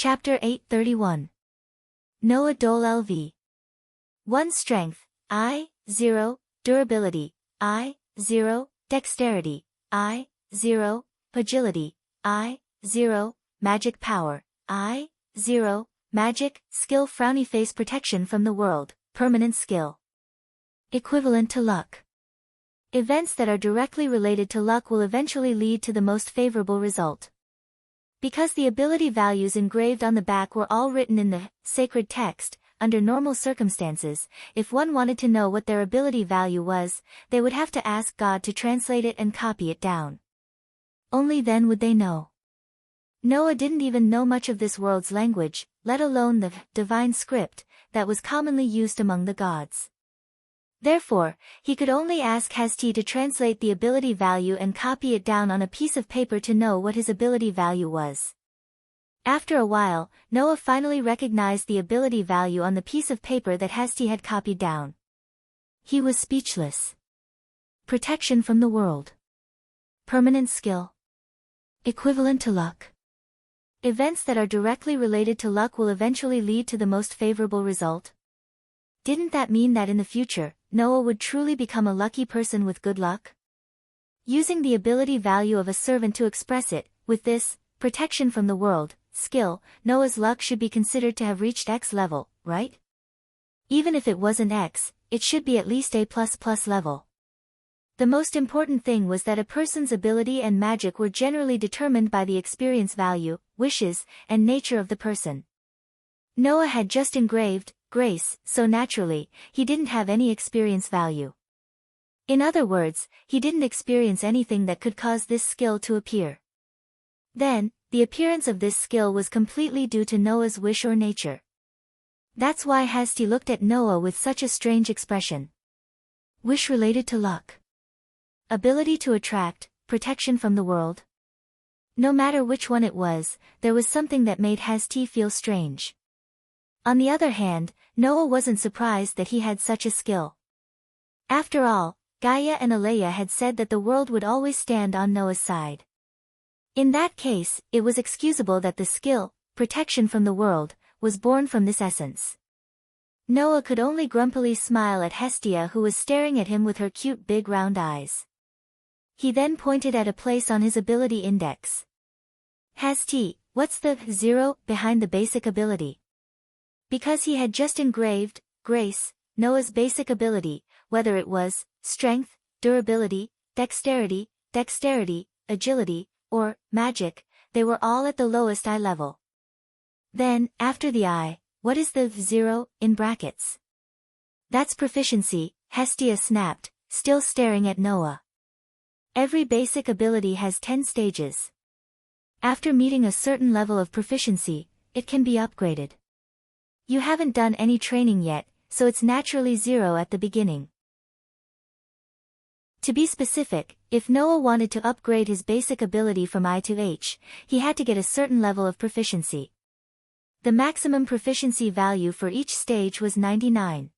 Chapter 831. Noah Dole LV. 1 Strength, I, 0, Durability, I, 0, Dexterity, I, 0, Agility, I, 0, Magic Power, I, 0, Magic, Skill Frowny Face Protection from the World, Permanent Skill. Equivalent to luck. Events that are directly related to luck will eventually lead to the most favorable result. Because the ability values engraved on the back were all written in the sacred text, under normal circumstances, if one wanted to know what their ability value was, they would have to ask God to translate it and copy it down. Only then would they know. Noah didn't even know much of this world's language, let alone the divine script that was commonly used among the gods. Therefore, he could only ask Hasti to translate the ability value and copy it down on a piece of paper to know what his ability value was. After a while, Noah finally recognized the ability value on the piece of paper that Hasti had copied down. He was speechless. Protection from the world. Permanent skill. Equivalent to luck. Events that are directly related to luck will eventually lead to the most favorable result. Didn't that mean that in the future, Noah would truly become a lucky person with good luck? Using the ability value of a servant to express it, with this, protection from the world, skill, Noah's luck should be considered to have reached X level, right? Even if it wasn't X, it should be at least A++ level. The most important thing was that a person's ability and magic were generally determined by the experience value, wishes, and nature of the person. Noah had just engraved grace, so naturally, he didn't have any experience value. In other words, he didn't experience anything that could cause this skill to appear. Then, the appearance of this skill was completely due to Noah's wish or nature. That's why Hasti looked at Noah with such a strange expression. Wish related to luck. Ability to attract, protection from the world. No matter which one it was, there was something that made Hasti feel strange. On the other hand, Noah wasn't surprised that he had such a skill. After all, Gaia and Alea had said that the world would always stand on Noah's side. In that case, it was excusable that the skill, protection from the world, was born from this essence. Noah could only grumpily smile at Hestia, who was staring at him with her cute big round eyes. He then pointed at a place on his ability index. Hasti, what's the 0 behind the basic ability? Because he had just engraved, grace, Noah's basic ability, whether it was, strength, durability, dexterity, agility, or, magic, they were all at the lowest I level. Then, after the I, what is the 0, in brackets? That's proficiency, Hestia snapped, still staring at Noah. Every basic ability has 10 stages. After meeting a certain level of proficiency, it can be upgraded. You haven't done any training yet, so it's naturally 0 at the beginning. To be specific, if Noah wanted to upgrade his basic ability from I to H, he had to get a certain level of proficiency. The maximum proficiency value for each stage was 99.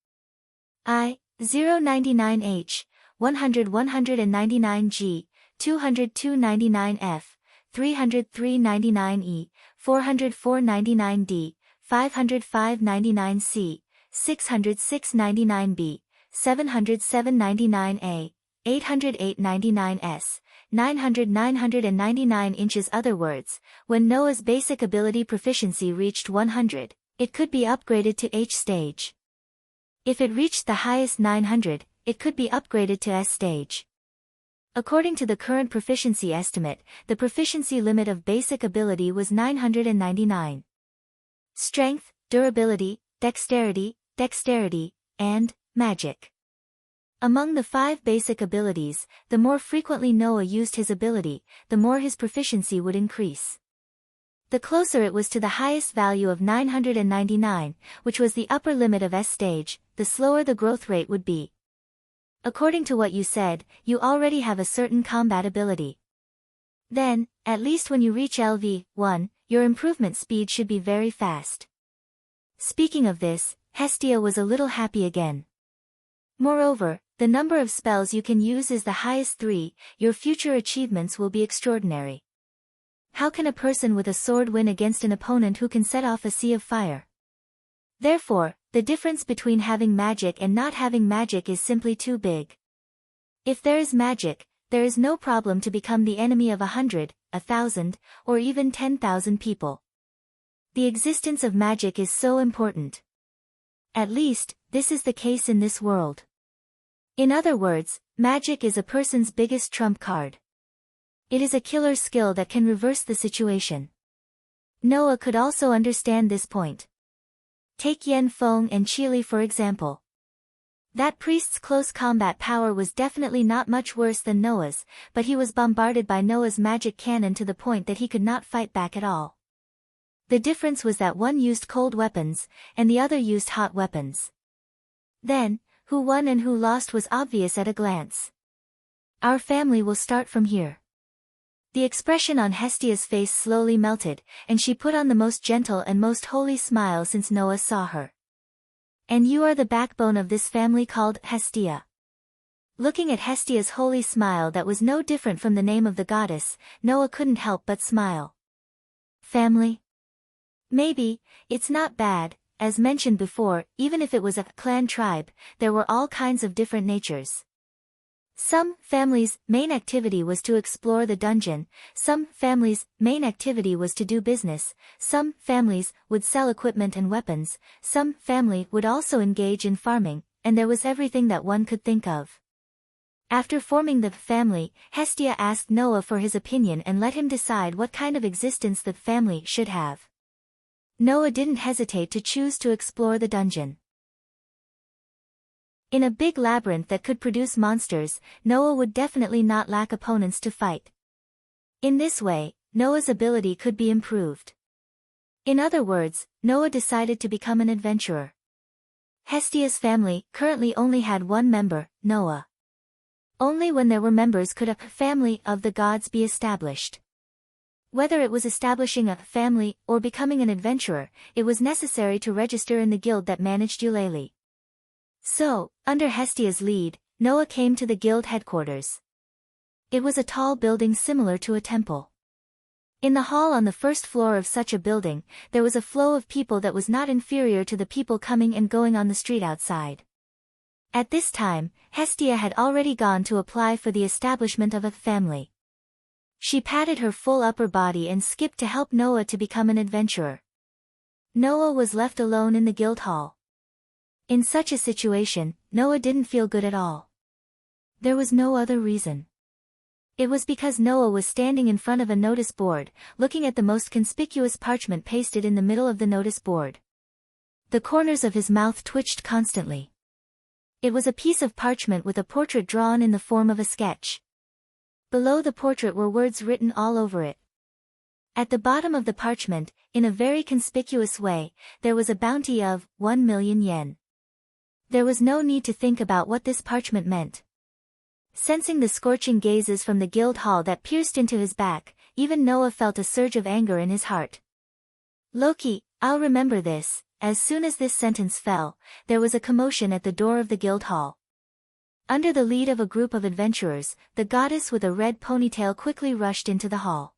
I, 0 99H, 100 199G, 200 299F, 300 399E, 400 499D, 500 599C, 600 699B, 700 799A, 800 899S, 900 999 inches. Other words, when Noah's basic ability proficiency reached 100, it could be upgraded to H stage. If it reached the highest 900, it could be upgraded to S stage. According to the current proficiency estimate, the proficiency limit of basic ability was 999. Strength, durability, dexterity, and magic. Among the 5 basic abilities, the more frequently Noah used his ability, the more his proficiency would increase. The closer it was to the highest value of 999, which was the upper limit of S stage, the slower the growth rate would be. According to what you said, you already have a certain combat ability. Then, at least when you reach LV1, your improvement speed should be very fast. Speaking of this, Hestia was a little happy again. Moreover, the number of spells you can use is the highest 3, your future achievements will be extraordinary. how can a person with a sword win against an opponent who can set off a sea of fire? Therefore, the difference between having magic and not having magic is simply too big. If there is magic, there is no problem to become the enemy of 100, 1,000, or even 10,000 people. The existence of magic is so important. At least, this is the case in this world. In other words, magic is a person's biggest trump card. It is a killer skill that can reverse the situation. Noah could also understand this point. Take Yen Feng and Qili for example. That priest's close combat power was definitely not much worse than Noah's, but he was bombarded by Noah's magic cannon to the point that he could not fight back at all. The difference was that one used cold weapons, and the other used hot weapons. Then, who won and who lost was obvious at a glance. Our family will start from here. The expression on Hestia's face slowly melted, and she put on the most gentle and most holy smile since Noah saw her. And you are the backbone of this family called Hestia. Looking at Hestia's holy smile that was no different from the name of the goddess, Noah couldn't help but smile. Family? Maybe, it's not bad. As mentioned before, even if it was a clan tribe, there were all kinds of different natures. Some families' main activity was to explore the dungeon, some families' main activity was to do business, some families would sell equipment and weapons, some family would also engage in farming, and there was everything that one could think of. After forming the family, Hestia asked Noah for his opinion and let him decide what kind of existence the family should have. Noah didn't hesitate to choose to explore the dungeon. In a big labyrinth that could produce monsters, Noah would definitely not lack opponents to fight. In this way, Noah's ability could be improved. In other words, Noah decided to become an adventurer. Hestia's family currently only had one member, Noah. Only when there were members could a family of the gods be established. Whether it was establishing a family or becoming an adventurer, it was necessary to register in the guild that managed Eulalie. So, under Hestia's lead, Noah came to the guild headquarters. It was a tall building similar to a temple. In the hall on the first floor of such a building, there was a flow of people that was not inferior to the people coming and going on the street outside. At this time, Hestia had already gone to apply for the establishment of a family. She patted her full upper body and skipped to help Noah to become an adventurer. Noah was left alone in the guild hall. In such a situation, Noah didn't feel good at all. There was no other reason. It was because Noah was standing in front of a notice board, looking at the most conspicuous parchment pasted in the middle of the notice board. The corners of his mouth twitched constantly. It was a piece of parchment with a portrait drawn in the form of a sketch. Below the portrait were words written all over it. At the bottom of the parchment, in a very conspicuous way, there was a bounty of 1 million yen. There was no need to think about what this parchment meant. Sensing the scorching gazes from the guild hall that pierced into his back, even Noah felt a surge of anger in his heart. Loki, I'll remember this. As soon as this sentence fell, there was a commotion at the door of the guild hall. Under the lead of a group of adventurers, the goddess with a red ponytail quickly rushed into the hall.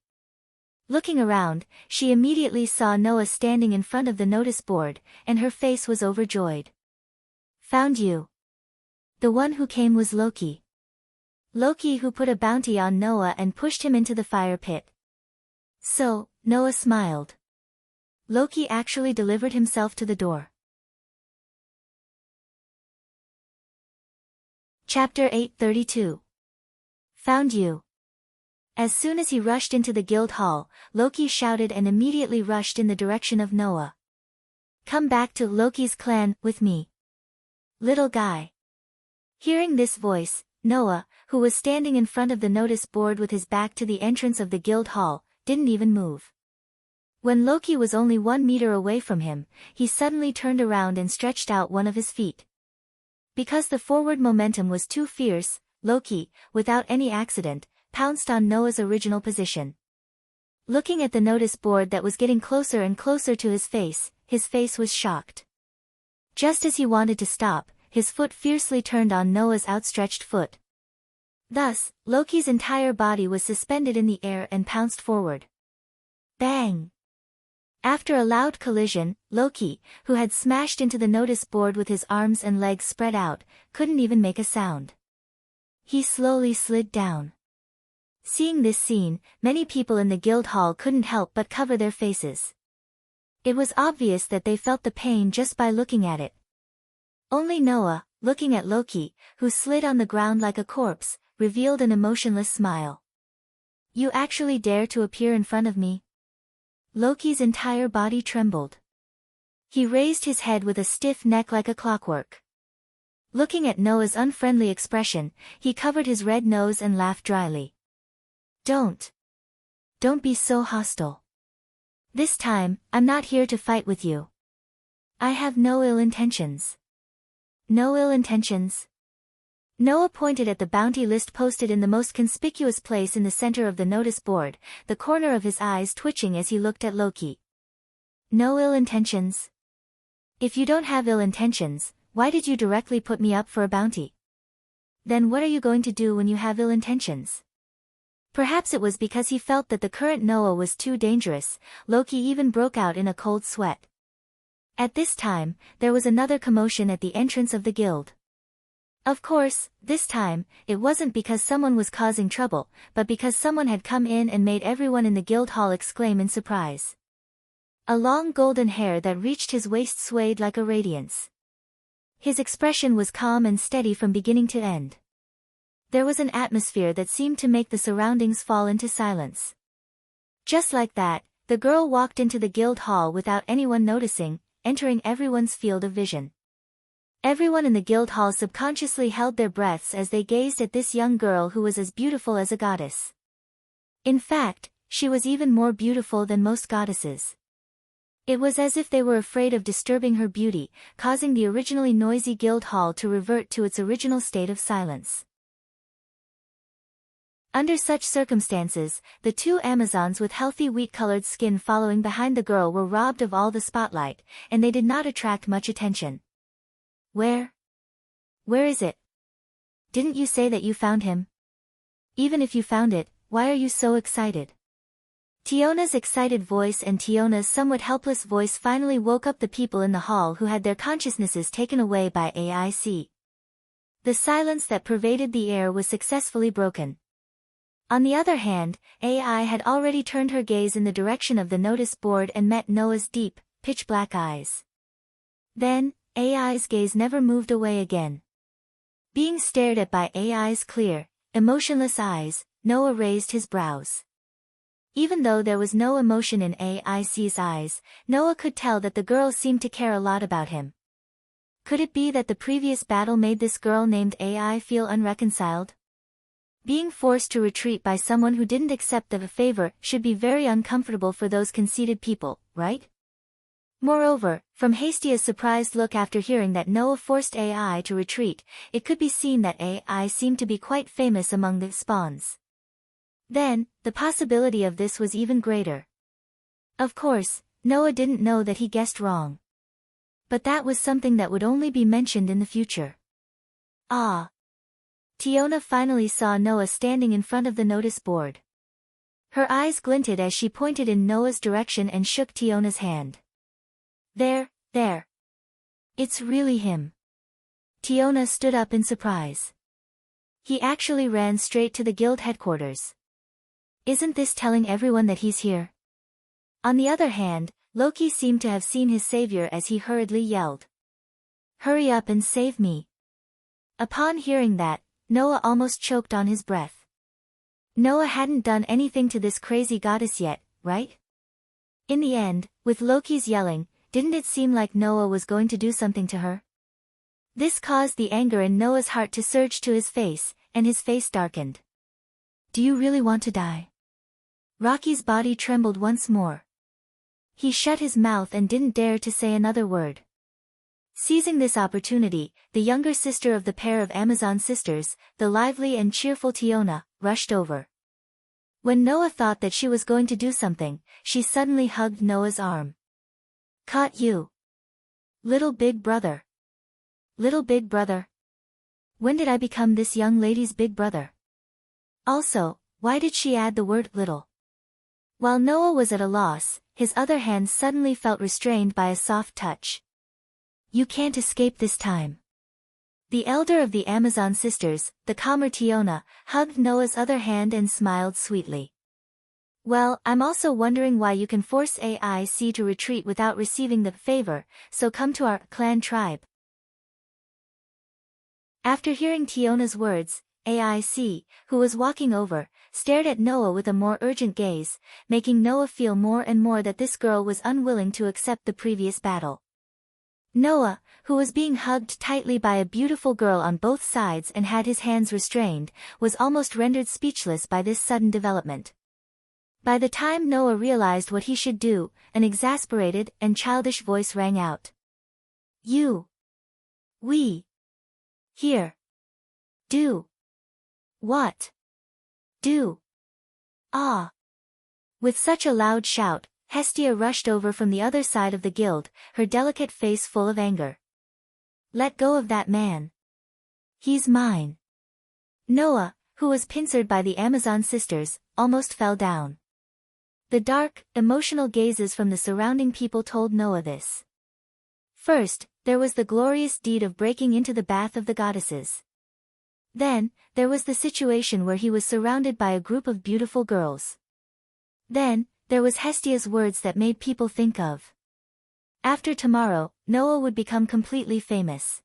Looking around, she immediately saw Noah standing in front of the notice board, and her face was overjoyed. Found you. The one who came was Loki. Loki who put a bounty on Noah and pushed him into the fire pit. So, Noah smiled. Loki actually delivered himself to the door. Chapter 832. Found you. As soon as he rushed into the guild hall, Loki shouted and immediately rushed in the direction of Noah. Come back to Loki's clan with me. Little guy. Hearing this voice, Noah, who was standing in front of the notice board with his back to the entrance of the guild hall, didn't even move. When Loki was only 1 meter away from him, he suddenly turned around and stretched out one of his feet. Because the forward momentum was too fierce, Loki, without any accident, pounced on Noah's original position. Looking at the notice board that was getting closer and closer to his face was shocked. Just as he wanted to stop, his foot fiercely turned on Noah's outstretched foot. Thus, Loki's entire body was suspended in the air and pounced forward. Bang! After a loud collision, Loki, who had smashed into the notice board with his arms and legs spread out, couldn't even make a sound. He slowly slid down. Seeing this scene, many people in the guild hall couldn't help but cover their faces. It was obvious that they felt the pain just by looking at it. Only Noah, looking at Loki, who slid on the ground like a corpse, revealed an emotionless smile. "You actually dare to appear in front of me?" Loki's entire body trembled. He raised his head with a stiff neck like a clockwork. Looking at Noah's unfriendly expression, he covered his red nose and laughed dryly. Don't be so hostile. This time, I'm not here to fight with you. I have no ill intentions." "No ill intentions?" Noah pointed at the bounty list posted in the most conspicuous place in the center of the notice board, the corner of his eyes twitching as he looked at Loki. "No ill intentions? If you don't have ill intentions, why did you directly put me up for a bounty? Then what are you going to do when you have ill intentions?" Perhaps it was because he felt that the current Noah was too dangerous. Loki even broke out in a cold sweat. At this time, there was another commotion at the entrance of the guild. Of course, this time, it wasn't because someone was causing trouble, but because someone had come in and made everyone in the guild hall exclaim in surprise. A long golden hair that reached his waist swayed like a radiance. His expression was calm and steady from beginning to end. There was an atmosphere that seemed to make the surroundings fall into silence. Just like that, the girl walked into the guild hall without anyone noticing, entering everyone's field of vision. Everyone in the guild hall subconsciously held their breaths as they gazed at this young girl who was as beautiful as a goddess. In fact, she was even more beautiful than most goddesses. It was as if they were afraid of disturbing her beauty, causing the originally noisy guild hall to revert to its original state of silence. Under such circumstances, the two Amazons with healthy wheat-colored skin following behind the girl were robbed of all the spotlight, and they did not attract much attention. Where is it? Didn't you say that you found him? Even if you found it, why are you so excited?" Tiona's excited voice and Tiona's somewhat helpless voice finally woke up the people in the hall who had their consciousnesses taken away by AIC. The silence that pervaded the air was successfully broken. On the other hand, AI had already turned her gaze in the direction of the notice board and met Noah's deep, pitch-black eyes. Then, AI's gaze never moved away again. Being stared at by AI's clear, emotionless eyes, Noah raised his brows. Even though there was no emotion in AIC's eyes, Noah could tell that the girl seemed to care a lot about him. Could it be that the previous battle made this girl named AI feel unreconciled? Being forced to retreat by someone who didn't accept the favor should be very uncomfortable for those conceited people, right? Moreover, from Hastia's surprised look after hearing that Noah forced AI to retreat, it could be seen that AI seemed to be quite famous among the spawns. Then, the possibility of this was even greater. Of course, Noah didn't know that he guessed wrong. But that was something that would only be mentioned in the future. Ah! Tiona finally saw Noah standing in front of the notice board. Her eyes glinted as she pointed in Noah's direction and shook Tiona's hand. There. It's really him. Tiona stood up in surprise. He actually ran straight to the guild headquarters. Isn't this telling everyone that he's here? On the other hand, Loki seemed to have seen his savior as he hurriedly yelled. Hurry up and save me. Upon hearing that, Noah almost choked on his breath. Noah hadn't done anything to this crazy goddess yet, right? In the end, with Loki's yelling, didn't it seem like Noah was going to do something to her? This caused the anger in Noah's heart to surge to his face, and his face darkened. Do you really want to die? Rocky's body trembled once more. He shut his mouth and didn't dare to say another word. Seizing this opportunity, the younger sister of the pair of Amazon sisters, the lively and cheerful Tiona, rushed over. When Noah thought that she was going to do something, she suddenly hugged Noah's arm. Caught you. Little big brother. Little big brother. When did I become this young lady's big brother? Also, why did she add the word little? While Noah was at a loss, his other hand suddenly felt restrained by a soft touch. You can't escape this time. The elder of the Amazon sisters, the calmer Tiona, hugged Noah's other hand and smiled sweetly. Well, I'm also wondering why you can force AIC to retreat without receiving the favor, so come to our clan tribe. After hearing Tiona's words, AIC, who was walking over, stared at Noah with a more urgent gaze, making Noah feel more and more that this girl was unwilling to accept the previous battle. Noah, who was being hugged tightly by a beautiful girl on both sides and had his hands restrained, was almost rendered speechless by this sudden development. By the time Noah realized what he should do, an exasperated and childish voice rang out. You. We. Here. Do. What? Do. Ah. With such a loud shout, Hestia rushed over from the other side of the guild, her delicate face full of anger. Let go of that man. He's mine. Noah, who was pincered by the Amazon sisters, almost fell down. The dark, emotional gazes from the surrounding people told Noah this. First, there was the glorious deed of breaking into the bath of the goddesses. Then, there was the situation where he was surrounded by a group of beautiful girls. Then, there was Hestia's words that made people think of. After tomorrow, Noah would become completely famous.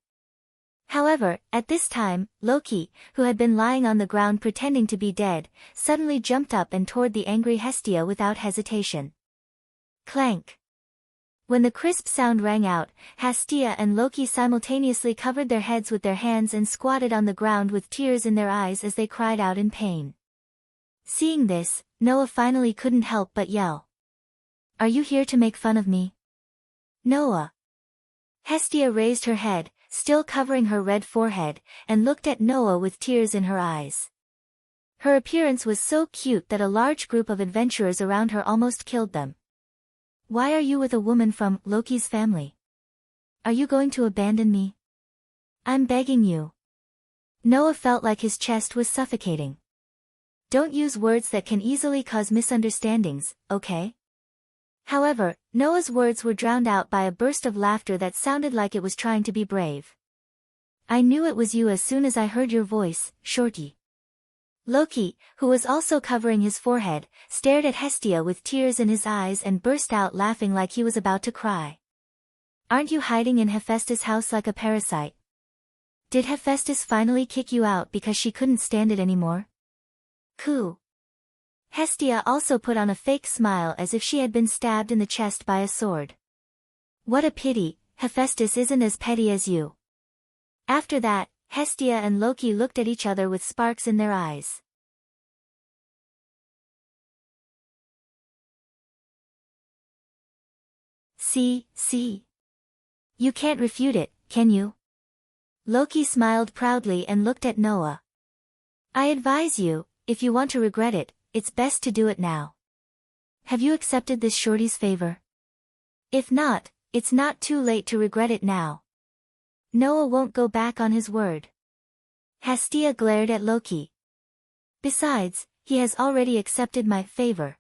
However, at this time, Loki, who had been lying on the ground pretending to be dead, suddenly jumped up and toward the angry Hestia without hesitation. Clank! When the crisp sound rang out, Hestia and Loki simultaneously covered their heads with their hands and squatted on the ground with tears in their eyes as they cried out in pain. Seeing this, Noah finally couldn't help but yell. Are you here to make fun of me? Noah! Hestia raised her head, still covering her red forehead, and looked at Noah with tears in her eyes. Her appearance was so cute that a large group of adventurers around her almost killed them. Why are you with a woman from Loki's family? Are you going to abandon me? I'm begging you. Noah felt like his chest was suffocating. Don't use words that can easily cause misunderstandings, okay? However, Noah's words were drowned out by a burst of laughter that sounded like it was trying to be brave. I knew it was you as soon as I heard your voice, Shorty. Loki, who was also covering his forehead, stared at Hestia with tears in his eyes and burst out laughing like he was about to cry. Aren't you hiding in Hephaestus' house like a parasite? Did Hephaestus finally kick you out because she couldn't stand it anymore? Coo. Hestia also put on a fake smile as if she had been stabbed in the chest by a sword. What a pity, Hephaestus isn't as petty as you. After that, Hestia and Loki looked at each other with sparks in their eyes. See. You can't refute it, can you? Loki smiled proudly and looked at Noah. I advise you, if you want to regret it, it's best to do it now. Have you accepted this shorty's favor? If not, it's not too late to regret it now. Noah won't go back on his word. Hestia glared at Loki. Besides, he has already accepted my favor.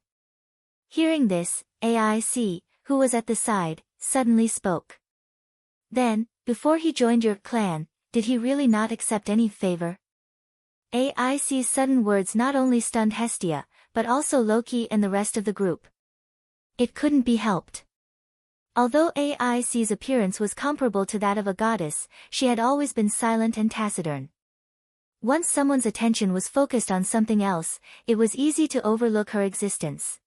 Hearing this, AIC, who was at the side, suddenly spoke. Then, before he joined your clan, did he really not accept any favor? AIC's sudden words not only stunned Hestia, but also Loki and the rest of the group. It couldn't be helped. Although AIC's appearance was comparable to that of a goddess, she had always been silent and taciturn. Once someone's attention was focused on something else, it was easy to overlook her existence.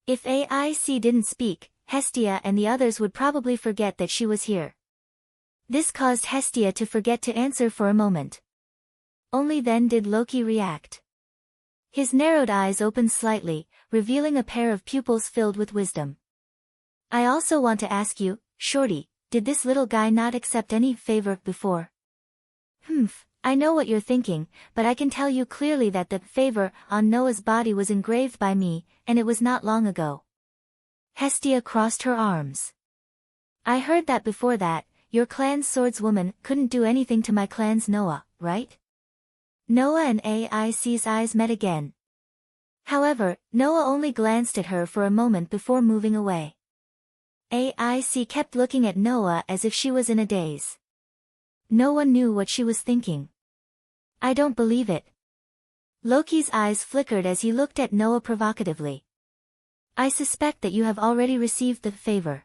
If AIC didn't speak, Hestia and the others would probably forget that she was here. This caused Hestia to forget to answer for a moment. Only then did Loki react. His narrowed eyes opened slightly, revealing a pair of pupils filled with wisdom. I also want to ask you, Shorty, did this little guy not accept any favor before? I know what you're thinking, but I can tell you clearly that the favor on Noah's body was engraved by me, and it was not long ago. Hestia crossed her arms. I heard that before that, your clan's swordswoman couldn't do anything to my clan's Noah, right? Noah and AIC's eyes met again. However, Noah only glanced at her for a moment before moving away. AIC kept looking at Noah as if she was in a daze. No one knew what she was thinking. I don't believe it. Loki's eyes flickered as he looked at Noah provocatively. I suspect that you have already received the favor.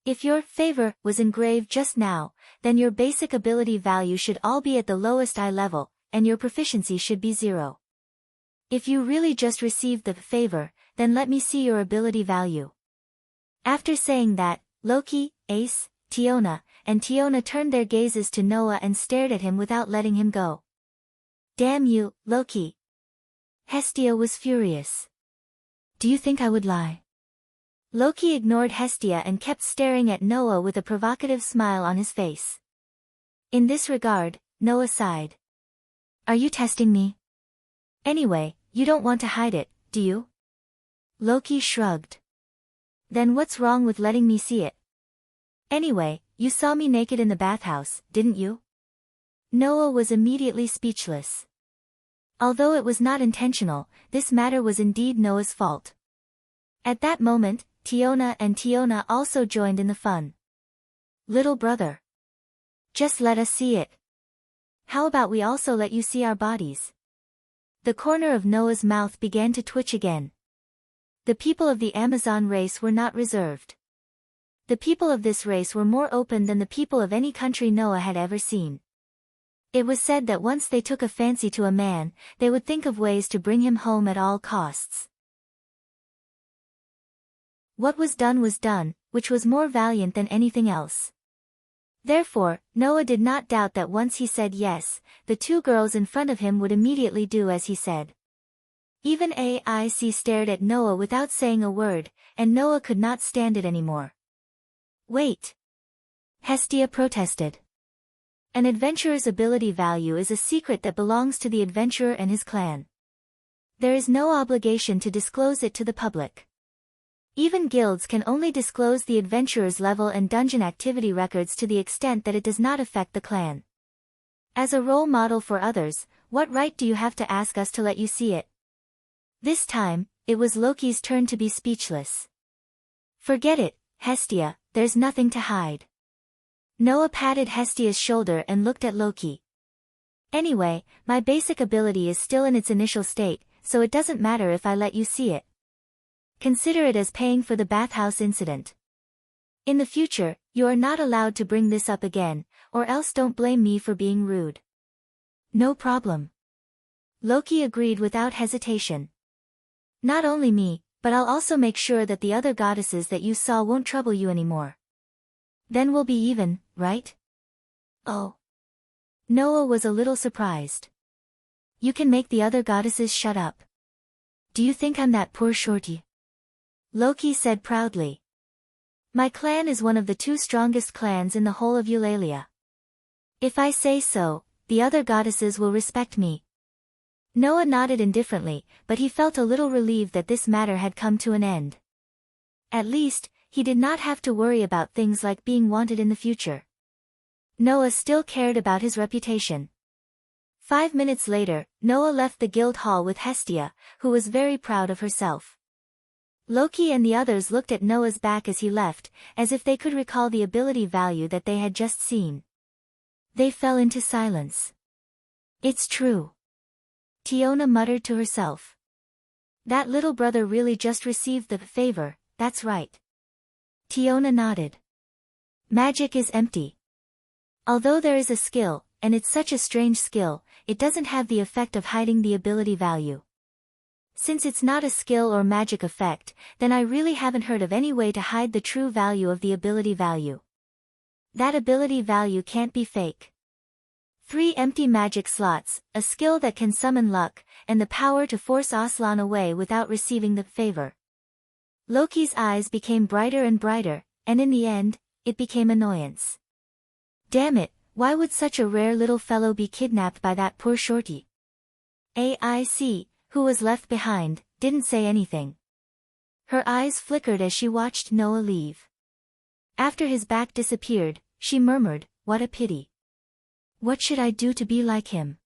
If your favor was engraved just now, then your basic ability value should all be at the lowest I level, and your proficiency should be 0. If you really just received the favor, then let me see your ability value. After saying that, Loki, Ace, Tiona, and Tiona turned their gazes to Noah and stared at him without letting him go. Damn you, Loki. Hestia was furious. Do you think I would lie? Loki ignored Hestia and kept staring at Noah with a provocative smile on his face. In this regard, Noah sighed. Are you testing me? Anyway, you don't want to hide it, do you? Loki shrugged. Then what's wrong with letting me see it? Anyway, you saw me naked in the bathhouse, didn't you? Noah was immediately speechless. Although it was not intentional, this matter was indeed Noah's fault. At that moment, Tiona and Tiona also joined in the fun. Little brother. Just let us see it. How about we also let you see our bodies? The corner of Noah's mouth began to twitch again. The people of the Amazon race were not reserved. The people of this race were more open than the people of any country Noah had ever seen. It was said that once they took a fancy to a man, they would think of ways to bring him home at all costs. What was done, which was more valiant than anything else. Therefore, Noah did not doubt that once he said yes, the two girls in front of him would immediately do as he said. Even AIC stared at Noah without saying a word, and Noah could not stand it anymore. Wait. Hestia protested. An adventurer's ability value is a secret that belongs to the adventurer and his clan. There is no obligation to disclose it to the public. Even guilds can only disclose the adventurer's level and dungeon activity records to the extent that it does not affect the clan. As a role model for others, what right do you have to ask us to let you see it? This time, it was Loki's turn to be speechless. Forget it, Hestia, there's nothing to hide. Noah patted Hestia's shoulder and looked at Loki. Anyway, my basic ability is still in its initial state, so it doesn't matter if I let you see it. Consider it as paying for the bathhouse incident. In the future, you are not allowed to bring this up again, or else don't blame me for being rude. No problem. Loki agreed without hesitation. Not only me, but I'll also make sure that the other goddesses that you saw won't trouble you anymore. Then we'll be even, right? Oh. Noah was a little surprised. You can make the other goddesses shut up. Do you think I'm that poor shorty? Loki said proudly. My clan is one of the 2 strongest clans in the whole of Eulalia. If I say so, the other goddesses will respect me. Noah nodded indifferently, but he felt a little relieved that this matter had come to an end. At least, he did not have to worry about things like being wanted in the future. Noah still cared about his reputation. 5 minutes later, Noah left the guild hall with Hestia, who was very proud of herself. Loki and the others looked at Noah's back as he left, as if they could recall the ability value that they had just seen. They fell into silence. It's true. Tiona muttered to herself. That little brother really just received the favor, that's right. Tiona nodded. Magic is empty. Although there is a skill, and it's such a strange skill, it doesn't have the effect of hiding the ability value. Since it's not a skill or magic effect, then I really haven't heard of any way to hide the true value of the ability value. That ability value can't be fake. 3 empty magic slots, a skill that can summon luck, and the power to force Aslan away without receiving the favor. Loki's eyes became brighter and brighter, and in the end, it became annoyance. Damn it, why would such a rare little fellow be kidnapped by that poor shorty? AIC, who was left behind, didn't say anything. Her eyes flickered as she watched Noah leave. After his back disappeared, she murmured, what a pity. What should I do to be like him?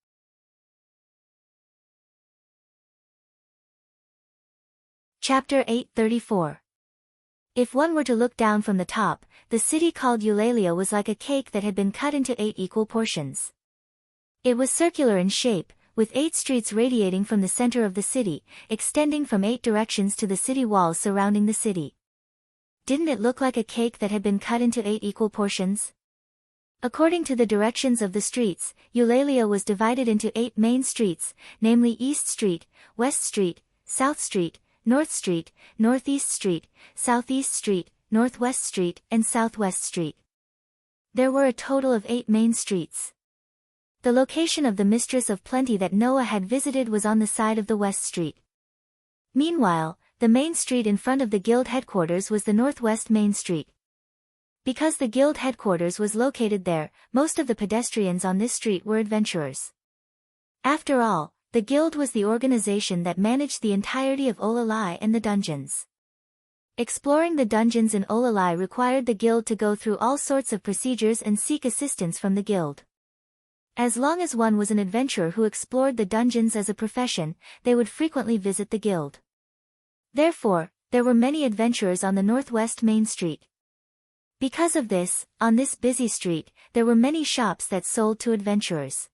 Chapter 834. If one were to look down from the top, the city called Eulalia was like a cake that had been cut into 8 equal portions. It was circular in shape, with 8 streets radiating from the center of the city, extending from 8 directions to the city walls surrounding the city. Didn't it look like a cake that had been cut into 8 equal portions? According to the directions of the streets, Eulalia was divided into 8 main streets, namely East Street, West Street, South Street, North Street, Northeast Street, Southeast Street, Northwest Street, and Southwest Street. There were a total of 8 main streets. The location of the Mistress of Plenty that Noah had visited was on the side of the West Street. Meanwhile, the main street in front of the guild headquarters was the Northwest Main Street. Because the guild headquarters was located there, most of the pedestrians on this street were adventurers. After all, the guild was the organization that managed the entirety of Olalai and the dungeons. Exploring the dungeons in Olalai required the guild to go through all sorts of procedures and seek assistance from the guild. As long as one was an adventurer who explored the dungeons as a profession, they would frequently visit the guild. Therefore, there were many adventurers on the Northwest Main Street. Because of this, on this busy street, there were many shops that sold to adventurers.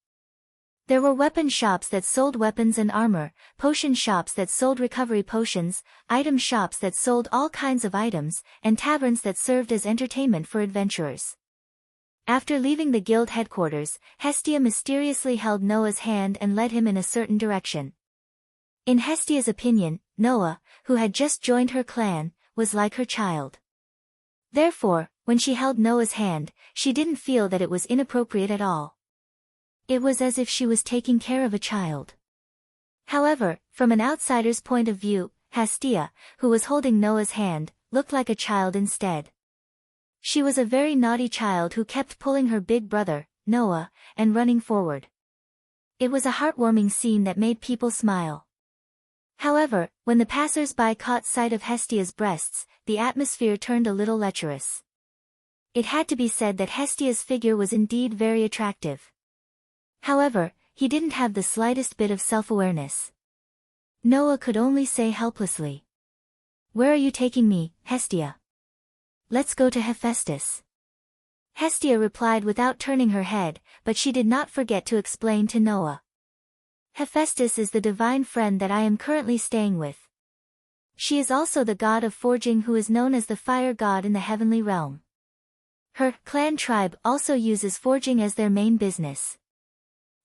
There were weapon shops that sold weapons and armor, potion shops that sold recovery potions, item shops that sold all kinds of items, and taverns that served as entertainment for adventurers. After leaving the guild headquarters, Hestia mysteriously held Noah's hand and led him in a certain direction. In Hestia's opinion, Noah, who had just joined her clan, was like her child. Therefore, when she held Noah's hand, she didn't feel that it was inappropriate at all. It was as if she was taking care of a child. However, from an outsider's point of view, Hestia, who was holding Noah's hand, looked like a child instead. She was a very naughty child who kept pulling her big brother, Noah, and running forward. It was a heartwarming scene that made people smile. However, when the passers-by caught sight of Hestia's breasts, the atmosphere turned a little lecherous. It had to be said that Hestia's figure was indeed very attractive. However, he didn't have the slightest bit of self-awareness. Noah could only say helplessly, "Where are you taking me, Hestia?" "Let's go to Hephaestus." Hestia replied without turning her head, but she did not forget to explain to Noah. "Hephaestus is the divine friend that I am currently staying with. She is also the god of forging who is known as the fire god in the heavenly realm. Her clan tribe also uses forging as their main business.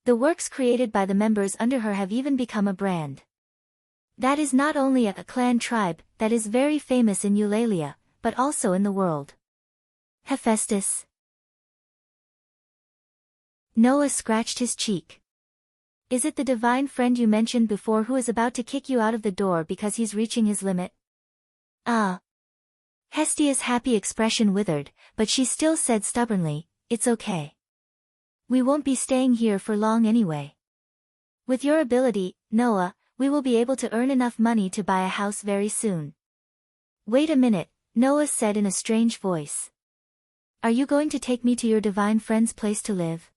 The works created by the members under her have even become a brand. That is not only a clan tribe that is very famous in Eulalia, but also in the world." Hephaestus. Noah scratched his cheek. "Is it the divine friend you mentioned before who is about to kick you out of the door because he's reaching his limit?" "Ah." Hestia's happy expression withered, but she still said stubbornly, "It's okay. We won't be staying here for long anyway. With your ability, Noah, we will be able to earn enough money to buy a house very soon." "Wait a minute," Noah said in a strange voice. "Are you going to take me to your divine friend's place to live?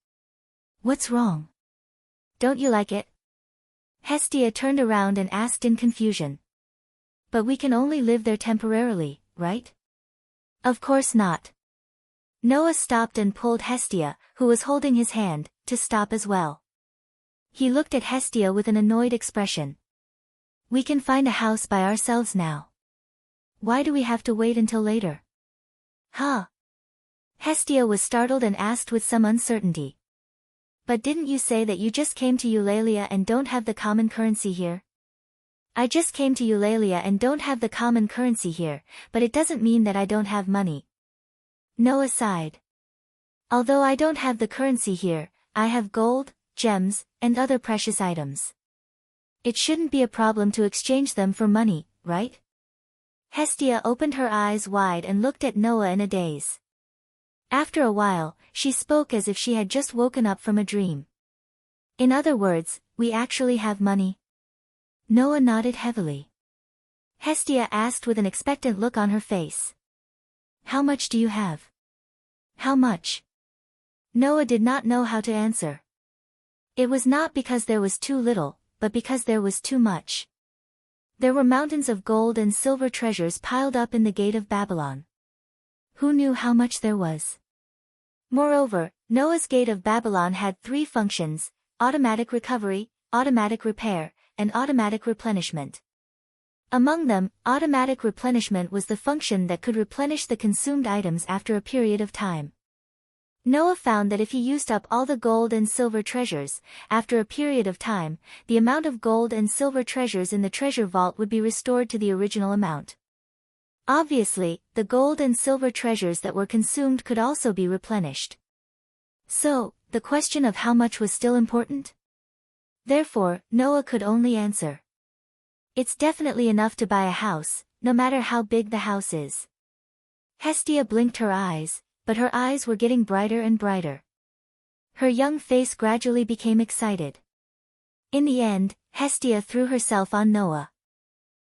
What's wrong? Don't you like it?" Hestia turned around and asked in confusion. "But we can only live there temporarily, right?" "Of course not." Noah stopped and pulled Hestia, who was holding his hand, to stop as well. He looked at Hestia with an annoyed expression. "We can find a house by ourselves now. Why do we have to wait until later?" "Huh?" Hestia was startled and asked with some uncertainty. "But didn't you say that you just came to Eulalia and don't have the common currency here?" "I just came to Eulalia and don't have the common currency here, but it doesn't mean that I don't have money." Noah sighed. "Although I don't have the currency here, I have gold, gems, and other precious items. It shouldn't be a problem to exchange them for money, right?" Hestia opened her eyes wide and looked at Noah in a daze. After a while, she spoke as if she had just woken up from a dream. "In other words, we actually have money?" Noah nodded heavily. Hestia asked with an expectant look on her face. "How much do you have?" "How much?" Noah did not know how to answer. It was not because there was too little, but because there was too much. There were mountains of gold and silver treasures piled up in the gate of Babylon. Who knew how much there was? Moreover, Noah's gate of Babylon had 3 functions: automatic recovery, automatic repair, and automatic replenishment. Among them, automatic replenishment was the function that could replenish the consumed items after a period of time. Noah found that if he used up all the gold and silver treasures, after a period of time, the amount of gold and silver treasures in the treasure vault would be restored to the original amount. Obviously, the gold and silver treasures that were consumed could also be replenished. So, the question of how much was still important? Therefore, Noah could only answer, it's definitely enough to buy a house, no matter how big the house is. Hestia blinked her eyes, but her eyes were getting brighter and brighter. Her young face gradually became excited. In the end, Hestia threw herself on Noah.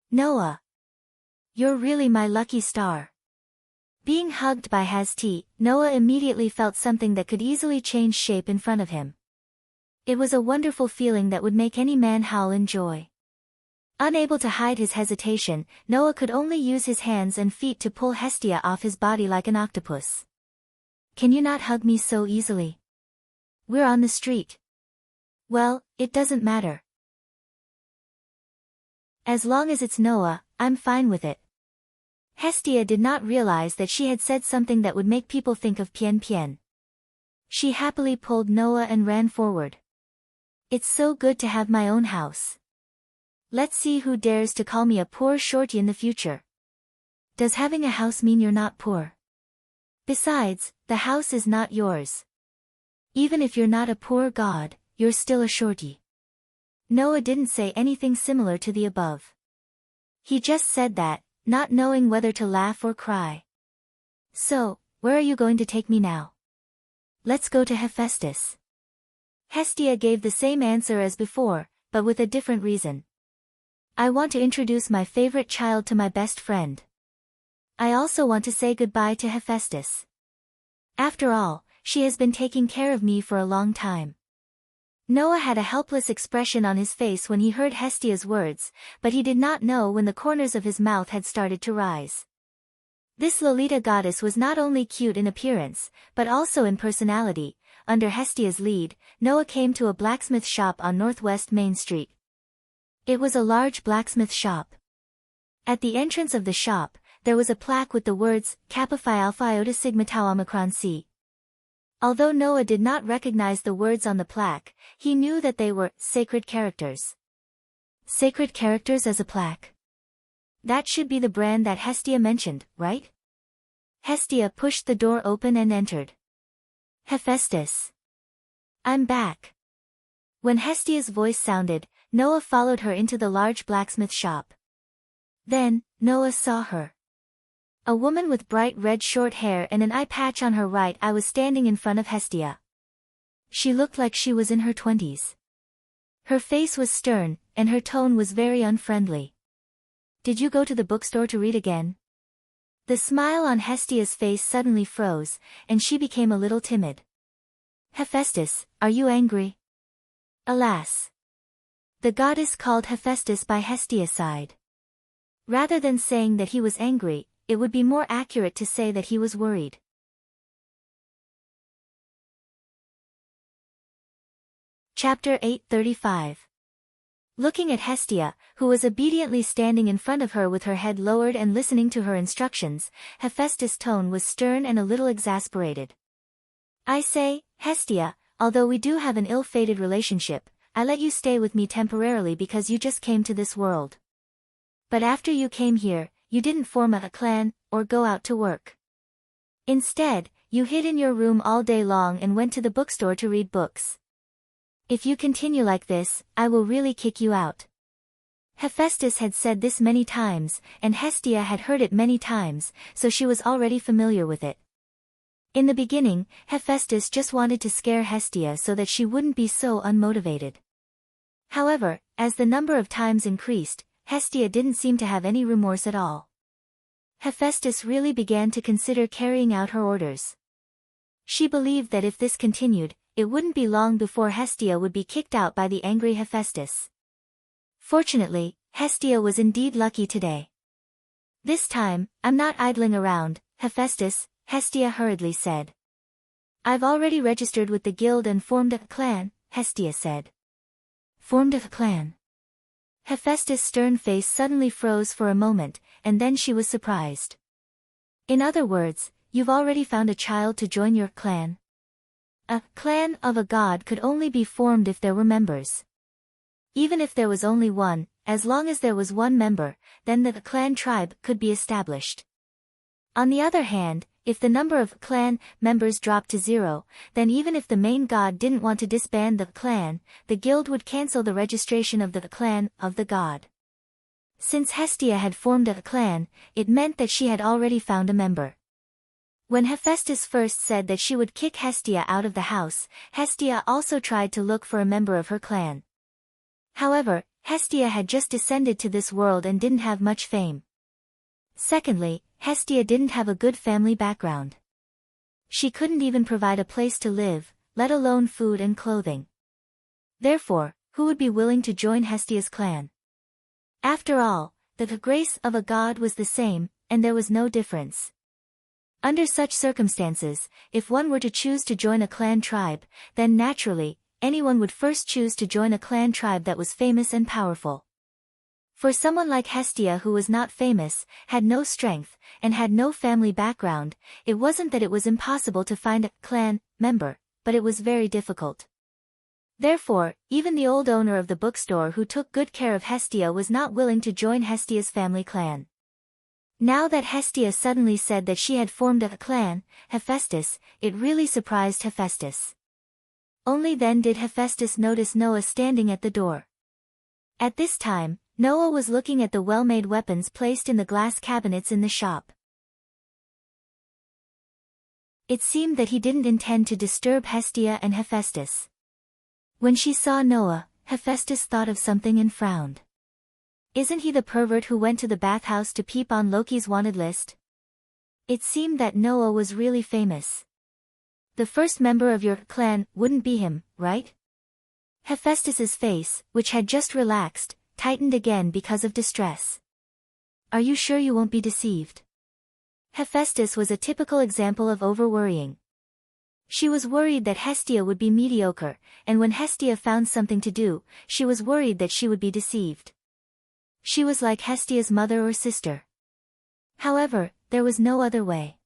Noah! You're really my lucky star. Being hugged by Hasti, Noah immediately felt something that could easily change shape in front of him. It was a wonderful feeling that would make any man howl in joy. Unable to hide his hesitation, Noah could only use his hands and feet to pull Hestia off his body like an octopus. Can you not hug me so easily? We're on the street. Well, it doesn't matter. As long as it's Noah, I'm fine with it. Hestia did not realize that she had said something that would make people think of Pian Pian. She happily pulled Noah and ran forward. It's so good to have my own house. Let's see who dares to call me a poor shorty in the future. Does having a house mean you're not poor? Besides, the house is not yours. Even if you're not a poor god, you're still a shorty. Noah didn't say anything similar to the above. He just said that, not knowing whether to laugh or cry. So, where are you going to take me now? Let's go to Hephaestus. Hestia gave the same answer as before, but with a different reason. I want to introduce my favorite child to my best friend. I also want to say goodbye to Hephaestus. After all, she has been taking care of me for a long time. Noah had a helpless expression on his face when he heard Hestia's words, but he did not know when the corners of his mouth had started to rise. This Lolita goddess was not only cute in appearance, but also in personality. Under Hestia's lead, Noah came to a blacksmith shop on Northwest Main Street. It was a large blacksmith shop. At the entrance of the shop, there was a plaque with the words, Kappa Phi Alpha Iota Sigma Tau Omicron C. Although Noah did not recognize the words on the plaque, he knew that they were sacred characters. Sacred characters as a plaque. That should be the brand that Hestia mentioned, right? Hestia pushed the door open and entered. Hephaestus. I'm back. When Hestia's voice sounded, Noah followed her into the large blacksmith shop. Then, Noah saw her. A woman with bright red short hair and an eye patch on her right eye was standing in front of Hestia. She looked like she was in her 20s. Her face was stern, and her tone was very unfriendly. Did you go to the bookstore to read again? The smile on Hestia's face suddenly froze, and she became a little timid. Hephaestus, are you angry? Alas! The goddess called Hephaestus by Hestia's side. Rather than saying that he was angry, it would be more accurate to say that he was worried. Chapter 8:35. Looking at Hestia, who was obediently standing in front of her with her head lowered and listening to her instructions, Hephaestus' tone was stern and a little exasperated. I say, Hestia, although we do have an ill-fated relationship, I let you stay with me temporarily because you just came to this world. But after you came here, you didn't form a clan, or go out to work. Instead, you hid in your room all day long and went to the bookstore to read books. If you continue like this, I will really kick you out. Hephaestus had said this many times, and Hestia had heard it many times, so she was already familiar with it. In the beginning, Hephaestus just wanted to scare Hestia so that she wouldn't be so unmotivated. However, as the number of times increased, Hestia didn't seem to have any remorse at all. Hephaestus really began to consider carrying out her orders. She believed that if this continued, it wouldn't be long before Hestia would be kicked out by the angry Hephaestus. Fortunately, Hestia was indeed lucky today. This time, I'm not idling around, Hephaestus, Hestia hurriedly said. I've already registered with the guild and formed a clan, Hestia said. Formed a clan? Hephaestus' stern face suddenly froze for a moment, and then she was surprised. In other words, you've already found a child to join your clan? A clan of a god could only be formed if there were members. Even if there was only one, as long as there was one member, then the clan tribe could be established. On the other hand, if the number of clan members dropped to 0, then even if the main god didn't want to disband the clan, the guild would cancel the registration of the clan of the god. Since Hestia had formed a clan, it meant that she had already found a member. When Hephaestus first said that she would kick Hestia out of the house, Hestia also tried to look for a member of her clan. However, Hestia had just descended to this world and didn't have much fame. Secondly, Hestia didn't have a good family background. She couldn't even provide a place to live, let alone food and clothing. Therefore, who would be willing to join Hestia's clan? After all, the grace of a god was the same, and there was no difference. Under such circumstances, if one were to choose to join a clan tribe, then naturally, anyone would first choose to join a clan tribe that was famous and powerful. For someone like Hestia who was not famous, had no strength, and had no family background, it wasn't that it was impossible to find a clan member, but it was very difficult. Therefore, even the old owner of the bookstore who took good care of Hestia was not willing to join Hestia's family clan. Now that Hestia suddenly said that she had formed a clan, Hephaestus, it really surprised Hephaestus. Only then did Hephaestus notice Noah standing at the door. At this time, Noah was looking at the well-made weapons placed in the glass cabinets in the shop. It seemed that he didn't intend to disturb Hestia and Hephaestus. When she saw Noah, Hephaestus thought of something and frowned. Isn't he the pervert who went to the bathhouse to peep on Loki's wanted list? It seemed that Noah was really famous. The first member of your clan wouldn't be him, right? Hephaestus's face, which had just relaxed, tightened again because of distress. Are you sure you won't be deceived? Hephaestus was a typical example of over-worrying. She was worried that Hestia would be mediocre, and when Hestia found something to do, she was worried that she would be deceived. She was like Hestia's mother or sister. However, there was no other way.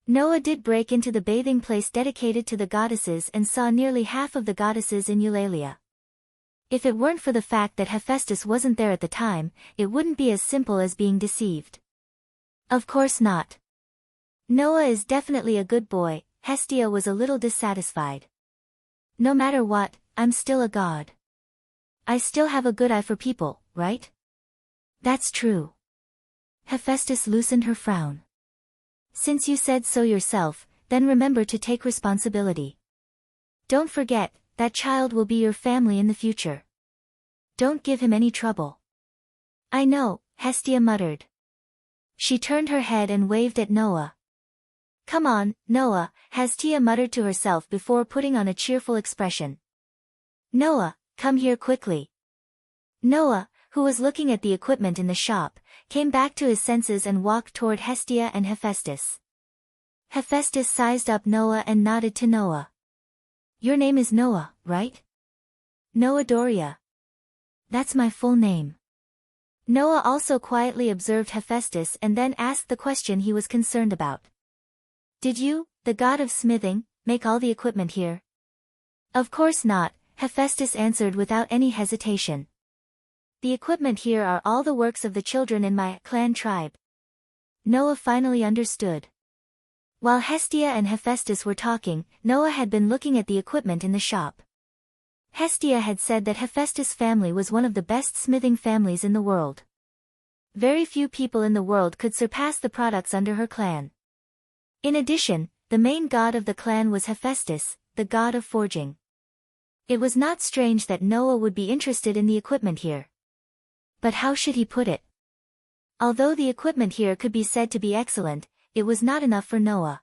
Noah did break into the bathing place dedicated to the goddesses and saw nearly half of the goddesses in Eulalia. If it weren't for the fact that Hephaestus wasn't there at the time, it wouldn't be as simple as being deceived. Of course not. Noah is definitely a good boy, Hestia was a little dissatisfied. No matter what, I'm still a god. I still have a good eye for people, right? That's true. Hephaestus loosened her frown. Since you said so yourself, then remember to take responsibility. Don't forget, that child will be your family in the future. Don't give him any trouble. I know, Hestia muttered. She turned her head and waved at Noah. Come on, Noah, Hestia muttered to herself before putting on a cheerful expression. Noah, come here quickly. Noah, who was looking at the equipment in the shop, came back to his senses and walked toward Hestia and Hephaestus. Hephaestus sized up Noah and nodded to Noah. Your name is Noah, right? Noah Doria. That's my full name. Noah also quietly observed Hephaestus and then asked the question he was concerned about. Did you, the god of smithing, make all the equipment here? Of course not, Hephaestus answered without any hesitation. The equipment here are all the works of the children in my clan tribe. Noah finally understood. While Hestia and Hephaestus were talking, Noah had been looking at the equipment in the shop. Hestia had said that Hephaestus' family was one of the best smithing families in the world. Very few people in the world could surpass the products under her clan. In addition, the main god of the clan was Hephaestus, the god of forging. It was not strange that Noah would be interested in the equipment here. But how should he put it? Although the equipment here could be said to be excellent, it was not enough for Noah.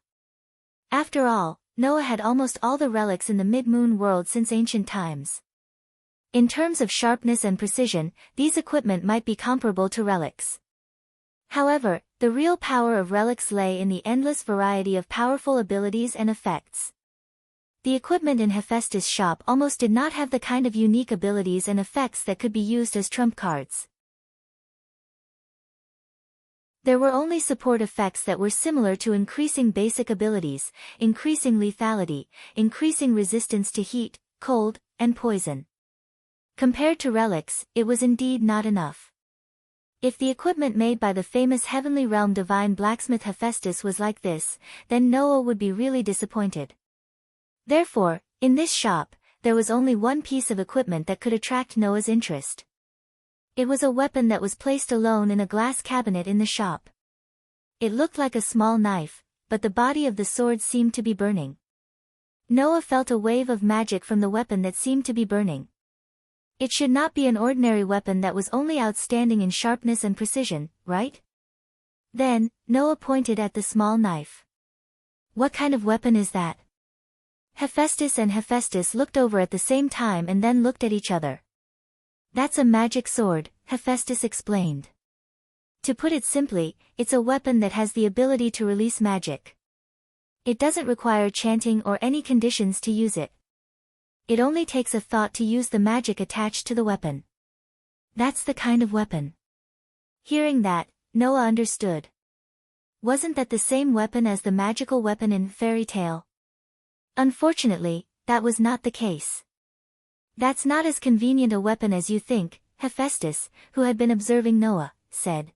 After all, Noah had almost all the relics in the mid-moon world since ancient times. In terms of sharpness and precision, these equipment might be comparable to relics. However, the real power of relics lay in the endless variety of powerful abilities and effects. The equipment in Hephaestus' shop almost did not have the kind of unique abilities and effects that could be used as trump cards. There were only support effects that were similar to increasing basic abilities, increasing lethality, increasing resistance to heat, cold, and poison. Compared to relics, it was indeed not enough. If the equipment made by the famous heavenly realm divine blacksmith Hephaestus was like this, then Noah would be really disappointed. Therefore, in this shop, there was only one piece of equipment that could attract Noah's interest. It was a weapon that was placed alone in a glass cabinet in the shop. It looked like a small knife, but the body of the sword seemed to be burning. Noah felt a wave of magic from the weapon that seemed to be burning. It should not be an ordinary weapon that was only outstanding in sharpness and precision, right? Then, Noah pointed at the small knife. What kind of weapon is that? Hephaestus and Hephaestus looked over at the same time and then looked at each other. That's a magic sword, Hephaestus explained. To put it simply, it's a weapon that has the ability to release magic. It doesn't require chanting or any conditions to use it. It only takes a thought to use the magic attached to the weapon. That's the kind of weapon. Hearing that, Noah understood. Wasn't that the same weapon as the magical weapon in fairy tale? Unfortunately, that was not the case. That's not as convenient a weapon as you think, Hephaestus, who had been observing Noah, said.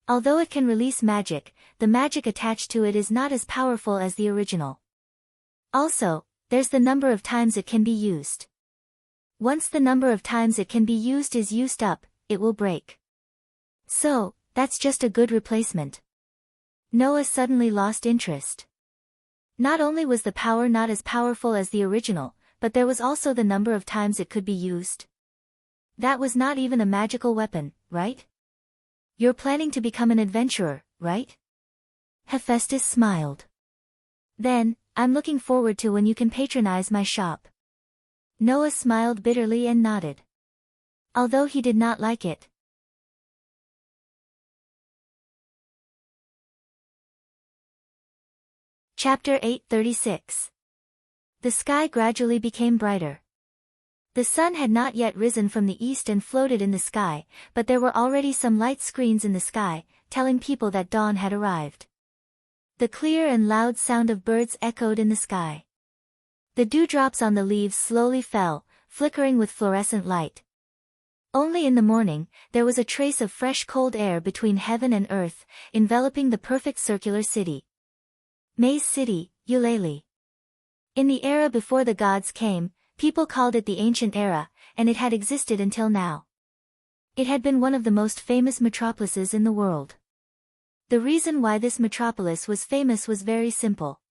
Although it can release magic, the magic attached to it is not as powerful as the original. Also, there's the number of times it can be used. Once the number of times it can be used is used up, it will break. So, that's just a good replacement. Noah suddenly lost interest. Not only was the power not as powerful as the original, but there was also the number of times it could be used. That was not even a magical weapon, right? You're planning to become an adventurer, right? Hephaestus smiled. Then, I'm looking forward to when you can patronize my shop. Noah smiled bitterly and nodded. Although he did not like it. Chapter 8:36. The sky gradually became brighter. The sun had not yet risen from the east and floated in the sky, but there were already some light screens in the sky, telling people that dawn had arrived. The clear and loud sound of birds echoed in the sky. The dewdrops on the leaves slowly fell, flickering with fluorescent light. Only in the morning, there was a trace of fresh cold air between heaven and earth, enveloping the perfect circular city. May's city, Eulalie. In the era before the gods came, people called it the ancient era, and it had existed until now. It had been one of the most famous metropolises in the world. The reason why this metropolis was famous was very simple.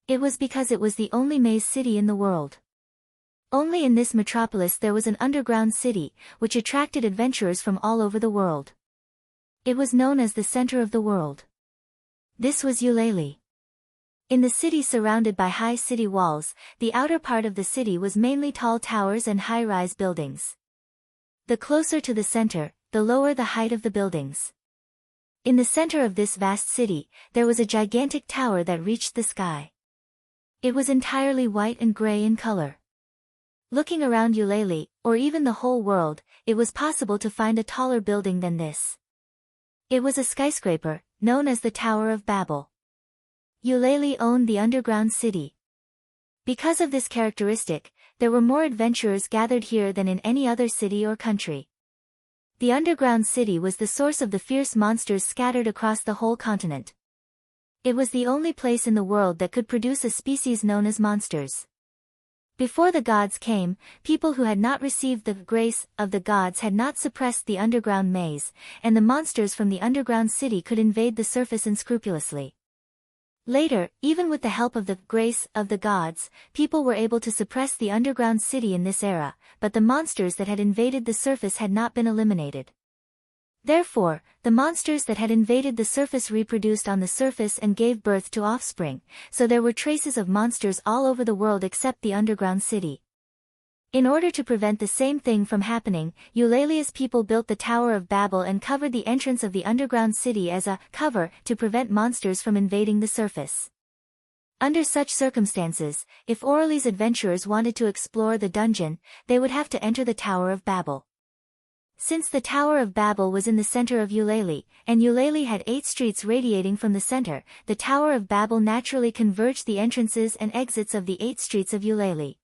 It was because it was the only maze city in the world. Only in this metropolis there was an underground city, which attracted adventurers from all over the world. It was known as the center of the world. This was Eulalie. In the city surrounded by high city walls, the outer part of the city was mainly tall towers and high-rise buildings. The closer to the center, the lower the height of the buildings. In the center of this vast city, there was a gigantic tower that reached the sky. It was entirely white and gray in color. Looking around Eulalie, or even the whole world, it was possible to find a taller building than this. It was a skyscraper, known as the Tower of Babel. Eulalie owned the underground city. Because of this characteristic, there were more adventurers gathered here than in any other city or country. The underground city was the source of the fierce monsters scattered across the whole continent. It was the only place in the world that could produce a species known as monsters. Before the gods came, people who had not received the grace of the gods had not suppressed the underground maze, and the monsters from the underground city could invade the surface unscrupulously. Later, even with the help of the grace of the gods, people were able to suppress the underground city in this era, but the monsters that had invaded the surface had not been eliminated. Therefore, the monsters that had invaded the surface reproduced on the surface and gave birth to offspring, so there were traces of monsters all over the world except the underground city. In order to prevent the same thing from happening, Eulalia's people built the Tower of Babel and covered the entrance of the underground city as a cover to prevent monsters from invading the surface. Under such circumstances, if Orly's adventurers wanted to explore the dungeon, they would have to enter the Tower of Babel. Since the Tower of Babel was in the center of Eulalie, and Eulalie had 8 streets radiating from the center, the Tower of Babel naturally converged the entrances and exits of the 8 streets of Eulalie.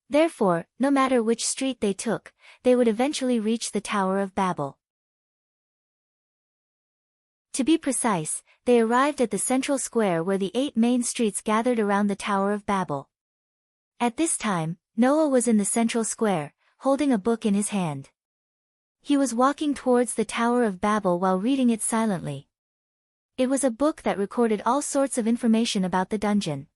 Therefore, no matter which street they took, they would eventually reach the Tower of Babel. To be precise, they arrived at the central square where the 8 main streets gathered around the Tower of Babel. At this time, Noah was in the central square, holding a book in his hand. He was walking towards the Tower of Babel while reading it silently. It was a book that recorded all sorts of information about the dungeon.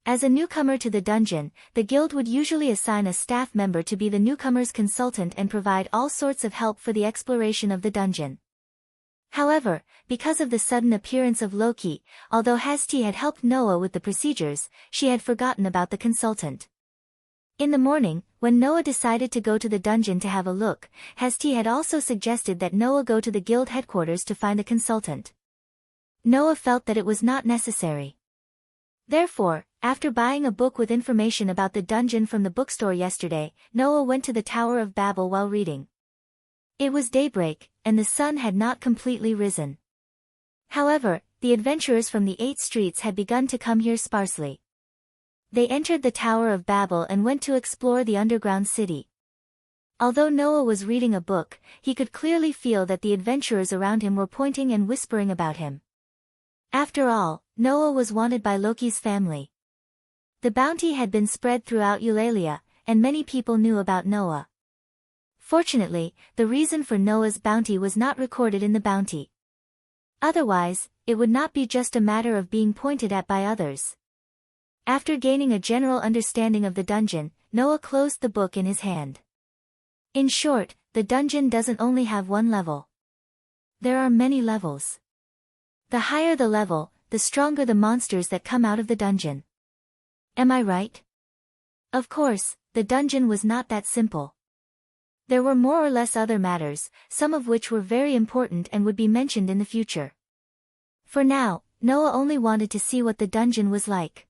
As a newcomer to the dungeon, the guild would usually assign a staff member to be the newcomer's consultant and provide all sorts of help for the exploration of the dungeon. However, because of the sudden appearance of Loki, although Hasti had helped Noah with the procedures, she had forgotten about the consultant. In the morning, when Noah decided to go to the dungeon to have a look, Hasti had also suggested that Noah go to the guild headquarters to find a consultant. Noah felt that it was not necessary. Therefore, after buying a book with information about the dungeon from the bookstore yesterday, Noah went to the Tower of Babel while reading. It was daybreak, and the sun had not completely risen. However, the adventurers from the 8 streets had begun to come here sparsely. They entered the Tower of Babel and went to explore the underground city. Although Noah was reading a book, he could clearly feel that the adventurers around him were pointing and whispering about him. After all, Noah was wanted by Loki's family. The bounty had been spread throughout Eulalia, and many people knew about Noah. Fortunately, the reason for Noah's bounty was not recorded in the bounty. Otherwise, it would not be just a matter of being pointed at by others. After gaining a general understanding of the dungeon, Noah closed the book in his hand. In short, the dungeon doesn't only have one level. There are many levels. The higher the level, the stronger the monsters that come out of the dungeon. Am I right? Of course, the dungeon was not that simple. There were more or less other matters, some of which were very important and would be mentioned in the future. For now, Noah only wanted to see what the dungeon was like.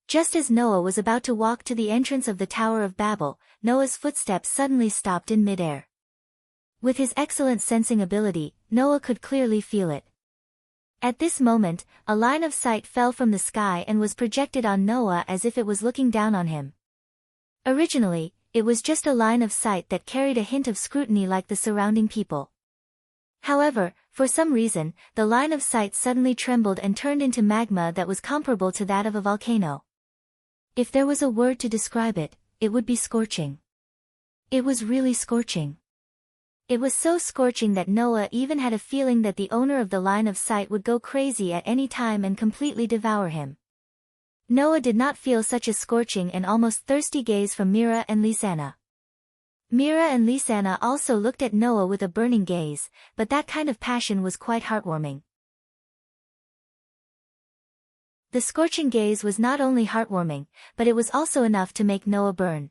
Just as Noah was about to walk to the entrance of the Tower of Babel, Noah's footsteps suddenly stopped in midair. With his excellent sensing ability, Noah could clearly feel it. At this moment, a line of sight fell from the sky and was projected on Noah as if it was looking down on him. Originally, it was just a line of sight that carried a hint of scrutiny like the surrounding people. However, for some reason, the line of sight suddenly trembled and turned into magma that was comparable to that of a volcano. If there was a word to describe it, it would be scorching. It was really scorching. It was so scorching that Noah even had a feeling that the owner of the line of sight would go crazy at any time and completely devour him. Noah did not feel such a scorching and almost thirsty gaze from Mira and Lisanna. Mira and Lisanna also looked at Noah with a burning gaze, but that kind of passion was quite heartwarming. The scorching gaze was not only heartwarming, but it was also enough to make Noah burn.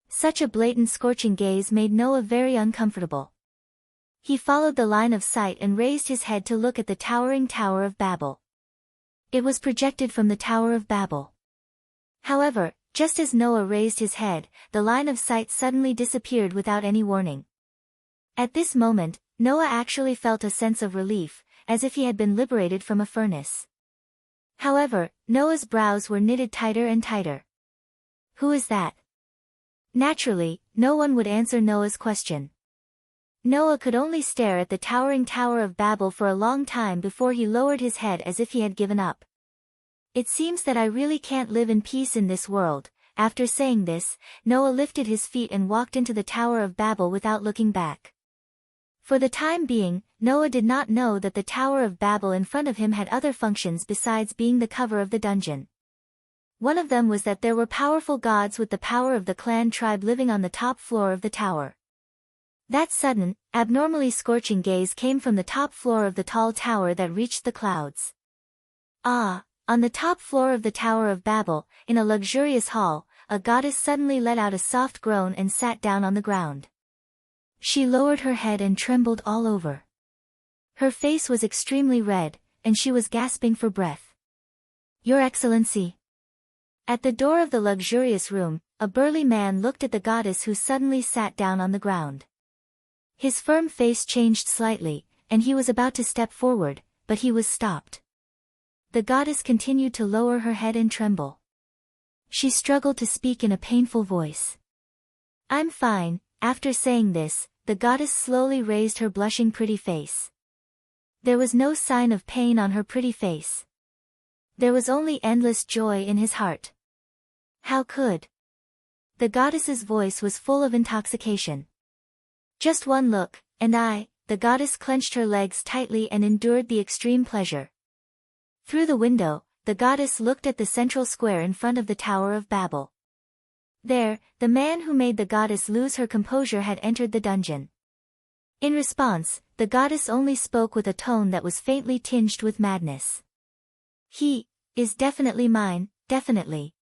Such a blatant scorching gaze made Noah very uncomfortable. He followed the line of sight and raised his head to look at the towering Tower of Babel. It was projected from the Tower of Babel. However, just as Noah raised his head, the line of sight suddenly disappeared without any warning. At this moment, Noah actually felt a sense of relief, as if he had been liberated from a furnace. However, Noah's brows were knitted tighter and tighter. Who is that? Naturally, no one would answer Noah's question. Noah could only stare at the towering Tower of Babel for a long time before he lowered his head as if he had given up. It seems that I really can't live in peace in this world. After saying this, Noah lifted his feet and walked into the Tower of Babel without looking back. For the time being, Noah did not know that the Tower of Babel in front of him had other functions besides being the cover of the dungeon. One of them was that there were powerful gods with the power of the clan tribe living on the top floor of the tower. That sudden, abnormally scorching gaze came from the top floor of the tall tower that reached the clouds. Ah, On the top floor of the Tower of Babel, in a luxurious hall, a goddess suddenly let out a soft groan and sat down on the ground. She lowered her head and trembled all over. Her face was extremely red, and she was gasping for breath. "Your Excellency." At the door of the luxurious room, a burly man looked at the goddess who suddenly sat down on the ground. His firm face changed slightly, and he was about to step forward, but he was stopped. The goddess continued to lower her head and tremble. She struggled to speak in a painful voice. "I'm fine." After saying this, the goddess slowly raised her blushing pretty face. There was no sign of pain on her pretty face. There was only endless joy in his heart. How could? The goddess's voice was full of intoxication. "Just one look, and the goddess clenched her legs tightly and endured the extreme pleasure. Through the window, the goddess looked at the central square in front of the Tower of Babel. There, the man who made the goddess lose her composure had entered the dungeon. In response, the goddess only spoke with a tone that was faintly tinged with madness. "He is definitely mine, definitely."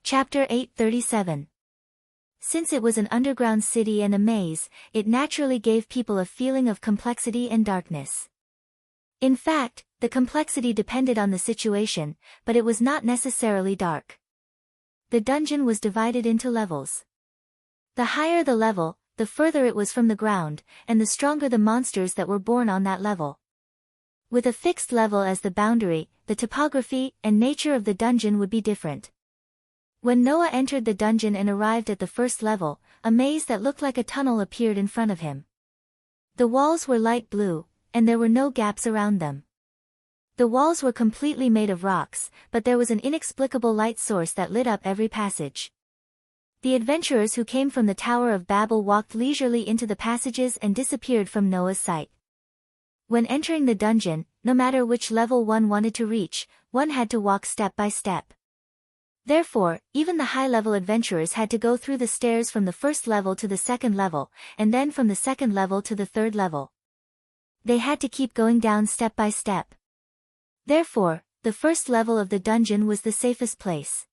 Chapter 837. Since it was an underground city and a maze, it naturally gave people a feeling of complexity and darkness. In fact, the complexity depended on the situation, but it was not necessarily dark. The dungeon was divided into levels. The higher the level, the further it was from the ground, and the stronger the monsters that were born on that level. With a fixed level as the boundary, the topography and nature of the dungeon would be different. When Noah entered the dungeon and arrived at the first level, a maze that looked like a tunnel appeared in front of him. The walls were light blue, and there were no gaps around them. The walls were completely made of rocks, but there was an inexplicable light source that lit up every passage. The adventurers who came from the Tower of Babel walked leisurely into the passages and disappeared from Noah's sight. When entering the dungeon, no matter which level one wanted to reach, one had to walk step by step. Therefore, even the high-level adventurers had to go through the stairs from the first level to the second level, and then from the second level to the third level. They had to keep going down step by step. Therefore, the first level of the dungeon was the safest place.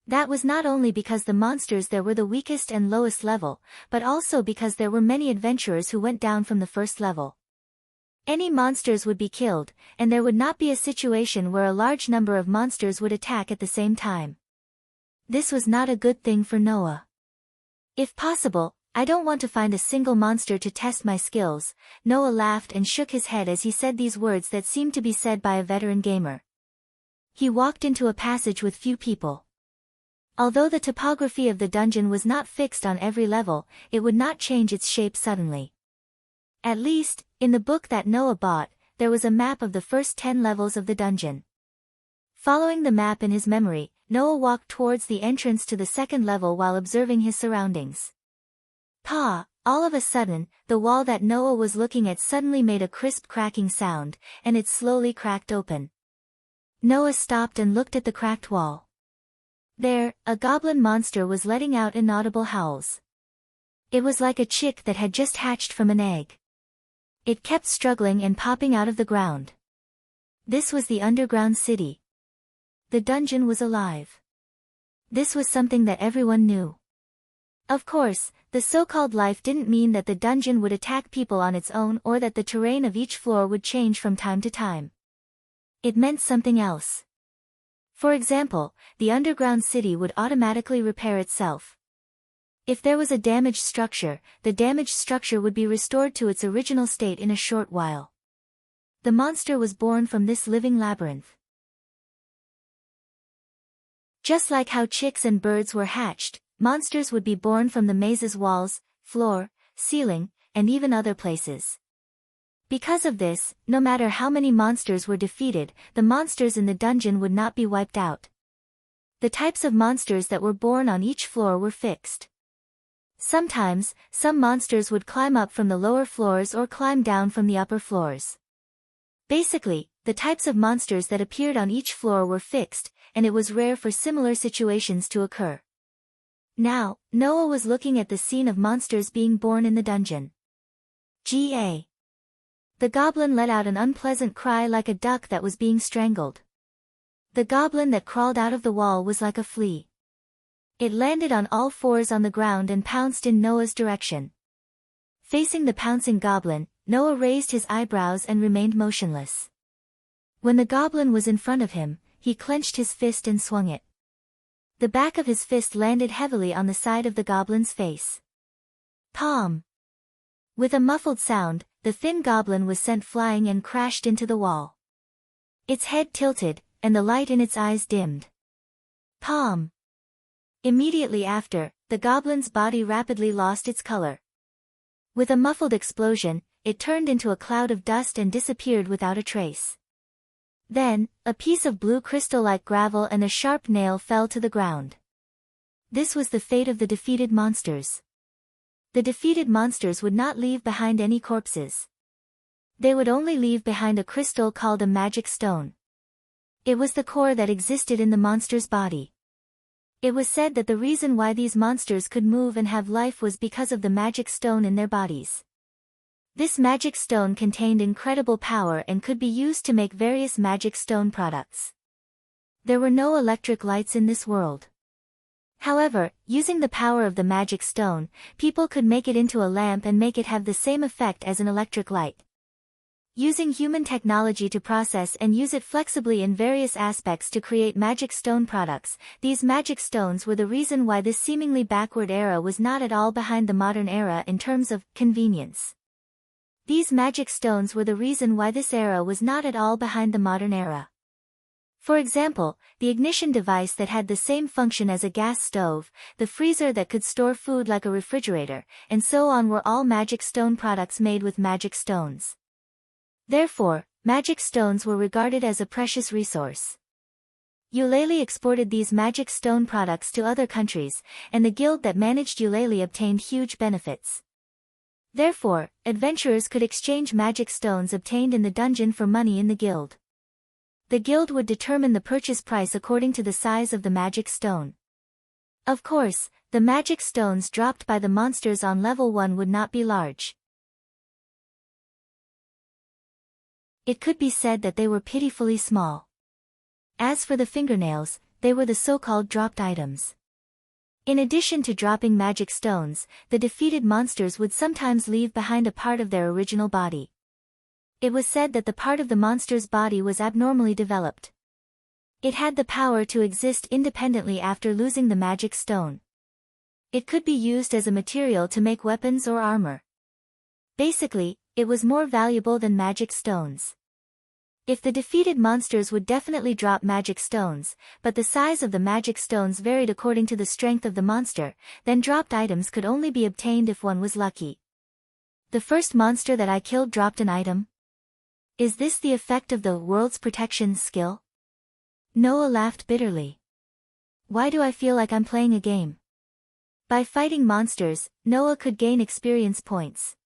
That was not only because the monsters there were the weakest and lowest level, but also because there were many adventurers who went down from the first level. Any monsters would be killed, and there would not be a situation where a large number of monsters would attack at the same time. This was not a good thing for Noah. "If possible, I don't want to find a single monster to test my skills." Noah laughed and shook his head as he said these words that seemed to be said by a veteran gamer. He walked into a passage with few people. Although the topography of the dungeon was not fixed on every level, it would not change its shape suddenly. At least, in the book that Noah bought, there was a map of the first 10 levels of the dungeon. Following the map in his memory, Noah walked towards the entrance to the second level while observing his surroundings. All of a sudden, the wall that Noah was looking at suddenly made a crisp cracking sound, and it slowly cracked open. Noah stopped and looked at the cracked wall. There, a goblin monster was letting out inaudible howls. It was like a chick that had just hatched from an egg. It kept struggling and popping out of the ground. This was the underground city. The dungeon was alive. This was something that everyone knew. Of course, the so-called life didn't mean that the dungeon would attack people on its own or that the terrain of each floor would change from time to time. It meant something else. For example, the underground city would automatically repair itself. If there was a damaged structure, the damaged structure would be restored to its original state in a short while. The monster was born from this living labyrinth. Just like how chicks and birds were hatched, monsters would be born from the maze's walls, floor, ceiling, and even other places. Because of this, no matter how many monsters were defeated, the monsters in the dungeon would not be wiped out. The types of monsters that were born on each floor were fixed. Sometimes, some monsters would climb up from the lower floors or climb down from the upper floors. Basically, the types of monsters that appeared on each floor were fixed, and it was rare for similar situations to occur. Now, Noah was looking at the scene of monsters being born in the dungeon. Ga. The goblin let out an unpleasant cry like a duck that was being strangled. The goblin that crawled out of the wall was like a flea. It landed on all fours on the ground and pounced in Noah's direction. Facing the pouncing goblin, Noah raised his eyebrows and remained motionless. When the goblin was in front of him, he clenched his fist and swung it. The back of his fist landed heavily on the side of the goblin's face. Palm! With a muffled sound, the thin goblin was sent flying and crashed into the wall. Its head tilted, and the light in its eyes dimmed. Palm! Immediately after, the goblin's body rapidly lost its color. With a muffled explosion, it turned into a cloud of dust and disappeared without a trace. Then, a piece of blue crystal like gravel and a sharp nail fell to the ground. This was the fate of the defeated monsters. The defeated monsters would not leave behind any corpses. They would only leave behind a crystal called a magic stone. It was the core that existed in the monster's body. It was said that the reason why these monsters could move and have life was because of the magic stone in their bodies. This magic stone contained incredible power and could be used to make various magic stone products. There were no electric lights in this world. However, using the power of the magic stone, people could make it into a lamp and make it have the same effect as an electric light. Using human technology to process and use it flexibly in various aspects to create magic stone products, these magic stones were the reason why this seemingly backward era was not at all behind the modern era in terms of convenience. These magic stones were the reason why this era was not at all behind the modern era. For example, the ignition device that had the same function as a gas stove, the freezer that could store food like a refrigerator, and so on were all magic stone products made with magic stones. Therefore, magic stones were regarded as a precious resource. Eulalie exported these magic stone products to other countries, and the guild that managed Eulalie obtained huge benefits. Therefore, adventurers could exchange magic stones obtained in the dungeon for money in the guild. The guild would determine the purchase price according to the size of the magic stone. Of course, the magic stones dropped by the monsters on level 1 would not be large. It could be said that they were pitifully small. As for the fingernails, they were the so-called dropped items. In addition to dropping magic stones, the defeated monsters would sometimes leave behind a part of their original body. It was said that the part of the monster's body was abnormally developed. It had the power to exist independently after losing the magic stone. It could be used as a material to make weapons or armor. Basically, it was more valuable than magic stones. If the defeated monsters would definitely drop magic stones, but the size of the magic stones varied according to the strength of the monster, then dropped items could only be obtained if one was lucky. The first monster that I killed dropped an item. Is this the effect of the world's protection skill? Noah laughed bitterly. Why do I feel like I'm playing a game? By fighting monsters, Noah could gain experience points.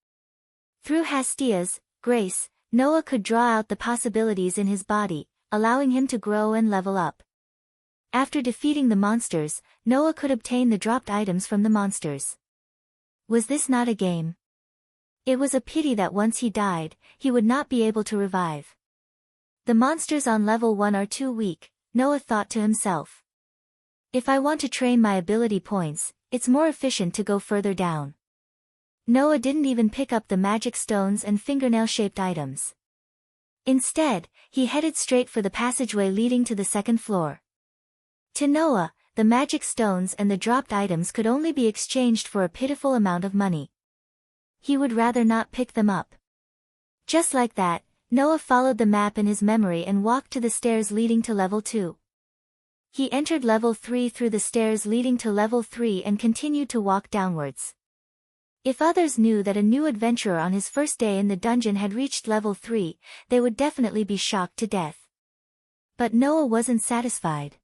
Through Hastia's grace, Noah could draw out the possibilities in his body, allowing him to grow and level up. After defeating the monsters, Noah could obtain the dropped items from the monsters. Was this not a game? It was a pity that once he died, he would not be able to revive. The monsters on level 1 are too weak, Noah thought to himself. If I want to train my ability points, it's more efficient to go further down. Noah didn't even pick up the magic stones and fingernail-shaped items. Instead, he headed straight for the passageway leading to the second floor. To Noah, the magic stones and the dropped items could only be exchanged for a pitiful amount of money. He would rather not pick them up. Just like that, Noah followed the map in his memory and walked to the stairs leading to level 2. He entered level 3 through the stairs leading to level 3 and continued to walk downwards. If others knew that a new adventurer on his first day in the dungeon had reached level 3, they would definitely be shocked to death. But Noah wasn't satisfied.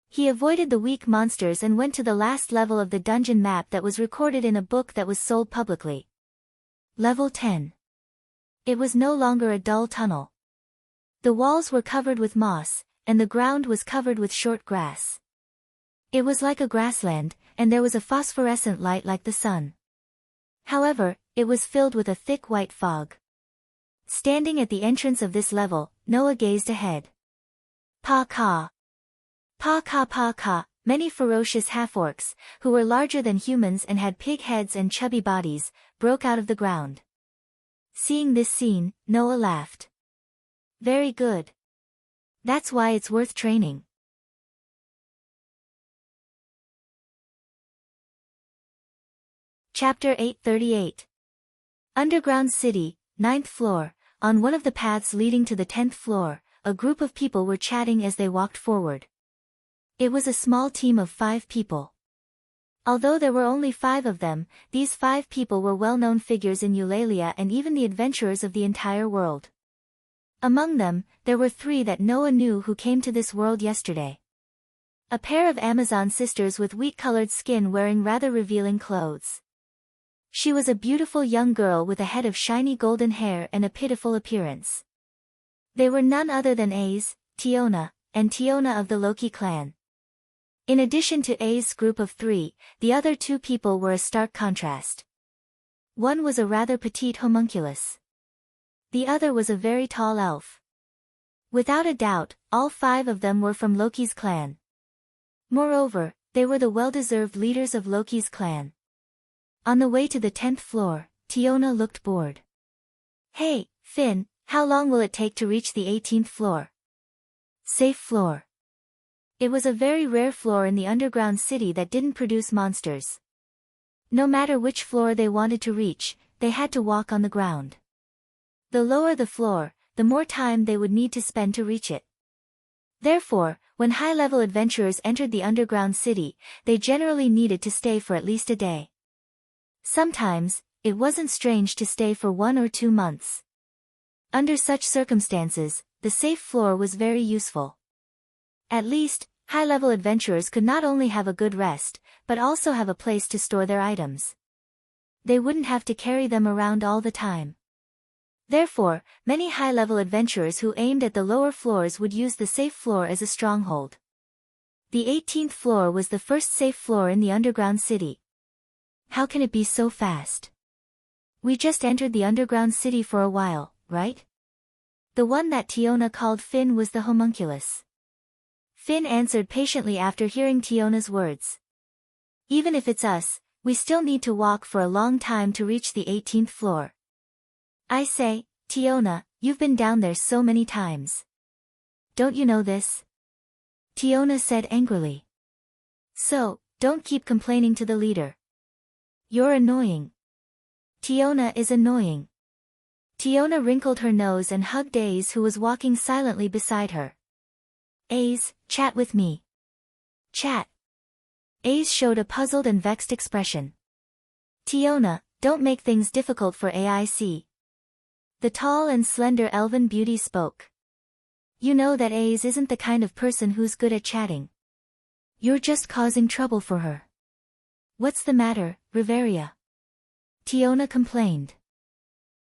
He avoided the weak monsters and went to the last level of the dungeon map that was recorded in a book that was sold publicly. Level 10. It was no longer a dull tunnel. The walls were covered with moss, and the ground was covered with short grass. It was like a grassland, and there was a phosphorescent light like the sun. However, it was filled with a thick white fog. Standing at the entrance of this level, Noah gazed ahead. Pa-ka. Pa-ka pa-ka, many ferocious half-orcs, who were larger than humans and had pig heads and chubby bodies, broke out of the ground. Seeing this scene, Noah laughed. Very good. That's why it's worth training. Chapter 838. Underground City, 9th floor. On one of the paths leading to the 10th floor, a group of people were chatting as they walked forward. It was a small team of 5 people. Although there were only 5 of them, these 5 people were well-known figures in Eulalia and even the adventurers of the entire world. Among them, there were 3 that Noah knew who came to this world yesterday. A pair of Amazon sisters with wheat-colored skin wearing rather revealing clothes. She was a beautiful young girl with a head of shiny golden hair and a pitiful appearance. They were none other than Ace, Tiona, and Tiona of the Loki clan. In addition to Ace's group of 3, the other 2 people were a stark contrast. One was a rather petite homunculus. The other was a very tall elf. Without a doubt, all 5 of them were from Loki's clan. Moreover, they were the well-deserved leaders of Loki's clan. On the way to the 10th floor, Tiona looked bored. Hey, Finn, how long will it take to reach the 18th floor? Safe floor. It was a very rare floor in the underground city that didn't produce monsters. No matter which floor they wanted to reach, they had to walk on the ground. The lower the floor, the more time they would need to spend to reach it. Therefore, when high-level adventurers entered the underground city, they generally needed to stay for at least a day. Sometimes, it wasn't strange to stay for 1 or 2 months. Under such circumstances, the safe floor was very useful. At least, high-level adventurers could not only have a good rest, but also have a place to store their items. They wouldn't have to carry them around all the time. Therefore, many high-level adventurers who aimed at the lower floors would use the safe floor as a stronghold. The 18th floor was the first safe floor in the underground city. How can it be so fast? We just entered the underground city for a while, right? The one that Tiona called Finn was the homunculus. Finn answered patiently after hearing Tiona's words. Even if it's us, we still need to walk for a long time to reach the 18th floor. I say, Tiona, you've been down there so many times. Don't you know this? Tiona said angrily. So, don't keep complaining to the leader. You're annoying. Tiona is annoying. Tiona wrinkled her nose and hugged Ace, who was walking silently beside her. Ace, chat with me. Chat. Ace showed a puzzled and vexed expression. Tiona, don't make things difficult for AIC. The tall and slender elven beauty spoke. You know that Ace isn't the kind of person who's good at chatting. You're just causing trouble for her. What's the matter, Riveria? Tiona complained.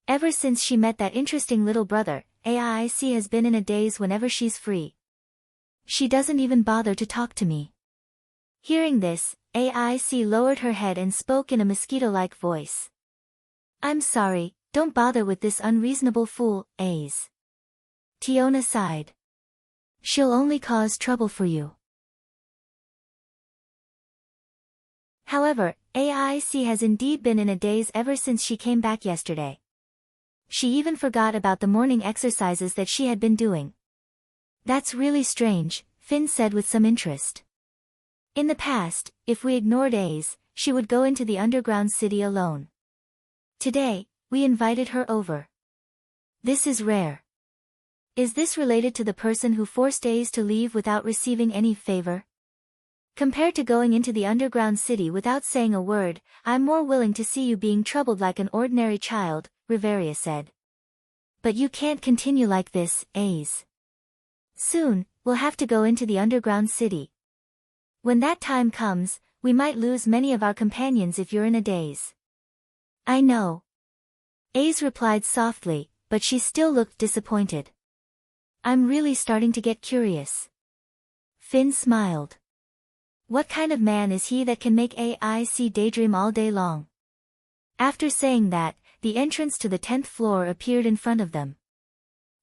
Ever since she met that interesting little brother, AIC has been in a daze whenever she's free. She doesn't even bother to talk to me. Hearing this, AIC lowered her head and spoke in a mosquito-like voice. I'm sorry, don't bother with this unreasonable fool, Ace. Tiona sighed. She'll only cause trouble for you. However, AIC has indeed been in a daze ever since she came back yesterday. She even forgot about the morning exercises that she had been doing. That's really strange, Finn said with some interest. In the past, if we ignored Ace, she would go into the underground city alone. Today, we invited her over. This is rare. Is this related to the person who forced Ace to leave without receiving any favor? Compared to going into the underground city without saying a word, I'm more willing to see you being troubled like an ordinary child, Riveria said. But you can't continue like this, Ace. Soon, we'll have to go into the underground city. When that time comes, we might lose many of our companions if you're in a daze. I know. Ace replied softly, but she still looked disappointed. I'm really starting to get curious. Finn smiled. What kind of man is he that can make AIC daydream all day long? After saying that, the entrance to the 10th floor appeared in front of them.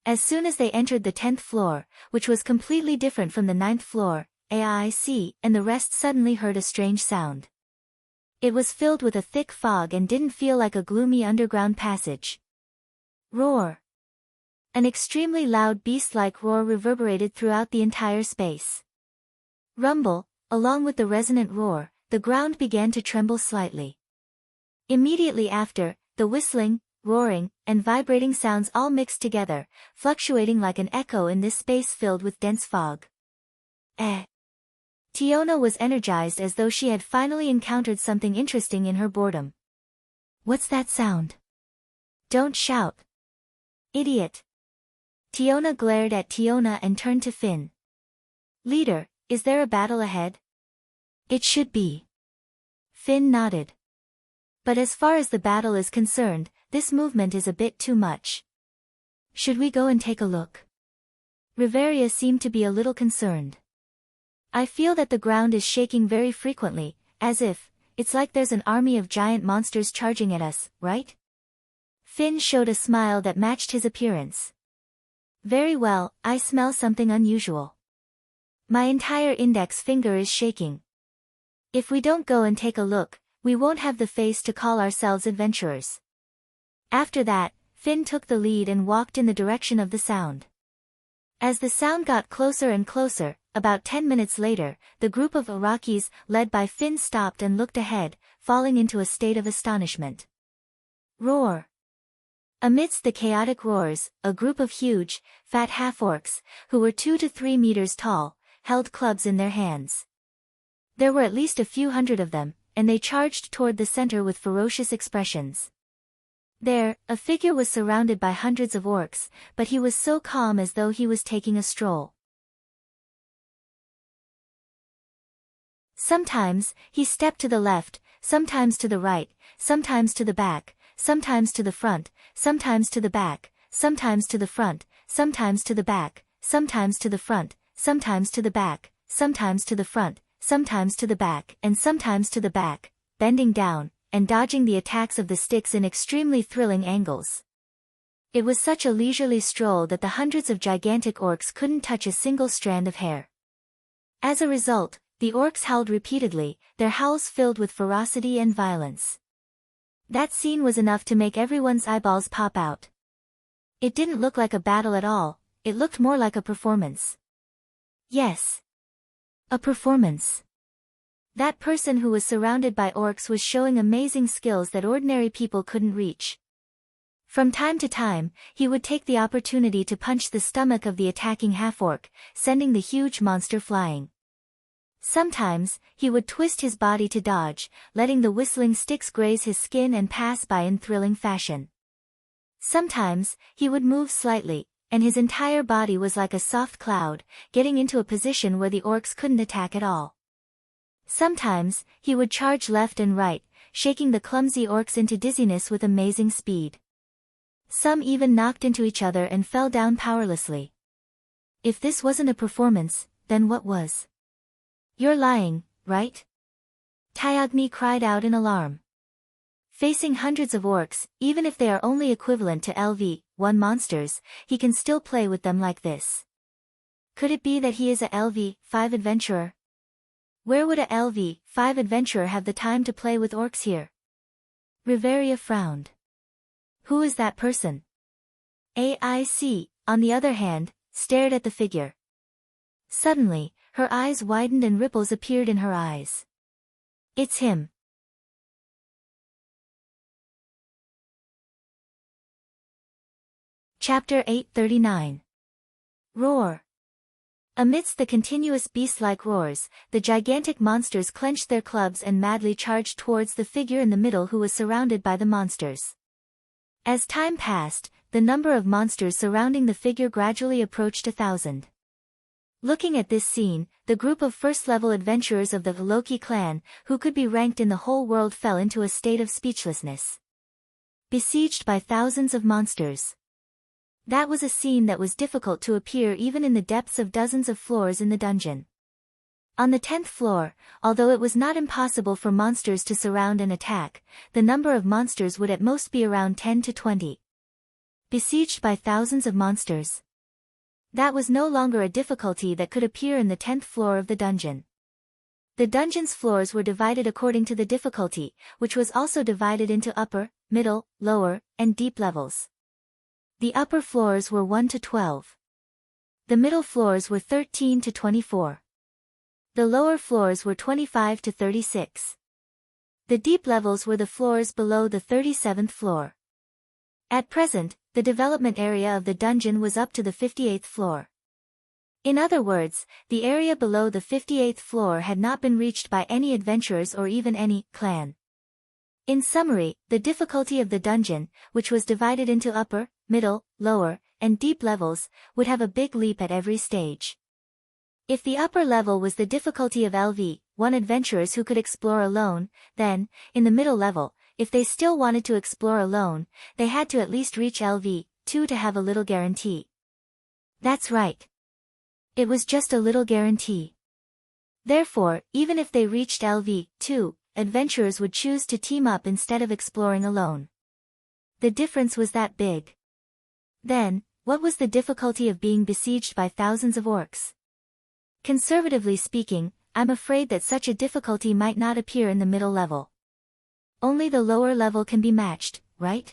As soon as they entered the 10th floor, which was completely different from the 9th floor, AIC and the rest suddenly heard a strange sound. It was filled with a thick fog and didn't feel like a gloomy underground passage. Roar! An extremely loud beast-like roar reverberated throughout the entire space. Rumble, along with the resonant roar, the ground began to tremble slightly. Immediately after, the whistling, roaring, and vibrating sounds all mixed together, fluctuating like an echo in this space filled with dense fog. Tiona was energized as though she had finally encountered something interesting in her boredom. What's that sound? Don't shout. Idiot. Tiona glared at Tiona and turned to Finn. Leader, is there a battle ahead? It should be. Finn nodded. But as far as the battle is concerned, this movement is a bit too much. Should we go and take a look? Riveria seemed to be a little concerned. I feel that the ground is shaking very frequently, as if, it's like there's an army of giant monsters charging at us, right? Finn showed a smile that matched his appearance. Very well, I smell something unusual. My entire index finger is shaking. If we don't go and take a look, we won't have the face to call ourselves adventurers. After that, Finn took the lead and walked in the direction of the sound. As the sound got closer and closer, about 10 minutes later, the group of Iraqis led by Finn stopped and looked ahead, falling into a state of astonishment. Roar! Amidst the chaotic roars, a group of huge, fat half-orcs, who were 2 to 3 meters tall, held clubs in their hands. There were at least a few hundred of them, and they charged toward the center with ferocious expressions. There, a figure was surrounded by hundreds of orcs, but he was so calm as though he was taking a stroll. Sometimes, he stepped to the left, sometimes to the right, sometimes to the back, sometimes to the front, sometimes to the back, sometimes to the front, sometimes to the back, sometimes to the front, sometimes to the back, sometimes to the front, sometimes to the back, and sometimes to the back, bending down, and dodging the attacks of the sticks in extremely thrilling angles. It was such a leisurely stroll that the hundreds of gigantic orcs couldn't touch a single strand of hair. As a result, the orcs howled repeatedly, their howls filled with ferocity and violence. That scene was enough to make everyone's eyeballs pop out. It didn't look like a battle at all, it looked more like a performance. Yes. A performance. That person who was surrounded by orcs was showing amazing skills that ordinary people couldn't reach. From time to time, he would take the opportunity to punch the stomach of the attacking half-orc, sending the huge monster flying. Sometimes, he would twist his body to dodge, letting the whistling sticks graze his skin and pass by in thrilling fashion. Sometimes, he would move slightly, and his entire body was like a soft cloud, getting into a position where the orcs couldn't attack at all. Sometimes, he would charge left and right, shaking the clumsy orcs into dizziness with amazing speed. Some even knocked into each other and fell down powerlessly. If this wasn't a performance, then what was? You're lying, right? Tyagni cried out in alarm. Facing hundreds of orcs, even if they are only equivalent to LV-1 monsters, he can still play with them like this. Could it be that he is a LV-5 adventurer? Where would a LV-5 adventurer have the time to play with orcs here? Riveria frowned. Who is that person? AIC, on the other hand, stared at the figure. Suddenly, her eyes widened and ripples appeared in her eyes. It's him. Chapter 839. Roar. Amidst the continuous beast-like roars, the gigantic monsters clenched their clubs and madly charged towards the figure in the middle who was surrounded by the monsters. As time passed, the number of monsters surrounding the figure gradually approached 1,000. Looking at this scene, the group of first-level adventurers of the Loki clan, who could be ranked in the whole world, fell into a state of speechlessness. Besieged by thousands of monsters. That was a scene that was difficult to appear even in the depths of dozens of floors in the dungeon. On the 10th floor, although it was not impossible for monsters to surround and attack, the number of monsters would at most be around 10 to 20. Besieged by thousands of monsters. That was no longer a difficulty that could appear in the 10th floor of the dungeon. The dungeon's floors were divided according to the difficulty, which was also divided into upper, middle, lower, and deep levels. The upper floors were 1 to 12. The middle floors were 13 to 24. The lower floors were 25 to 36. The deep levels were the floors below the 37th floor. At present, the development area of the dungeon was up to the 58th floor. In other words, the area below the 58th floor had not been reached by any adventurers or even any clan. In summary, the difficulty of the dungeon, which was divided into upper, middle, lower, and deep levels, would have a big leap at every stage. If the upper level was the difficulty of LV1 adventurers who could explore alone, then, in the middle level, if they still wanted to explore alone, they had to at least reach LV2 to have a little guarantee. That's right. It was just a little guarantee. Therefore, even if they reached LV2, adventurers would choose to team up instead of exploring alone. The difference was that big. Then, what was the difficulty of being besieged by thousands of orcs? Conservatively speaking, I'm afraid that such a difficulty might not appear in the middle level. Only the lower level can be matched, right?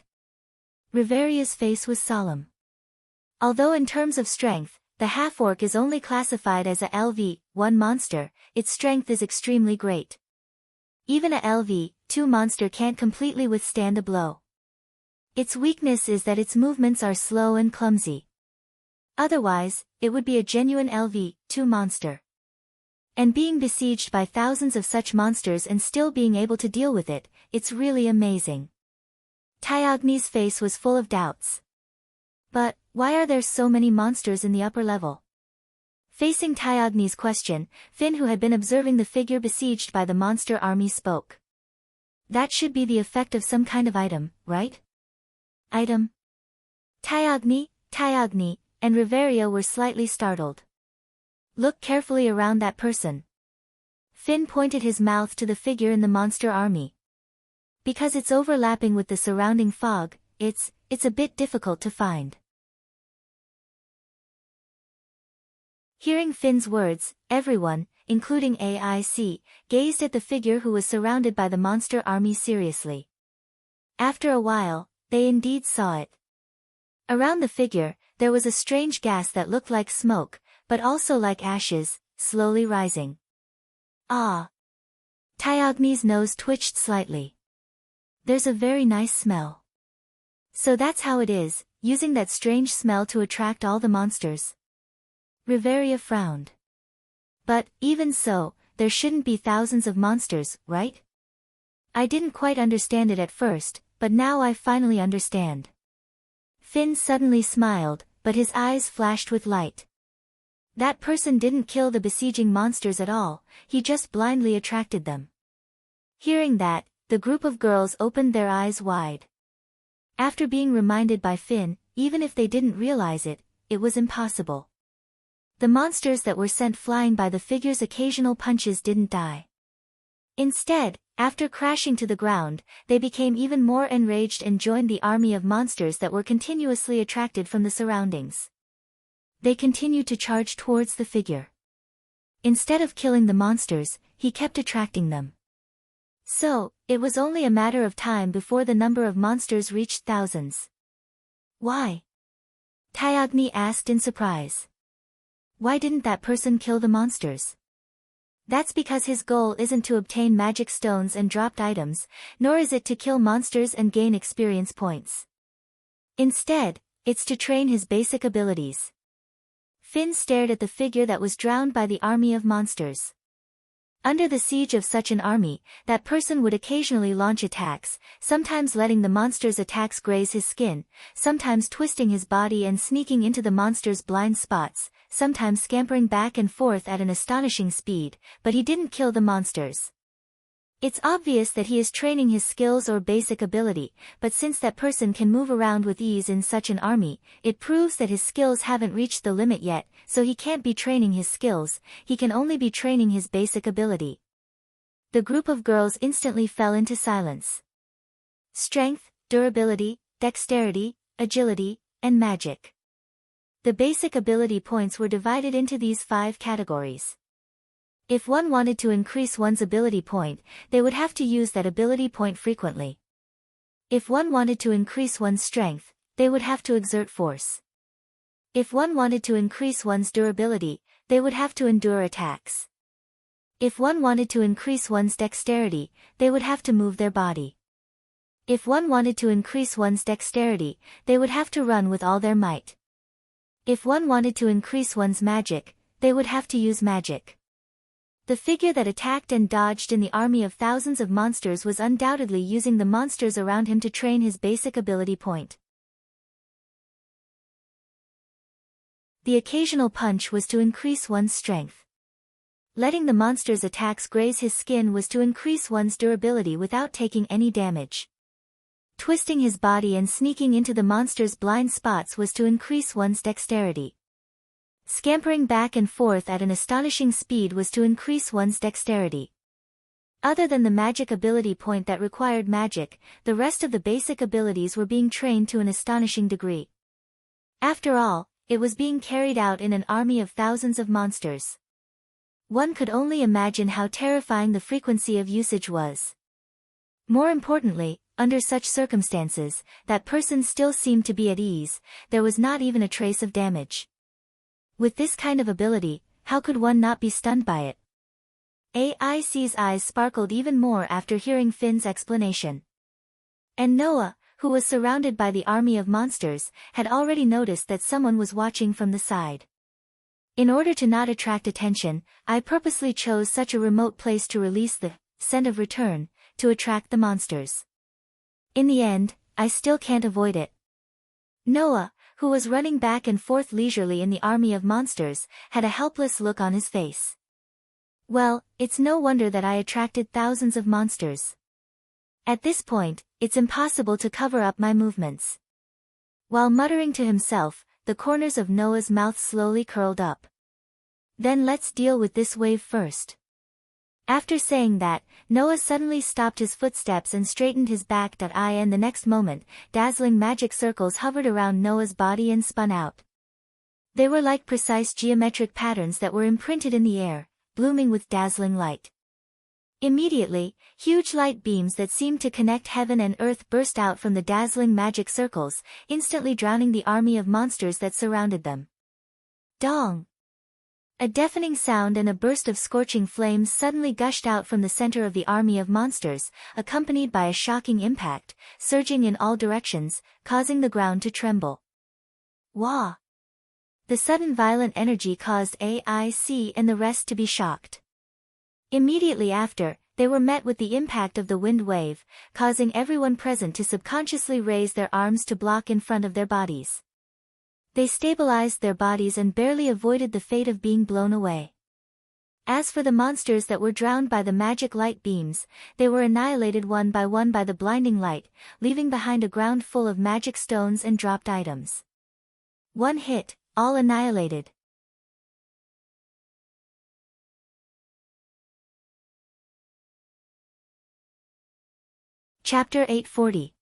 Riveria's face was solemn. Although in terms of strength, the half-orc is only classified as a LV1 monster, its strength is extremely great. Even a LV2 monster can't completely withstand a blow. Its weakness is that its movements are slow and clumsy. Otherwise, it would be a genuine LV2 monster. And being besieged by thousands of such monsters and still being able to deal with it, it's really amazing. Tyagni's face was full of doubts. But, why are there so many monsters in the upper level? Facing Tyagni's question, Finn, who had been observing the figure besieged by the monster army, spoke. That should be the effect of some kind of item, right? Item? Tyagni, and Riveria were slightly startled. Look carefully around that person. Finn pointed his mouth to the figure in the monster army. Because it's overlapping with the surrounding fog, it's a bit difficult to find. Hearing Finn's words, everyone, including AIC, gazed at the figure who was surrounded by the monster army seriously. After a while, they indeed saw it. Around the figure, there was a strange gas that looked like smoke, but also like ashes, slowly rising. Ah! Tyagni's nose twitched slightly. There's a very nice smell. So that's how it is, using that strange smell to attract all the monsters. Riveria frowned. But, even so, there shouldn't be thousands of monsters, right? I didn't quite understand it at first, but now I finally understand. Finn suddenly smiled, but his eyes flashed with light. That person didn't kill the besieging monsters at all, he just blindly attracted them. Hearing that, the group of girls opened their eyes wide. After being reminded by Finn, even if they didn't realize it, it was impossible. The monsters that were sent flying by the figure's occasional punches didn't die. Instead, after crashing to the ground, they became even more enraged and joined the army of monsters that were continuously attracted from the surroundings. They continued to charge towards the figure. Instead of killing the monsters, he kept attracting them. So, it was only a matter of time before the number of monsters reached thousands. Why? Tyagni asked in surprise. Why didn't that person kill the monsters? That's because his goal isn't to obtain magic stones and dropped items, nor is it to kill monsters and gain experience points. Instead, it's to train his basic abilities. Finn stared at the figure that was drowned by the army of monsters. Under the siege of such an army, that person would occasionally launch attacks, sometimes letting the monster's attacks graze his skin, sometimes twisting his body and sneaking into the monster's blind spots, sometimes scampering back and forth at an astonishing speed, but he didn't kill the monsters. It's obvious that he is training his skills or basic ability, but since that person can move around with ease in such an army, it proves that his skills haven't reached the limit yet, so he can't be training his skills, he can only be training his basic ability. The group of girls instantly fell into silence. Strength, durability, dexterity, agility, and magic. The basic ability points were divided into these 5 categories. If one wanted to increase one's ability point, they would have to use that ability point frequently. If one wanted to increase one's strength, they would have to exert force. If one wanted to increase one's durability, they would have to endure attacks. If one wanted to increase one's dexterity, they would have to move their body. If one wanted to increase one's dexterity, they would have to run with all their might. If one wanted to increase one's magic, they would have to use magic. The figure that attacked and dodged in the army of thousands of monsters was undoubtedly using the monsters around him to train his basic ability point. The occasional punch was to increase one's strength. Letting the monster's attacks graze his skin was to increase one's durability without taking any damage. Twisting his body and sneaking into the monster's blind spots was to increase one's dexterity. Scampering back and forth at an astonishing speed was to increase one's dexterity. Other than the magic ability point that required magic, the rest of the basic abilities were being trained to an astonishing degree. After all, it was being carried out in an army of thousands of monsters. One could only imagine how terrifying the frequency of usage was. More importantly, under such circumstances, that person still seemed to be at ease, there was not even a trace of damage. With this kind of ability, how could one not be stunned by it? AIC's eyes sparkled even more after hearing Finn's explanation. And Noah, who was surrounded by the army of monsters, had already noticed that someone was watching from the side. In order to not attract attention, I purposely chose such a remote place to release the scent of return, to attract the monsters. In the end, I still can't avoid it. Noah, who was running back and forth leisurely in the army of monsters, had a helpless look on his face. Well, it's no wonder that I attracted thousands of monsters. At this point, it's impossible to cover up my movements. While muttering to himself, the corners of Noah's mouth slowly curled up. Then let's deal with this wave first. After saying that, Noah suddenly stopped his footsteps and straightened his back. And the next moment, dazzling magic circles hovered around Noah's body and spun out. They were like precise geometric patterns that were imprinted in the air, blooming with dazzling light. Immediately, huge light beams that seemed to connect heaven and earth burst out from the dazzling magic circles, instantly drowning the army of monsters that surrounded them. Dong! A deafening sound and a burst of scorching flames suddenly gushed out from the center of the army of monsters, accompanied by a shocking impact, surging in all directions, causing the ground to tremble. Wah! The sudden violent energy caused AIC and the rest to be shocked. Immediately after, they were met with the impact of the wind wave, causing everyone present to subconsciously raise their arms to block in front of their bodies. They stabilized their bodies and barely avoided the fate of being blown away. As for the monsters that were drowned by the magic light beams, they were annihilated one by the blinding light, leaving behind a ground full of magic stones and dropped items. One hit, all annihilated. Chapter 840.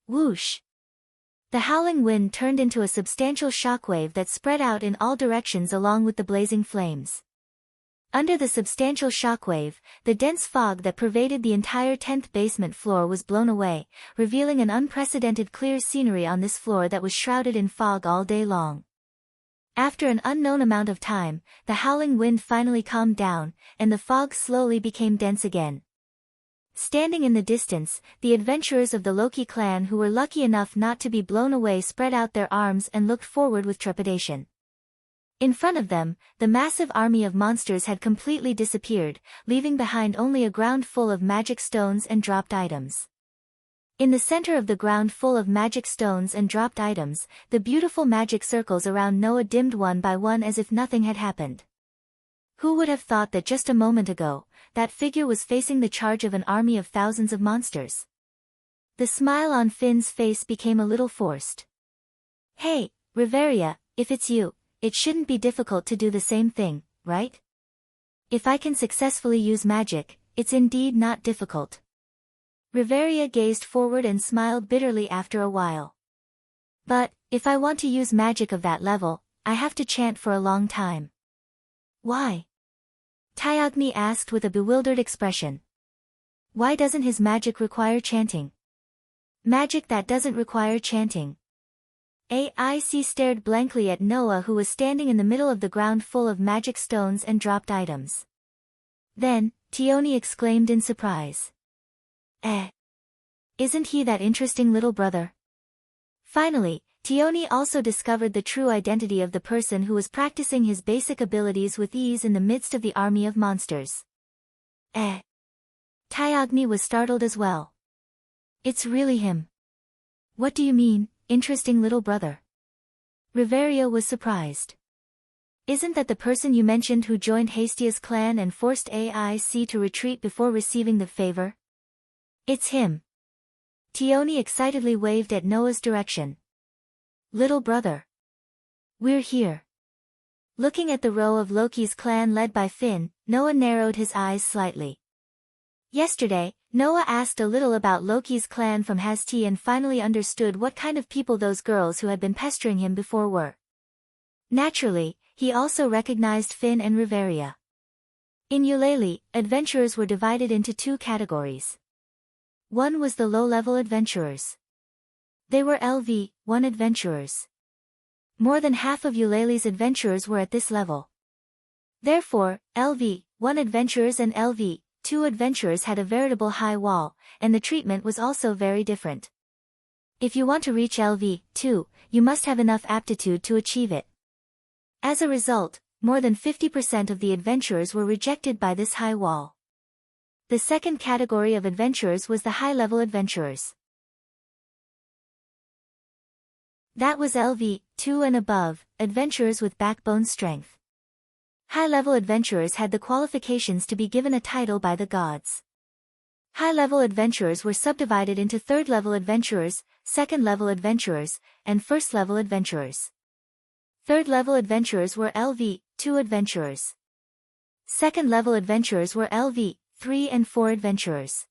Whoosh! The howling wind turned into a substantial shockwave that spread out in all directions along with the blazing flames. Under the substantial shockwave, the dense fog that pervaded the entire 10th basement floor was blown away, revealing an unprecedented clear scenery on this floor that was shrouded in fog all day long. After an unknown amount of time, the howling wind finally calmed down, and the fog slowly became dense again. Standing in the distance, the adventurers of the Loki clan who were lucky enough not to be blown away spread out their arms and looked forward with trepidation. In front of them, the massive army of monsters had completely disappeared, leaving behind only a ground full of magic stones and dropped items. In the center of the ground full of magic stones and dropped items, the beautiful magic circles around Noah dimmed one by one as if nothing had happened. Who would have thought that just a moment ago, that figure was facing the charge of an army of thousands of monsters? The smile on Finn's face became a little forced. Hey, Riveria, if it's you, it shouldn't be difficult to do the same thing, right? If I can successfully use magic, it's indeed not difficult. Riveria gazed forward and smiled bitterly after a while. But, If I want to use magic of that level, I have to chant for a long time. Why? Tyagni asked with a bewildered expression. Why doesn't his magic require chanting? Magic that doesn't require chanting. AIC stared blankly at Noah, who was standing in the middle of the ground full of magic stones and dropped items. Then, Tioni exclaimed in surprise. Isn't he that interesting little brother? Finally, Tioni also discovered the true identity of the person who was practicing his basic abilities with ease in the midst of the army of monsters. Tyagni was startled as well. It's really him. What do you mean, interesting little brother? Riveria was surprised. Isn't that the person you mentioned who joined Hastia's clan and forced AIC to retreat before receiving the favor? It's him. Tioni excitedly waved at Noah's direction. Little brother. We're here. Looking at the row of Loki's clan led by Finn, Noah narrowed his eyes slightly. Yesterday, Noah asked a little about Loki's clan from Hasti and finally understood what kind of people those girls who had been pestering him before were. Naturally, he also recognized Finn and Riveria. In Eulalie, adventurers were divided into two categories. One was the low-level adventurers. They were LV1 adventurers. More than half of Eulalie's adventurers were at this level. Therefore, LV1 adventurers and LV2 adventurers had a veritable high wall, and the treatment was also very different. If you want to reach LV2, you must have enough aptitude to achieve it. As a result, more than 50% of the adventurers were rejected by this high wall. The second category of adventurers was the high-level adventurers. That was LV2 and above, adventurers with backbone strength. High-level adventurers had the qualifications to be given a title by the gods. High-level adventurers were subdivided into third-level adventurers, second-level adventurers, and first-level adventurers. Third-level adventurers were LV2 adventurers. Second-level adventurers were LV3 and 4 adventurers.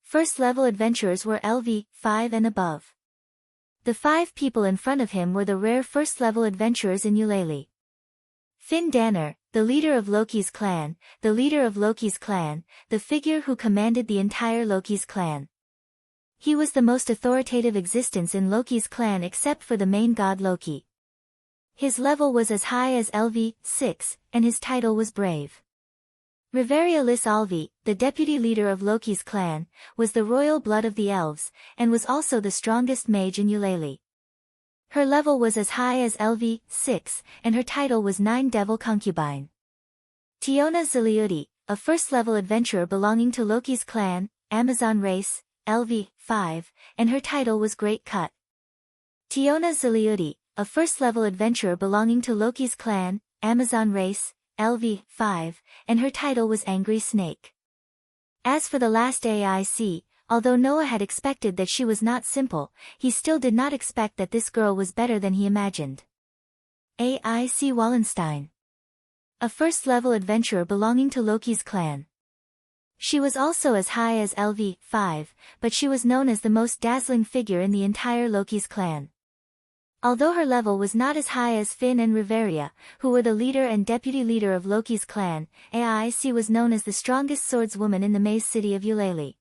First-level adventurers were LV5 and above. The 5 people in front of him were the rare first-level adventurers in Eulalie. Finn Danner, the leader of Loki's clan, the figure who commanded the entire Loki's clan. He was the most authoritative existence in Loki's clan except for the main god Loki. His level was as high as LV6, and his title was Brave. Riveria Lys Alvi, the deputy leader of Loki's clan, was the royal blood of the elves, and was also the strongest mage in Eulalie. Her level was as high as LV6, and her title was 9 Devil Concubine. Tiona Ziliudi, a first-level adventurer belonging to Loki's clan, Amazon race, LV5, and her title was Great Cut. Tiona Ziliudi, a first-level adventurer belonging to Loki's clan, Amazon race, LV5, and her title was Angry Snake. As for the last AIC, although Noah had expected that she was not simple, he still did not expect that this girl was better than he imagined. AIC Wallenstein. A first-level adventurer belonging to Loki's clan. She was also as high as LV5, but she was known as the most dazzling figure in the entire Loki's clan. Although her level was not as high as Finn and Riveria, who were the leader and deputy leader of Loki's clan, AIC was known as the strongest swordswoman in the maze city of Eulalie.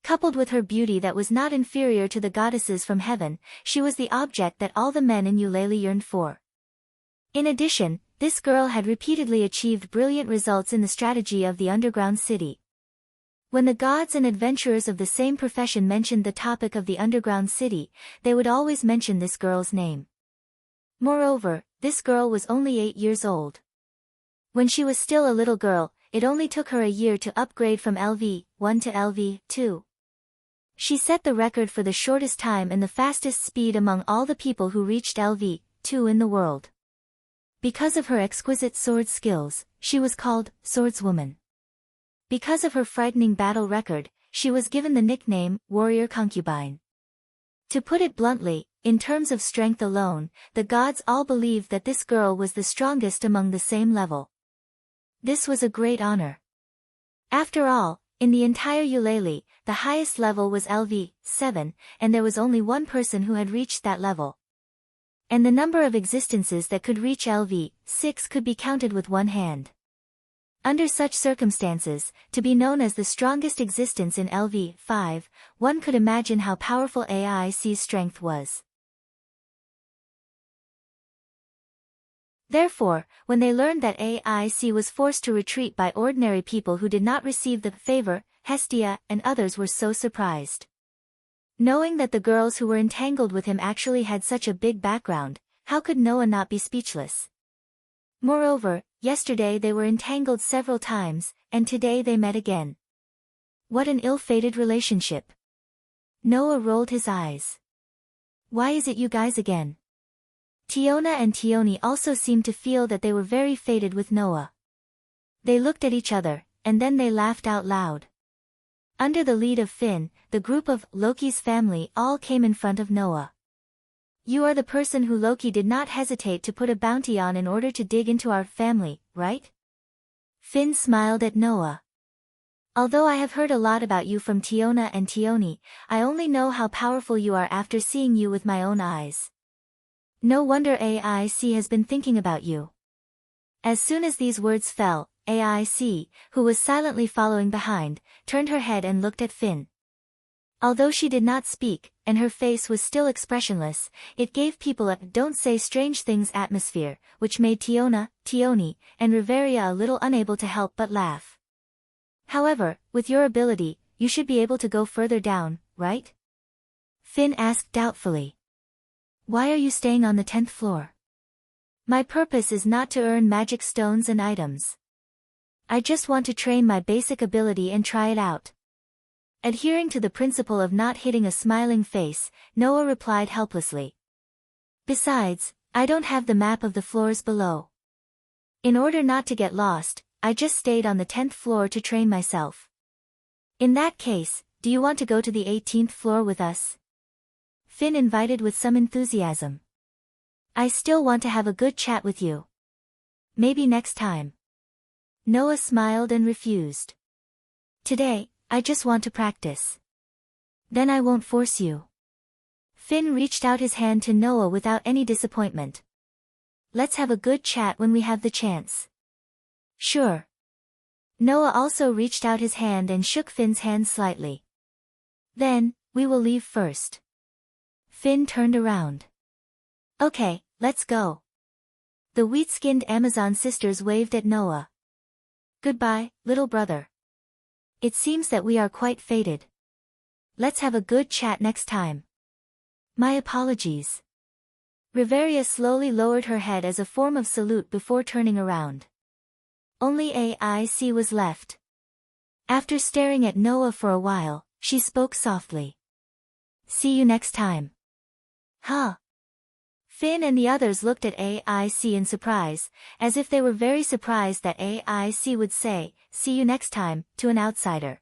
Coupled with her beauty that was not inferior to the goddesses from heaven, she was the object that all the men in Eulalie yearned for. In addition, this girl had repeatedly achieved brilliant results in the strategy of the underground city. When the gods and adventurers of the same profession mentioned the topic of the underground city, they would always mention this girl's name. Moreover, this girl was only 8 years old. When she was still a little girl, it only took her a year to upgrade from LV1 to LV2. She set the record for the shortest time and the fastest speed among all the people who reached LV2 in the world. Because of her exquisite sword skills, she was called Swordswoman. Because of her frightening battle record, she was given the nickname Warrior Concubine. To put it bluntly, in terms of strength alone, the gods all believed that this girl was the strongest among the same level. This was a great honor. After all, in the entire Eulalie, the highest level was LV7, and there was only one person who had reached that level. And the number of existences that could reach LV6 could be counted with one hand. Under such circumstances, to be known as the strongest existence in LV5, one could imagine how powerful AIC's strength was. Therefore, when they learned that AIC was forced to retreat by ordinary people who did not receive the favor, Hestia and others were so surprised. Knowing that the girls who were entangled with him actually had such a big background, how could Noah not be speechless? Moreover, yesterday they were entangled several times, and today they met again. What an ill-fated relationship. Noah rolled his eyes. Why is it you guys again? Tiona and Tioni also seemed to feel that they were very fated with Noah. They looked at each other, and then they laughed out loud. Under the lead of Finn, the group of Loki's family all came in front of Noah. You are the person who Loki did not hesitate to put a bounty on in order to dig into our family, right? Finn smiled at Noah. Although I have heard a lot about you from Tiona and Tioni, I only know how powerful you are after seeing you with my own eyes. No wonder AIC has been thinking about you. As soon as these words fell, AIC, who was silently following behind, turned her head and looked at Finn. Although she did not speak, and her face was still expressionless, it gave people a "don't say strange things" atmosphere, which made Tiona, Tioni, and Riveria a little unable to help but laugh. However, with your ability, you should be able to go further down, right? Finn asked doubtfully. Why are you staying on the 10th floor? My purpose is not to earn magic stones and items. I just want to train my basic ability and try it out. Adhering to the principle of not hitting a smiling face, Noah replied helplessly. Besides, I don't have the map of the floors below. In order not to get lost, I just stayed on the 10th floor to train myself. In that case, do you want to go to the 18th floor with us? Finn invited with some enthusiasm. I still want to have a good chat with you. Maybe next time. Noah smiled and refused. Today, I just want to practice. Then I won't force you. Finn reached out his hand to Noah without any disappointment. Let's have a good chat when we have the chance. Sure. Noah also reached out his hand and shook Finn's hand slightly. Then, we will leave first. Finn turned around. Okay, let's go. The wheat-skinned Amazon sisters waved at Noah. Goodbye, little brother. It seems that we are quite fated. Let's have a good chat next time. My apologies. Riveria slowly lowered her head as a form of salute before turning around. Only AIC was left. After staring at Noah for a while, she spoke softly. See you next time. Huh? Finn and the others looked at AIC in surprise, as if they were very surprised that AIC would say, see you next time, to an outsider.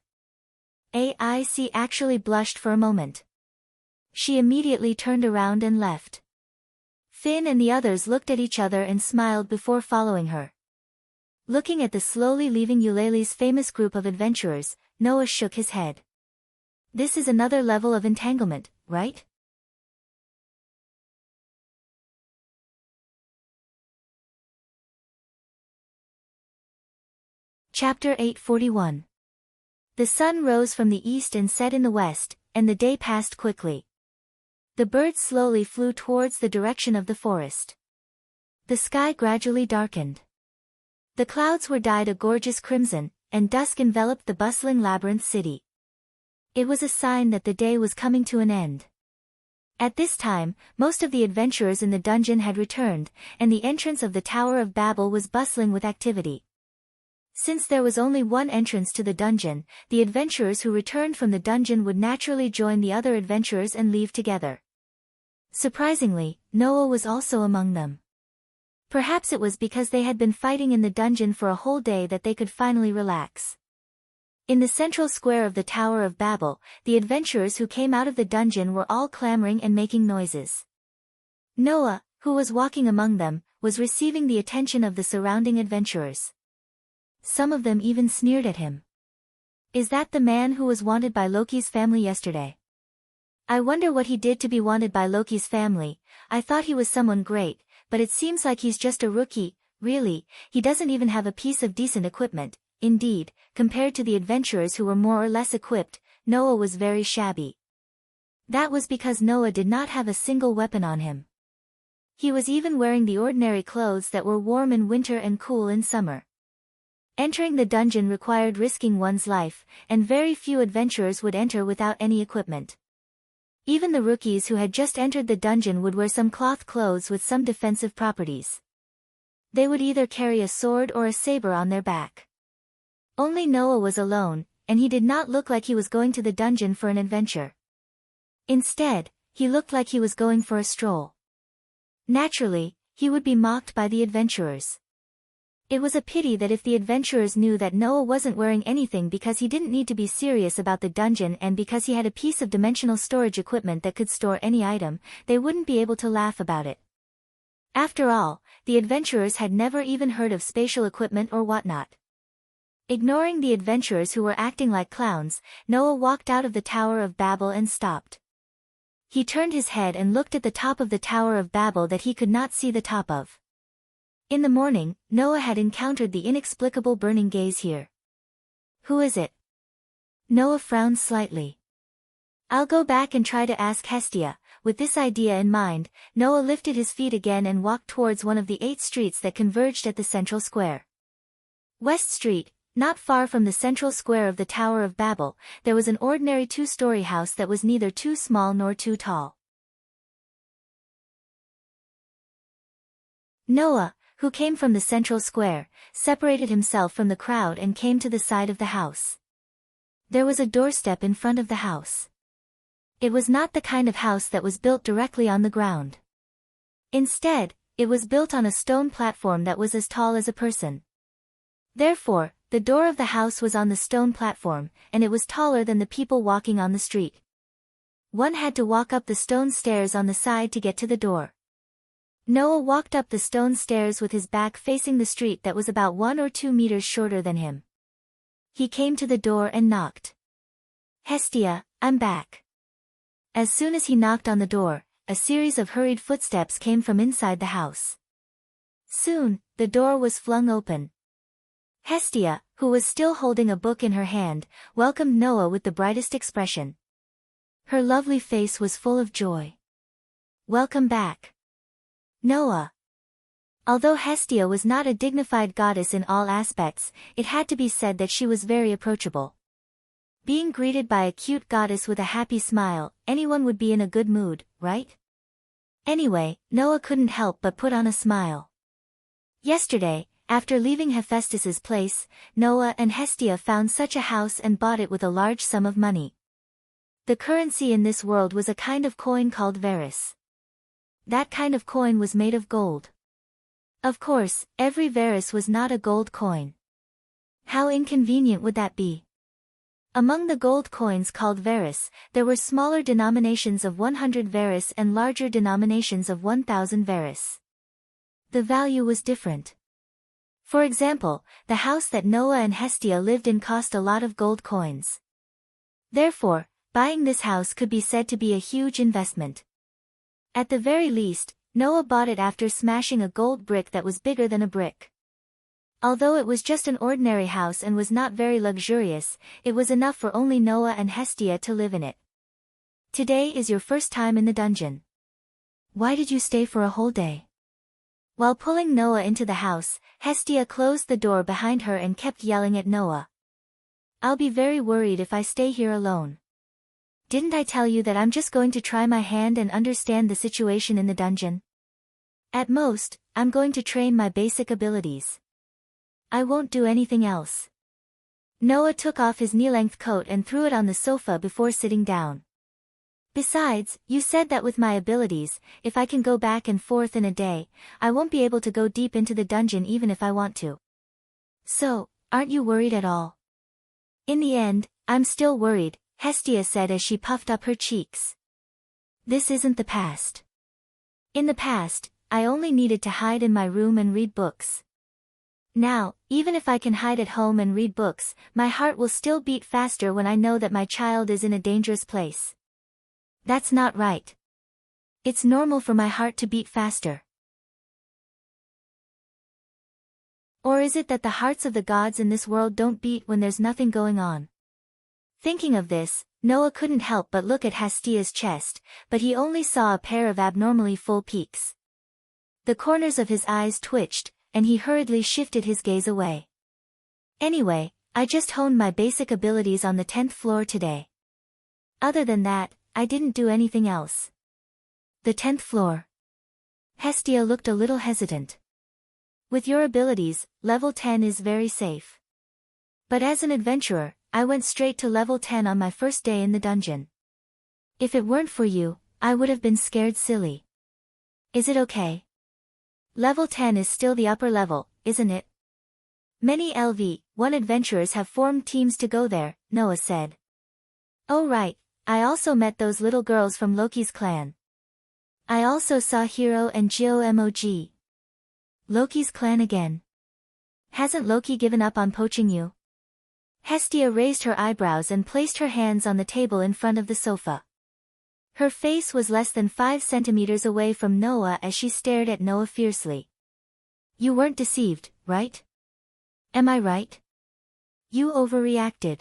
AIC actually blushed for a moment. She immediately turned around and left. Finn and the others looked at each other and smiled before following her. Looking at the slowly leaving Eulalie's famous group of adventurers, Noah shook his head. This is another level of entanglement, right? Chapter 841. The sun rose from the east and set in the west, and the day passed quickly. The birds slowly flew towards the direction of the forest. The sky gradually darkened. The clouds were dyed a gorgeous crimson, and dusk enveloped the bustling labyrinth city. It was a sign that the day was coming to an end. At this time, most of the adventurers in the dungeon had returned, and the entrance of the Tower of Babel was bustling with activity. Since there was only one entrance to the dungeon, the adventurers who returned from the dungeon would naturally join the other adventurers and leave together. Surprisingly, Noah was also among them. Perhaps it was because they had been fighting in the dungeon for a whole day that they could finally relax. In the central square of the Tower of Babel, the adventurers who came out of the dungeon were all clamoring and making noises. Noah, who was walking among them, was receiving the attention of the surrounding adventurers. Some of them even sneered at him. Is that the man who was wanted by Loki's family yesterday? I wonder what he did to be wanted by Loki's family. I thought he was someone great, but it seems like he's just a rookie. Really, he doesn't even have a piece of decent equipment. Indeed, compared to the adventurers who were more or less equipped, Noah was very shabby. That was because Noah did not have a single weapon on him. He was even wearing the ordinary clothes that were warm in winter and cool in summer. Entering the dungeon required risking one's life, and very few adventurers would enter without any equipment. Even the rookies who had just entered the dungeon would wear some cloth clothes with some defensive properties. They would either carry a sword or a saber on their back. Only Noah was alone, and he did not look like he was going to the dungeon for an adventure. Instead, he looked like he was going for a stroll. Naturally, he would be mocked by the adventurers. It was a pity that if the adventurers knew that Noah wasn't wearing anything because he didn't need to be serious about the dungeon and because he had a piece of dimensional storage equipment that could store any item, they wouldn't be able to laugh about it. After all, the adventurers had never even heard of spatial equipment or whatnot. Ignoring the adventurers who were acting like clowns, Noah walked out of the Tower of Babel and stopped. He turned his head and looked at the top of the Tower of Babel that he could not see the top of. In the morning, Noah had encountered the inexplicable burning gaze here. Who is it? Noah frowned slightly. I'll go back and try to ask Hestia. With this idea in mind, Noah lifted his feet again and walked towards one of the 8 streets that converged at the central square. West Street, not far from the central square of the Tower of Babel, there was an ordinary 2-story house that was neither too small nor too tall. Noah, who came from the central square, separated himself from the crowd and came to the side of the house. There was a doorstep in front of the house. It was not the kind of house that was built directly on the ground. Instead, it was built on a stone platform that was as tall as a person. Therefore, the door of the house was on the stone platform, and it was taller than the people walking on the street. One had to walk up the stone stairs on the side to get to the door. Noah walked up the stone stairs with his back facing the street that was about 1 or 2 meters shorter than him. He came to the door and knocked. Hestia, I'm back. As soon as he knocked on the door, a series of hurried footsteps came from inside the house. Soon, the door was flung open. Hestia, who was still holding a book in her hand, welcomed Noah with the brightest expression. Her lovely face was full of joy. Welcome back, Noah. Although Hestia was not a dignified goddess in all aspects, it had to be said that she was very approachable. Being greeted by a cute goddess with a happy smile, anyone would be in a good mood, right? Anyway, Noah couldn't help but put on a smile. Yesterday, after leaving Hephaestus's place, Noah and Hestia found such a house and bought it with a large sum of money. The currency in this world was a kind of coin called Varus. That kind of coin was made of gold. Of course, every Varus was not a gold coin. How inconvenient would that be? Among the gold coins called Varus, there were smaller denominations of 100 Varus and larger denominations of 1,000 Varus. The value was different. For example, the house that Noah and Hestia lived in cost a lot of gold coins. Therefore, buying this house could be said to be a huge investment. At the very least, Noah bought it after smashing a gold brick that was bigger than a brick. Although it was just an ordinary house and was not very luxurious, it was enough for only Noah and Hestia to live in it. Today is your first time in the dungeon. Why did you stay for a whole day? While pulling Noah into the house, Hestia closed the door behind her and kept yelling at Noah. I'll be very worried if I stay here alone. Didn't I tell you that I'm just going to try my hand and understand the situation in the dungeon? At most, I'm going to train my basic abilities. I won't do anything else. Noah took off his knee-length coat and threw it on the sofa before sitting down. Besides, you said that with my abilities, if I can go back and forth in a day, I won't be able to go deep into the dungeon even if I want to. So, aren't you worried at all? In the end, I'm still worried, Hestia said as she puffed up her cheeks. This isn't the past. In the past, I only needed to hide in my room and read books. Now, even if I can hide at home and read books, my heart will still beat faster when I know that my child is in a dangerous place. That's not right. It's normal for my heart to beat faster. Or is it that the hearts of the gods in this world don't beat when there's nothing going on? Thinking of this, Noah couldn't help but look at Hestia's chest, but he only saw a pair of abnormally full peaks. The corners of his eyes twitched, and he hurriedly shifted his gaze away. Anyway, I just honed my basic abilities on the 10th floor today. Other than that, I didn't do anything else. The 10th floor. Hestia looked a little hesitant. With your abilities, level 10 is very safe. But as an adventurer, I went straight to level 10 on my first day in the dungeon. If it weren't for you, I would have been scared silly. Is it okay? Level 10 is still the upper level, isn't it? Many LV1 adventurers have formed teams to go there, Noah said. Oh right, I also met those little girls from Loki's clan. I also saw Hero and Geo-Mog. Loki's clan again. Hasn't Loki given up on poaching you? Hestia raised her eyebrows and placed her hands on the table in front of the sofa. Her face was less than 5 centimeters away from Noah as she stared at Noah fiercely. You weren't deceived, right? Am I right? You overreacted.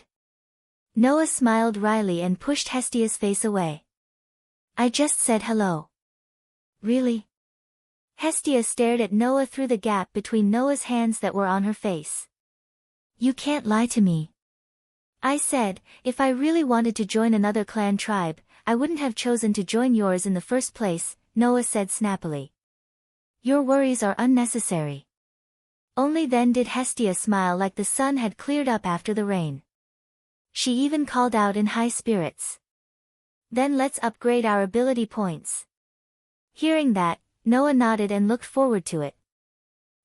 Noah smiled wryly and pushed Hestia's face away. I just said hello. Really? Hestia stared at Noah through the gap between Noah's hands that were on her face. You can't lie to me. I said, if I really wanted to join another clan tribe, I wouldn't have chosen to join yours in the first place, Noah said snappily. Your worries are unnecessary. Only then did Hestia smile like the sun had cleared up after the rain. She even called out in high spirits. Then let's upgrade our ability points. Hearing that, Noah nodded and looked forward to it.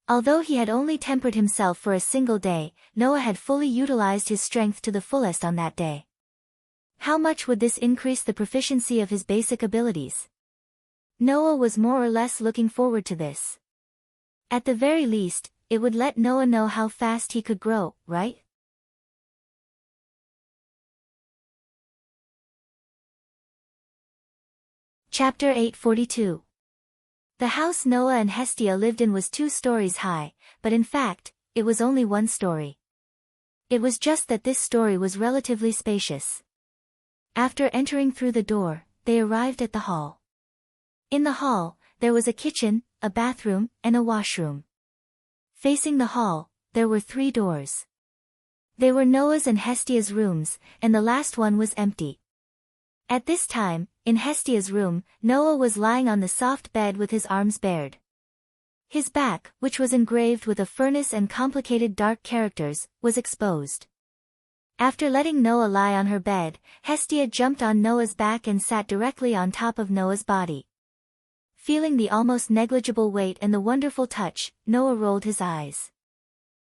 Although he had only tempered himself for a single day, Noah had fully utilized his strength to the fullest on that day. How much would this increase the proficiency of his basic abilities? Noah was more or less looking forward to this. At the very least, it would let Noah know how fast he could grow, right? Chapter 842. The house Noah and Hestia lived in was 2 stories high, but in fact, it was only 1 story. It was just that this story was relatively spacious. After entering through the door, they arrived at the hall. In the hall, there was a kitchen, a bathroom, and a washroom. Facing the hall, there were 3 doors. They were Noah's and Hestia's rooms, and the last one was empty. At this time, in Hestia's room, Noah was lying on the soft bed with his arms bared. His back, which was engraved with a furnace and complicated dark characters, was exposed. After letting Noah lie on her bed, Hestia jumped on Noah's back and sat directly on top of Noah's body. Feeling the almost negligible weight and the wonderful touch, Noah rolled his eyes.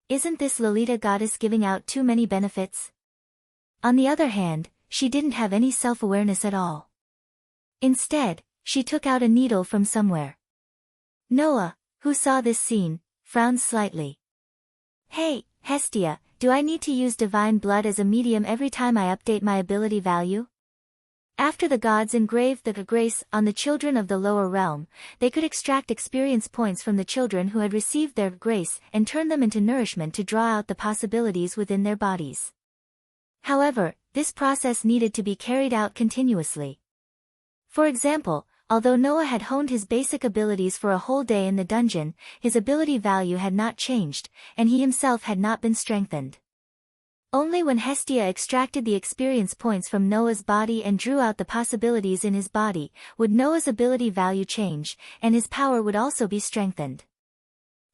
Isn't this Lolita goddess giving out too many benefits? On the other hand, she didn't have any self-awareness at all. Instead, she took out a needle from somewhere. Noah, who saw this scene, frowned slightly. Hey, Hestia, do I need to use divine blood as a medium every time I update my ability value? After the gods engraved the grace on the children of the lower realm, they could extract experience points from the children who had received their grace and turn them into nourishment to draw out the possibilities within their bodies. However, this process needed to be carried out continuously. For example, although Noah had honed his basic abilities for a whole day in the dungeon, his ability value had not changed, and he himself had not been strengthened. Only when Hestia extracted the experience points from Noah's body and drew out the possibilities in his body, would Noah's ability value change, and his power would also be strengthened.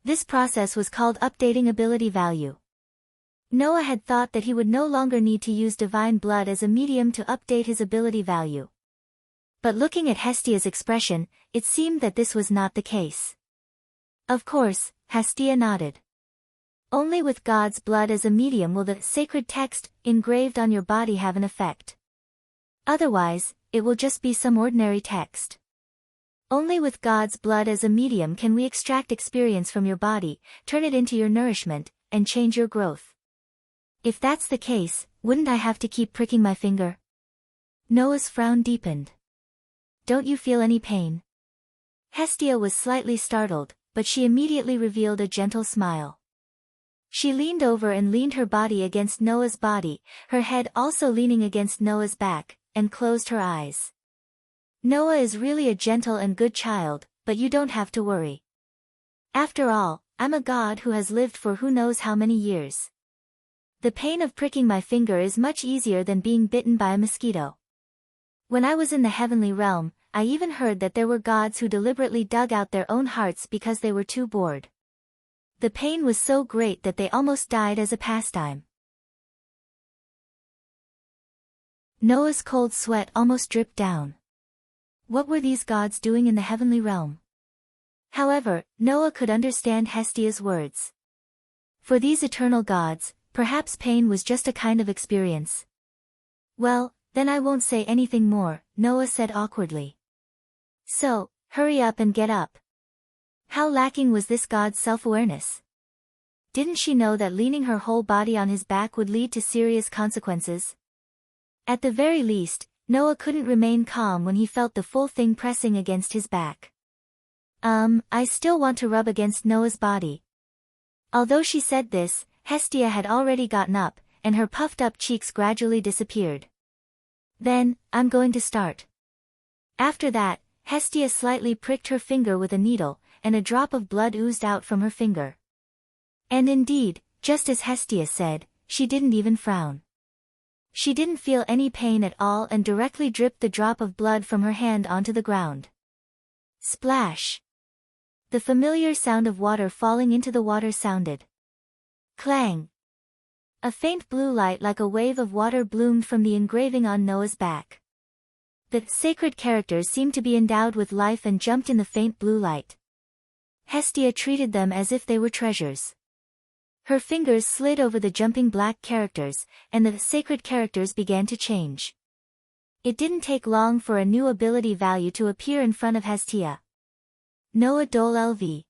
This process was called updating ability value. Noah had thought that he would no longer need to use divine blood as a medium to update his ability value. But looking at Hestia's expression, it seemed that this was not the case. Of course, Hestia nodded. Only with God's blood as a medium will the sacred text engraved on your body have an effect. Otherwise, it will just be some ordinary text. Only with God's blood as a medium can we extract experience from your body, turn it into your nourishment, and change your growth. If that's the case, wouldn't I have to keep pricking my finger? Noah's frown deepened. don't you feel any pain? Hestia was slightly startled, but she immediately revealed a gentle smile. She leaned over and leaned her body against Noah's body, her head also leaning against Noah's back, and closed her eyes. Noah is really a gentle and good child, but you don't have to worry. After all, I'm a god who has lived for who knows how many years. The pain of pricking my finger is much easier than being bitten by a mosquito. When I was in the heavenly realm, I even heard that there were gods who deliberately dug out their own hearts because they were too bored. The pain was so great that they almost died as a pastime. Noah's cold sweat almost dripped down. What were these gods doing in the heavenly realm? However, Noah could understand Hestia's words. For these eternal gods, perhaps pain was just a kind of experience. Well, then I won't say anything more, Noah said awkwardly. So, hurry up and get up. How lacking was this god's self-awareness? Didn't she know that leaning her whole body on his back would lead to serious consequences? At the very least, Noah couldn't remain calm when he felt the full thing pressing against his back. I still want to rub against Noah's body. Although she said this, Hestia had already gotten up, and her puffed-up cheeks gradually disappeared. Then, I'm going to start. After that, Hestia slightly pricked her finger with a needle, and a drop of blood oozed out from her finger. And indeed, just as Hestia said, she didn't even frown. She didn't feel any pain at all and directly dripped the drop of blood from her hand onto the ground. Splash! The familiar sound of water falling into the water sounded. Clang! A faint blue light like a wave of water bloomed from the engraving on Noah's back. The sacred characters seemed to be endowed with life and jumped in the faint blue light. Hestia treated them as if they were treasures. Her fingers slid over the jumping black characters, and the sacred characters began to change. It didn't take long for a new ability value to appear in front of Hestia. Noah Dole LV.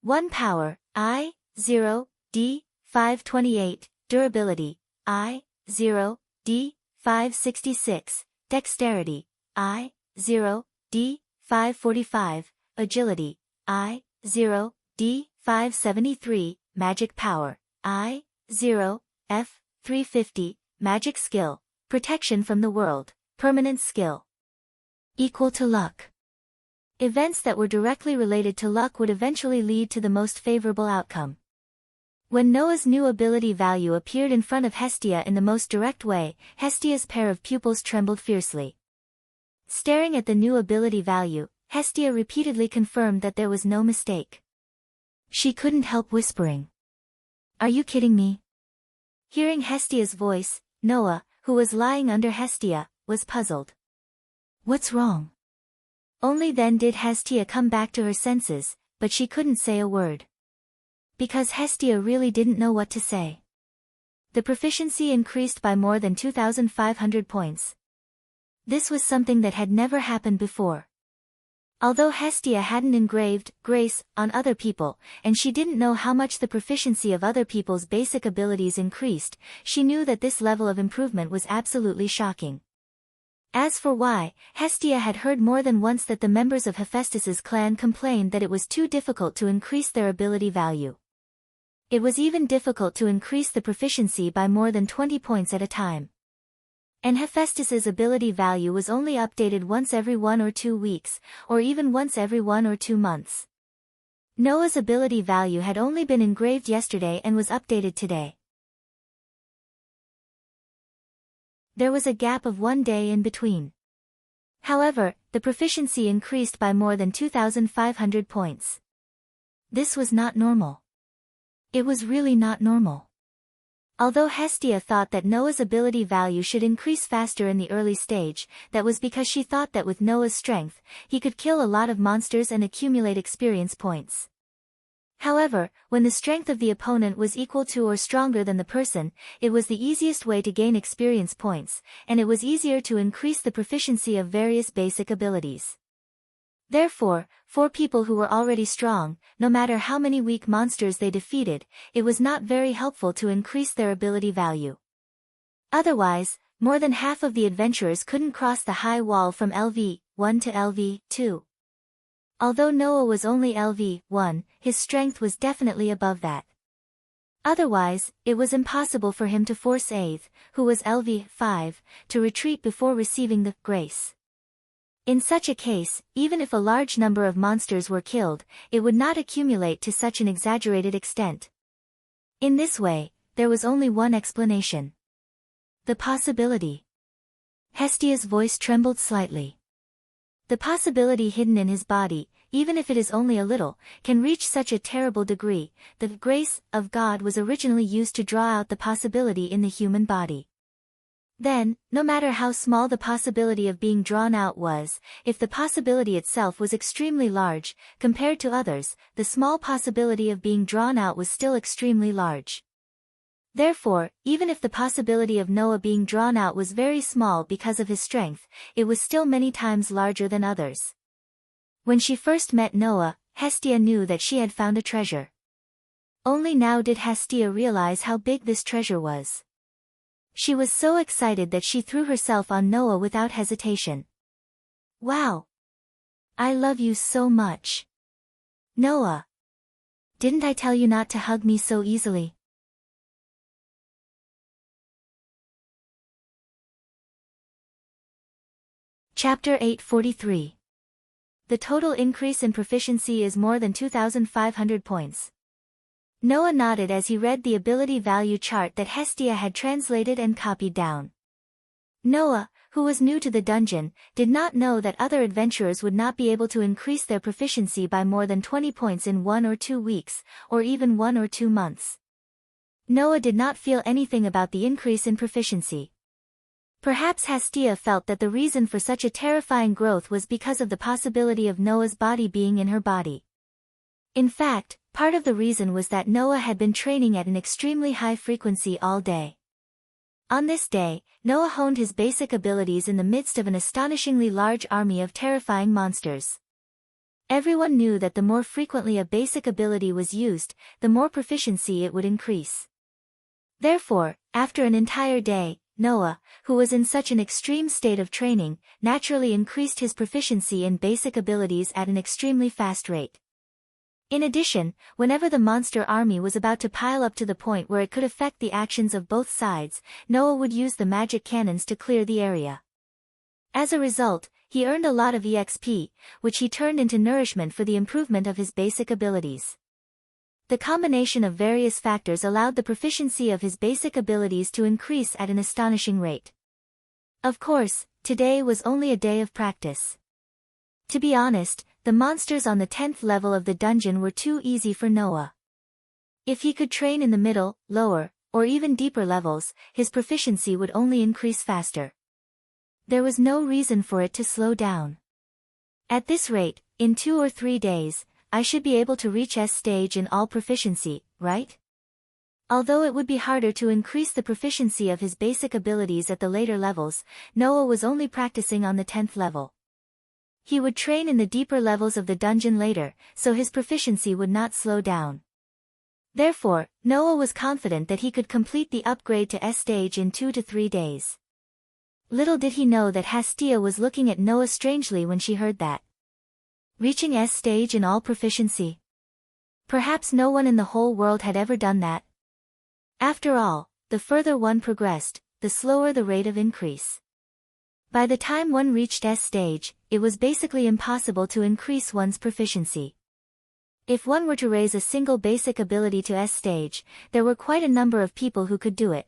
1 Power, I, 0, D, 528, Durability, I, 0, D, 566, Dexterity, I, 0, D, 545, Agility, I, 0, D, 573, Magic Power, I, 0, F, 350, Magic Skill, Protection from the World, Permanent Skill. Equal to Luck. Events that were directly related to luck would eventually lead to the most favorable outcome. When Noah's new ability value appeared in front of Hestia in the most direct way, Hestia's pair of pupils trembled fiercely. Staring at the new ability value, Hestia repeatedly confirmed that there was no mistake. She couldn't help whispering. Are you kidding me? Hearing Hestia's voice, Noah, who was lying under Hestia, was puzzled. What's wrong? Only then did Hestia come back to her senses, but she couldn't say a word. Because Hestia really didn't know what to say. The proficiency increased by more than 2,500 points. This was something that had never happened before. Although Hestia hadn't engraved grace on other people, and she didn't know how much the proficiency of other people's basic abilities increased, she knew that this level of improvement was absolutely shocking. As for why, Hestia had heard more than once that the members of Hephaestus's clan complained that it was too difficult to increase their ability value. It was even difficult to increase the proficiency by more than 20 points at a time. And Hephaestus's ability value was only updated once every 1 or 2 weeks, or even once every 1 or 2 months. Noah's ability value had only been engraved yesterday and was updated today. There was a gap of 1 day in between. However, the proficiency increased by more than 2,500 points. This was not normal. It was really not normal. Although Hestia thought that Noah's ability value should increase faster in the early stage, that was because she thought that with Noah's strength, he could kill a lot of monsters and accumulate experience points. However, when the strength of the opponent was equal to or stronger than the person, it was the easiest way to gain experience points, and it was easier to increase the proficiency of various basic abilities. Therefore, for people who were already strong, no matter how many weak monsters they defeated, it was not very helpful to increase their ability value. Otherwise, more than half of the adventurers couldn't cross the high wall from LV 1 to LV 2. Although Noah was only LV 1, his strength was definitely above that. Otherwise, it was impossible for him to force Aeth, who was LV 5, to retreat before receiving the grace. In such a case, even if a large number of monsters were killed, it would not accumulate to such an exaggerated extent. In this way, there was only one explanation. The possibility. Hestia's voice trembled slightly. The possibility hidden in his body, even if it is only a little, can reach such a terrible degree. The grace of God was originally used to draw out the possibility in the human body. Then, no matter how small the possibility of being drawn out was, if the possibility itself was extremely large, compared to others, the small possibility of being drawn out was still extremely large. Therefore, even if the possibility of Noah being drawn out was very small because of his strength, it was still many times larger than others. When she first met Noah, Hestia knew that she had found a treasure. Only now did Hestia realize how big this treasure was. She was so excited that she threw herself on Noah without hesitation. Wow! I love you so much. Noah! Didn't I tell you not to hug me so easily? Chapter 843. The total increase in proficiency is more than 2,500 points. Noah nodded as he read the ability value chart that Hestia had translated and copied down. Noah, who was new to the dungeon, did not know that other adventurers would not be able to increase their proficiency by more than 20 points in 1 or 2 weeks, or even 1 or 2 months. Noah did not feel anything about the increase in proficiency. Perhaps Hestia felt that the reason for such a terrifying growth was because of the possibility of Noah's body being in her body. In fact, part of the reason was that Noah had been training at an extremely high frequency all day. On this day, Noah honed his basic abilities in the midst of an astonishingly large army of terrifying monsters. Everyone knew that the more frequently a basic ability was used, the more proficiency it would increase. Therefore, after an entire day, Noah, who was in such an extreme state of training, naturally increased his proficiency in basic abilities at an extremely fast rate. In addition, whenever the monster army was about to pile up to the point where it could affect the actions of both sides, Noah would use the magic cannons to clear the area. As a result, he earned a lot of EXP, which he turned into nourishment for the improvement of his basic abilities. The combination of various factors allowed the proficiency of his basic abilities to increase at an astonishing rate. Of course, today was only a day of practice. To be honest, the monsters on the 10th level of the dungeon were too easy for Noah. If he could train in the middle, lower, or even deeper levels, his proficiency would only increase faster. There was no reason for it to slow down. At this rate, in 2 or 3 days, I should be able to reach S stage in all proficiency, right? Although it would be harder to increase the proficiency of his basic abilities at the later levels, Noah was only practicing on the 10th level. He would train in the deeper levels of the dungeon later, so his proficiency would not slow down. Therefore, Noah was confident that he could complete the upgrade to S stage in 2 to 3 days. Little did he know that Hestia was looking at Noah strangely when she heard that. Reaching S stage in all proficiency. Perhaps no one in the whole world had ever done that. After all, the further one progressed, the slower the rate of increase. By the time one reached S stage, it was basically impossible to increase one's proficiency. If one were to raise a single basic ability to S stage, there were quite a number of people who could do it.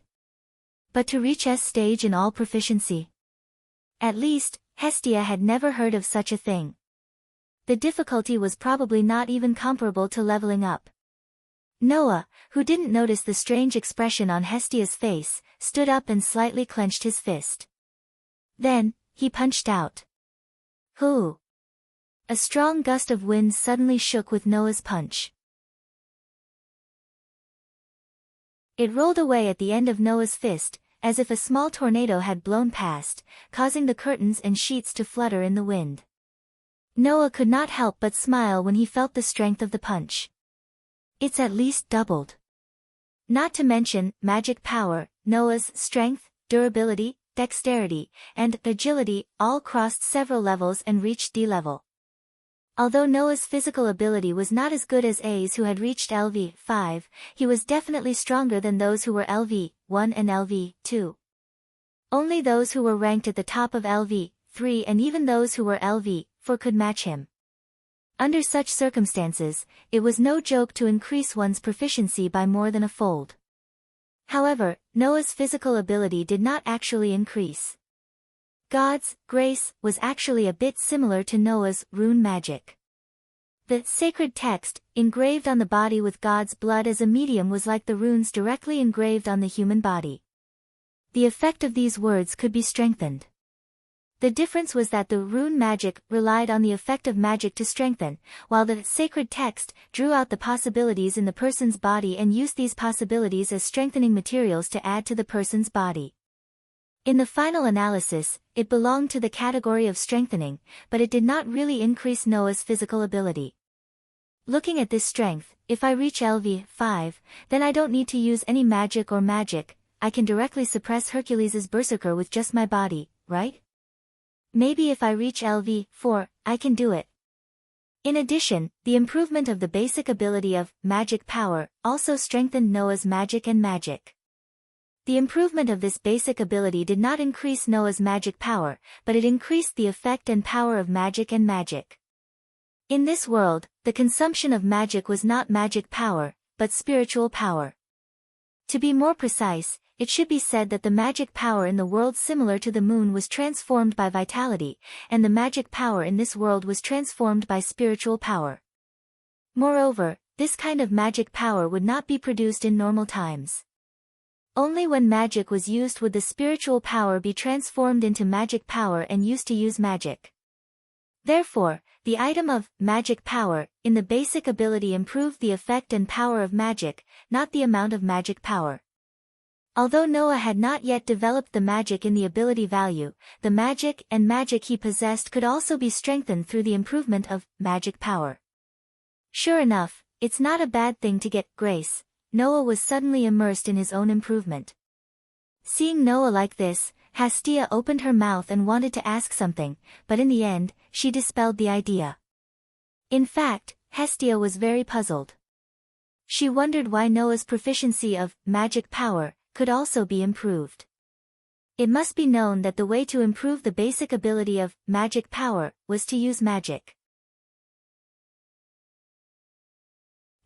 But to reach S stage in all proficiency? At least, Hestia had never heard of such a thing. The difficulty was probably not even comparable to leveling up. Noah, who didn't notice the strange expression on Hestia's face, stood up and slightly clenched his fist. Then, he punched out. Hoo! A strong gust of wind suddenly shook with Noah's punch. It rolled away at the end of Noah's fist, as if a small tornado had blown past, causing the curtains and sheets to flutter in the wind. Noah could not help but smile when he felt the strength of the punch. It's at least doubled. Not to mention magic power, Noah's strength, durability, dexterity, and agility all crossed several levels and reached D level. Although Noah's physical ability was not as good as A's who had reached LV5, he was definitely stronger than those who were LV1 and LV2. Only those who were ranked at the top of LV3 and even those who were LV4 could match him. Under such circumstances, it was no joke to increase one's proficiency by more than a fold. However, Noah's physical ability did not actually increase. God's grace was actually a bit similar to Noah's rune magic. The sacred text, engraved on the body with God's blood as a medium, was like the runes directly engraved on the human body. The effect of these words could be strengthened. The difference was that the rune magic relied on the effect of magic to strengthen, while the sacred text drew out the possibilities in the person's body and used these possibilities as strengthening materials to add to the person's body. In the final analysis, it belonged to the category of strengthening, but it did not really increase Noah's physical ability. Looking at this strength, if I reach LV5, then I don't need to use any magic or magic, I can directly suppress Hercules's berserker with just my body, right? Maybe if I reach LV4, I can do it. In addition, the improvement of the basic ability of magic power also strengthened Noah's magic and magic. The improvement of this basic ability did not increase Noah's magic power, but it increased the effect and power of magic and magic. In this world, the consumption of magic was not magic power, but spiritual power. To be more precise, it should be said that the magic power in the world similar to the moon was transformed by vitality, and the magic power in this world was transformed by spiritual power. Moreover, this kind of magic power would not be produced in normal times. Only when magic was used would the spiritual power be transformed into magic power and used to use magic. Therefore, the item of magic power in the basic ability improved the effect and power of magic, not the amount of magic power. Although Noah had not yet developed the magic in the ability value, the magic and magic he possessed could also be strengthened through the improvement of magic power. Sure enough, it's not a bad thing to get grace. Noah was suddenly immersed in his own improvement. Seeing Noah like this, Hestia opened her mouth and wanted to ask something, but in the end, she dispelled the idea. In fact, Hestia was very puzzled. She wondered why Noah's proficiency of magic power could also be improved. It must be known that the way to improve the basic ability of magic power was to use magic.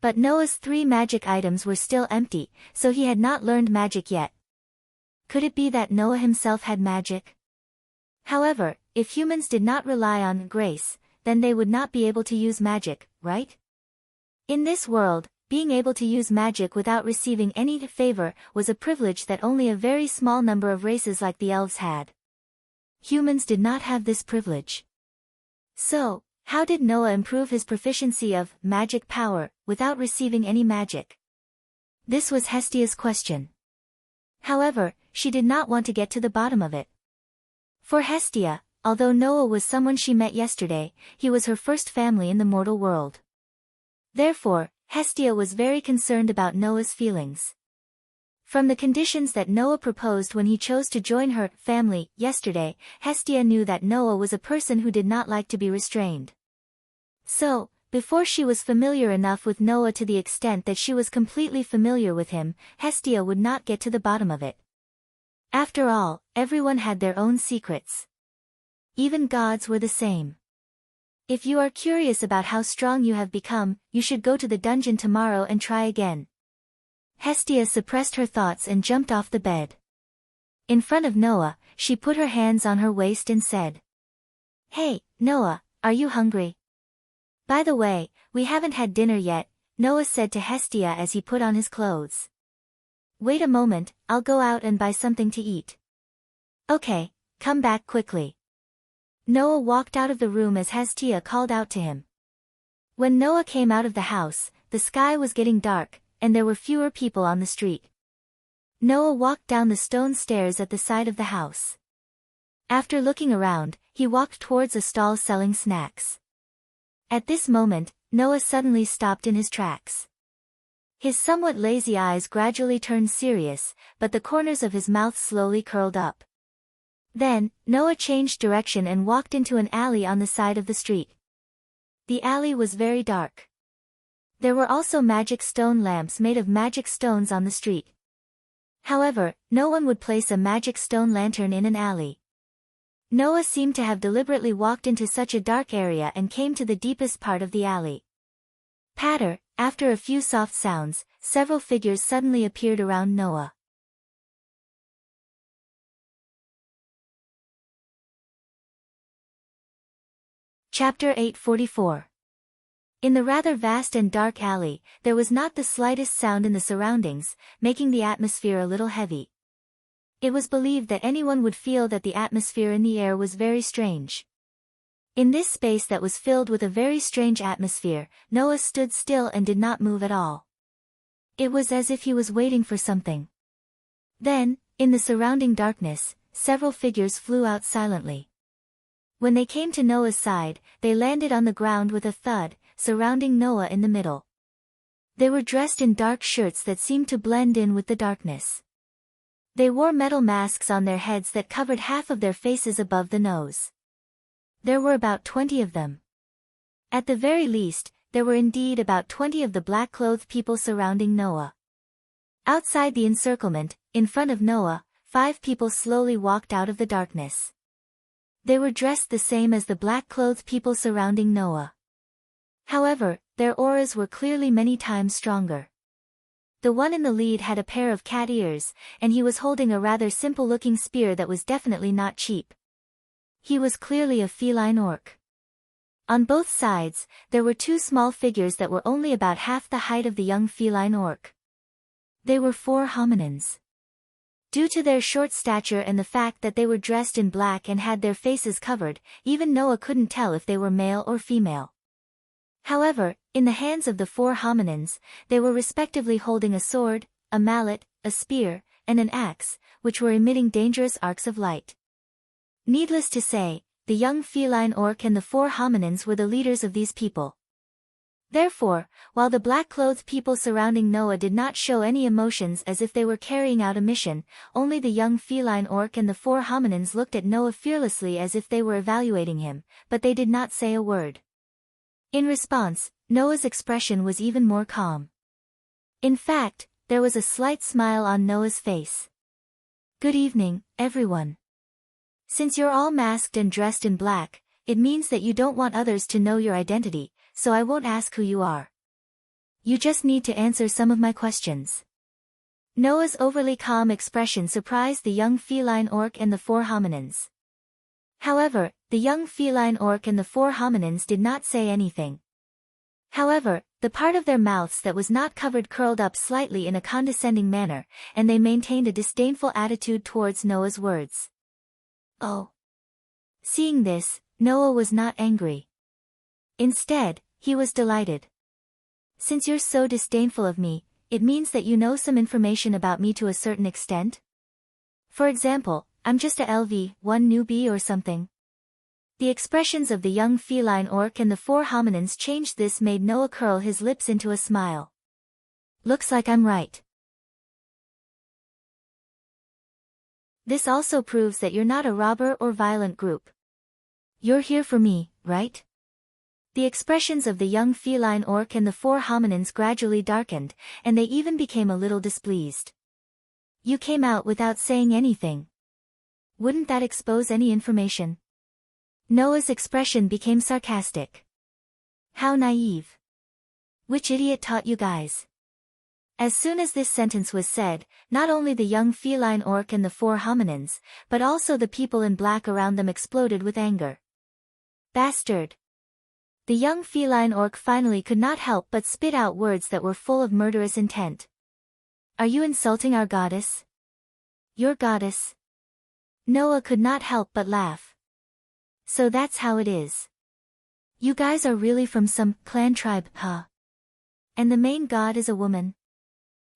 But Noah's 3 magic items were still empty, so he had not learned magic yet. Could it be that Noah himself had magic? However, if humans did not rely on grace, then they would not be able to use magic, right? In this world, being able to use magic without receiving any favor was a privilege that only a very small number of races like the elves had. Humans did not have this privilege. So, how did Noah improve his proficiency of magic power without receiving any magic? This was Hestia's question. However, she did not want to get to the bottom of it. For Hestia, although Noah was someone she met yesterday, he was her first family in the mortal world. Therefore, Hestia was very concerned about Noah's feelings. From the conditions that Noah proposed when he chose to join her family yesterday, Hestia knew that Noah was a person who did not like to be restrained. So, before she was familiar enough with Noah to the extent that she was completely familiar with him, Hestia would not get to the bottom of it. After all, everyone had their own secrets. Even gods were the same. If you are curious about how strong you have become, you should go to the dungeon tomorrow and try again. Hestia suppressed her thoughts and jumped off the bed. In front of Noah, she put her hands on her waist and said, "Hey, Noah, are you hungry? By the way, we haven't had dinner yet," Noah said to Hestia as he put on his clothes. "Wait a moment, I'll go out and buy something to eat." "Okay, come back quickly." Noah walked out of the room as Hestia called out to him. When Noah came out of the house, the sky was getting dark, and there were fewer people on the street. Noah walked down the stone stairs at the side of the house. After looking around, he walked towards a stall selling snacks. At this moment, Noah suddenly stopped in his tracks. His somewhat lazy eyes gradually turned serious, but the corners of his mouth slowly curled up. Then, Noah changed direction and walked into an alley on the side of the street. The alley was very dark. There were also magic stone lamps made of magic stones on the street. However, no one would place a magic stone lantern in an alley. Noah seemed to have deliberately walked into such a dark area and came to the deepest part of the alley. Patter, after a few soft sounds, several figures suddenly appeared around Noah. Chapter 844. In the rather vast and dark alley, there was not the slightest sound in the surroundings, making the atmosphere a little heavy. It was believed that anyone would feel that the atmosphere in the air was very strange. In this space that was filled with a very strange atmosphere, Noah stood still and did not move at all. It was as if he was waiting for something. Then, in the surrounding darkness, several figures flew out silently. When they came to Noah's side, they landed on the ground with a thud, surrounding Noah in the middle. They were dressed in dark shirts that seemed to blend in with the darkness. They wore metal masks on their heads that covered half of their faces above the nose. There were about 20 of them. At the very least, there were indeed about 20 of the black-clothed people surrounding Noah. Outside the encirclement, in front of Noah, 5 people slowly walked out of the darkness. They were dressed the same as the black-clothed people surrounding Noah. However, their auras were clearly many times stronger. The one in the lead had a pair of cat ears, and he was holding a rather simple-looking spear that was definitely not cheap. He was clearly a feline orc. On both sides, there were 2 small figures that were only about half the height of the young feline orc. They were 4 hominins. Due to their short stature and the fact that they were dressed in black and had their faces covered, even Noah couldn't tell if they were male or female. However, in the hands of the 4 hominins, they were respectively holding a sword, a mallet, a spear, and an axe, which were emitting dangerous arcs of light. Needless to say, the young feline orc and the 4 hominins were the leaders of these people. Therefore, while the black-clothed people surrounding Noah did not show any emotions as if they were carrying out a mission, only the young feline orc and the 4 hominins looked at Noah fearlessly as if they were evaluating him, but they did not say a word. In response, Noah's expression was even more calm. In fact, there was a slight smile on Noah's face. "Good evening, everyone. Since you're all masked and dressed in black, it means that you don't want others to know your identity, so I won't ask who you are. You just need to answer some of my questions." Noah's overly calm expression surprised the young feline orc and the 4 hominins. However, the young feline orc and the 4 hominins did not say anything. However, the part of their mouths that was not covered curled up slightly in a condescending manner, and they maintained a disdainful attitude towards Noah's words. Oh. Seeing this, Noah was not angry. Instead, he was delighted. "Since you're so disdainful of me, it means that you know some information about me to a certain extent? For example, I'm just a LV-1 newbie or something." The expressions of the young feline orc and the 4 hominins changed. This made Noah curl his lips into a smile. "Looks like I'm right. This also proves that you're not a robber or violent group. You're here for me, right?" The expressions of the young feline orc and the 4 hominins gradually darkened, and they even became a little displeased. "You came out without saying anything. Wouldn't that expose any information?" Noah's expression became sarcastic. "How naive. Which idiot taught you guys?" As soon as this sentence was said, not only the young feline orc and the 4 hominins, but also the people in black around them exploded with anger. "Bastard." The young feline orc finally could not help but spit out words that were full of murderous intent. "Are you insulting our goddess? Your goddess?" Noah could not help but laugh. "So that's how it is. You guys are really from some clan tribe, huh? And the main god is a woman?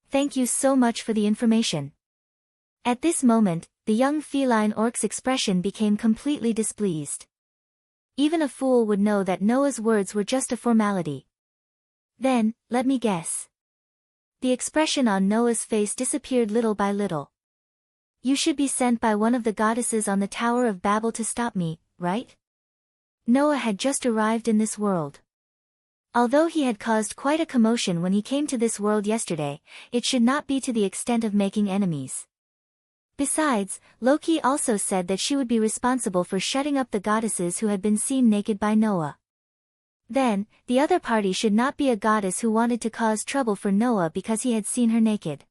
Thank you so much for the information." At this moment, the young feline orc's expression became completely displeased. Even a fool would know that Noah's words were just a formality. "Then, let me guess." The expression on Noah's face disappeared little by little. You should be sent by one of the goddesses on the Tower of Babel to stop me, right? Noah had just arrived in this world. Although he had caused quite a commotion when he came to this world yesterday, it should not be to the extent of making enemies. Besides, Loki also said that she would be responsible for shutting up the goddesses who had been seen naked by Noah. Then, the other party should not be a goddess who wanted to cause trouble for Noah because he had seen her naked.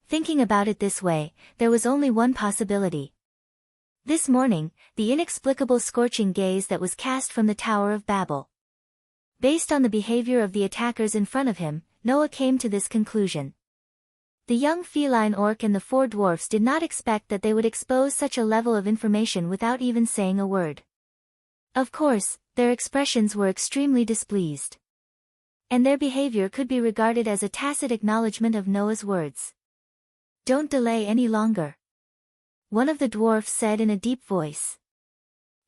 Thinking about it this way, there was only one possibility. This morning, the inexplicable scorching gaze that was cast from the Tower of Babel. Based on the behavior of the attackers in front of him, Noah came to this conclusion. The young feline orc and the four dwarfs did not expect that they would expose such a level of information without even saying a word. Of course, their expressions were extremely displeased. And their behavior could be regarded as a tacit acknowledgement of Noah's words. Don't delay any longer. One of the dwarfs said in a deep voice.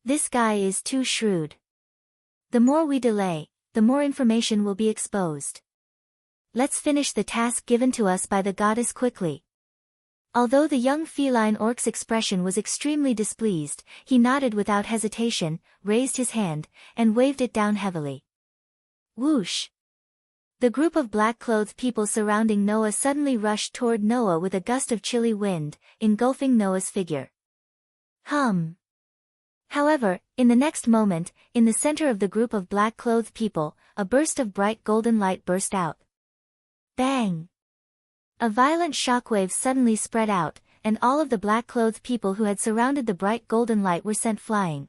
This guy is too shrewd. The more we delay, the more information will be exposed. Let's finish the task given to us by the goddess quickly. Although the young feline orc's expression was extremely displeased, he nodded without hesitation, raised his hand, and waved it down heavily. Whoosh! The group of black-clothed people surrounding Noah suddenly rushed toward Noah with a gust of chilly wind, engulfing Noah's figure. However, in the next moment, in the center of the group of black-clothed people, a burst of bright golden light burst out. Bang! A violent shockwave suddenly spread out, and all of the black-clothed people who had surrounded the bright golden light were sent flying.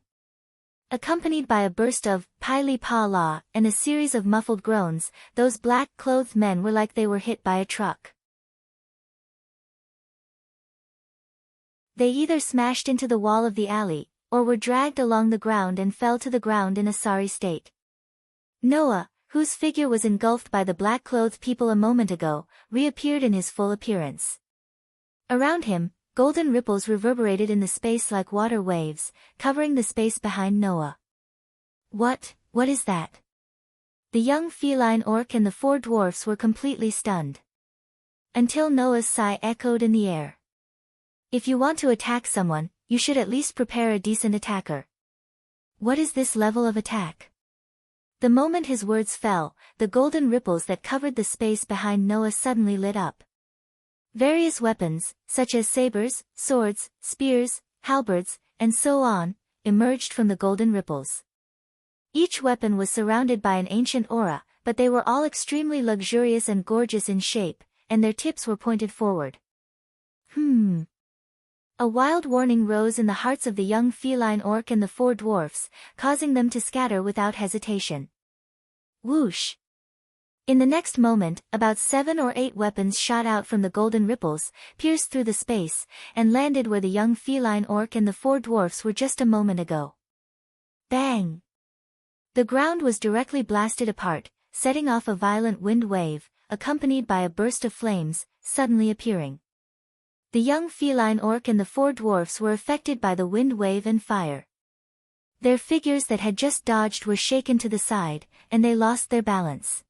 Accompanied by a burst of "Pili-pa-la" and a series of muffled groans, those black-clothed men were like they were hit by a truck. They either smashed into the wall of the alley, or were dragged along the ground and fell to the ground in a sorry state. Noah, whose figure was engulfed by the black-clothed people a moment ago, reappeared in his full appearance. Around him, golden ripples reverberated in the space like water waves, covering the space behind Noah. What is that? The young feline orc and the four dwarfs were completely stunned. Until Noah's sigh echoed in the air. If you want to attack someone, you should at least prepare a decent attacker. What is this level of attack? The moment his words fell, the golden ripples that covered the space behind Noah suddenly lit up. Various weapons, such as sabers, swords, spears, halberds, and so on, emerged from the golden ripples. Each weapon was surrounded by an ancient aura, but they were all extremely luxurious and gorgeous in shape, and their tips were pointed forward. A wild warning rose in the hearts of the young feline orc and the four dwarfs, causing them to scatter without hesitation. Whoosh! In the next moment, about 7 or 8 weapons shot out from the golden ripples, pierced through the space, and landed where the young feline orc and the four dwarfs were just a moment ago. Bang! The ground was directly blasted apart, setting off a violent wind wave, accompanied by a burst of flames, suddenly appearing. The young feline orc and the four dwarfs were affected by the wind wave and fire. Their figures that had just dodged were shaken to the side, and they lost their balance.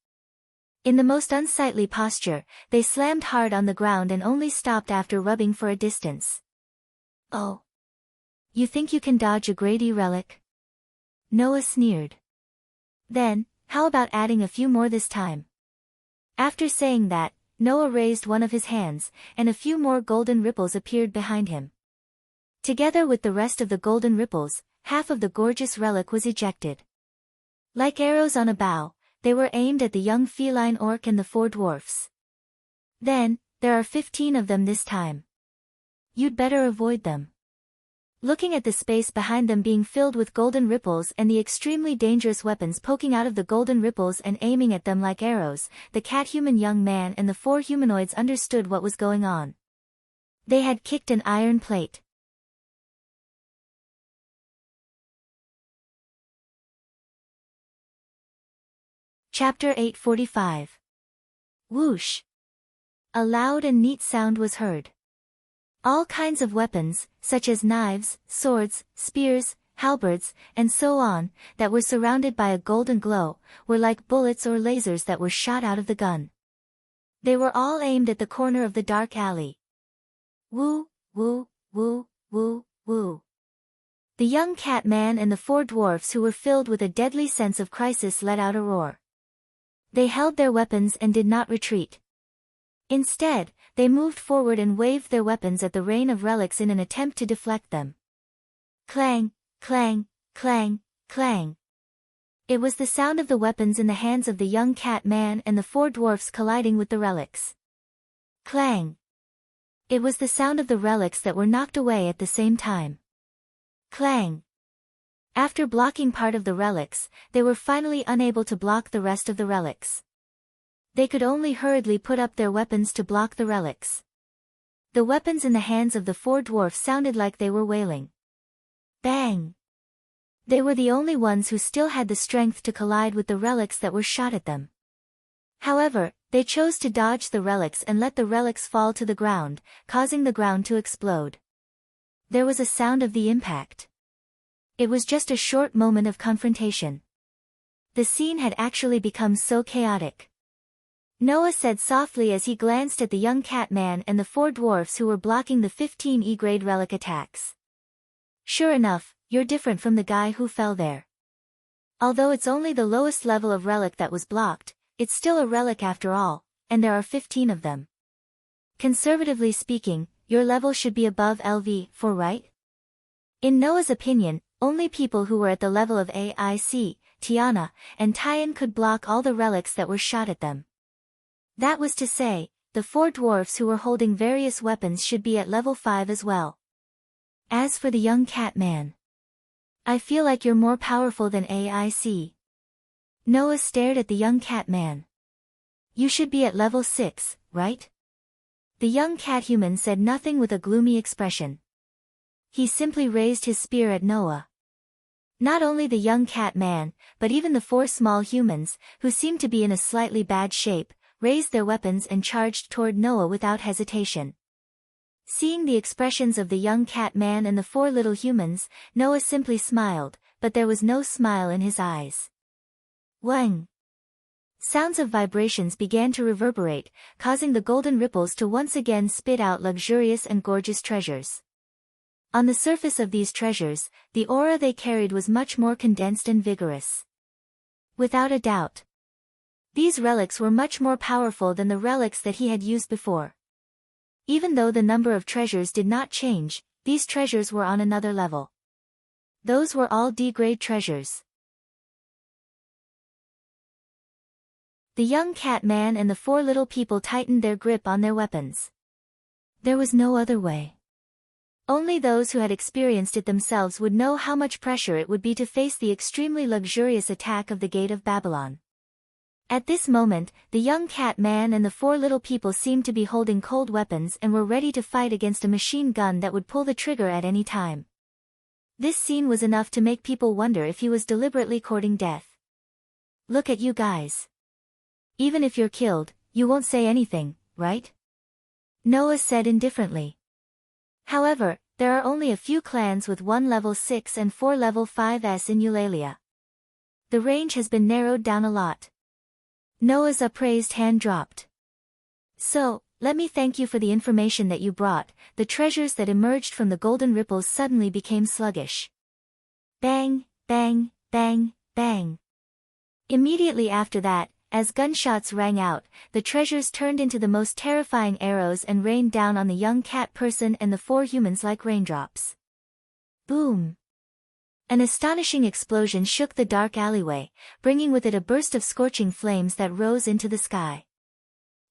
In the most unsightly posture, they slammed hard on the ground and only stopped after rubbing for a distance. Oh! You think you can dodge a Grady relic? Noah sneered. Then, how about adding a few more this time? After saying that, Noah raised one of his hands, and a few more golden ripples appeared behind him. Together with the rest of the golden ripples, half of the gorgeous relic was ejected. Like arrows on a bow, they were aimed at the young feline orc and the four dwarfs. Then, there are 15 of them this time. You'd better avoid them. Looking at the space behind them being filled with golden ripples and the extremely dangerous weapons poking out of the golden ripples and aiming at them like arrows, the cat-human young man and the 4 humanoids understood what was going on. They had kicked an iron plate. Chapter 845. Whoosh! A loud and neat sound was heard. All kinds of weapons, such as knives, swords, spears, halberds, and so on, that were surrounded by a golden glow, were like bullets or lasers that were shot out of the gun. They were all aimed at the corner of the dark alley. Woo, woo, woo, woo, woo. The young cat man and the four dwarfs who were filled with a deadly sense of crisis let out a roar. They held their weapons and did not retreat. Instead, they moved forward and waved their weapons at the rain of relics in an attempt to deflect them. Clang, clang, clang, clang. It was the sound of the weapons in the hands of the young cat man and the four dwarfs colliding with the relics. Clang. It was the sound of the relics that were knocked away at the same time. Clang. After blocking part of the relics, they were finally unable to block the rest of the relics. They could only hurriedly put up their weapons to block the relics. The weapons in the hands of the four dwarfs sounded like they were wailing. Bang! They were the only ones who still had the strength to collide with the relics that were shot at them. However, they chose to dodge the relics and let the relics fall to the ground, causing the ground to explode. There was a sound of the impact. It was just a short moment of confrontation. The scene had actually become so chaotic. Noah said softly as he glanced at the young cat man and the four dwarfs who were blocking the 15 E-grade relic attacks. Sure enough, you're different from the guy who fell there. Although it's only the lowest level of relic that was blocked, it's still a relic after all, and there are 15 of them. Conservatively speaking, your level should be above LV4, right? In Noah's opinion, only people who were at the level of AIC, Tiana, and Tyan could block all the relics that were shot at them. That was to say, the four dwarfs who were holding various weapons should be at level 5 as well. As for the young cat man, I feel like you're more powerful than AIC. Noah stared at the young cat man. You should be at level 6, right? The young cat human said nothing with a gloomy expression. He simply raised his spear at Noah. Not only the young cat man, but even the four small humans, who seemed to be in a slightly bad shape, raised their weapons and charged toward Noah without hesitation. Seeing the expressions of the young cat man and the four little humans, Noah simply smiled, but there was no smile in his eyes. Wang! Sounds of vibrations began to reverberate, causing the golden ripples to once again spit out luxurious and gorgeous treasures. On the surface of these treasures, the aura they carried was much more condensed and vigorous. Without a doubt, these relics were much more powerful than the relics that he had used before. Even though the number of treasures did not change, these treasures were on another level. Those were all D-grade treasures. The young cat man and the four little people tightened their grip on their weapons. There was no other way. Only those who had experienced it themselves would know how much pressure it would be to face the extremely luxurious attack of the Gate of Babylon. At this moment, the young cat man and the four little people seemed to be holding cold weapons and were ready to fight against a machine gun that would pull the trigger at any time. This scene was enough to make people wonder if he was deliberately courting death. Look at you guys. Even if you're killed, you won't say anything, right? Noah said indifferently. However, there are only a few clans with 1 level 6 and 4 level 5s in Eulalia. The range has been narrowed down a lot. Noah's upraised hand dropped. So, let me thank you for the information that you brought. The treasures that emerged from the golden ripples suddenly became sluggish. Bang, bang, bang, bang. Immediately after that, as gunshots rang out, the treasures turned into the most terrifying arrows and rained down on the young cat person and the four humans like raindrops. Boom! An astonishing explosion shook the dark alleyway, bringing with it a burst of scorching flames that rose into the sky.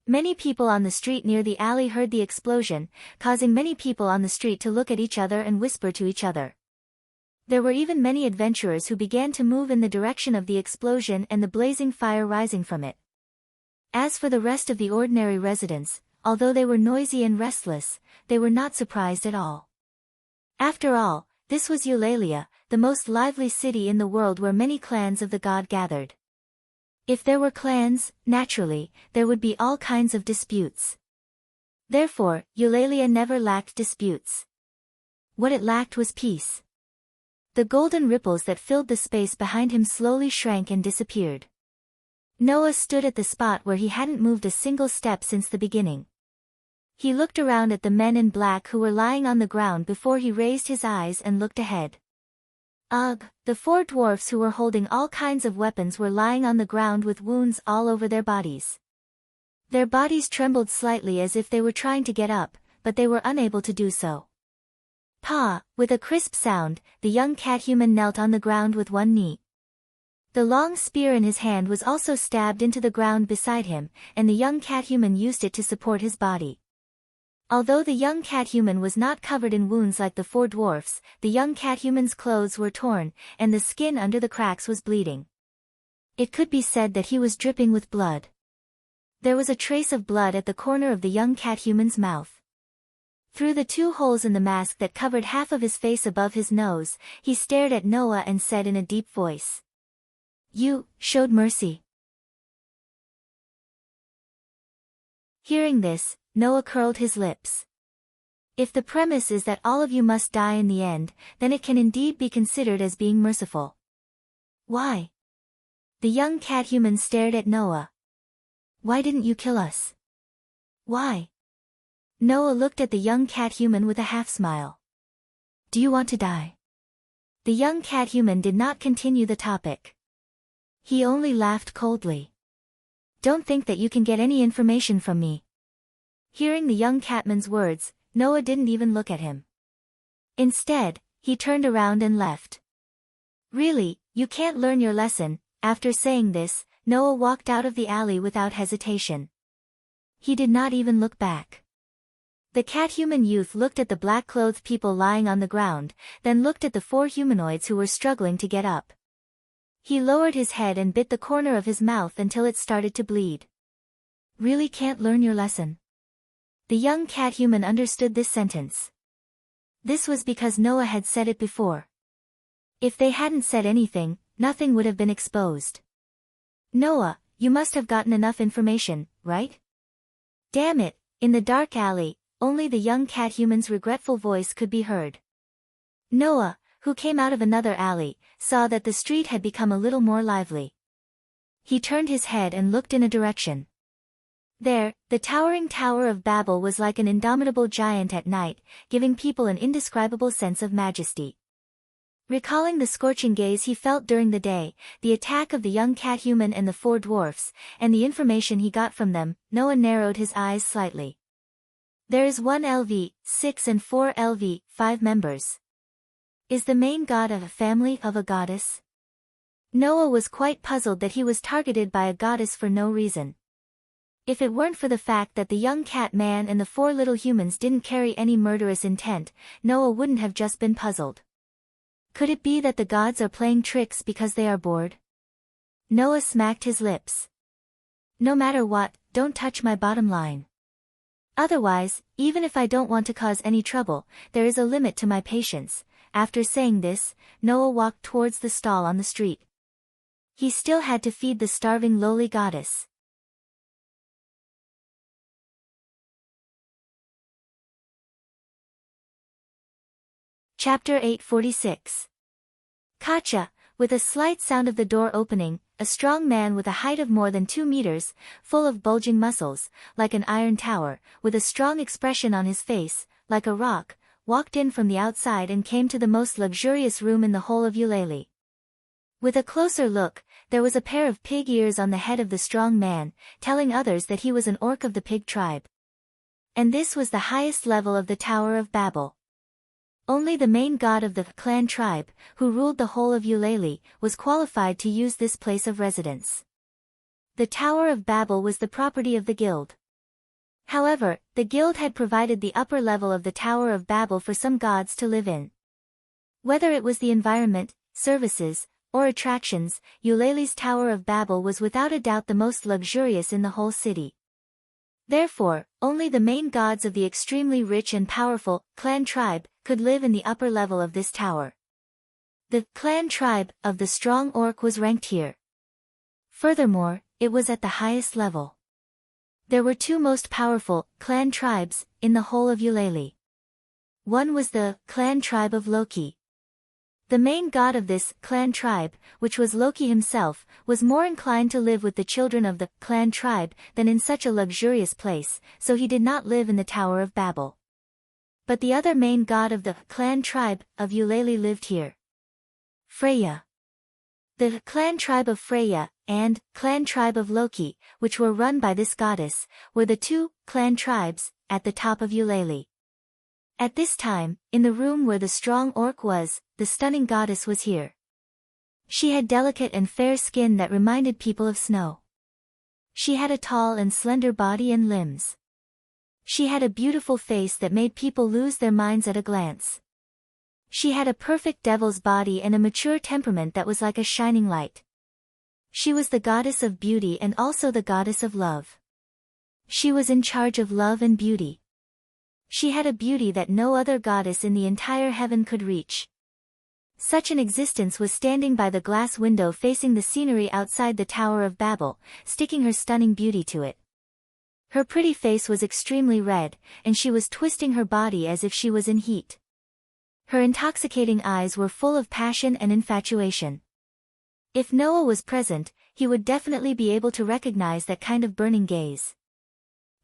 Many people on the street near the alley heard the explosion, causing many people on the street to look at each other and whisper to each other. There were even many adventurers who began to move in the direction of the explosion and the blazing fire rising from it. As for the rest of the ordinary residents, although they were noisy and restless, they were not surprised at all. After all, this was Eulalia, the most lively city in the world where many clans of the god gathered. If there were clans, naturally, there would be all kinds of disputes. Therefore, Eulalia never lacked disputes. What it lacked was peace. The golden ripples that filled the space behind him slowly shrank and disappeared. Noah stood at the spot where he hadn't moved a single step since the beginning. He looked around at the men in black who were lying on the ground before he raised his eyes and looked ahead. Ugh, the 4 dwarfs who were holding all kinds of weapons were lying on the ground with wounds all over their bodies. Their bodies trembled slightly as if they were trying to get up, but they were unable to do so. Pa, with a crisp sound, the young cat-human knelt on the ground with one knee. The long spear in his hand was also stabbed into the ground beside him, and the young cat-human used it to support his body. Although the young cat-human was not covered in wounds like the 4 dwarfs, the young cat-human's clothes were torn, and the skin under the cracks was bleeding. It could be said that he was dripping with blood. There was a trace of blood at the corner of the young cat-human's mouth. Through the 2 holes in the mask that covered half of his face above his nose, he stared at Noah and said in a deep voice, "You showed mercy." Hearing this, Noah curled his lips. If the premise is that all of you must die in the end, then it can indeed be considered as being merciful. Why? The young cat-human stared at Noah. Why didn't you kill us? Why? Noah looked at the young cat-human with a half-smile. Do you want to die? The young cat-human did not continue the topic. He only laughed coldly. Don't think that you can get any information from me. Hearing the young catman's words, Noah didn't even look at him. Instead, he turned around and left. Really, you can't learn your lesson. After saying this, Noah walked out of the alley without hesitation. He did not even look back. The cat-human youth looked at the black-clothed people lying on the ground, then looked at the 4 humanoids who were struggling to get up. He lowered his head and bit the corner of his mouth until it started to bleed. Really can't learn your lesson? The young cat-human understood this sentence. This was because Noah had said it before. If they hadn't said anything, nothing would have been exposed. Noah, you must have gotten enough information, right? Damn it, in the dark alley, only the young cat-human's regretful voice could be heard. Noah, who came out of another alley, saw that the street had become a little more lively. He turned his head and looked in a direction. There, the towering Tower of Babel was like an indomitable giant at night, giving people an indescribable sense of majesty. Recalling the scorching gaze he felt during the day, the attack of the young cat-human and the 4 dwarfs, and the information he got from them, Noah narrowed his eyes slightly. There is 1 LV, 6 and 4 LV, 5 members. Is the main god a family of a goddess? Noah was quite puzzled that he was targeted by a goddess for no reason. If it weren't for the fact that the young cat man and the 4 little humans didn't carry any murderous intent, Noah wouldn't have just been puzzled. Could it be that the gods are playing tricks because they are bored? Noah smacked his lips. No matter what, don't touch my bottom line. Otherwise, even if I don't want to cause any trouble, there is a limit to my patience. After saying this, Noah walked towards the stall on the street. He still had to feed the starving lowly goddess. Chapter 846. Kacha, with a slight sound of the door opening, a strong man with a height of more than 2 meters, full of bulging muscles, like an iron tower, with a strong expression on his face, like a rock, walked in from the outside and came to the most luxurious room in the whole of Eulalie. With a closer look, there was a pair of pig ears on the head of the strong man, telling others that he was an orc of the pig tribe. And this was the highest level of the Tower of Babel. Only the main god of the clan tribe, who ruled the whole of Eulalie, was qualified to use this place of residence. The Tower of Babel was the property of the guild. However, the guild had provided the upper level of the Tower of Babel for some gods to live in. Whether it was the environment, services, or attractions, Eulalie's Tower of Babel was without a doubt the most luxurious in the whole city. Therefore, only the main gods of the extremely rich and powerful clan tribe could live in the upper level of this tower. The clan tribe of the strong orc was ranked here. Furthermore, it was at the highest level. There were 2 most powerful clan tribes in the whole of Eulalie. One was the clan tribe of Loki. The main god of this clan tribe, which was Loki himself, was more inclined to live with the children of the clan tribe than in such a luxurious place, so he did not live in the Tower of Babel. But the other main god of the clan tribe of Eulalie lived here. Freya. The clan tribe of Freya and clan tribe of Loki, which were run by this goddess, were the two clan tribes at the top of Eulalie. At this time, in the room where the strong orc was, the stunning goddess was here. She had delicate and fair skin that reminded people of snow. She had a tall and slender body and limbs. She had a beautiful face that made people lose their minds at a glance. She had a perfect devil's body and a mature temperament that was like a shining light. She was the goddess of beauty and also the goddess of love. She was in charge of love and beauty. She had a beauty that no other goddess in the entire heaven could reach. Such an existence was standing by the glass window facing the scenery outside the Tower of Babel, sticking her stunning beauty to it. Her pretty face was extremely red, and she was twisting her body as if she was in heat. Her intoxicating eyes were full of passion and infatuation. If Noah was present, he would definitely be able to recognize that kind of burning gaze.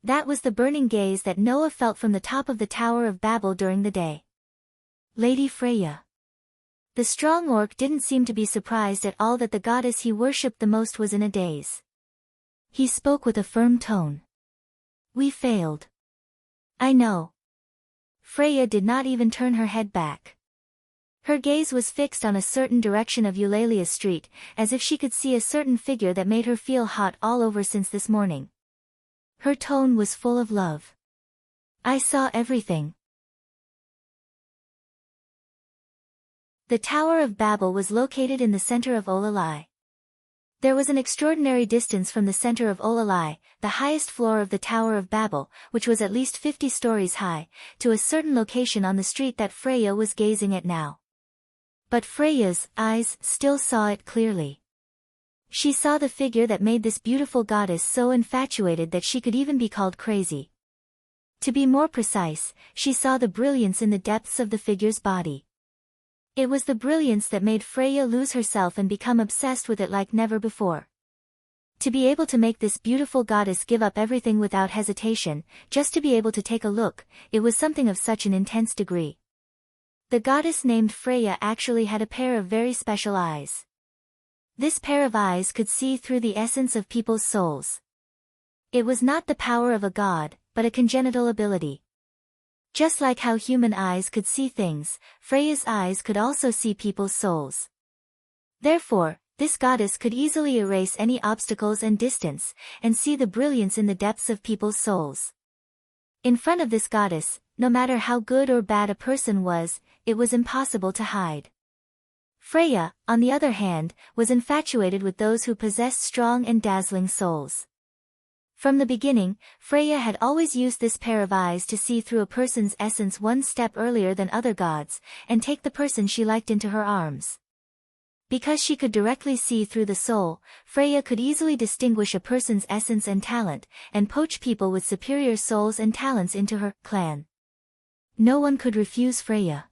That was the burning gaze that Noah felt from the top of the Tower of Babel during the day. Lady Freya. The strong orc didn't seem to be surprised at all that the goddess he worshipped the most was in a daze. He spoke with a firm tone. We failed. I know. Freya did not even turn her head back. Her gaze was fixed on a certain direction of Eulalia Street, as if she could see a certain figure that made her feel hot all over since this morning. Her tone was full of love. I saw everything. The Tower of Babel was located in the center of Eulalie. There was an extraordinary distance from the center of Eulalie, the highest floor of the Tower of Babel, which was at least 50 stories high, to a certain location on the street that Freya was gazing at now. But Freya's eyes still saw it clearly. She saw the figure that made this beautiful goddess so infatuated that she could even be called crazy. To be more precise, she saw the brilliance in the depths of the figure's body. It was the brilliance that made Freya lose herself and become obsessed with it like never before. To be able to make this beautiful goddess give up everything without hesitation, just to be able to take a look, it was something of such an intense degree. The goddess named Freya actually had a pair of very special eyes. This pair of eyes could see through the essence of people's souls. It was not the power of a god, but a congenital ability. Just like how human eyes could see things, Freya's eyes could also see people's souls. Therefore, this goddess could easily erase any obstacles and distance, and see the brilliance in the depths of people's souls. In front of this goddess, no matter how good or bad a person was, it was impossible to hide. Freya, on the other hand, was infatuated with those who possessed strong and dazzling souls. From the beginning, Freya had always used this pair of eyes to see through a person's essence one step earlier than other gods, and take the person she liked into her arms. Because she could directly see through the soul, Freya could easily distinguish a person's essence and talent, and poach people with superior souls and talents into her clan. No one could refuse Freya.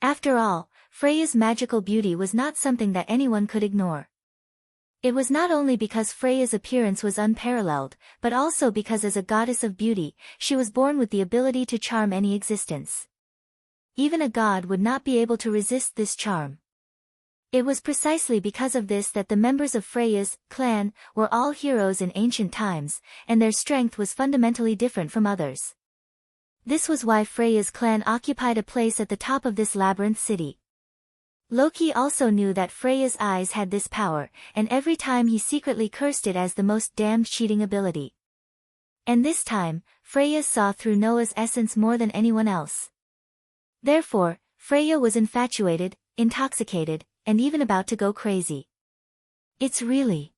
After all, Freya's magical beauty was not something that anyone could ignore. It was not only because Freya's appearance was unparalleled, but also because as a goddess of beauty, she was born with the ability to charm any existence. Even a god would not be able to resist this charm. It was precisely because of this that the members of Freya's clan were all heroes in ancient times, and their strength was fundamentally different from others. This was why Freya's clan occupied a place at the top of this labyrinth city. Loki also knew that Freya's eyes had this power, and every time he secretly cursed it as the most damned cheating ability. And this time, Freya saw through Noah's essence more than anyone else. Therefore, Freya was infatuated, intoxicated, and even about to go crazy. It's really...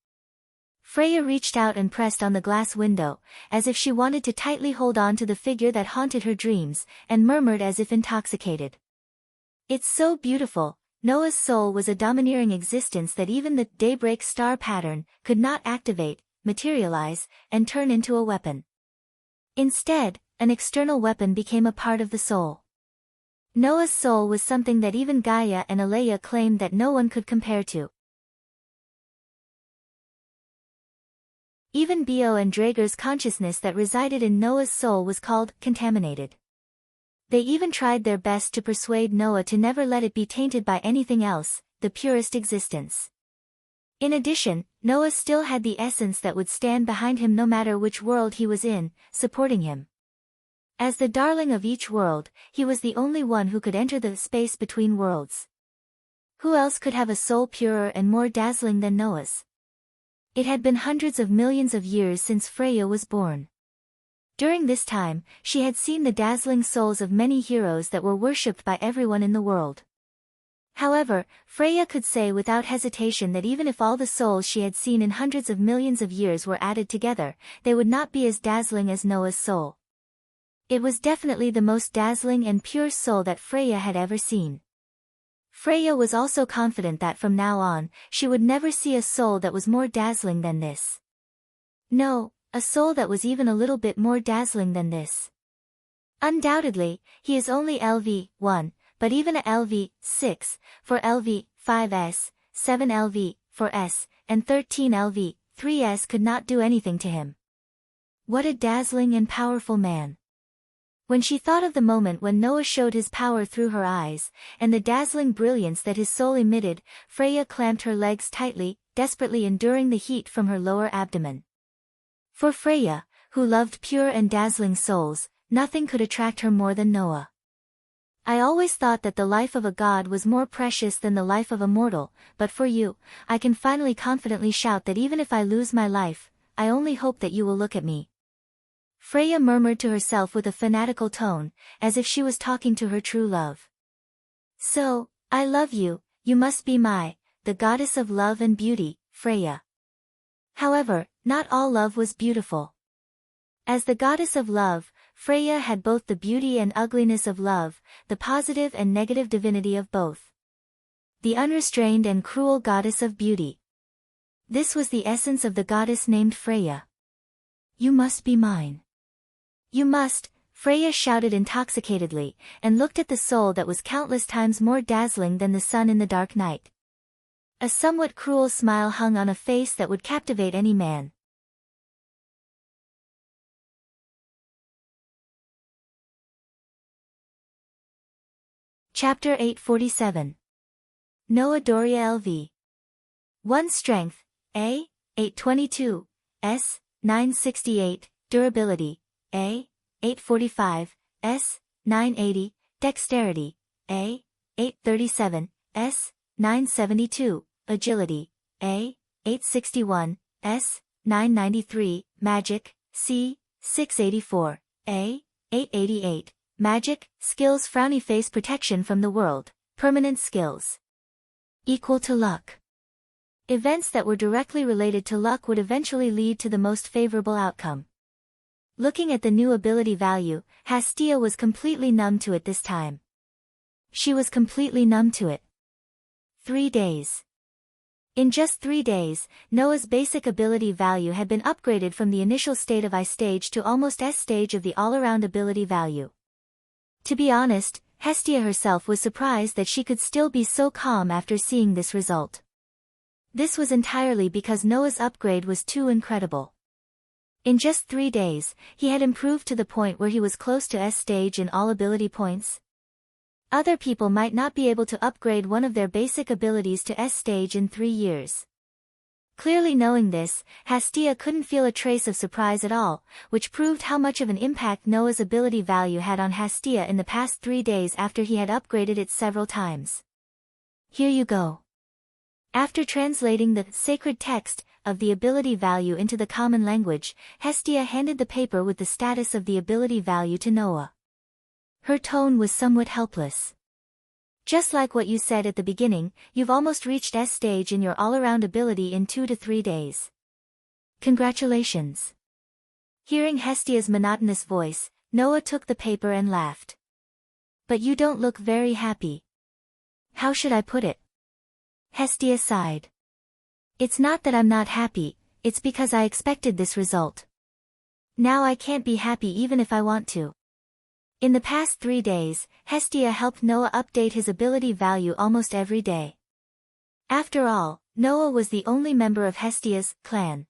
Freya reached out and pressed on the glass window, as if she wanted to tightly hold on to the figure that haunted her dreams, and murmured as if intoxicated. It's so beautiful. Noah's soul was a domineering existence that even the daybreak star pattern could not activate, materialize, and turn into a weapon. Instead, an external weapon became a part of the soul. Noah's soul was something that even Gaia and Alea claimed that no one could compare to. Even Bio and Draeger's consciousness that resided in Noah's soul was called contaminated. They even tried their best to persuade Noah to never let it be tainted by anything else, the purest existence. In addition, Noah still had the essence that would stand behind him no matter which world he was in, supporting him. As the darling of each world, he was the only one who could enter the space between worlds. Who else could have a soul purer and more dazzling than Noah's? It had been hundreds of millions of years since Freya was born. During this time, she had seen the dazzling souls of many heroes that were worshipped by everyone in the world. However, Freya could say without hesitation that even if all the souls she had seen in hundreds of millions of years were added together, they would not be as dazzling as Noah's soul. It was definitely the most dazzling and pure soul that Freya had ever seen. Freya was also confident that from now on, she would never see a soul that was more dazzling than this. No, a soul that was even a little bit more dazzling than this. Undoubtedly, he is only LV1, but even a LV6, for LV5S, 7 LV4S, and 13 LV3S could not do anything to him. What a dazzling and powerful man. When she thought of the moment when Noah showed his power through her eyes, and the dazzling brilliance that his soul emitted, Freya clamped her legs tightly, desperately enduring the heat from her lower abdomen. For Freya, who loved pure and dazzling souls, nothing could attract her more than Noah. I always thought that the life of a god was more precious than the life of a mortal, but for you, I can finally confidently shout that even if I lose my life, I only hope that you will look at me. Freya murmured to herself with a fanatical tone, as if she was talking to her true love. So, I love you, you must be the goddess of love and beauty, Freya. However, not all love was beautiful. As the goddess of love, Freya had both the beauty and ugliness of love, the positive and negative divinity of both. The unrestrained and cruel goddess of beauty. This was the essence of the goddess named Freya. You must be mine. You must, Freya shouted intoxicatedly, and looked at the soul that was countless times more dazzling than the sun in the dark night. A somewhat cruel smile hung on a face that would captivate any man. Chapter 847. Noah Doria LV. 1 Strength, A, 822, S, 968, Durability, A, 845, S, 980, Dexterity, A, 837, S, 972, Agility, A, 861, S, 993, Magic, C, 684, A, 888, Magic, Skills Frowny Face Protection from the World, Permanent Skills. Equal to Luck. Events that were directly related to luck would eventually lead to the most favorable outcome. Looking at the new ability value, Hastia was completely numb to it this time. She was completely numb to it. 3 days. In just 3 days, Noah's basic ability value had been upgraded from the initial state of I stage to almost S stage of the all-around ability value. To be honest, Hestia herself was surprised that she could still be so calm after seeing this result. This was entirely because Noah's upgrade was too incredible. In just 3 days, he had improved to the point where he was close to S stage in all ability points. Other people might not be able to upgrade one of their basic abilities to S stage in 3 years. Clearly knowing this, Hastia couldn't feel a trace of surprise at all, which proved how much of an impact Noah's ability value had on Hastia in the past 3 days after he had upgraded it several times. Here you go. After translating the sacred text of the ability value into the common language, Hestia handed the paper with the status of the ability value to Noah. Her tone was somewhat helpless. Just like what you said at the beginning, you've almost reached S stage in your all-around ability in 2 to 3 days. Congratulations. Hearing Hestia's monotonous voice, Noah took the paper and laughed. But you don't look very happy. How should I put it? Hestia sighed. It's not that I'm not happy, it's because I expected this result. Now I can't be happy even if I want to. In the past 3 days, Hestia helped Noah update his ability value almost every day. After all, Noah was the only member of Hestia's clan.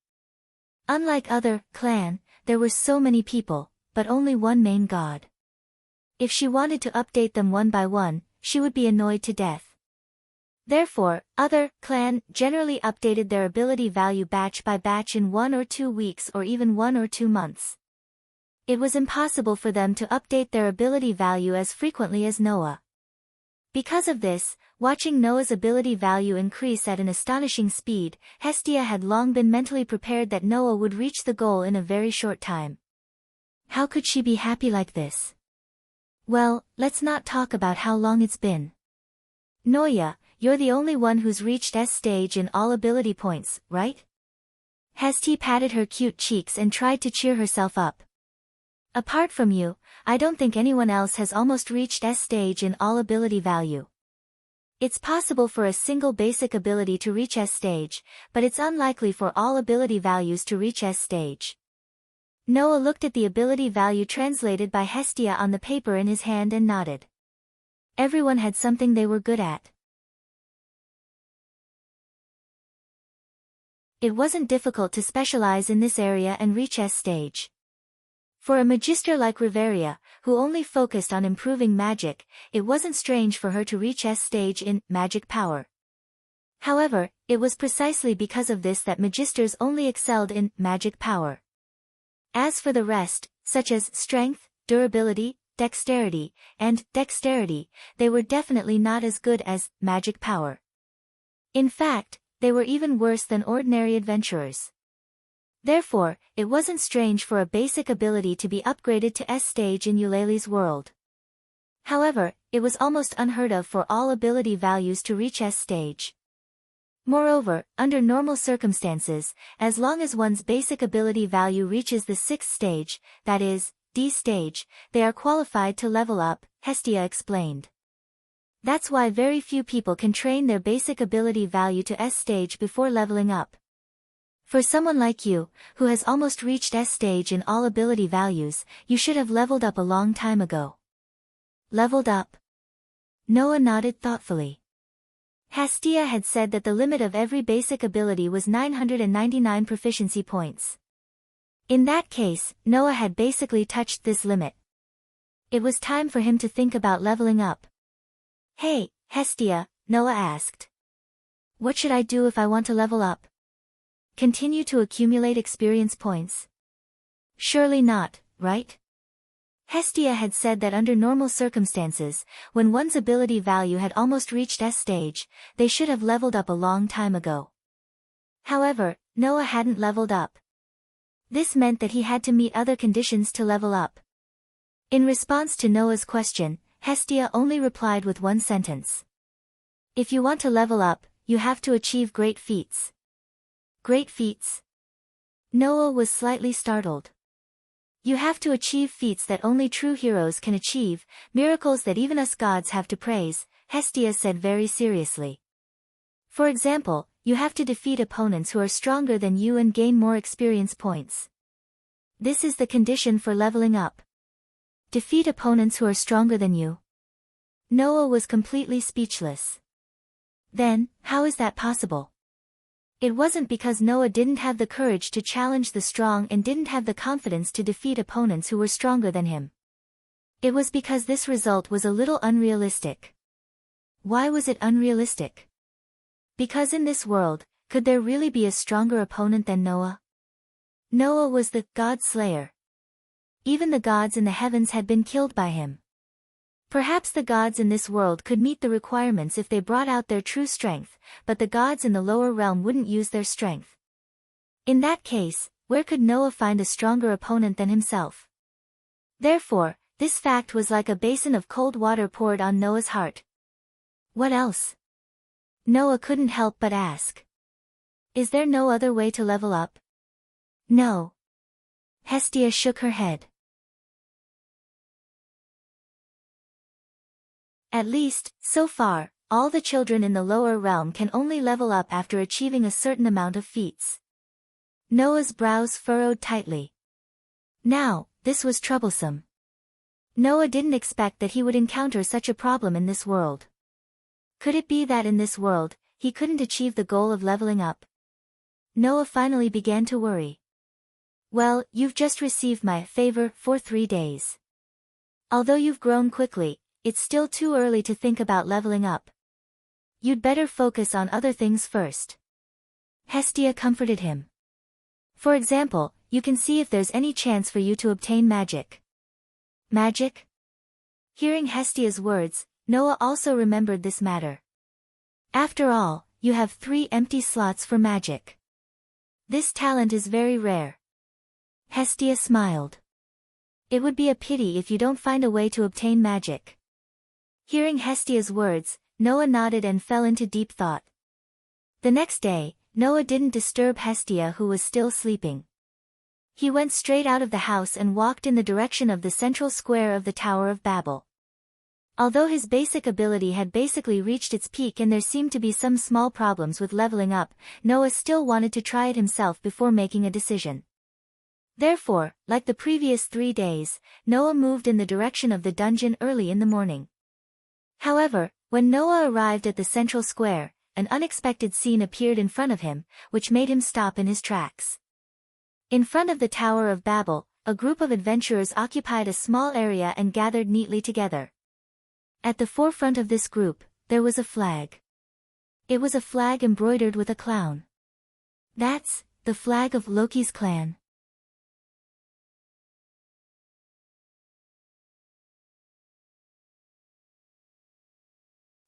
Unlike other clan, there were so many people, but only one main god. If she wanted to update them one by one, she would be annoyed to death. Therefore, other clan generally updated their ability value batch by batch in 1 or 2 weeks or even 1 or 2 months. It was impossible for them to update their ability value as frequently as Noah. Because of this, watching Noah's ability value increase at an astonishing speed, Hestia had long been mentally prepared that Noah would reach the goal in a very short time. How could she be happy like this? Well, let's not talk about how long it's been. Noah, you're the only one who's reached S stage in all ability points, right? Hestia patted her cute cheeks and tried to cheer herself up. Apart from you, I don't think anyone else has almost reached S stage in all ability value. It's possible for a single basic ability to reach S stage, but it's unlikely for all ability values to reach S stage. Noah looked at the ability value translated by Hestia on the paper in his hand and nodded. Everyone had something they were good at. It wasn't difficult to specialize in this area and reach S stage. For a magister like Riveria, who only focused on improving magic, it wasn't strange for her to reach S stage in magic power. However, it was precisely because of this that magisters only excelled in magic power. As for the rest, such as strength, durability, dexterity, and dexterity, they were definitely not as good as magic power. In fact, they were even worse than ordinary adventurers. Therefore, it wasn't strange for a basic ability to be upgraded to S stage in Eulalie's world. However, it was almost unheard of for all ability values to reach S stage. Moreover, under normal circumstances, as long as one's basic ability value reaches the 6th stage, that is, D stage, they are qualified to level up, Hestia explained. That's why very few people can train their basic ability value to S stage before leveling up. For someone like you, who has almost reached S stage in all ability values, you should have leveled up a long time ago. Leveled up? Noah nodded thoughtfully. Hestia had said that the limit of every basic ability was 999 proficiency points. In that case, Noah had basically touched this limit. It was time for him to think about leveling up. Hey, Hestia, Noah asked. What should I do if I want to level up? Continue to accumulate experience points? Surely not, right? Hestia had said that under normal circumstances, when one's ability value had almost reached S stage, they should have leveled up a long time ago. However, Noah hadn't leveled up. This meant that he had to meet other conditions to level up. In response to Noah's question, Hestia only replied with one sentence. If you want to level up, you have to achieve great feats. Great feats? Noah was slightly startled. You have to achieve feats that only true heroes can achieve, miracles that even us gods have to praise, Hestia said very seriously. For example, you have to defeat opponents who are stronger than you and gain more experience points. This is the condition for leveling up. Defeat opponents who are stronger than you. Noah was completely speechless. Then, how is that possible? It wasn't because Noah didn't have the courage to challenge the strong and didn't have the confidence to defeat opponents who were stronger than him. It was because this result was a little unrealistic. Why was it unrealistic? Because in this world, could there really be a stronger opponent than Noah? Noah was the God Slayer. Even the gods in the heavens had been killed by him. Perhaps the gods in this world could meet the requirements if they brought out their true strength, but the gods in the lower realm wouldn't use their strength. In that case, where could Noah find a stronger opponent than himself? Therefore, this fact was like a basin of cold water poured on Noah's heart. What else? Noah couldn't help but ask. Is there no other way to level up? No. Hestia shook her head. At least, so far, all the children in the lower realm can only level up after achieving a certain amount of feats. Noah's brows furrowed tightly. Now, this was troublesome. Noah didn't expect that he would encounter such a problem in this world. Could it be that in this world, he couldn't achieve the goal of leveling up? Noah finally began to worry. Well, you've just received my favor for 3 days. Although you've grown quickly, it's still too early to think about leveling up. You'd better focus on other things first. Hestia comforted him. For example, you can see if there's any chance for you to obtain magic. Magic? Hearing Hestia's words, Noah also remembered this matter. After all, you have 3 empty slots for magic. This talent is very rare. Hestia smiled. It would be a pity if you don't find a way to obtain magic. Hearing Hestia's words, Noah nodded and fell into deep thought. The next day, Noah didn't disturb Hestia, who was still sleeping. He went straight out of the house and walked in the direction of the central square of the Tower of Babel. Although his basic ability had basically reached its peak and there seemed to be some small problems with leveling up, Noah still wanted to try it himself before making a decision. Therefore, like the previous 3 days, Noah moved in the direction of the dungeon early in the morning. However, when Noah arrived at the central square, an unexpected scene appeared in front of him, which made him stop in his tracks. In front of the Tower of Babel, a group of adventurers occupied a small area and gathered neatly together. At the forefront of this group, there was a flag. It was a flag embroidered with a clown. That's the flag of Loki's clan.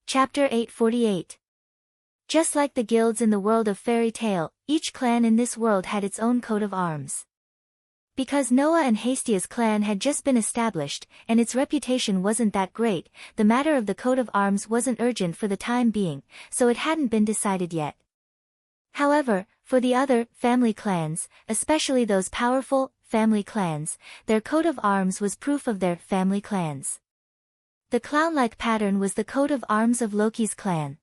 Chapter 848. Just like the guilds in the world of fairy tale, each clan in this world had its own coat of arms. Because Noah and Hestia's clan had just been established, and its reputation wasn't that great, the matter of the coat of arms wasn't urgent for the time being, so it hadn't been decided yet. However, for the other family clans, especially those powerful family clans, their coat of arms was proof of their family clans. The clown-like pattern was the coat of arms of Loki's clan.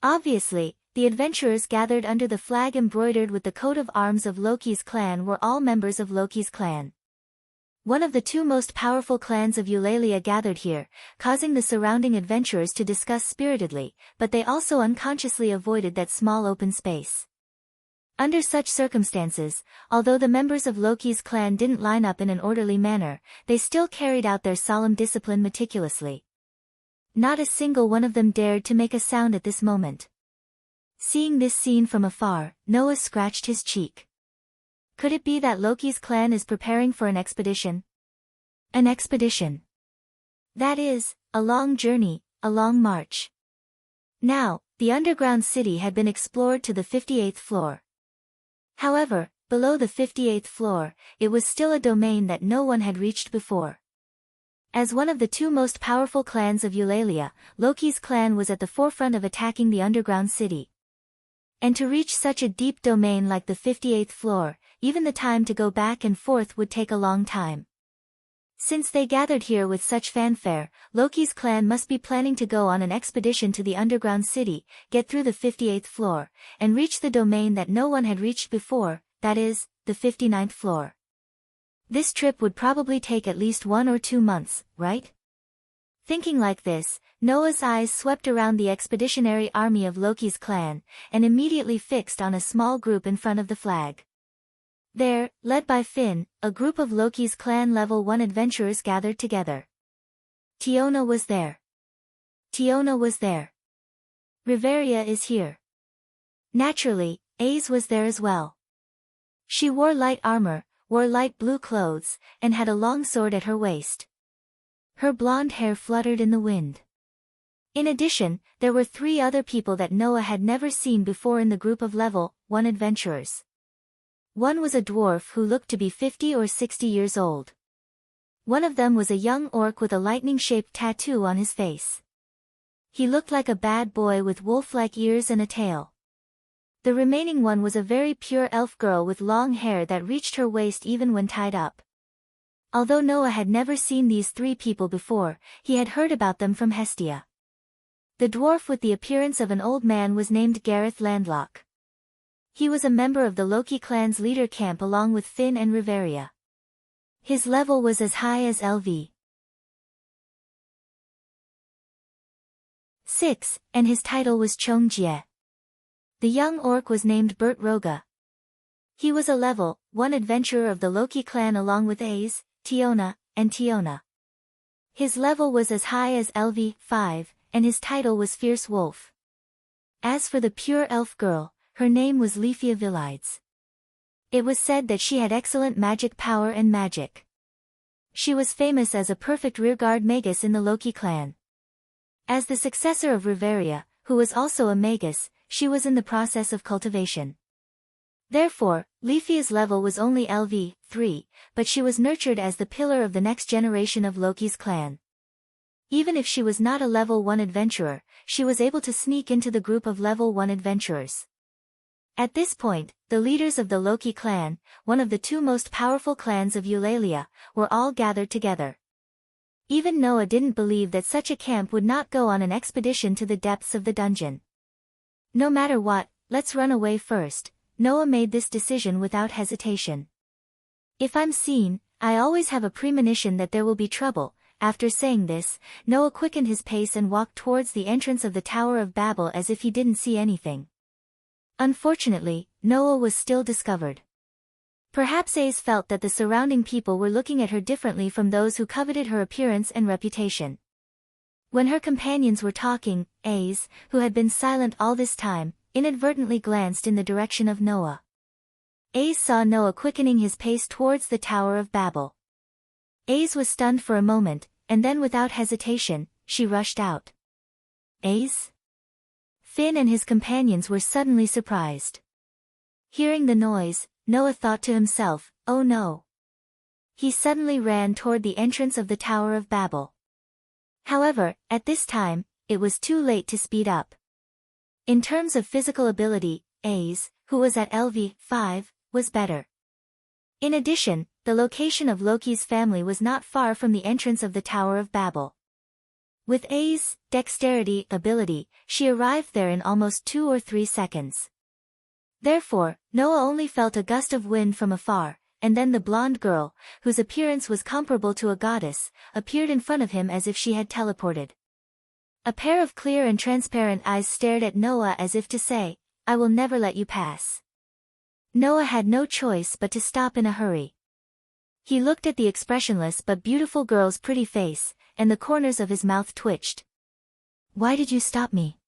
Obviously, the adventurers gathered under the flag embroidered with the coat of arms of Loki's clan were all members of Loki's clan. One of the 2 most powerful clans of Eulalia gathered here, causing the surrounding adventurers to discuss spiritedly, but they also unconsciously avoided that small open space. Under such circumstances, although the members of Loki's clan didn't line up in an orderly manner, they still carried out their solemn discipline meticulously. Not a single one of them dared to make a sound at this moment. Seeing this scene from afar, Noah scratched his cheek. Could it be that Loki's clan is preparing for an expedition? An expedition. That is, a long journey, a long march. Now, the underground city had been explored to the 58th floor. However, below the 58th floor, it was still a domain that no one had reached before. As one of the 2 most powerful clans of Eulalia, Loki's clan was at the forefront of attacking the underground city. And to reach such a deep domain like the 58th floor, even the time to go back and forth would take a long time. Since they gathered here with such fanfare, Loki's clan must be planning to go on an expedition to the underground city, get through the 58th floor, and reach the domain that no one had reached before, that is, the 59th floor. This trip would probably take at least 1 or 2 months, right? Thinking like this, Noah's eyes swept around the expeditionary army of Loki's clan, and immediately fixed on a small group in front of the flag. There, led by Finn, a group of Loki's clan level 1 adventurers gathered together. Tiona was there. Tiona was there. Riveria is here. Naturally, Ace was there as well. She wore light armor, wore light blue clothes, and had a long sword at her waist. Her blonde hair fluttered in the wind. In addition, there were 3 other people that Noah had never seen before in the group of level 1 adventurers. One was a dwarf who looked to be 50 or 60 years old. One of them was a young orc with a lightning-shaped tattoo on his face. He looked like a bad boy with wolf-like ears and a tail. The remaining one was a very pure elf girl with long hair that reached her waist even when tied up. Although Noah had never seen these 3 people before, he had heard about them from Hestia. The dwarf with the appearance of an old man was named Gareth Landlock. He was a member of the Loki clan's leader camp along with Finn and Riveria. His level was as high as LV. 6, and his title was Chongjie. The young orc was named Bert Roga. He was a level 1 adventurer of the Loki clan along with Ace, Tiona, and Tiona. His level was as high as LV 5, and his title was Fierce Wolf. As for the pure elf girl, her name was Leafia Villides. It was said that she had excellent magic power and magic. She was famous as a perfect rearguard magus in the Loki clan. As the successor of Riveria, who was also a magus, she was in the process of cultivation. Therefore, Leafia's level was only LV 3, but she was nurtured as the pillar of the next generation of Loki's clan. Even if she was not a level 1 adventurer, she was able to sneak into the group of level 1 adventurers. At this point, the leaders of the Loki clan, one of the 2 most powerful clans of Eulalia, were all gathered together. Even Noah didn't believe that such a camp would not go on an expedition to the depths of the dungeon. No matter what, let's run away first, Noah made this decision without hesitation. If I'm seen, I always have a premonition that there will be trouble. After saying this, Noah quickened his pace and walked towards the entrance of the Tower of Babel as if he didn't see anything. Unfortunately, Noah was still discovered. Perhaps Ace felt that the surrounding people were looking at her differently from those who coveted her appearance and reputation. When her companions were talking, Ace, who had been silent all this time, inadvertently glanced in the direction of Noah. Ace saw Noah quickening his pace towards the Tower of Babel. Ace was stunned for a moment, and then without hesitation, she rushed out. Ace? Finn and his companions were suddenly surprised. Hearing the noise, Noah thought to himself, oh no. He suddenly ran toward the entrance of the Tower of Babel. However, at this time, it was too late to speed up. In terms of physical ability, Ace, who was at LV 5, was better. In addition, the location of Loki's family was not far from the entrance of the Tower of Babel. With Ace's dexterity ability, she arrived there in almost 2 or 3 seconds. Therefore, Noah only felt a gust of wind from afar, and then the blonde girl, whose appearance was comparable to a goddess, appeared in front of him as if she had teleported. A pair of clear and transparent eyes stared at Noah as if to say, I will never let you pass. Noah had no choice but to stop in a hurry. He looked at the expressionless but beautiful girl's pretty face, and the corners of his mouth twitched. Why did you stop me?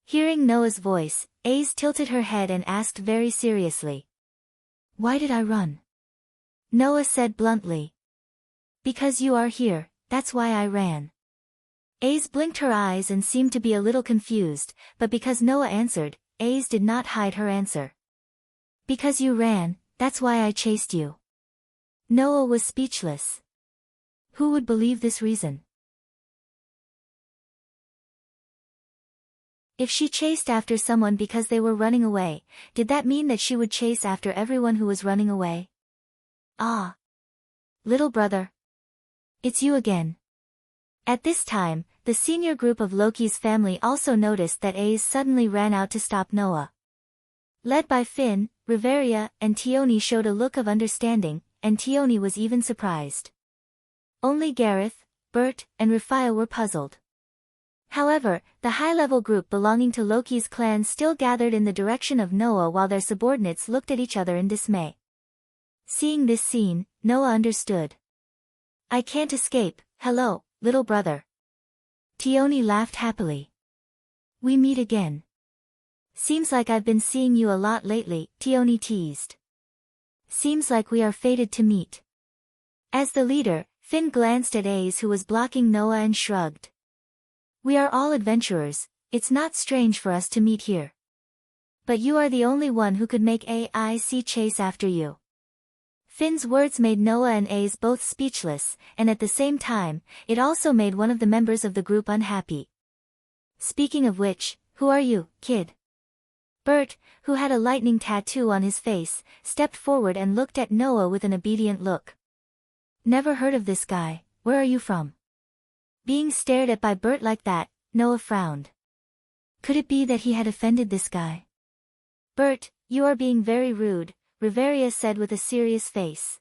Hearing Noah's voice, Ace tilted her head and asked very seriously. Why did I run? Noah said bluntly. Because you are here, that's why I ran. Ace blinked her eyes and seemed to be a little confused, but because Noah answered, Ace did not hide her answer. Because you ran, that's why I chased you. Noah was speechless. Who would believe this reason? If she chased after someone because they were running away, did that mean that she would chase after everyone who was running away? Ah! Little brother. It's you again. At this time, the senior group of Loki's family also noticed that Ace suddenly ran out to stop Noah. Led by Finn, Riveria and Tioni showed a look of understanding, and Tioni was even surprised. Only Gareth, Bert, and Rafia were puzzled. However, the high-level group belonging to Loki's clan still gathered in the direction of Noah while their subordinates looked at each other in dismay. Seeing this scene, Noah understood. I can't escape, hello, little brother. Tioni laughed happily. We meet again. Seems like I've been seeing you a lot lately, Tioni teased. Seems like we are fated to meet. As the leader, Finn glanced at Ace who was blocking Noah and shrugged. We are all adventurers, it's not strange for us to meet here. But you are the only one who could make AIC chase after you. Finn's words made Noah and Ace both speechless, and at the same time, it also made one of the members of the group unhappy. Speaking of which, who are you, kid? Bert, who had a lightning tattoo on his face, stepped forward and looked at Noah with an obedient look. Never heard of this guy, where are you from? Being stared at by Bert like that, Noah frowned. Could it be that he had offended this guy? Bert, you are being very rude, Riveria said with a serious face.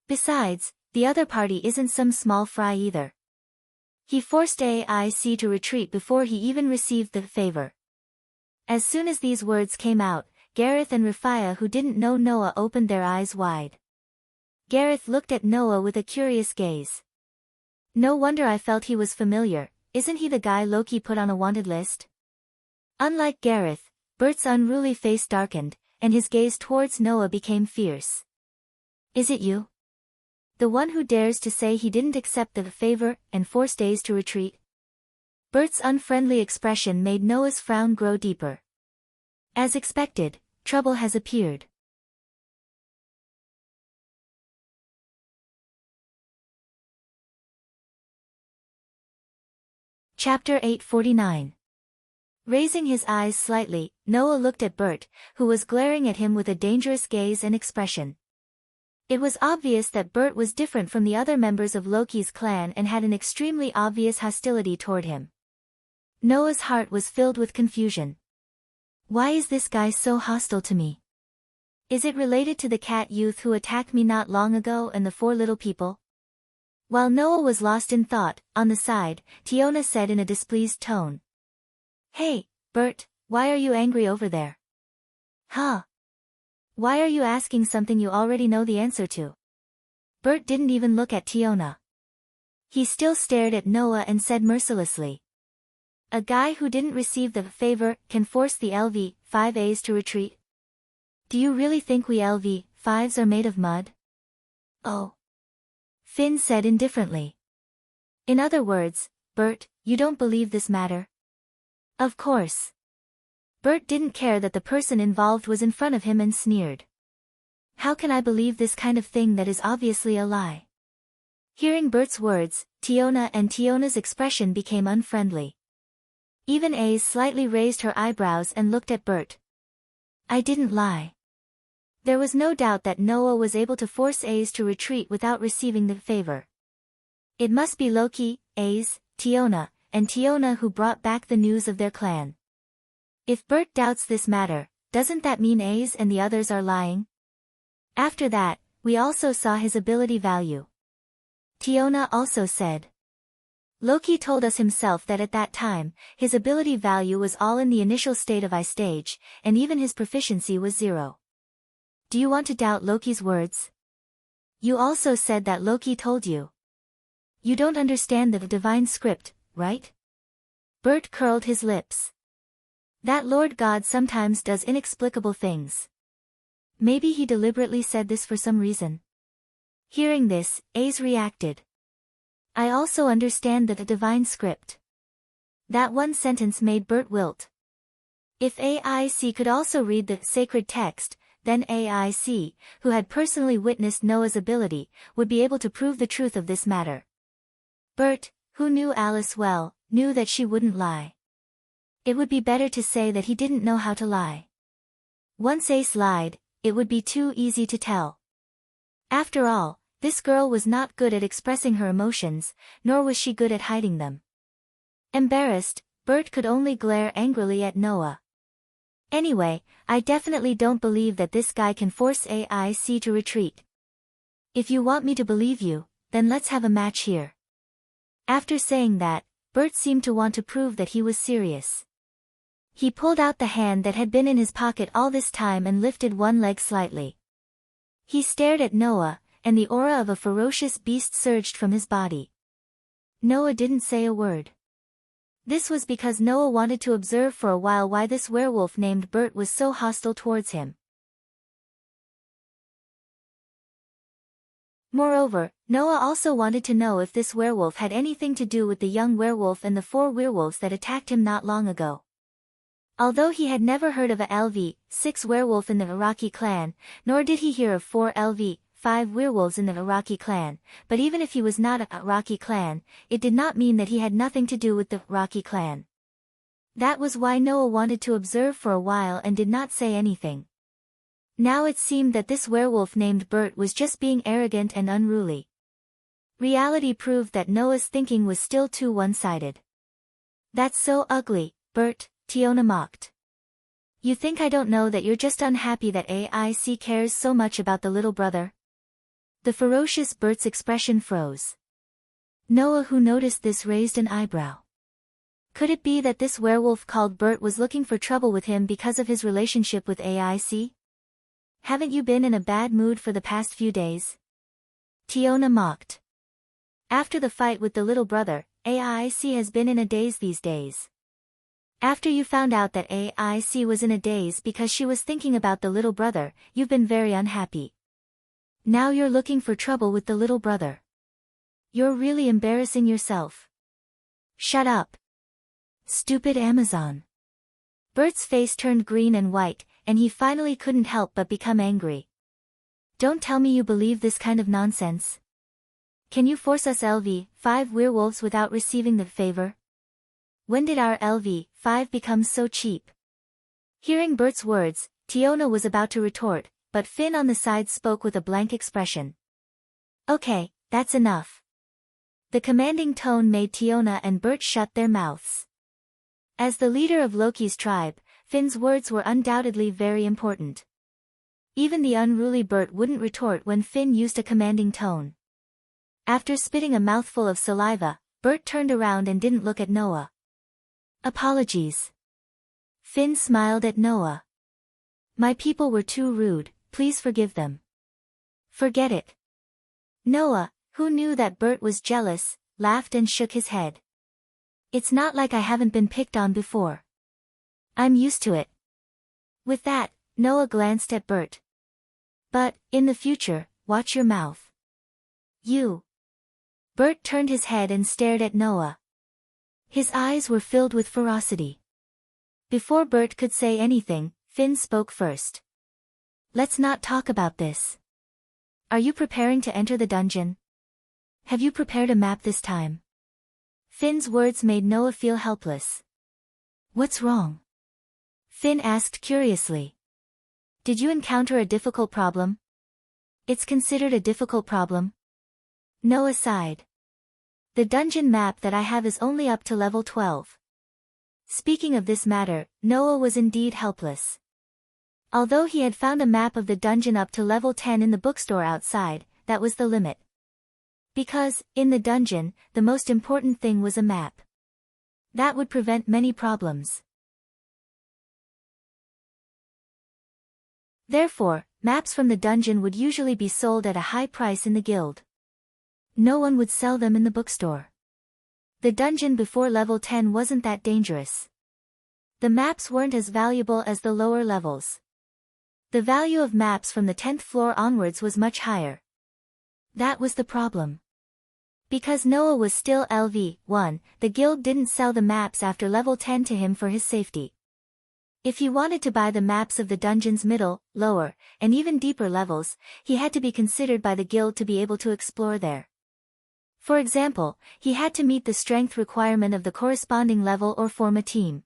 Besides, the other party isn't some small fry either. He forced AIC to retreat before he even received the favor. As soon as these words came out, Gareth and Rafia, who didn't know Noah, opened their eyes wide. Gareth looked at Noah with a curious gaze. No wonder I felt he was familiar, isn't he the guy Loki put on a wanted list? Unlike Gareth, Bert's unruly face darkened, and his gaze towards Noah became fierce. Is it you? The one who dares to say he didn't accept the favor and forced Ace to retreat? Bert's unfriendly expression made Noah's frown grow deeper. As expected, trouble has appeared. Chapter 849. Raising his eyes slightly, Noah looked at Bert, who was glaring at him with a dangerous gaze and expression. It was obvious that Bert was different from the other members of Loki's clan and had an extremely obvious hostility toward him. Noah's heart was filled with confusion. Why is this guy so hostile to me? Is it related to the cat youth who attacked me not long ago and the 4 little people? While Noah was lost in thought, on the side, Tiona said in a displeased tone. Hey, Bert, why are you angry over there? Huh? Why are you asking something you already know the answer to? Bert didn't even look at Tiona. He still stared at Noah and said mercilessly. A guy who didn't receive the favor can force the LV-5As to retreat? Do you really think we LV-5s are made of mud? Oh. Finn said indifferently. In other words, Bert, you don't believe this matter? Of course. Bert didn't care that the person involved was in front of him and sneered. How can I believe this kind of thing that is obviously a lie? Hearing Bert's words, Tiona's expression became unfriendly. Even Ace slightly raised her eyebrows and looked at Bert. I didn't lie. There was no doubt that Noah was able to force Ace to retreat without receiving the favor. It must be Loki, Ace, Tiona who brought back the news of their clan. If Bert doubts this matter, doesn't that mean Ace and the others are lying? After that, we also saw his ability value. Tiona also said. Loki told us himself that at that time, his ability value was all in the initial state of I stage, and even his proficiency was 0. Do you want to doubt Loki's words? You also said that Loki told you. You don't understand the divine script, right? Bert curled his lips. That Lord God sometimes does inexplicable things. Maybe he deliberately said this for some reason. Hearing this, Ace reacted. I also understand the divine script. That one sentence made Bert wilt. If AIC could also read the sacred text, then AIC, who had personally witnessed Noah's ability, would be able to prove the truth of this matter. Bert, who knew Alice well, knew that she wouldn't lie. It would be better to say that he didn't know how to lie. Once Ace lied, it would be too easy to tell. After all, this girl was not good at expressing her emotions, nor was she good at hiding them. Embarrassed, Bert could only glare angrily at Noah. Anyway, I definitely don't believe that this guy can force AIC to retreat. If you want me to believe you, then let's have a match here. After saying that, Bert seemed to want to prove that he was serious. He pulled out the hand that had been in his pocket all this time and lifted one leg slightly. He stared at Noah, and the aura of a ferocious beast surged from his body. Noah didn't say a word. This was because Noah wanted to observe for a while why this werewolf named Bert was so hostile towards him. Moreover, Noah also wanted to know if this werewolf had anything to do with the young werewolf and the 4 werewolves that attacked him not long ago. Although he had never heard of a LV-6 werewolf in the Iraqi clan, nor did he hear of 4 LV-5 werewolves in the Iraqi clan, but even if he was not a Iraqi clan, it did not mean that he had nothing to do with the Iraqi clan. That was why Noah wanted to observe for a while and did not say anything. Now it seemed that this werewolf named Bert was just being arrogant and unruly. Reality proved that Noah's thinking was still too one-sided. That's so ugly, Bert, Tiona mocked. You think I don't know that you're just unhappy that AIC cares so much about the little brother? The ferocious Bert's expression froze. Noah, who noticed this, raised an eyebrow. Could it be that this werewolf called Bert was looking for trouble with him because of his relationship with AIC? Haven't you been in a bad mood for the past few days? Tiona mocked. After the fight with the little brother, AIC has been in a daze these days. After you found out that AIC was in a daze because she was thinking about the little brother, you've been very unhappy. Now you're looking for trouble with the little brother. You're really embarrassing yourself. Shut up. Stupid Amazon. Bert's face turned green and white, and he finally couldn't help but become angry. Don't tell me you believe this kind of nonsense. Can you force us LV5 werewolves without receiving the favor? When did our LV5 become so cheap? Hearing Bert's words, Tiona was about to retort, but Finn on the side spoke with a blank expression. Okay, that's enough. The commanding tone made Tiona and Bert shut their mouths. As the leader of Loki's tribe, Finn's words were undoubtedly very important. Even the unruly Bert wouldn't retort when Finn used a commanding tone. After spitting a mouthful of saliva, Bert turned around and didn't look at Noah. Apologies. Finn smiled at Noah. My people were too rude, please forgive them. Forget it. Noah, who knew that Bert was jealous, laughed and shook his head. It's not like I haven't been picked on before. I'm used to it. With that, Noah glanced at Bert. But, in the future, watch your mouth. You. Bert turned his head and stared at Noah. His eyes were filled with ferocity. Before Bert could say anything, Finn spoke first. Let's not talk about this. Are you preparing to enter the dungeon? Have you prepared a map this time? Finn's words made Noah feel helpless. What's wrong? Finn asked curiously. Did you encounter a difficult problem? It's considered a difficult problem? Noah sighed. The dungeon map that I have is only up to level 12. Speaking of this matter, Noah was indeed helpless. Although he had found a map of the dungeon up to level 10 in the bookstore outside, that was the limit. Because, in the dungeon, the most important thing was a map. That would prevent many problems. Therefore, maps from the dungeon would usually be sold at a high price in the guild. No one would sell them in the bookstore. The dungeon before level 10 wasn't that dangerous. The maps weren't as valuable as the lower levels. The value of maps from the 10th floor onwards was much higher. That was the problem. Because Noah was still LV1, the guild didn't sell the maps after level 10 to him for his safety. If he wanted to buy the maps of the dungeon's middle, lower, and even deeper levels, he had to be considered by the guild to be able to explore there. For example, he had to meet the strength requirement of the corresponding level or form a team.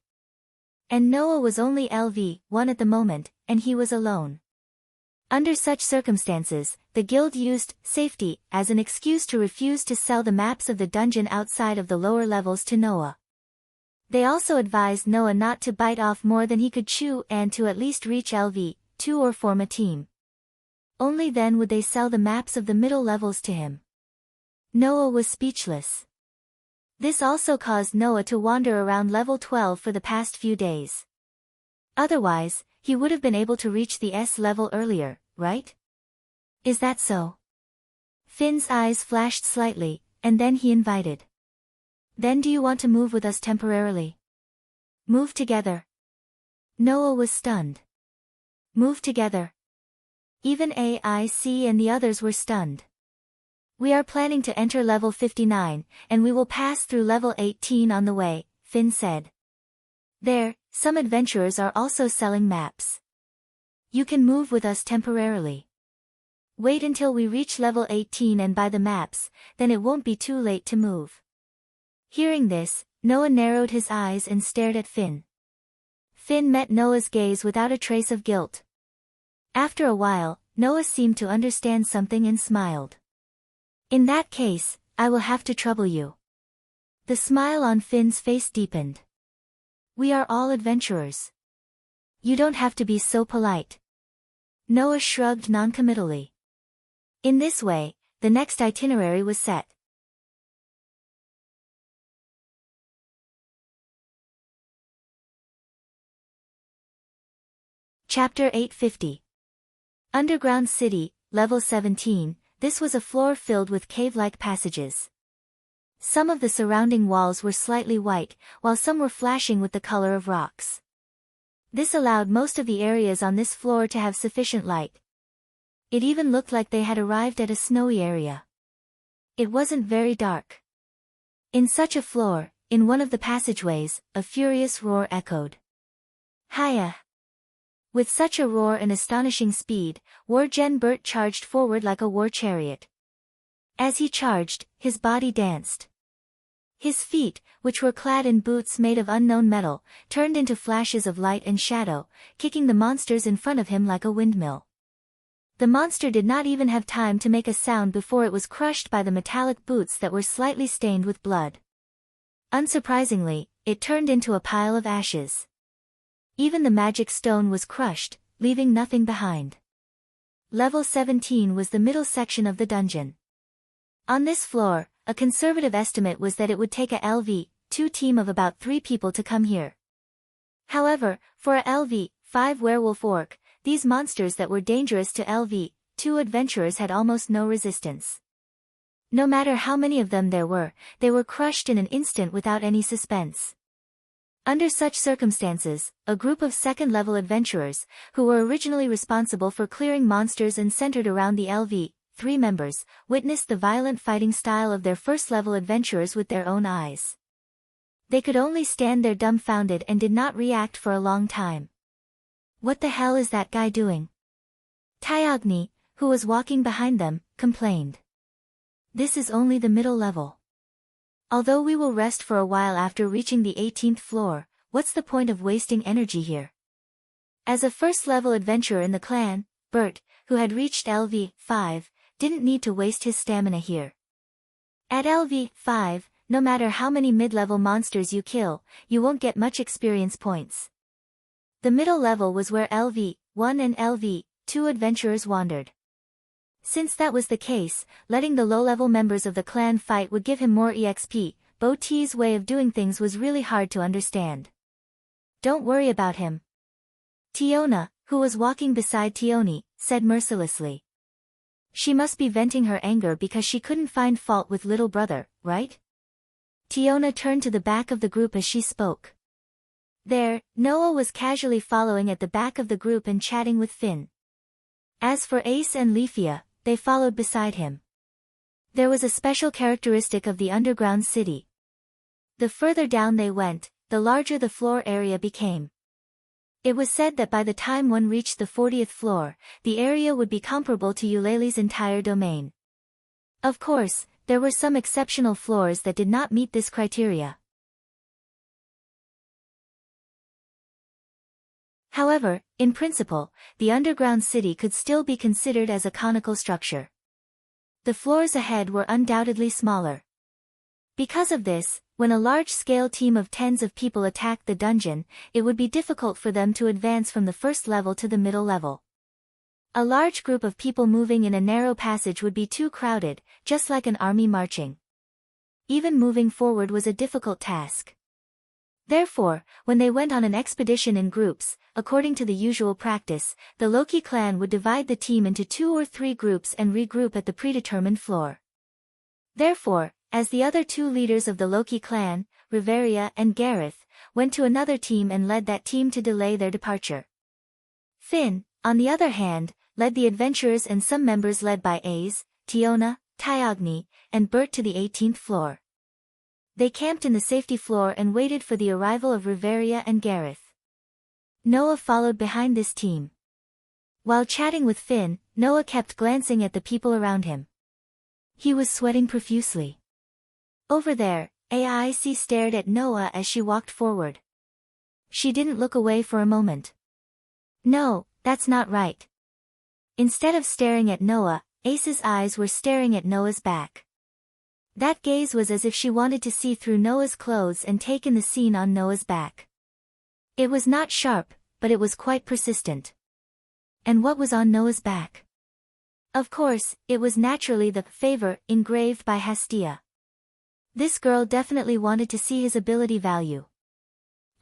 And Noah was only LV1 at the moment, and he was alone. Under such circumstances, the guild used safety as an excuse to refuse to sell the maps of the dungeon outside of the lower levels to Noah. They also advised Noah not to bite off more than he could chew and to at least reach LV2 or form a team. Only then would they sell the maps of the middle levels to him. Noah was speechless. This also caused Noah to wander around level 12 for the past few days. Otherwise, he would have been able to reach the S level earlier, right? Is that so? Finn's eyes flashed slightly, and then he invited. Then do you want to move with us temporarily? Move together. Noah was stunned. Move together. Even AIC and the others were stunned. We are planning to enter level 59, and we will pass through level 18 on the way, Finn said. There, some adventurers are also selling maps. You can move with us temporarily. Wait until we reach level 18 and buy the maps, then it won't be too late to move. Hearing this, Noah narrowed his eyes and stared at Finn. Finn met Noah's gaze without a trace of guilt. After a while, Noah seemed to understand something and smiled. In that case, I will have to trouble you. The smile on Finn's face deepened. We are all adventurers. You don't have to be so polite. Noah shrugged noncommittally. In this way, the next itinerary was set. Chapter 850. Underground City, Level 17. This was a floor filled with cave-like passages. Some of the surrounding walls were slightly white, while some were flashing with the color of rocks. This allowed most of the areas on this floor to have sufficient light. It even looked like they had arrived at a snowy area. It wasn't very dark. In such a floor, in one of the passageways, a furious roar echoed. Hiya! With such a roar and astonishing speed, War Gen Bert charged forward like a war chariot. As he charged, his body danced. His feet, which were clad in boots made of unknown metal, turned into flashes of light and shadow, kicking the monsters in front of him like a windmill. The monster did not even have time to make a sound before it was crushed by the metallic boots that were slightly stained with blood. Unsurprisingly, it turned into a pile of ashes. Even the magic stone was crushed, leaving nothing behind. Level 17 was the middle section of the dungeon. On this floor, a conservative estimate was that it would take a LV-2 team of about 3 people to come here. However, for a LV-5 werewolf orc, these monsters that were dangerous to LV-2 adventurers had almost no resistance. No matter how many of them there were, they were crushed in an instant without any suspense. Under such circumstances, a group of second-level adventurers, who were originally responsible for clearing monsters and centered around the LV-3 members, witnessed the violent fighting style of their first-level adventurers with their own eyes. They could only stand there dumbfounded and did not react for a long time. What the hell is that guy doing? Tyogny, who was walking behind them, complained. This is only the middle level. Although we will rest for a while after reaching the 18th floor, what's the point of wasting energy here? As a first-level adventurer in the clan, Bert, who had reached LV-5, didn't need to waste his stamina here. At LV-5, no matter how many mid-level monsters you kill, you won't get much experience points. The middle level was where LV-1 and LV-2 adventurers wandered. Since that was the case, letting the low-level members of the clan fight would give him more EXP. Bo T's way of doing things was really hard to understand. Don't worry about him. Tiona, who was walking beside Tioni, said mercilessly. She must be venting her anger because she couldn't find fault with little brother, right? Tiona turned to the back of the group as she spoke. There, Noah was casually following at the back of the group and chatting with Finn. As for Ace and Leafia, they followed beside him. There was a special characteristic of the underground city. The further down they went, the larger the floor area became. It was said that by the time one reached the 40th floor, the area would be comparable to Eulali's entire domain. Of course, there were some exceptional floors that did not meet this criteria. However, in principle, the underground city could still be considered as a conical structure. The floors ahead were undoubtedly smaller. Because of this, when a large-scale team of tens of people attacked the dungeon, it would be difficult for them to advance from the first level to the middle level. A large group of people moving in a narrow passage would be too crowded, just like an army marching. Even moving forward was a difficult task. Therefore, when they went on an expedition in groups, according to the usual practice, the Loki clan would divide the team into 2 or 3 groups and regroup at the predetermined floor. Therefore, as the other 2 leaders of the Loki clan, Riveria and Gareth, went to another team and led that team to delay their departure. Finn, on the other hand, led the adventurers and some members led by Ace, Tiona, Tyogny, and Bert to the 18th floor. They camped in the safety floor and waited for the arrival of Riveria and Gareth. Noah followed behind this team. While chatting with Finn, Noah kept glancing at the people around him. He was sweating profusely. Over there, AIC stared at Noah as she walked forward. She didn't look away for a moment. No, that's not right. Instead of staring at Noah, Ace's eyes were staring at Noah's back. That gaze was as if she wanted to see through Noah's clothes and take in the scene on Noah's back. It was not sharp, but it was quite persistent. And what was on Noah's back? Of course, it was naturally the favor engraved by Hastia. This girl definitely wanted to see his ability value.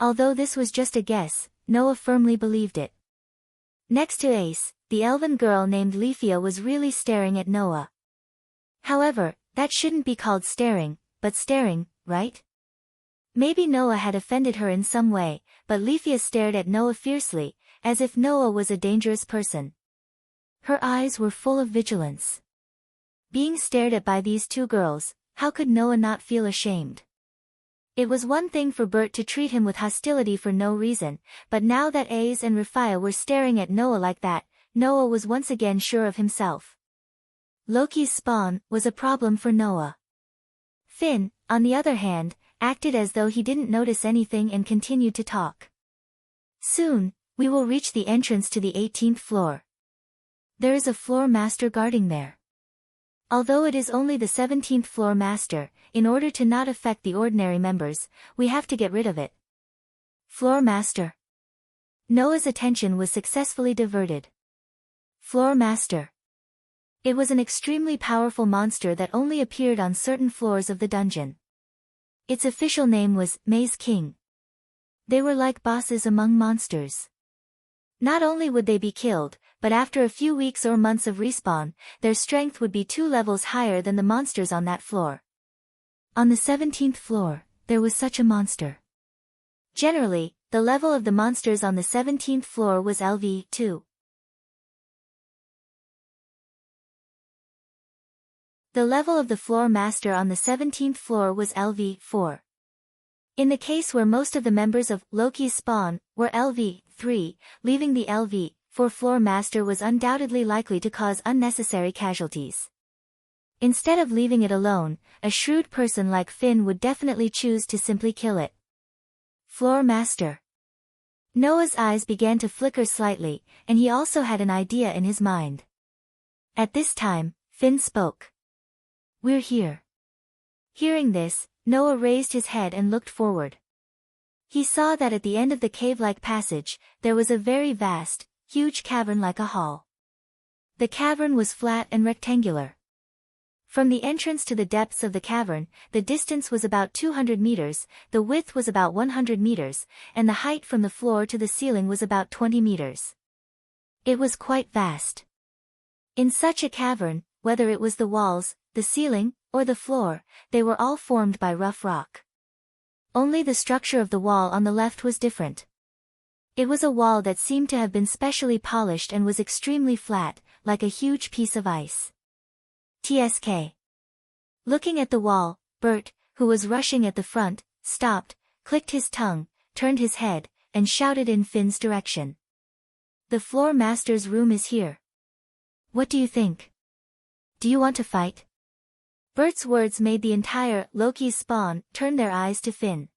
Although this was just a guess, Noah firmly believed it. Next to Ace, the elven girl named Leafia was really staring at Noah. However, that shouldn't be called staring, but staring, right? Maybe Noah had offended her in some way, but Leafia stared at Noah fiercely, as if Noah was a dangerous person. Her eyes were full of vigilance. Being stared at by these two girls, how could Noah not feel ashamed? It was one thing for Bert to treat him with hostility for no reason, but now that Ace and Rafia were staring at Noah like that, Noah was once again sure of himself. Loki's spawn was a problem for Noah. Finn, on the other hand, acted as though he didn't notice anything and continued to talk. Soon, we will reach the entrance to the 18th floor. There is a floor master guarding there. Although it is only the 17th floor master, in order to not affect the ordinary members, we have to get rid of it. Floor master. Noah's attention was successfully diverted. Floor master. It was an extremely powerful monster that only appeared on certain floors of the dungeon. Its official name was Maze King. They were like bosses among monsters. Not only would they be killed, but after a few weeks or months of respawn, their strength would be 2 levels higher than the monsters on that floor. On the 17th floor, there was such a monster. Generally, the level of the monsters on the 17th floor was LV2. The level of the floor master on the 17th floor was LV4. In the case where most of the members of Loki's spawn were LV3, leaving the LV4 floor master was undoubtedly likely to cause unnecessary casualties. Instead of leaving it alone, a shrewd person like Finn would definitely choose to simply kill it. Floor master. Noah's eyes began to flicker slightly, and he also had an idea in his mind. At this time, Finn spoke. We're here. Hearing this, Noah raised his head and looked forward. He saw that at the end of the cave-like passage, there was a very vast, huge cavern like a hall. The cavern was flat and rectangular. From the entrance to the depths of the cavern, the distance was about 200 meters, the width was about 100 meters, and the height from the floor to the ceiling was about 20 meters. It was quite vast. In such a cavern, whether it was the walls, the ceiling, or the floor, they were all formed by rough rock. Only the structure of the wall on the left was different. It was a wall that seemed to have been specially polished and was extremely flat, like a huge piece of ice. TSK. Looking at the wall, Bert, who was rushing at the front, stopped, clicked his tongue, turned his head, and shouted in Finn's direction. The floor master's room is here. What do you think? Do you want to fight? Bert's words made the entire Loki's spawn turn their eyes to Finn.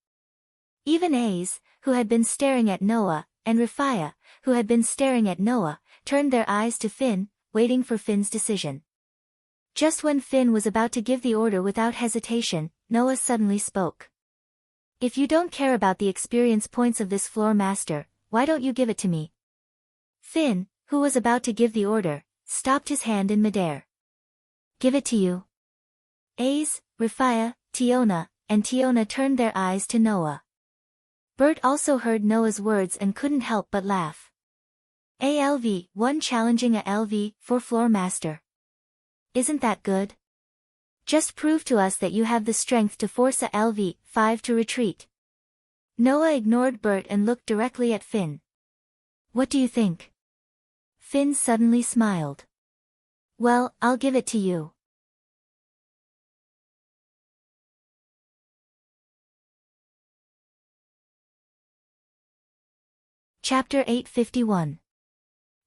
Even Ace, who had been staring at Noah, and Rafia, who had been staring at Noah, turned their eyes to Finn, waiting for Finn's decision. Just when Finn was about to give the order without hesitation, Noah suddenly spoke. If you don't care about the experience points of this floor master, why don't you give it to me? Finn, who was about to give the order, stopped his hand in midair. Give it to you. Ace, Rafia, Tiona, and Tiona turned their eyes to Noah. Bert also heard Noah's words and couldn't help but laugh. ALV-1 challenging a LV-4 floor master. Isn't that good? Just prove to us that you have the strength to force a LV-5 to retreat. Noah ignored Bert and looked directly at Finn. What do you think? Finn suddenly smiled. Well, I'll give it to you. Chapter 851.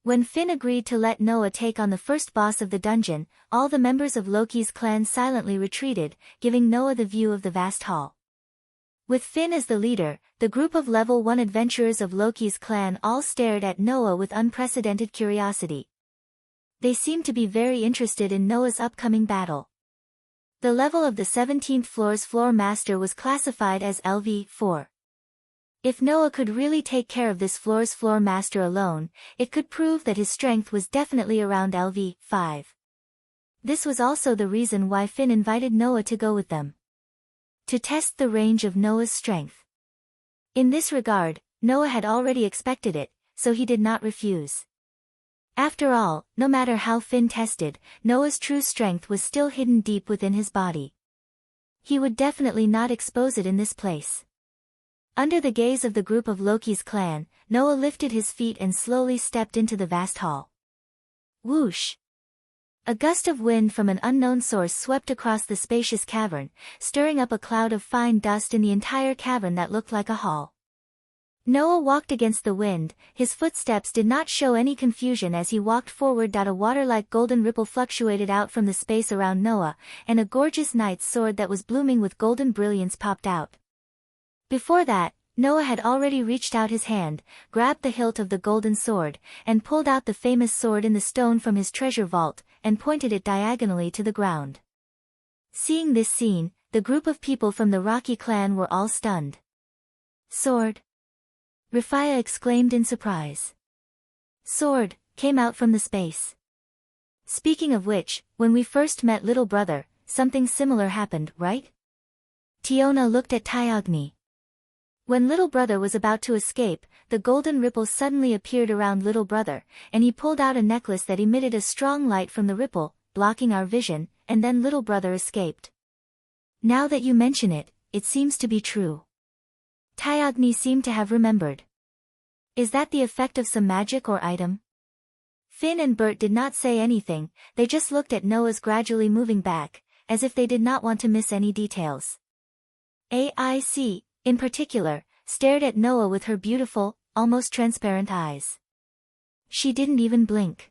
When Finn agreed to let Noah take on the first boss of the dungeon, all the members of Loki's clan silently retreated, giving Noah the view of the vast hall. With Finn as the leader, the group of level 1 adventurers of Loki's clan all stared at Noah with unprecedented curiosity. They seemed to be very interested in Noah's upcoming battle. The level of the 17th floor's floor master was classified as LV-4. If Noah could really take care of this floor's floor master alone, it could prove that his strength was definitely around LV-5. This was also the reason why Finn invited Noah to go with them. To test the range of Noah's strength. In this regard, Noah had already expected it, so he did not refuse. After all, no matter how Finn tested, Noah's true strength was still hidden deep within his body. He would definitely not expose it in this place. Under the gaze of the group of Loki's clan, Noah lifted his feet and slowly stepped into the vast hall. Whoosh! A gust of wind from an unknown source swept across the spacious cavern, stirring up a cloud of fine dust in the entire cavern that looked like a hall. Noah walked against the wind, his footsteps did not show any confusion as he walked forward. A water-like golden ripple fluctuated out from the space around Noah, and a gorgeous knight's sword that was blooming with golden brilliance popped out. Before that, Noah had already reached out his hand, grabbed the hilt of the golden sword, and pulled out the famous sword in the stone from his treasure vault, and pointed it diagonally to the ground. Seeing this scene, the group of people from the Rocky clan were all stunned. Sword! Rifaya exclaimed in surprise. Sword, came out from the space. Speaking of which, when we first met little brother, something similar happened, right? Tiona looked at Tyagni. When little brother was about to escape, the golden ripple suddenly appeared around little brother, and he pulled out a necklace that emitted a strong light from the ripple, blocking our vision, and then little brother escaped. Now that you mention it, it seems to be true. Tyagni seemed to have remembered. Is that the effect of some magic or item? Finn and Bert did not say anything, they just looked at Noah's gradually moving back, as if they did not want to miss any details. AIC, in particular, stared at Noah with her beautiful, almost transparent eyes. She didn't even blink.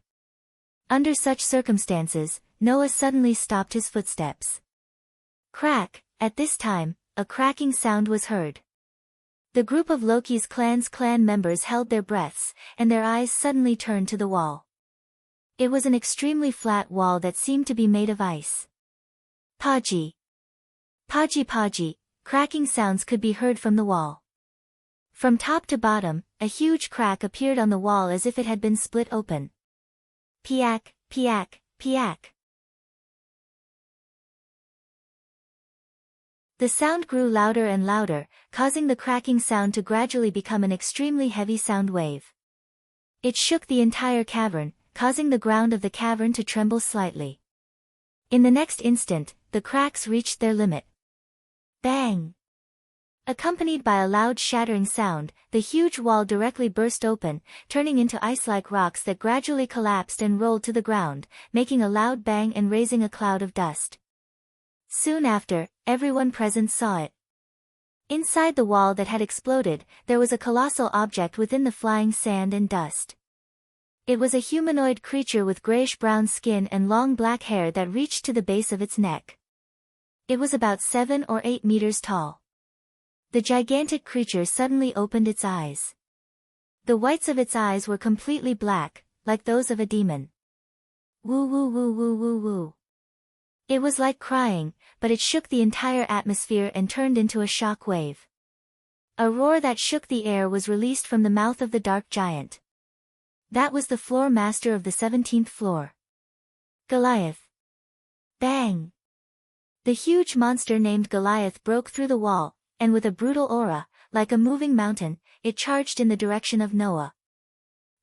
Under such circumstances, Noah suddenly stopped his footsteps. Crack! At this time, a cracking sound was heard. The group of Loki's clan members held their breaths, and their eyes suddenly turned to the wall. It was an extremely flat wall that seemed to be made of ice. Paji! Paji Paji! Cracking sounds could be heard from the wall. From top to bottom, a huge crack appeared on the wall as if it had been split open. Piak, piak, piak. The sound grew louder and louder, causing the cracking sound to gradually become an extremely heavy sound wave. It shook the entire cavern, causing the ground of the cavern to tremble slightly. In the next instant, the cracks reached their limit. Bang! Accompanied by a loud shattering sound, the huge wall directly burst open, turning into ice-like rocks that gradually collapsed and rolled to the ground, making a loud bang and raising a cloud of dust. Soon after, everyone present saw it. Inside the wall that had exploded, there was a colossal object within the flying sand and dust. It was a humanoid creature with grayish-brown skin and long black hair that reached to the base of its neck. It was about 7 or 8 meters tall. The gigantic creature suddenly opened its eyes. The whites of its eyes were completely black, like those of a demon. Woo woo woo woo woo woo. It was like crying, but it shook the entire atmosphere and turned into a shock wave. A roar that shook the air was released from the mouth of the dark giant. That was the floor master of the 17th floor. Goliath. Bang! The huge monster named Goliath broke through the wall, and with a brutal aura, like a moving mountain, it charged in the direction of Noah.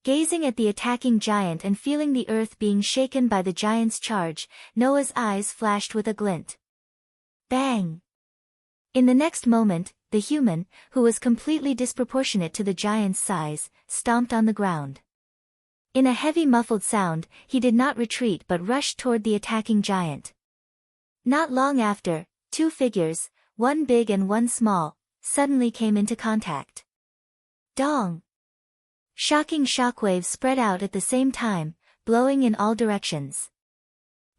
Gazing at the attacking giant and feeling the earth being shaken by the giant's charge, Noah's eyes flashed with a glint. Bang! In the next moment, the human, who was completely disproportionate to the giant's size, stomped on the ground. In a heavy muffled sound, he did not retreat but rushed toward the attacking giant. Not long after, 2 figures, one big and one small, suddenly came into contact. Dong! Shocking shockwaves spread out at the same time, blowing in all directions.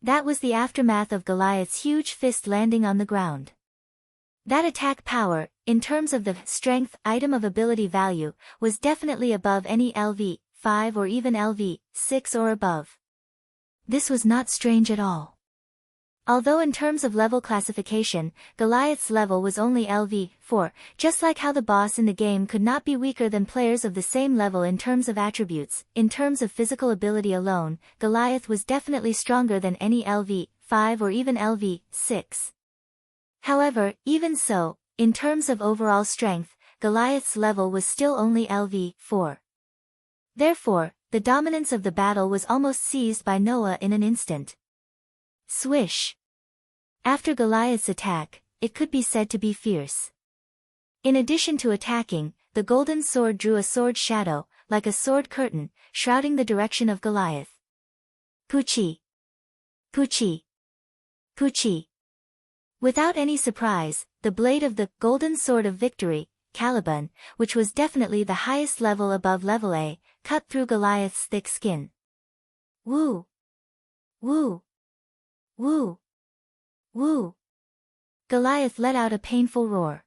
That was the aftermath of Goliath's huge fist landing on the ground. That attack power, in terms of the strength item of ability value, was definitely above any LV5 or even LV6 or above. This was not strange at all. Although in terms of level classification, Goliath's level was only LV4, just like how the boss in the game could not be weaker than players of the same level in terms of attributes, in terms of physical ability alone, Goliath was definitely stronger than any LV5 or even LV6. However, even so, in terms of overall strength, Goliath's level was still only LV4. Therefore, the dominance of the battle was almost seized by Noah in an instant. Swish! After Goliath's attack, it could be said to be fierce. In addition to attacking, the golden sword drew a sword shadow, like a sword curtain, shrouding the direction of Goliath. Poochie! Poochie! Poochie! Without any surprise, the blade of the golden sword of victory, Caliban, which was definitely the highest level above level A, cut through Goliath's thick skin. Woo! Woo! Woo! Woo! Goliath let out a painful roar.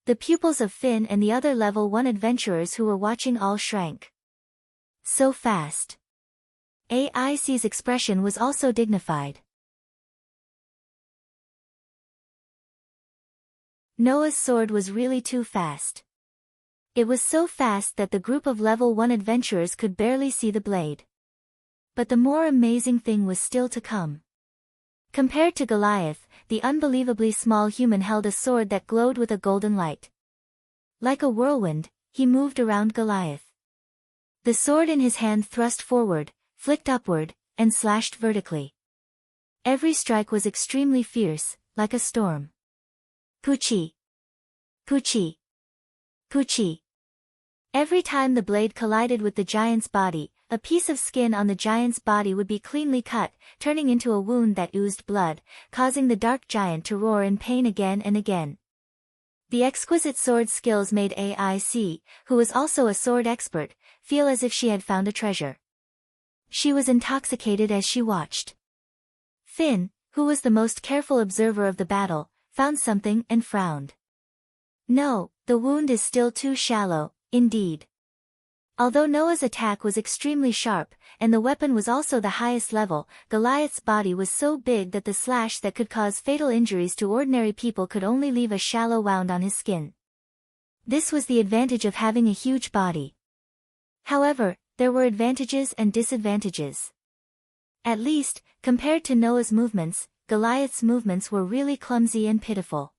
The pupils of Finn and the other level 1 adventurers who were watching all shrank. So fast. AIC's expression was also dignified. Noah's sword was really too fast. It was so fast that the group of level 1 adventurers could barely see the blade. But the more amazing thing was still to come. Compared to Goliath, the unbelievably small human held a sword that glowed with a golden light. Like a whirlwind, he moved around Goliath. The sword in his hand thrust forward, flicked upward, and slashed vertically. Every strike was extremely fierce, like a storm. Poochie! Poochie! Poochie! Every time the blade collided with the giant's body, a piece of skin on the giant's body would be cleanly cut, turning into a wound that oozed blood, causing the dark giant to roar in pain again and again. The exquisite sword skills made AIC, who was also a sword expert, feel as if she had found a treasure. She was intoxicated as she watched. Finn, who was the most careful observer of the battle, found something and frowned. No, the wound is still too shallow, indeed. Although Noah's attack was extremely sharp, and the weapon was also the highest level, Goliath's body was so big that the slash that could cause fatal injuries to ordinary people could only leave a shallow wound on his skin. This was the advantage of having a huge body. However, there were advantages and disadvantages. At least, compared to Noah's movements, Goliath's movements were really clumsy and pitiful.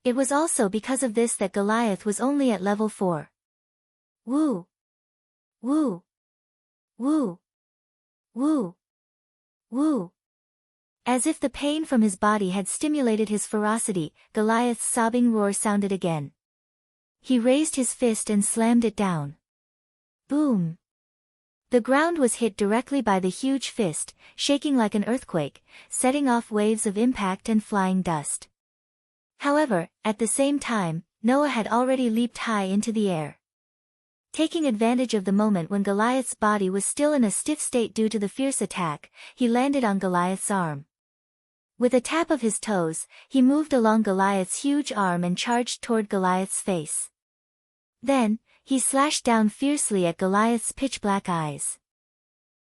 It was also because of this that Goliath was only at level 4. Woo! Woo! Woo! Woo! Woo! As if the pain from his body had stimulated his ferocity, Goliath's sobbing roar sounded again. He raised his fist and slammed it down. Boom! The ground was hit directly by the huge fist, shaking like an earthquake, setting off waves of impact and flying dust. However, at the same time, Noah had already leaped high into the air. Taking advantage of the moment when Goliath's body was still in a stiff state due to the fierce attack, he landed on Goliath's arm. With a tap of his toes, he moved along Goliath's huge arm and charged toward Goliath's face. Then, he slashed down fiercely at Goliath's pitch-black eyes.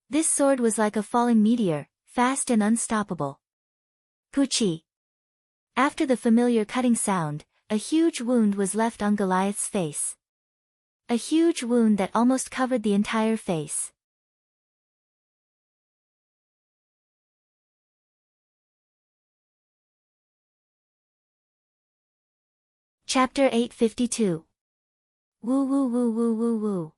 This sword was like a falling meteor, fast and unstoppable. Poochie! After the familiar cutting sound, a huge wound was left on Goliath's face. A huge wound that almost covered the entire face. Chapter 852. Woo woo woo woo woo woo.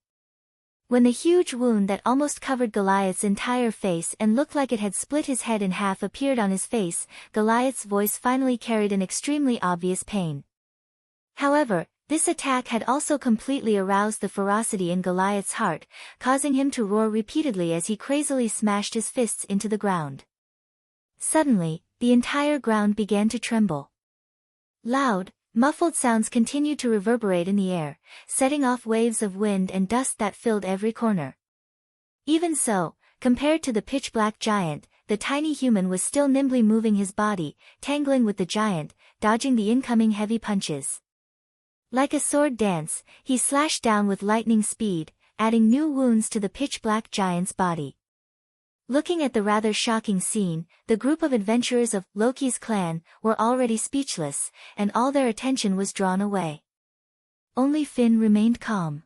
When the huge wound that almost covered Goliath's entire face and looked like it had split his head in half appeared on his face, Goliath's voice finally carried an extremely obvious pain. However, this attack had also completely aroused the ferocity in Goliath's heart, causing him to roar repeatedly as he crazily smashed his fists into the ground. Suddenly, the entire ground began to tremble. Loud, muffled sounds continued to reverberate in the air, setting off waves of wind and dust that filled every corner. Even so, compared to the pitch-black giant, the tiny human was still nimbly moving his body, tangling with the giant, dodging the incoming heavy punches. Like a sword dance, he slashed down with lightning speed, adding new wounds to the pitch-black giant's body. Looking at the rather shocking scene, the group of adventurers of Loki's clan were already speechless, and all their attention was drawn away. Only Finn remained calm.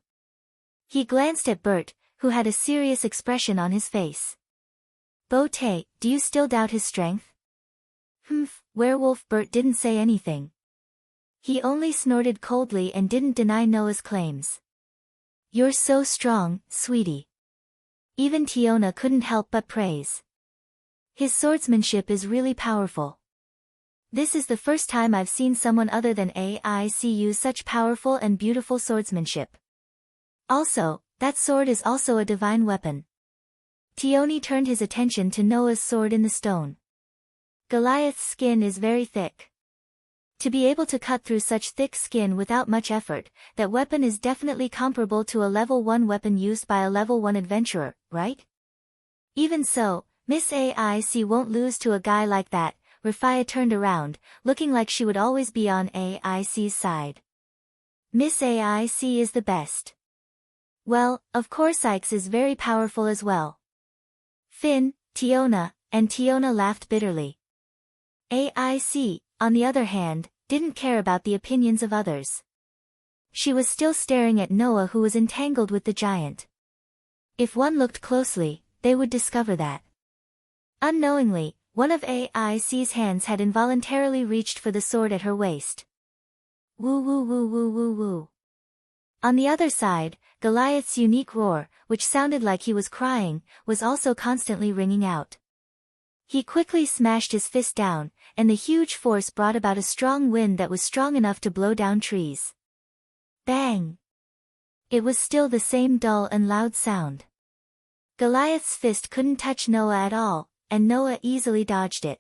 He glanced at Bert, who had a serious expression on his face. "Bo-Tay, do you still doubt his strength?" "Humph, werewolf." Bert didn't say anything. He only snorted coldly and didn't deny Noah's claims. "You're so strong, sweetie. Even Tiona couldn't help but praise. His swordsmanship is really powerful. This is the first time I've seen someone other than AIC use such powerful and beautiful swordsmanship. Also, that sword is also a divine weapon. Tioni turned his attention to Noah's sword in the stone. Goliath's skin is very thick. To be able to cut through such thick skin without much effort, that weapon is definitely comparable to a level 1 weapon used by a level 1 adventurer, right? Even so, Miss AIC won't lose to a guy like that. Rafia turned around, looking like she would always be on AIC's side. Miss AIC is the best. Well, of course Ike's is very powerful as well. Finn, Tiona, and Tiona laughed bitterly. AIC, on the other hand, didn't care about the opinions of others. She was still staring at Noah, who was entangled with the giant. If one looked closely, they would discover that. Unknowingly, one of AIC's hands had involuntarily reached for the sword at her waist. Woo woo woo woo woo woo. On the other side, Goliath's unique roar, which sounded like he was crying, was also constantly ringing out. He quickly smashed his fist down, and the huge force brought about a strong wind that was strong enough to blow down trees. Bang! It was still the same dull and loud sound. Goliath's fist couldn't touch Noah at all, and Noah easily dodged it.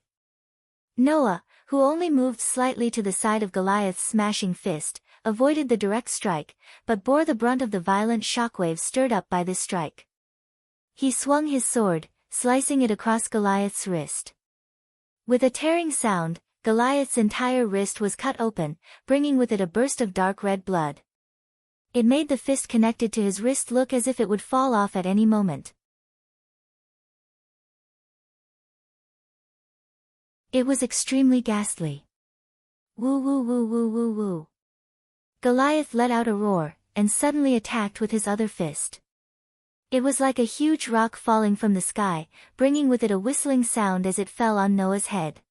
Noah, who only moved slightly to the side of Goliath's smashing fist, avoided the direct strike, but bore the brunt of the violent shockwaves stirred up by this strike. He swung his sword, slicing it across Goliath's wrist. With a tearing sound, Goliath's entire wrist was cut open, bringing with it a burst of dark red blood. It made the fist connected to his wrist look as if it would fall off at any moment. It was extremely ghastly. Woo woo woo woo woo woo. Goliath let out a roar, and suddenly attacked with his other fist. It was like a huge rock falling from the sky, bringing with it a whistling sound as it fell on Noah's head.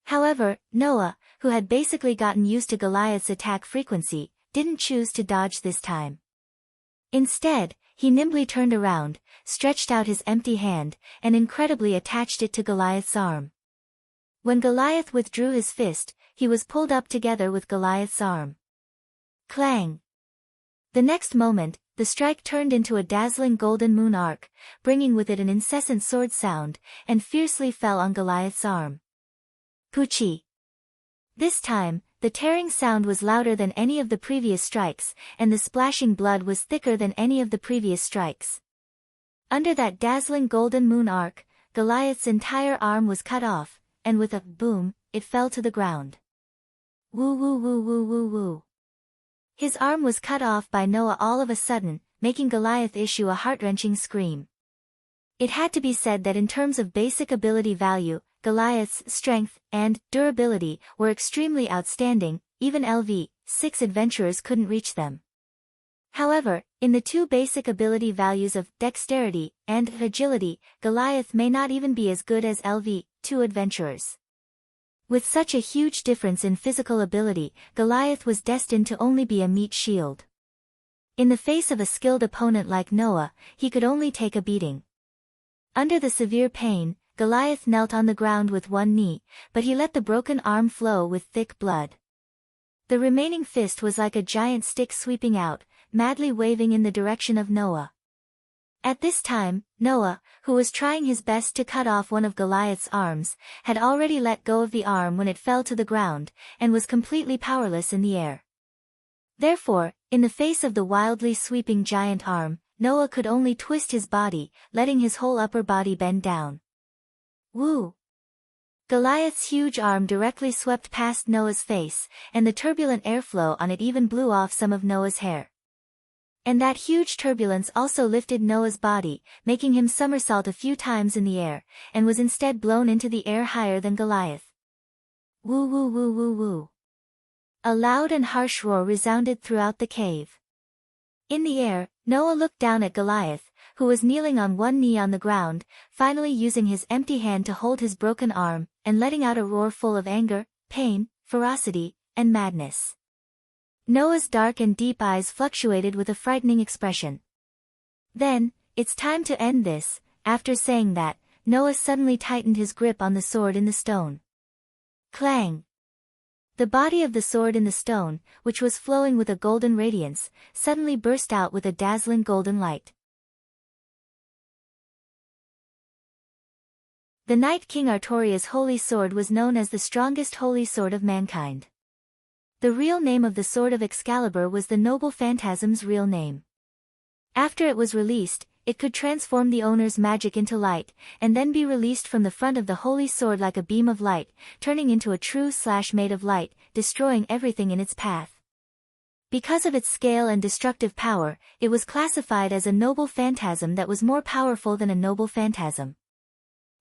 However, Noah, who had basically gotten used to Goliath's attack frequency, didn't choose to dodge this time. Instead, he nimbly turned around, stretched out his empty hand, and incredibly attached it to Goliath's arm. When Goliath withdrew his fist, he was pulled up together with Goliath's arm. Clang! The next moment, the strike turned into a dazzling golden moon arc, bringing with it an incessant sword sound, and fiercely fell on Goliath's arm. Poochie! This time, the tearing sound was louder than any of the previous strikes, and the splashing blood was thicker than any of the previous strikes. Under that dazzling golden moon arc, Goliath's entire arm was cut off, and with a boom, it fell to the ground. Woo woo woo woo woo woo. His arm was cut off by Noah all of a sudden, making Goliath issue a heart-wrenching scream. It had to be said that in terms of basic ability value, Goliath's strength and durability were extremely outstanding, even LV6 adventurers couldn't reach them. However, in the two basic ability values of dexterity and agility, Goliath may not even be as good as LV2 adventurers. With such a huge difference in physical ability, Goliath was destined to only be a meat shield. In the face of a skilled opponent like Noah, he could only take a beating. Under the severe pain, Goliath knelt on the ground with one knee, but he let the broken arm flow with thick blood. The remaining fist was like a giant stick sweeping out, madly waving in the direction of Noah. At this time, Noah, who was trying his best to cut off one of Goliath's arms, had already let go of the arm when it fell to the ground, and was completely powerless in the air. Therefore, in the face of the wildly sweeping giant arm, Noah could only twist his body, letting his whole upper body bend down. Woo! Goliath's huge arm directly swept past Noah's face, and the turbulent airflow on it even blew off some of Noah's hair. And that huge turbulence also lifted Noah's body, making him somersault a few times in the air, and was instead blown into the air higher than Goliath. Woo woo woo woo woo. A loud and harsh roar resounded throughout the cave. In the air, Noah looked down at Goliath, who was kneeling on one knee on the ground, finally using his empty hand to hold his broken arm, and letting out a roar full of anger, pain, ferocity, and madness. Noah's dark and deep eyes fluctuated with a frightening expression. Then, it's time to end this." After saying that, Noah suddenly tightened his grip on the sword in the stone. Clang! The body of the sword in the stone, which was flowing with a golden radiance, suddenly burst out with a dazzling golden light. The Night King Artoria's holy sword was known as the strongest holy sword of mankind. The real name of the Sword of Excalibur was the noble phantasm's real name. After it was released, it could transform the owner's magic into light, and then be released from the front of the holy sword like a beam of light, turning into a true slash made of light, destroying everything in its path. Because of its scale and destructive power, it was classified as a noble phantasm that was more powerful than a noble phantasm.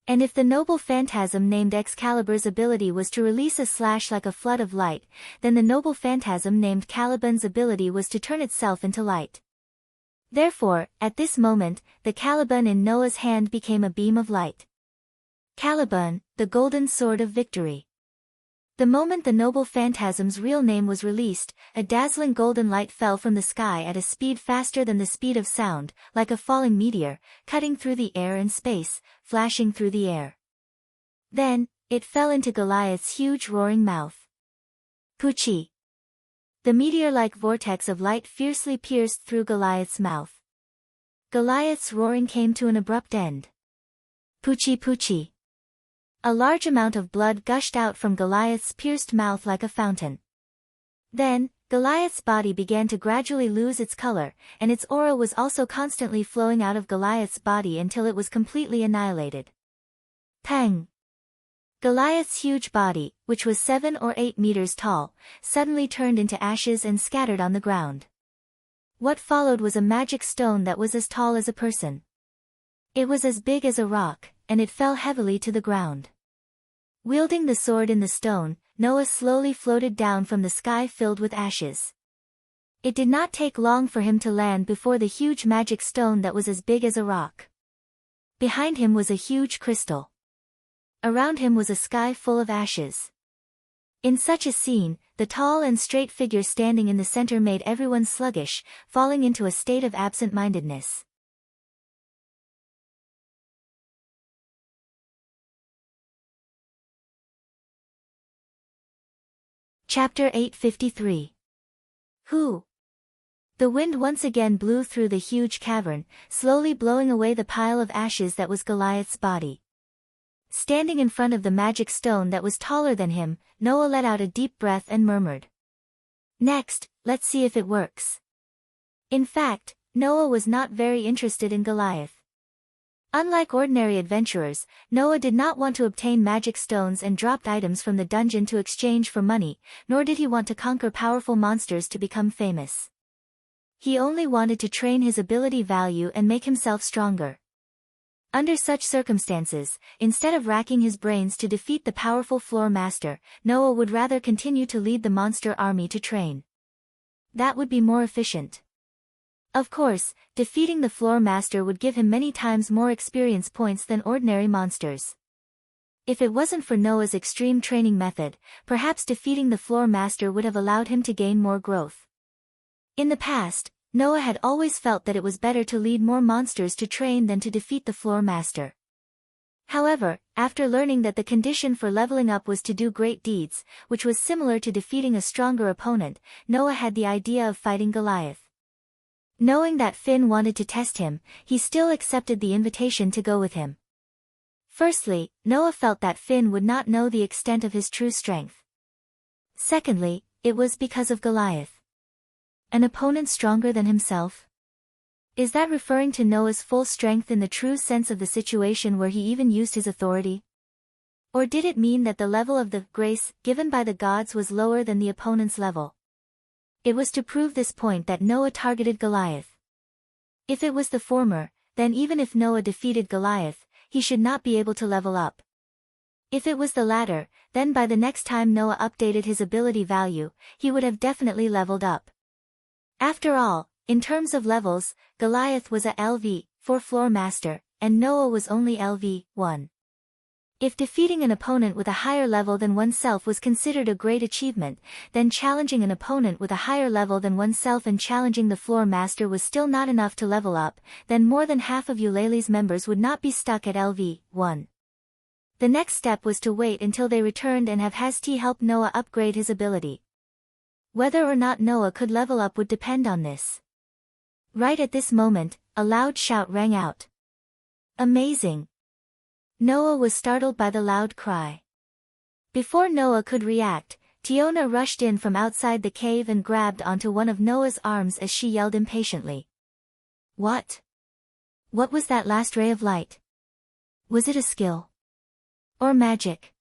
And if the noble phantasm named Excalibur's ability was to release a slash like a flood of light, then the noble phantasm named Caliban's ability was to turn itself into light. Therefore, at this moment, the Caliban in Noah's hand became a beam of light. Caliban, the golden sword of victory. The moment the noble phantasm's real name was released, a dazzling golden light fell from the sky at a speed faster than the speed of sound, like a falling meteor, cutting through the air and space, flashing through the air. Then, it fell into Goliath's huge roaring mouth. Poochie! The meteor-like vortex of light fiercely pierced through Goliath's mouth. Goliath's roaring came to an abrupt end. Poochie poochie! A large amount of blood gushed out from Goliath's pierced mouth like a fountain. Then, Goliath's body began to gradually lose its color, and its aura was also constantly flowing out of Goliath's body until it was completely annihilated. Pang! Goliath's huge body, which was 7 or 8 meters tall, suddenly turned into ashes and scattered on the ground. What followed was a magic stone that was as tall as a person. It was as big as a rock, and it fell heavily to the ground. Wielding the sword in the stone, Noah slowly floated down from the sky filled with ashes. It did not take long for him to land before the huge magic stone that was as big as a rock. Behind him was a huge crystal. Around him was a sky full of ashes. In such a scene, the tall and straight figure standing in the center made everyone sluggish, falling into a state of absent-mindedness. Chapter 853. Who? The wind once again blew through the huge cavern, slowly blowing away the pile of ashes that was Goliath's body. Standing in front of the magic stone that was taller than him, Noah let out a deep breath and murmured. "Next, let's see if it works." In fact, Noah was not very interested in Goliath. Unlike ordinary adventurers, Noah did not want to obtain magic stones and dropped items from the dungeon to exchange for money, nor did he want to conquer powerful monsters to become famous. He only wanted to train his ability value and make himself stronger. Under such circumstances, instead of racking his brains to defeat the powerful floor master, Noah would rather continue to lead the monster army to train. That would be more efficient. Of course, defeating the floor master would give him many times more experience points than ordinary monsters. If it wasn't for Noah's extreme training method, perhaps defeating the floor master would have allowed him to gain more growth. In the past, Noah had always felt that it was better to lead more monsters to train than to defeat the floor master. However, after learning that the condition for leveling up was to do great deeds, which was similar to defeating a stronger opponent, Noah had the idea of fighting Goliath. Knowing that Finn wanted to test him, he still accepted the invitation to go with him. Firstly, Noah felt that Finn would not know the extent of his true strength. Secondly, it was because of Goliath. An opponent stronger than himself? Is that referring to Noah's full strength in the true sense of the situation where he even used his authority? Or did it mean that the level of the grace given by the gods was lower than the opponent's level? It was to prove this point that Noah targeted Goliath. If it was the former, then even if Noah defeated Goliath, he should not be able to level up. If it was the latter, then by the next time Noah updated his ability value, he would have definitely leveled up. After all, in terms of levels, Goliath was a LV4 floor master, and Noah was only LV1. If defeating an opponent with a higher level than oneself was considered a great achievement, then challenging an opponent with a higher level than oneself and challenging the floor master was still not enough to level up, then more than half of Eulalie's members would not be stuck at LV1. The next step was to wait until they returned and have Hasti help Noah upgrade his ability. Whether or not Noah could level up would depend on this. Right at this moment, a loud shout rang out. Amazing! Noah was startled by the loud cry. Before Noah could react, Tiona rushed in from outside the cave and grabbed onto one of Noah's arms as she yelled impatiently. What? What was that last ray of light? Was it a skill? Or magic?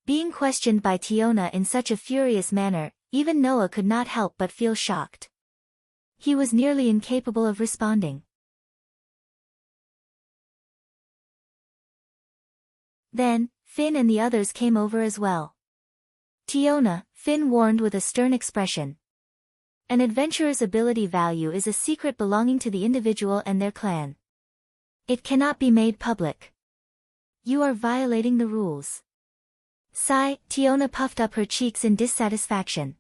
Being questioned by Tiona in such a furious manner, even Noah could not help but feel shocked. He was nearly incapable of responding. Then, Finn and the others came over as well. Tiona, Finn warned with a stern expression. An adventurer's ability value is a secret belonging to the individual and their clan. It cannot be made public. You are violating the rules. Sigh, Tiona puffed up her cheeks in dissatisfaction.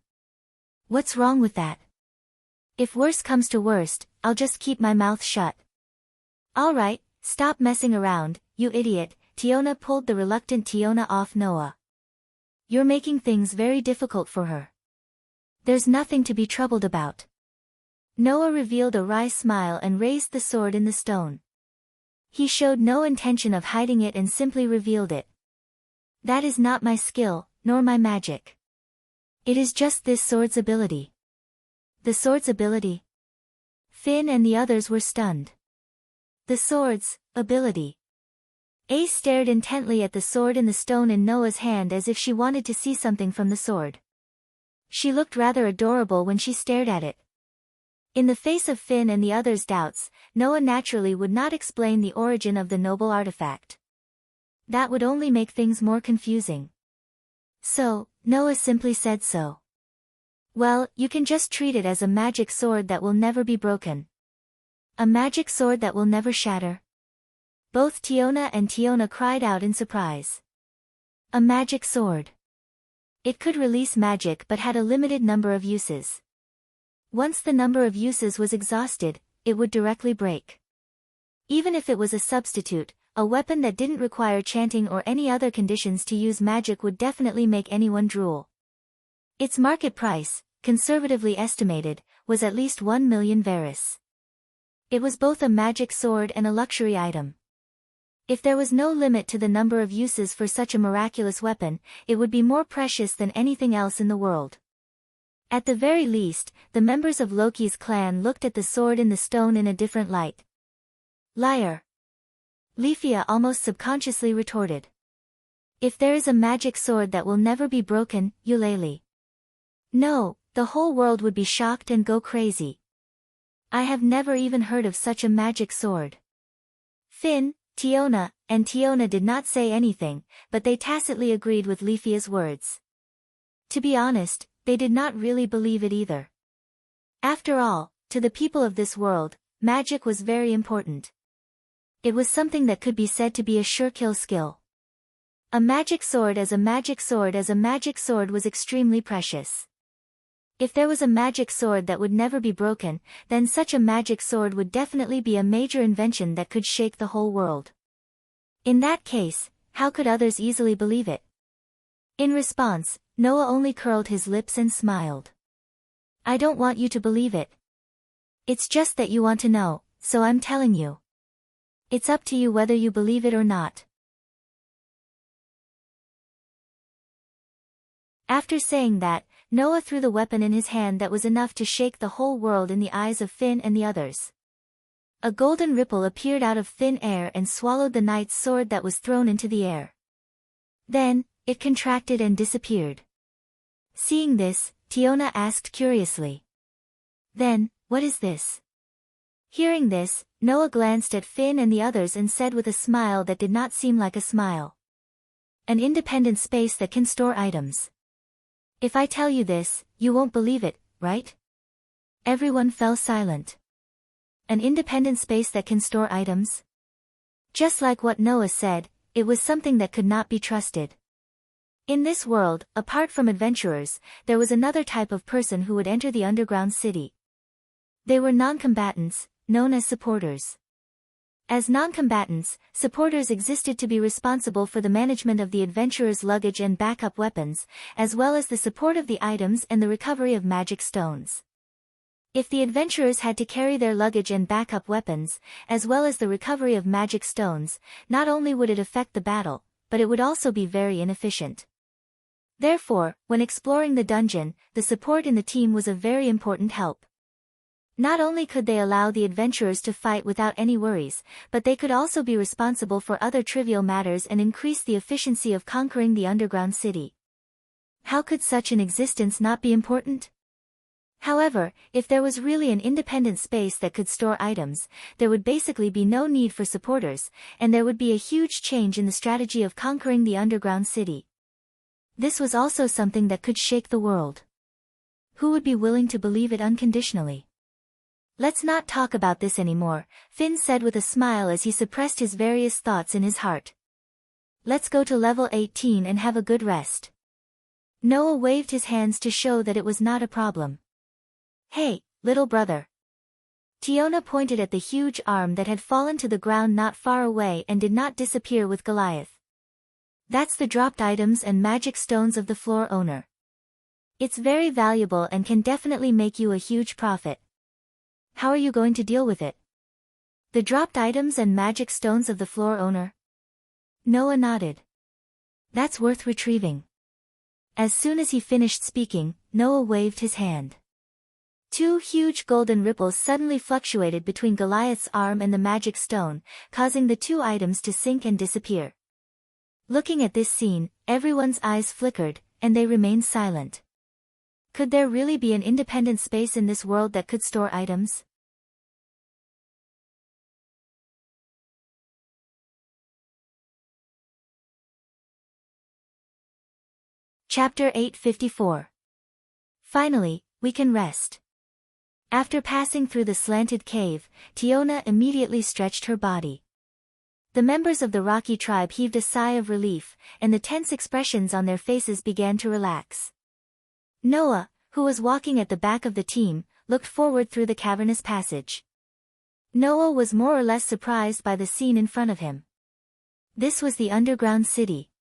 What's wrong with that? If worse comes to worst, I'll just keep my mouth shut. All right, stop messing around, you idiot. Tiona pulled the reluctant Tiona off Noah. You're making things very difficult for her. There's nothing to be troubled about. Noah revealed a wry smile and raised the sword in the stone. He showed no intention of hiding it and simply revealed it. That is not my skill, nor my magic. It is just this sword's ability. The sword's ability? Finn and the others were stunned. The sword's ability. Ace stared intently at the sword in the stone in Noah's hand as if she wanted to see something from the sword. She looked rather adorable when she stared at it. In the face of Finn and the others' doubts, Noah naturally would not explain the origin of the noble artifact. That would only make things more confusing. So, Noah simply said so. Well, you can just treat it as a magic sword that will never be broken. A magic sword that will never shatter. Both Tiona and Tiona cried out in surprise. A magic sword. It could release magic but had a limited number of uses. Once the number of uses was exhausted, it would directly break. Even if it was a substitute, a weapon that didn't require chanting or any other conditions to use magic would definitely make anyone drool. Its market price, conservatively estimated, was at least 1 million Varus. It was both a magic sword and a luxury item. If there was no limit to the number of uses for such a miraculous weapon, it would be more precious than anything else in the world. At the very least, the members of Loki's clan looked at the sword in the stone in a different light. Liar! Leafia almost subconsciously retorted. If there is a magic sword that will never be broken, Eulalie. No, the whole world would be shocked and go crazy. I have never even heard of such a magic sword. Finn, Tiona, and Tiona did not say anything, but they tacitly agreed with Leafia's words. To be honest, they did not really believe it either. After all, to the people of this world, magic was very important. It was something that could be said to be a sure kill skill. A magic sword as a magic sword as a magic sword was extremely precious. If there was a magic sword that would never be broken, then such a magic sword would definitely be a major invention that could shake the whole world. In that case, how could others easily believe it? In response, Noah only curled his lips and smiled. I don't want you to believe it. It's just that you want to know, so I'm telling you. It's up to you whether you believe it or not. After saying that, Noah threw the weapon in his hand that was enough to shake the whole world in the eyes of Finn and the others. A golden ripple appeared out of thin air and swallowed the knight's sword that was thrown into the air. Then, it contracted and disappeared. Seeing this, Tiona asked curiously. Then, what is this? Hearing this, Noah glanced at Finn and the others and said with a smile that did not seem like a smile. An independent space that can store items. If I tell you this, you won't believe it, right? Everyone fell silent. An independent space that can store items? Just like what Noah said, it was something that could not be trusted. In this world, apart from adventurers, there was another type of person who would enter the underground city. They were non-combatants, known as supporters. As non-combatants, supporters existed to be responsible for the management of the adventurer's luggage and backup weapons, as well as the support of the items and the recovery of magic stones. If the adventurers had to carry their luggage and backup weapons, as well as the recovery of magic stones, not only would it affect the battle, but it would also be very inefficient. Therefore, when exploring the dungeon, the support in the team was a very important help. Not only could they allow the adventurers to fight without any worries, but they could also be responsible for other trivial matters and increase the efficiency of conquering the underground city. How could such an existence not be important? However, if there was really an independent space that could store items, there would basically be no need for supporters, and there would be a huge change in the strategy of conquering the underground city. This was also something that could shake the world. Who would be willing to believe it unconditionally? Let's not talk about this anymore, Finn said with a smile as he suppressed his various thoughts in his heart. Let's go to level 18 and have a good rest. Noah waved his hands to show that it was not a problem. Hey, little brother. Tiona pointed at the huge arm that had fallen to the ground not far away and did not disappear with Goliath. That's the dropped items and magic stones of the floor owner. It's very valuable and can definitely make you a huge profit. How are you going to deal with it? The dropped items and magic stones of the floor owner? Noah nodded. That's worth retrieving. As soon as he finished speaking, Noah waved his hand. Two huge golden ripples suddenly fluctuated between Goliath's arm and the magic stone, causing the two items to sink and disappear. Looking at this scene, everyone's eyes flickered, and they remained silent. Could there really be an independent space in this world that could store items? Chapter 854. Finally, we can rest. After passing through the slanted cave, Tiona immediately stretched her body. The members of the Rocky tribe heaved a sigh of relief, and the tense expressions on their faces began to relax. Noah, who was walking at the back of the team, looked forward through the cavernous passage. Noah was more or less surprised by the scene in front of him. This was the underground city.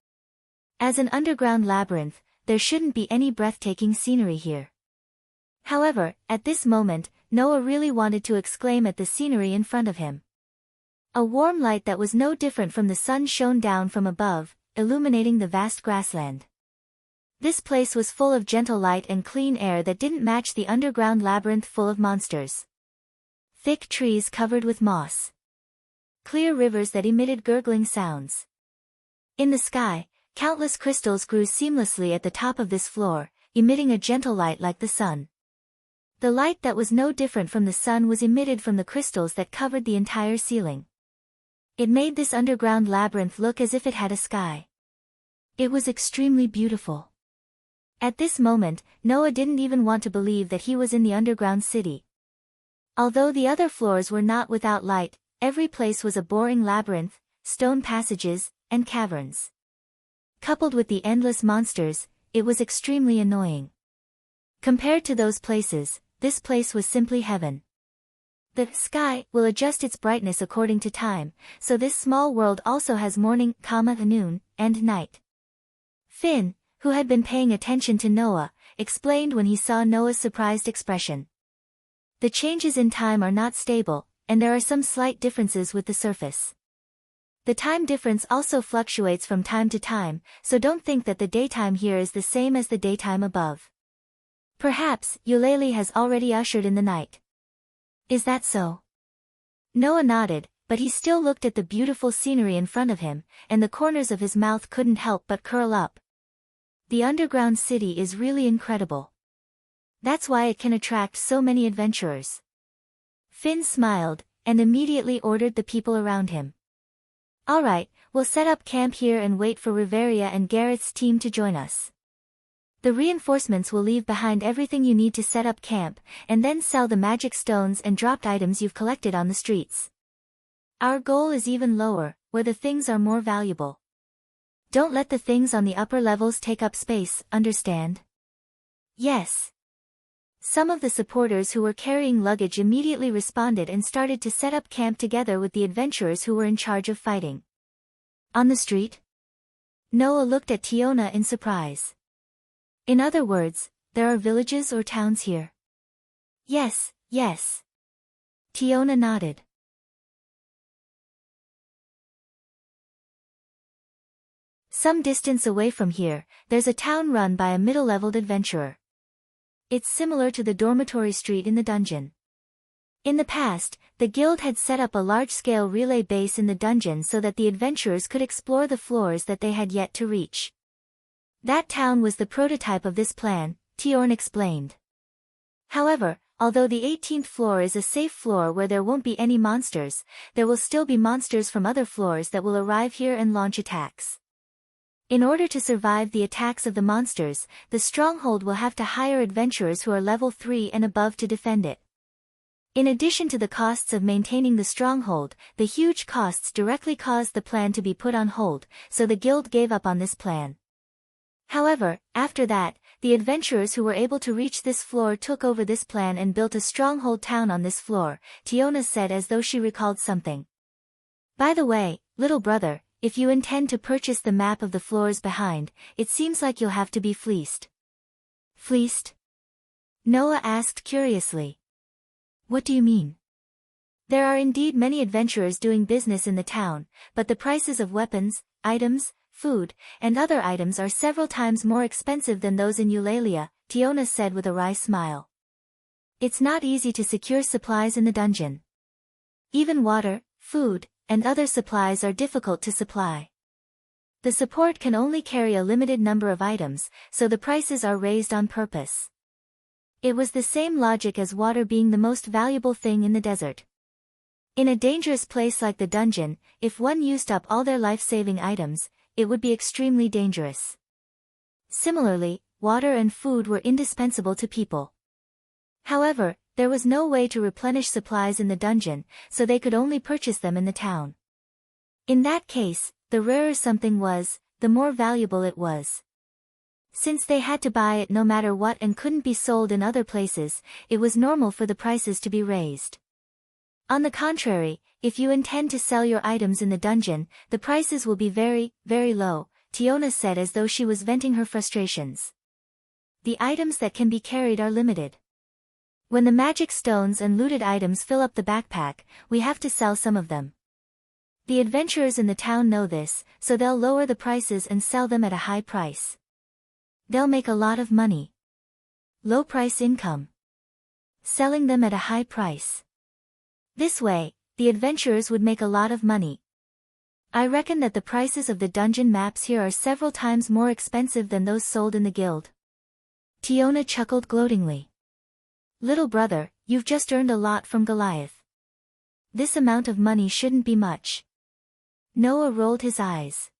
As an underground labyrinth, there shouldn't be any breathtaking scenery here. However, at this moment, Noah really wanted to exclaim at the scenery in front of him. A warm light that was no different from the sun shone down from above, illuminating the vast grassland. This place was full of gentle light and clean air that didn't match the underground labyrinth full of monsters. Thick trees covered with moss. Clear rivers that emitted gurgling sounds. In the sky, countless crystals grew seamlessly at the top of this floor, emitting a gentle light like the sun. The light that was no different from the sun was emitted from the crystals that covered the entire ceiling. It made this underground labyrinth look as if it had a sky. It was extremely beautiful. At this moment, Noah didn't even want to believe that he was in the underground city. Although the other floors were not without light, every place was a boring labyrinth, stone passages, and caverns. Coupled with the endless monsters, it was extremely annoying. Compared to those places, this place was simply heaven. The sky will adjust its brightness according to time, so this small world also has morning, noon, and night. Finn, who had been paying attention to Noah, explained when he saw Noah's surprised expression. The changes in time are not stable, and there are some slight differences with the surface. The time difference also fluctuates from time to time, so don't think that the daytime here is the same as the daytime above. Perhaps, Eulalie has already ushered in the night. Is that so? Noah nodded, but he still looked at the beautiful scenery in front of him, and the corners of his mouth couldn't help but curl up. The underground city is really incredible. That's why it can attract so many adventurers. Finn smiled, and immediately ordered the people around him. Alright, we'll set up camp here and wait for Riveria and Gareth's team to join us. The reinforcements will leave behind everything you need to set up camp, and then sell the magic stones and dropped items you've collected on the streets. Our goal is even lower, where the things are more valuable. Don't let the things on the upper levels take up space, understand? Yes. Some of the supporters who were carrying luggage immediately responded and started to set up camp together with the adventurers who were in charge of fighting. On the street? Noah looked at Tiona in surprise. In other words, there are villages or towns here? Yes, yes. Tiona nodded. Some distance away from here, there's a town run by a middle-leveled adventurer. It's similar to the dormitory street in the dungeon. In the past, the guild had set up a large-scale relay base in the dungeon so that the adventurers could explore the floors that they had yet to reach. That town was the prototype of this plan, Tiorn explained. However, although the 18th floor is a safe floor where there won't be any monsters, there will still be monsters from other floors that will arrive here and launch attacks. In order to survive the attacks of the monsters, the stronghold will have to hire adventurers who are level 3 and above to defend it. In addition to the costs of maintaining the stronghold, the huge costs directly caused the plan to be put on hold, so the guild gave up on this plan. However, after that, the adventurers who were able to reach this floor took over this plan and built a stronghold town on this floor, Tiona said as though she recalled something. By the way, little brother, if you intend to purchase the map of the floors behind, it seems like you'll have to be fleeced. Fleeced? Noah asked curiously. What do you mean? There are indeed many adventurers doing business in the town, but the prices of weapons, items, food, and other items are several times more expensive than those in Eulalia, Tiona said with a wry smile. It's not easy to secure supplies in the dungeon. Even water, food, and other supplies are difficult to supply. The support can only carry a limited number of items, so the prices are raised on purpose. It was the same logic as water being the most valuable thing in the desert. In a dangerous place like the dungeon, if one used up all their life-saving items, it would be extremely dangerous. Similarly, water and food were indispensable to people. However, there was no way to replenish supplies in the dungeon, so they could only purchase them in the town. In that case, the rarer something was, the more valuable it was. Since they had to buy it no matter what and couldn't be sold in other places, it was normal for the prices to be raised. On the contrary, if you intend to sell your items in the dungeon, the prices will be very, very low, Tiona said as though she was venting her frustrations. The items that can be carried are limited. When the magic stones and looted items fill up the backpack, we have to sell some of them. The adventurers in the town know this, so they'll lower the prices and sell them at a high price. They'll make a lot of money. Low price income. Selling them at a high price. This way, the adventurers would make a lot of money. I reckon that the prices of the dungeon maps here are several times more expensive than those sold in the guild. Tiona chuckled gloatingly. Little brother, you've just earned a lot from Goliath. This amount of money shouldn't be much. Noah rolled his eyes.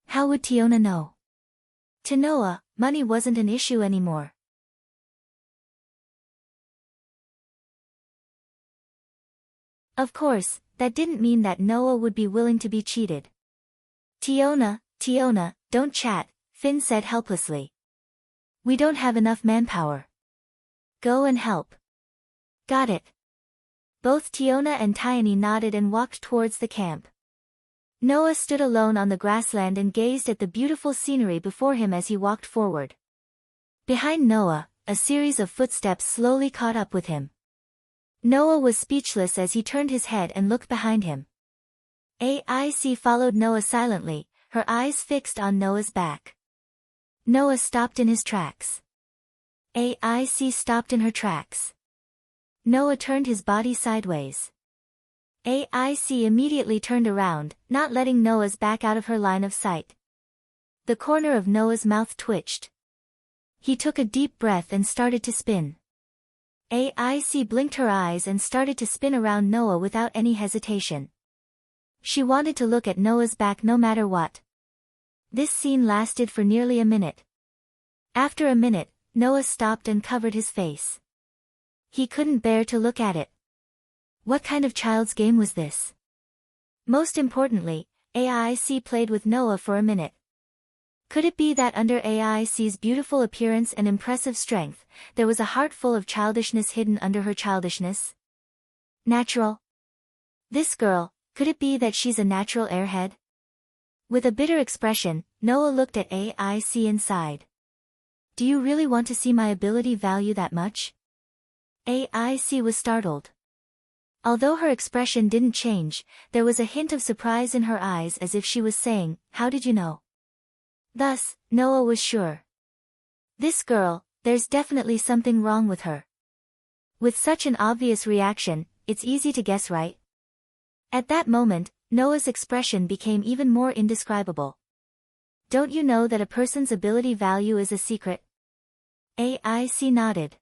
How would Tiona know? To Noah, money wasn't an issue anymore. Of course, that didn't mean that Noah would be willing to be cheated. Tiona, don't chat, Finn said helplessly. We don't have enough manpower. Go and help. Got it. Both Tiona and Tiony nodded and walked towards the camp. Noah stood alone on the grassland and gazed at the beautiful scenery before him as he walked forward. Behind Noah, a series of footsteps slowly caught up with him. Noah was speechless as he turned his head and looked behind him. AIC followed Noah silently, her eyes fixed on Noah's back. Noah stopped in his tracks. AIC stopped in her tracks. Noah turned his body sideways. AIC immediately turned around, not letting Noah's back out of her line of sight. The corner of Noah's mouth twitched. He took a deep breath and started to spin. AIC blinked her eyes and started to spin around Noah without any hesitation. She wanted to look at Noah's back no matter what. This scene lasted for nearly a minute. After a minute, Noah stopped and covered his face. He couldn't bear to look at it. What kind of child's game was this? Most importantly, AIC played with Noah for a minute. Could it be that under AIC's beautiful appearance and impressive strength, there was a heart full of childishness hidden under her childishness? Natural? This girl, could it be that she's a natural airhead? With a bitter expression, Noah looked at AIC and sighed. Do you really want to see my ability value that much? AIC was startled. Although her expression didn't change, there was a hint of surprise in her eyes as if she was saying, how did you know? Thus, Noah was sure. This girl, there's definitely something wrong with her. With such an obvious reaction, it's easy to guess, right? At that moment, Noah's expression became even more indescribable. Don't you know that a person's ability value is a secret? AIC nodded.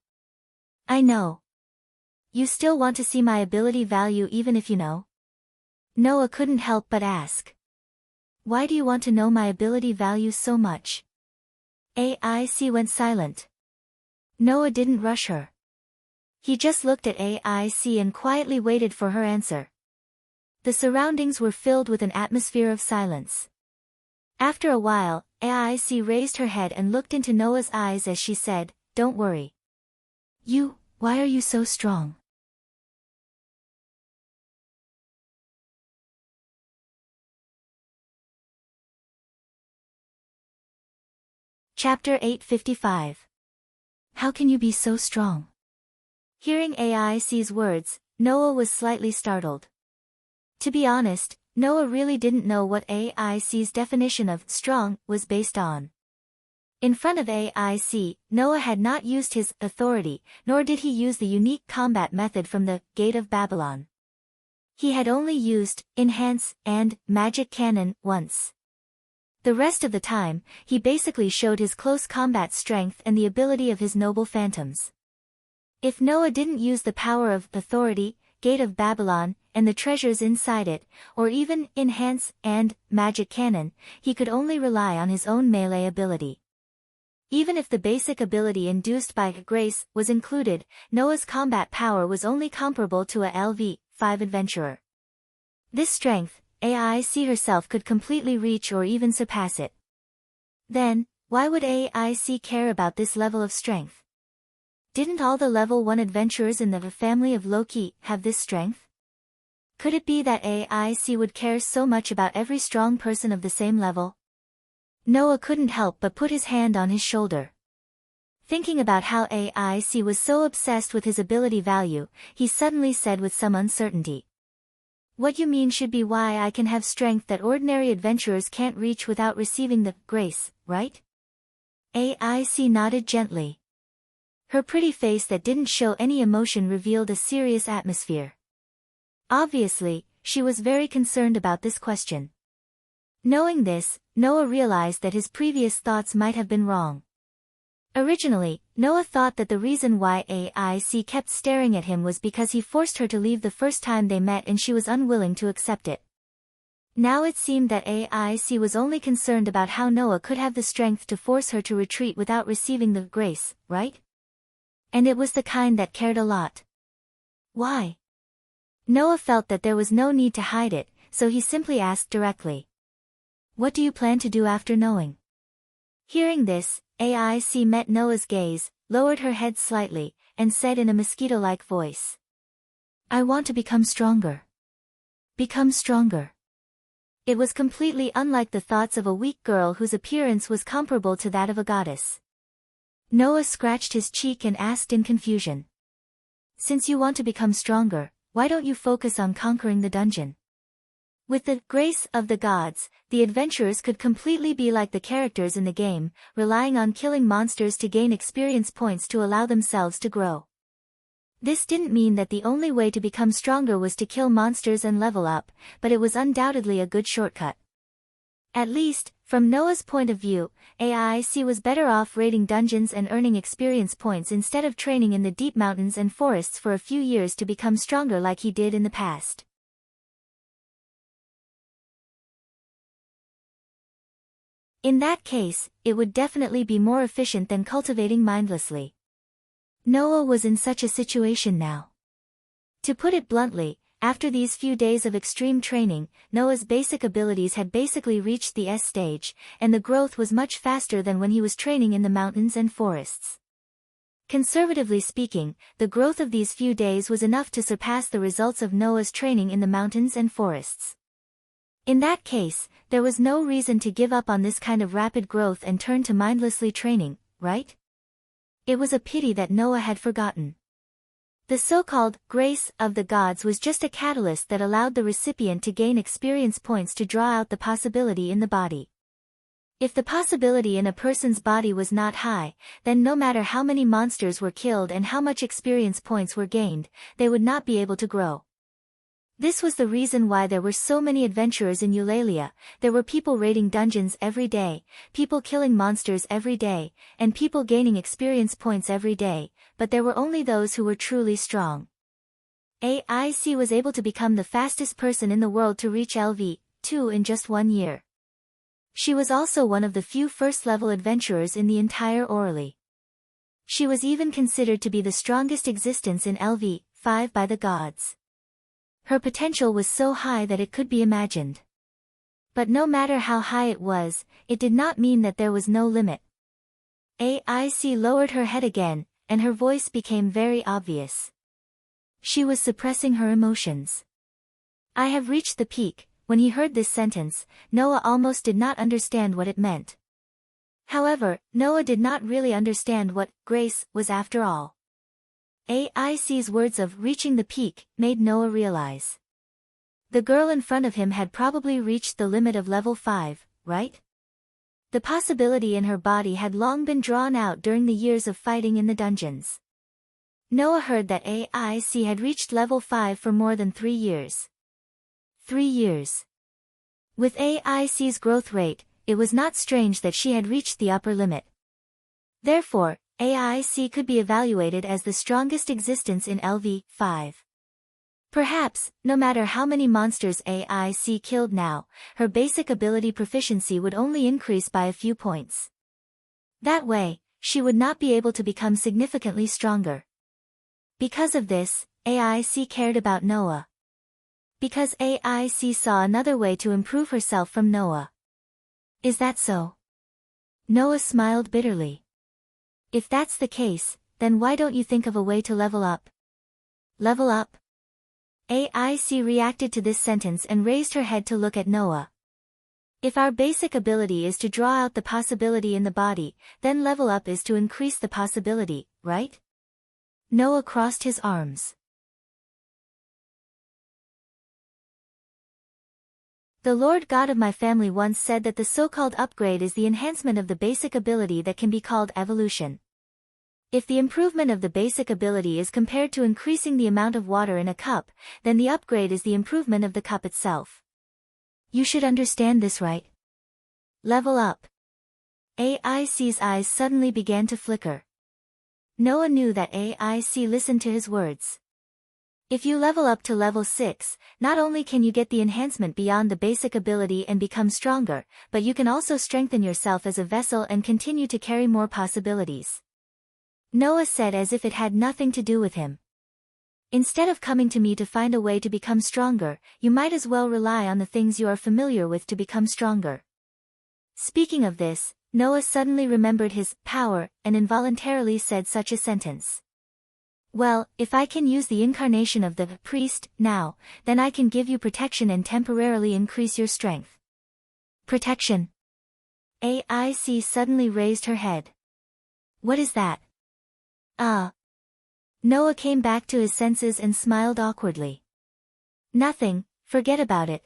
I know. You still want to see my ability value even if you know? Noah couldn't help but ask. Why do you want to know my ability value so much? AIC went silent. Noah didn't rush her. He just looked at AIC and quietly waited for her answer. The surroundings were filled with an atmosphere of silence. After a while, AIC raised her head and looked into Noah's eyes as she said, Don't worry. Why are you so strong? Chapter 855. How can you be so strong? Hearing AIC's words, Noah was slightly startled. To be honest, Noah really didn't know what AIC's definition of strong was based on. In front of AIC, Noah had not used his authority, nor did he use the unique combat method from the Gate of Babylon. He had only used enhance and magic cannon once. The rest of the time, he basically showed his close combat strength and the ability of his noble phantoms. If Noah didn't use the power of authority, Gate of Babylon, and the treasures inside it, or even enhance and magic cannon, he could only rely on his own melee ability. Even if the basic ability induced by grace was included, Noah's combat power was only comparable to a LV-5 adventurer. This strength, AIC herself could completely reach or even surpass it. Then, why would AIC care about this level of strength? Didn't all the level 1 adventurers in the family of Loki have this strength? Could it be that AIC would care so much about every strong person of the same level? Noah couldn't help but put his hand on his shoulder. Thinking about how AIC was so obsessed with his ability value, he suddenly said with some uncertainty. What you mean should be why I can have strength that ordinary adventurers can't reach without receiving the grace, right? AIC nodded gently. Her pretty face that didn't show any emotion revealed a serious atmosphere. Obviously, she was very concerned about this question. Knowing this, Noah realized that his previous thoughts might have been wrong. Originally, Noah thought that the reason why AIC kept staring at him was because he forced her to leave the first time they met and she was unwilling to accept it. Now it seemed that AIC was only concerned about how Noah could have the strength to force her to retreat without receiving the grace, right? And it was the kind that cared a lot. Why? Noah felt that there was no need to hide it, so he simply asked directly. What do you plan to do after knowing? Hearing this, AIC met Noah's gaze, lowered her head slightly, and said in a mosquito-like voice. I want to become stronger. Become stronger. It was completely unlike the thoughts of a weak girl whose appearance was comparable to that of a goddess. Noah scratched his cheek and asked in confusion. Since you want to become stronger, why don't you focus on conquering the dungeon? With the grace of the gods, the adventurers could completely be like the characters in the game, relying on killing monsters to gain experience points to allow themselves to grow. This didn't mean that the only way to become stronger was to kill monsters and level up, but it was undoubtedly a good shortcut. At least, from Noah's point of view, AIC was better off raiding dungeons and earning experience points instead of training in the deep mountains and forests for a few years to become stronger like he did in the past. In that case, it would definitely be more efficient than cultivating mindlessly. Noah was in such a situation now. To put it bluntly, after these few days of extreme training, Noah's basic abilities had basically reached the S stage, and the growth was much faster than when he was training in the mountains and forests. Conservatively speaking, the growth of these few days was enough to surpass the results of Noah's training in the mountains and forests. In that case, there was no reason to give up on this kind of rapid growth and turn to mindlessly training, right? It was a pity that Noah had forgotten. The so-called grace of the gods was just a catalyst that allowed the recipient to gain experience points to draw out the possibility in the body. If the possibility in a person's body was not high, then no matter how many monsters were killed and how much experience points were gained, they would not be able to grow. This was the reason why there were so many adventurers in Eulalia. There were people raiding dungeons every day, people killing monsters every day, and people gaining experience points every day, but there were only those who were truly strong. AIC was able to become the fastest person in the world to reach LV2 in just 1 year. She was also one of the few first-level adventurers in the entire Orally. She was even considered to be the strongest existence in LV5 by the gods. Her potential was so high that it could be imagined. But no matter how high it was, it did not mean that there was no limit. AIC lowered her head again, and her voice became very obvious. She was suppressing her emotions. I have reached the peak. When he heard this sentence, Noah almost did not understand what it meant. However, Noah did not really understand what grace was after all. AIC's words of reaching the peak made Noah realize. The girl in front of him had probably reached the limit of level 5, right? The possibility in her body had long been drawn out during the years of fighting in the dungeons. Noah heard that AIC had reached level 5 for more than 3 years. 3 years. With AIC's growth rate, it was not strange that she had reached the upper limit. Therefore, AIC could be evaluated as the strongest existence in LV5. Perhaps, no matter how many monsters AIC killed now, her basic ability proficiency would only increase by a few points. That way, she would not be able to become significantly stronger. Because of this, AIC cared about Noah. Because AIC saw another way to improve herself from Noah. Is that so? Noah smiled bitterly. If that's the case, then why don't you think of a way to level up? Level up? AIC reacted to this sentence and raised her head to look at Noah. If our basic ability is to draw out the possibility in the body, then level up is to increase the possibility, right? Noah crossed his arms. The Lord God of my family once said that the so-called upgrade is the enhancement of the basic ability that can be called evolution. If the improvement of the basic ability is compared to increasing the amount of water in a cup, then the upgrade is the improvement of the cup itself. You should understand this, right? Level up. AIC's eyes suddenly began to flicker. Noah knew that AIC listened to his words. If you level up to level 6, not only can you get the enhancement beyond the basic ability and become stronger, but you can also strengthen yourself as a vessel and continue to carry more possibilities. Noah said as if it had nothing to do with him. Instead of coming to me to find a way to become stronger, you might as well rely on the things you are familiar with to become stronger. Speaking of this, Noah suddenly remembered his power and involuntarily said such a sentence. Well, if I can use the incarnation of the priest now, then I can give you protection and temporarily increase your strength. Protection. AIC suddenly raised her head. What is that? Noah came back to his senses and smiled awkwardly. Nothing, forget about it.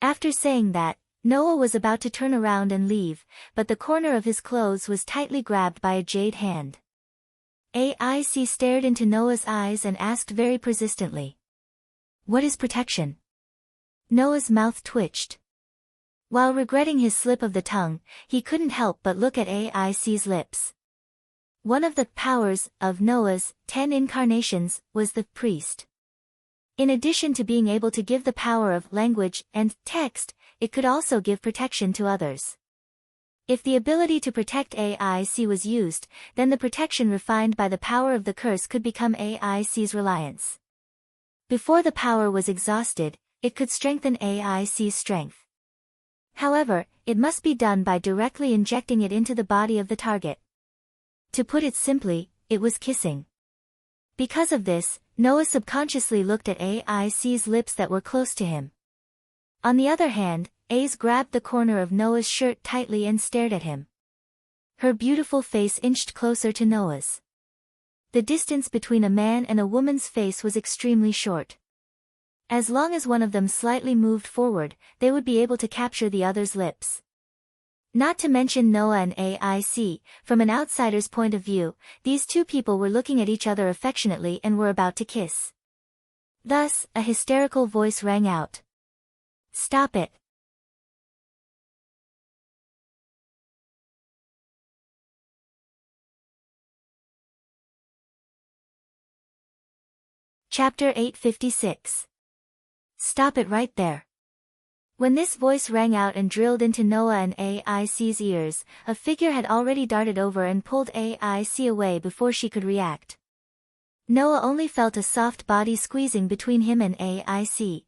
After saying that, Noah was about to turn around and leave, but the corner of his clothes was tightly grabbed by a jade hand. AIC stared into Noah's eyes and asked very persistently. What is protection? Noah's mouth twitched. While regretting his slip of the tongue, he couldn't help but look at AIC's lips. One of the powers of Noah's 10 incarnations was the priest. In addition to being able to give the power of language and text, it could also give protection to others. If the ability to protect AIC was used, then the protection refined by the power of the curse could become AIC's reliance. Before the power was exhausted, it could strengthen AIC's strength. However, it must be done by directly injecting it into the body of the target. To put it simply, it was kissing. Because of this, Noah subconsciously looked at AIC's lips that were close to him. On the other hand, Ace grabbed the corner of Noah's shirt tightly and stared at him. Her beautiful face inched closer to Noah's. The distance between a man and a woman's face was extremely short. As long as one of them slightly moved forward, they would be able to capture the other's lips. Not to mention Noah and AIC, from an outsider's point of view, these two people were looking at each other affectionately and were about to kiss. Thus, a hysterical voice rang out. "Stop it." Chapter 856. Stop it right there. When this voice rang out and drilled into Noah and AIC's ears, a figure had already darted over and pulled AIC away before she could react. Noah only felt a soft body squeezing between him and AIC.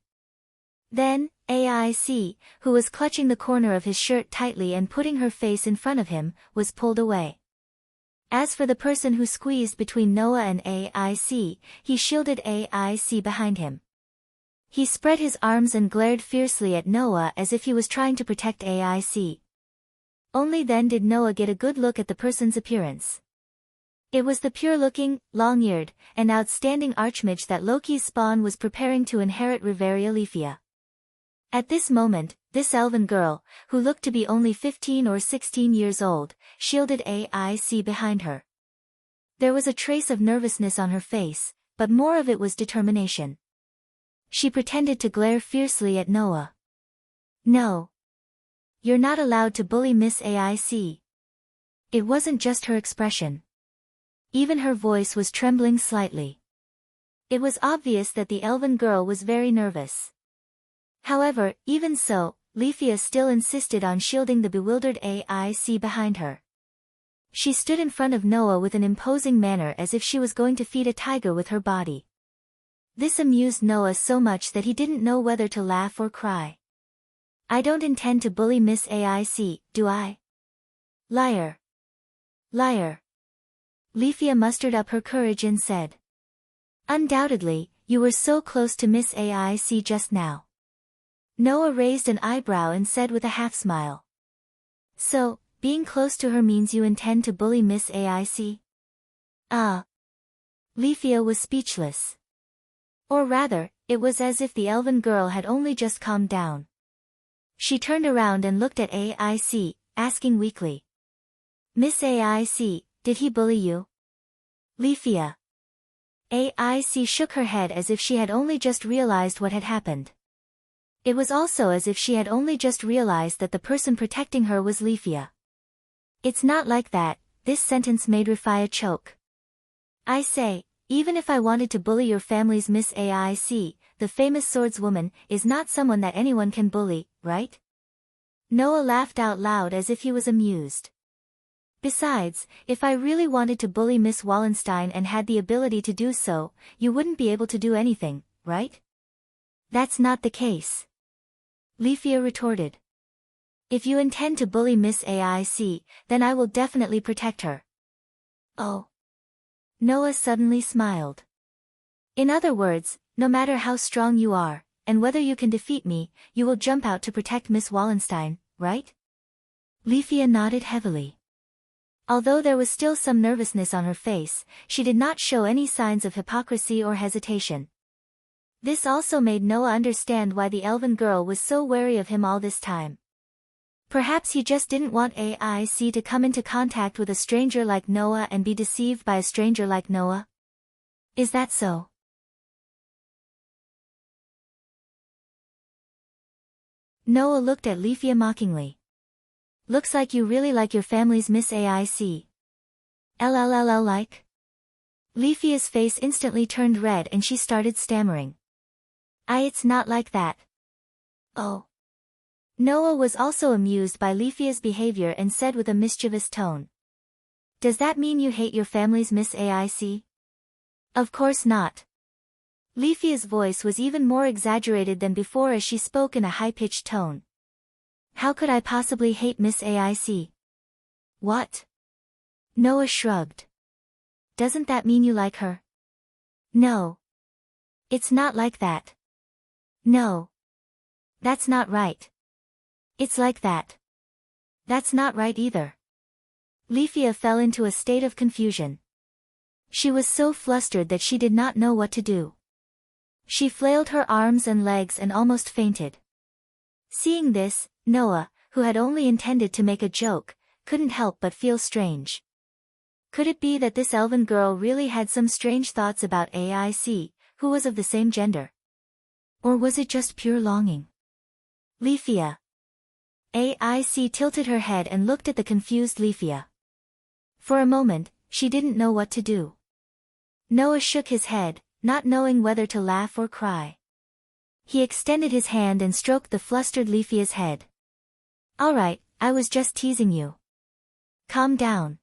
Then, AIC, who was clutching the corner of his shirt tightly and putting her face in front of him, was pulled away. As for the person who squeezed between Noah and AIC, he shielded AIC behind him. He spread his arms and glared fiercely at Noah as if he was trying to protect AIC. Only then did Noah get a good look at the person's appearance. It was the pure-looking, long-eared, and outstanding archmage that Loki's spawn was preparing to inherit Riveria Leafia. At this moment, this elven girl, who looked to be only 15 or 16 years old, shielded AIC behind her. There was a trace of nervousness on her face, but more of it was determination. She pretended to glare fiercely at Noah. "No. You're not allowed to bully Miss AIC." It wasn't just her expression. Even her voice was trembling slightly. It was obvious that the elven girl was very nervous. However, even so, Leafia still insisted on shielding the bewildered AIC behind her. She stood in front of Noah with an imposing manner as if she was going to feed a tiger with her body. This amused Noah so much that he didn't know whether to laugh or cry. "I don't intend to bully Miss AIC, do I?" "Liar. Liar." Leafia mustered up her courage and said. "Undoubtedly, you were so close to Miss AIC just now." Noah raised an eyebrow and said with a half-smile. "So, being close to her means you intend to bully Miss AIC?" "Ah." Leafia was speechless. Or rather, it was as if the elven girl had only just calmed down. She turned around and looked at AIC, asking weakly. "Miss AIC, did he bully you?" "Leafia." AIC shook her head as if she had only just realized what had happened. It was also as if she had only just realized that the person protecting her was Leafia. "It's not like that." This sentence made Rafia choke. "I say, even if I wanted to bully your family's Miss AIC, the famous swordswoman, is not someone that anyone can bully, right?" Noah laughed out loud as if he was amused. "Besides, if I really wanted to bully Miss Wallenstein and had the ability to do so, you wouldn't be able to do anything, right?" "That's not the case," Leafia retorted. "If you intend to bully Miss AIC, then I will definitely protect her." "Oh." Noah suddenly smiled. "In other words, no matter how strong you are, and whether you can defeat me, you will jump out to protect Miss Wallenstein, right?" Leafia nodded heavily. Although there was still some nervousness on her face, she did not show any signs of hypocrisy or hesitation. This also made Noah understand why the elven girl was so wary of him all this time. Perhaps he just didn't want AIC to come into contact with a stranger like Noah and be deceived by a stranger like Noah. Is that so? Noah looked at Leafia mockingly. "Looks like you really like your family's Miss AIC. LLLL like?" Leafia's face instantly turned red and she started stammering. It's not like that." "Oh." Noah was also amused by Leafia's behavior and said with a mischievous tone. "Does that mean you hate your family's Miss AIC?" "Of course not." Lefia's voice was even more exaggerated than before as she spoke in a high-pitched tone. How could I possibly hate Miss AIC? What? Noah shrugged. Doesn't that mean you like her? No. It's not like that. No. That's not right. It's like that. That's not right either. Lefia fell into a state of confusion. She was so flustered that she did not know what to do. She flailed her arms and legs and almost fainted. Seeing this, Noah, who had only intended to make a joke, couldn't help but feel strange. Could it be that this elven girl really had some strange thoughts about AIC, who was of the same gender? Or was it just pure longing? Lefia. AIC tilted her head and looked at the confused Lefia. For a moment, she didn't know what to do. Noah shook his head, not knowing whether to laugh or cry. He extended his hand and stroked the flustered Lefia's head. All right, I was just teasing you. Calm down.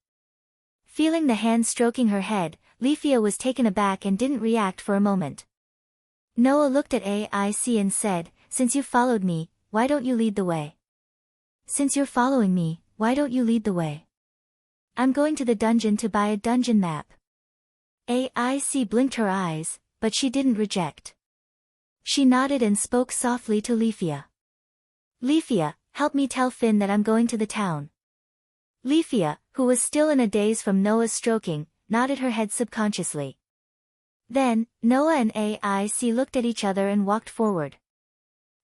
Feeling the hand stroking her head, Lefia was taken aback and didn't react for a moment. Noah looked at AIC and said, Since you followed me, why don't you lead the way? Since you're following me, why don't you lead the way? I'm going to the dungeon to buy a dungeon map. AIC blinked her eyes, but she didn't reject. She nodded and spoke softly to Lefia. Lefia, help me tell Finn that I'm going to the town. Lefia, who was still in a daze from Noah's stroking, nodded her head subconsciously. Then, Noah and AIC looked at each other and walked forward.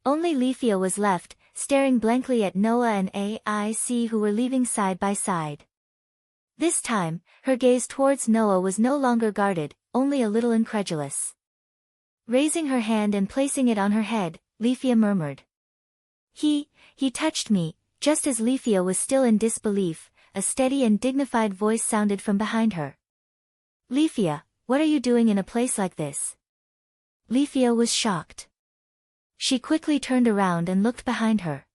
Only Lefia was left, staring blankly at Noah and AIC who were leaving side by side. This time, her gaze towards Noah was no longer guarded, only a little incredulous. Raising her hand and placing it on her head, Lefia murmured. He touched me. Just as Lefia was still in disbelief, a steady and dignified voice sounded from behind her. Lefia, what are you doing in a place like this? Lefia was shocked. She quickly turned around and looked behind her.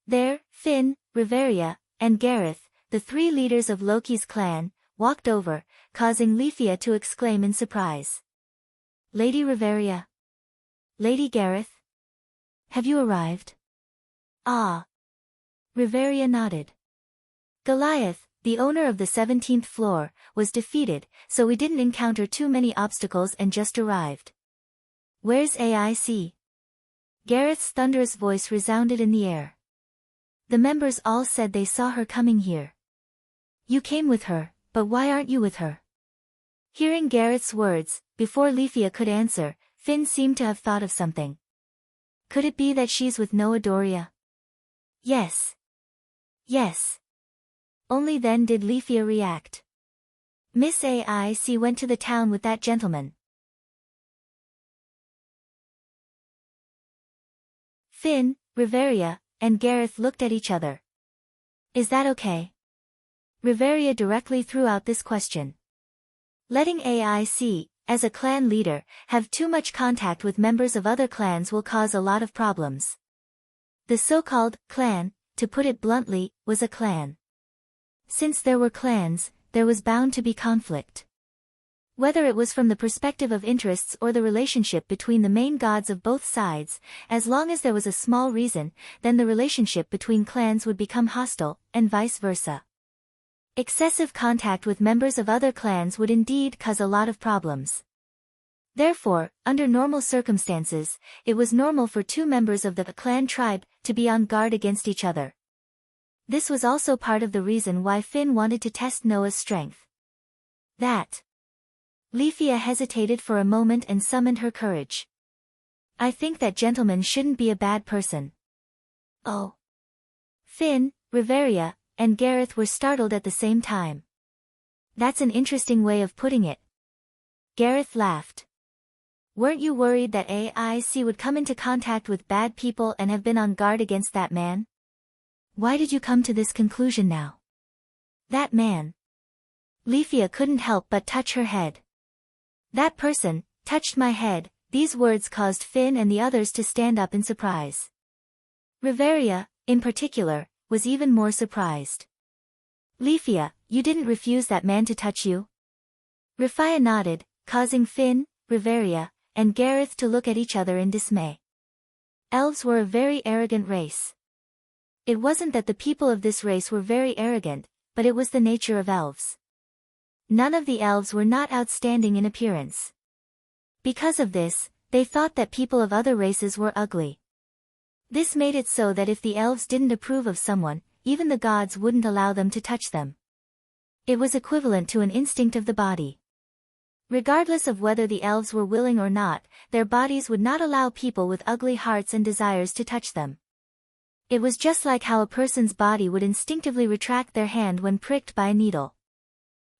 There, Finn, Riveria, and Gareth, the three leaders of Loki's clan, walked over, causing Lefia to exclaim in surprise. Lady Riveria? Lady Gareth? Have you arrived? Ah. Riveria nodded. Goliath, the owner of the 17th floor, was defeated, so we didn't encounter too many obstacles and just arrived. Where's AIC? Gareth's thunderous voice resounded in the air. The members all said they saw her coming here. You came with her, but why aren't you with her? Hearing Gareth's words, before Lefia could answer, Finn seemed to have thought of something. Could it be that she's with Noah Doria? Yes. Yes. Only then did Lefia react. Miss AIC went to the town with that gentleman. Finn, Riveria, and Gareth looked at each other. Is that okay? Riveria directly threw out this question. Letting AIC, as a clan leader, have too much contact with members of other clans will cause a lot of problems. The so-called clan, to put it bluntly, was a clan. Since there were clans, there was bound to be conflict. Whether it was from the perspective of interests or the relationship between the main gods of both sides, as long as there was a small reason, then the relationship between clans would become hostile, and vice versa. Excessive contact with members of other clans would indeed cause a lot of problems. Therefore, under normal circumstances, it was normal for two members of the clan tribe to be on guard against each other. This was also part of the reason why Finn wanted to test Noah's strength. Lefia hesitated for a moment and summoned her courage. I think that gentleman shouldn't be a bad person. Oh. Finn, Riveria, and Gareth were startled at the same time. That's an interesting way of putting it. Gareth laughed. Weren't you worried that AIC would come into contact with bad people and have been on guard against that man? Why did you come to this conclusion now? That man. Lefia couldn't help but touch her head. That person touched my head. These words caused Finn and the others to stand up in surprise. Riveria, in particular, was even more surprised. Lefia, you didn't refuse that man to touch you? Rifia nodded, causing Finn, Riveria, and Gareth to look at each other in dismay. Elves were a very arrogant race. It wasn't that the people of this race were very arrogant, but it was the nature of elves. None of the elves were not outstanding in appearance. Because of this, they thought that people of other races were ugly. This made it so that if the elves didn't approve of someone, even the gods wouldn't allow them to touch them. It was equivalent to an instinct of the body. Regardless of whether the elves were willing or not, their bodies would not allow people with ugly hearts and desires to touch them. It was just like how a person's body would instinctively retract their hand when pricked by a needle.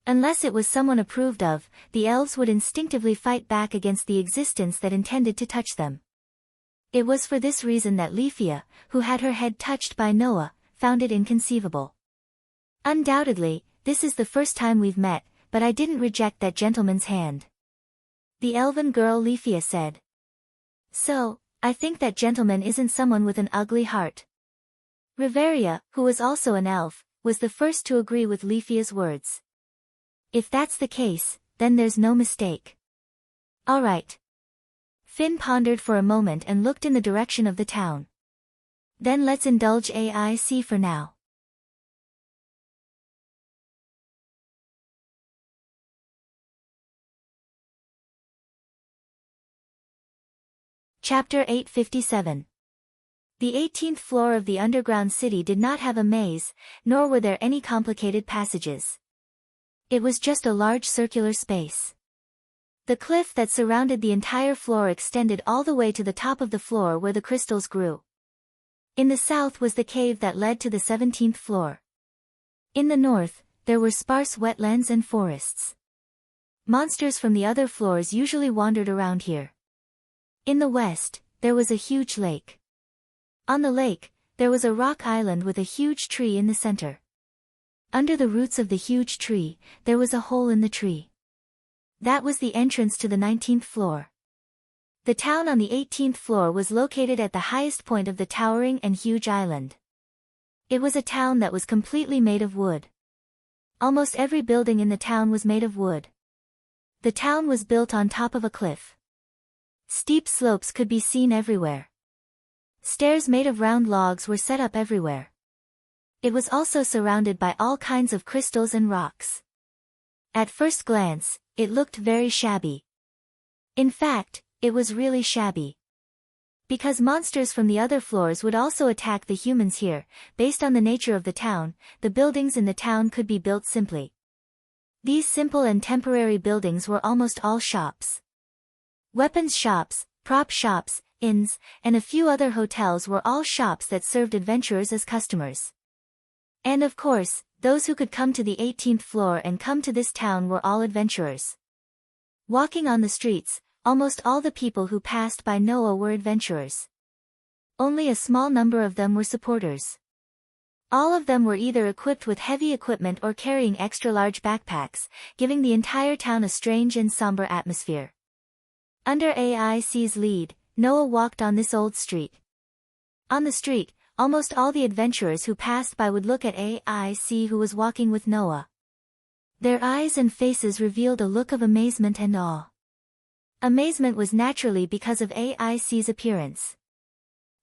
Unless it was someone approved of, the elves would instinctively fight back against the existence that intended to touch them. It was for this reason that Leafia, who had her head touched by Noah, found it inconceivable. Undoubtedly, this is the first time we've met, but I didn't reject that gentleman's hand. The elven girl Leafia said. So, I think that gentleman isn't someone with an ugly heart. Riveria, who was also an elf, was the first to agree with Leafia's words. If that's the case, then there's no mistake. All right. Finn pondered for a moment and looked in the direction of the town. Then let's indulge AIC for now. Chapter 857. The 18th floor of the underground city did not have a maze, nor were there any complicated passages. It was just a large circular space. The cliff that surrounded the entire floor extended all the way to the top of the floor where the crystals grew. In the south was the cave that led to the 17th floor. In the north, there were sparse wetlands and forests. Monsters from the other floors usually wandered around here. In the west, there was a huge lake. On the lake, there was a rock island with a huge tree in the center. Under the roots of the huge tree, there was a hole in the tree. That was the entrance to the 19th floor. The town on the 18th floor was located at the highest point of the towering and huge island. It was a town that was completely made of wood. Almost every building in the town was made of wood. The town was built on top of a cliff. Steep slopes could be seen everywhere. Stairs made of round logs were set up everywhere. It was also surrounded by all kinds of crystals and rocks. At first glance, it looked very shabby. In fact, it was really shabby. Because monsters from the other floors would also attack the humans here, based on the nature of the town, the buildings in the town could be built simply. These simple and temporary buildings were almost all shops. Weapons shops, prop shops, inns, and a few other hotels were all shops that served adventurers as customers. And of course, those who could come to the 18th floor and come to this town were all adventurers. Walking on the streets, almost all the people who passed by Noah were adventurers. Only a small number of them were supporters. All of them were either equipped with heavy equipment or carrying extra-large backpacks, giving the entire town a strange and somber atmosphere. Under AIC's lead, Noah walked on this old street. On the street, almost all the adventurers who passed by would look at AIC who was walking with Noah. Their eyes and faces revealed a look of amazement and awe. Amazement was naturally because of AIC's appearance.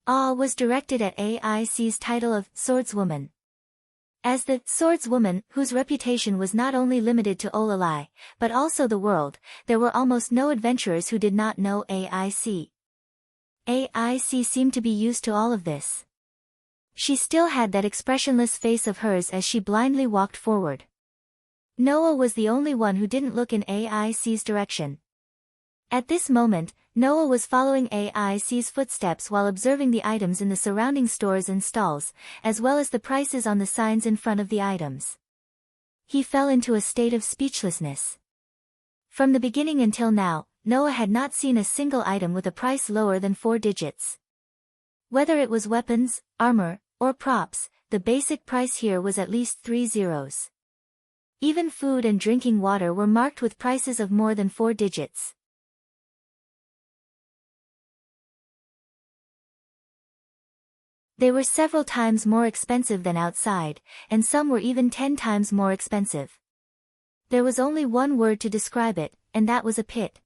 Awe was directed at AIC's title of Swordswoman. As the swordswoman, whose reputation was not only limited to Olalai, but also the world, there were almost no adventurers who did not know AIC. AIC seemed to be used to all of this. She still had that expressionless face of hers as she blindly walked forward. Noah was the only one who didn't look in AIC's direction. At this moment, Noah was following AIC's footsteps while observing the items in the surrounding stores and stalls, as well as the prices on the signs in front of the items. He fell into a state of speechlessness. From the beginning until now, Noah had not seen a single item with a price lower than 4 digits. Whether it was weapons, armor, or props, the basic price here was at least 3 zeros. Even food and drinking water were marked with prices of more than 4 digits. They were several times more expensive than outside, and some were even 10 times more expensive. There was only one word to describe it, and that was a pit.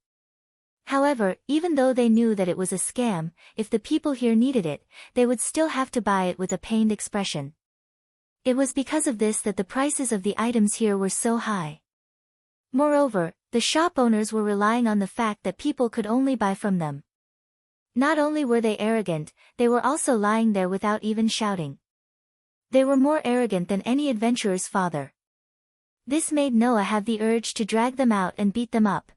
However, even though they knew that it was a scam, if the people here needed it, they would still have to buy it with a pained expression. It was because of this that the prices of the items here were so high. Moreover, the shop owners were relying on the fact that people could only buy from them. Not only were they arrogant, they were also lying there without even shouting. They were more arrogant than any adventurer's father. This made Noah have the urge to drag them out and beat them up.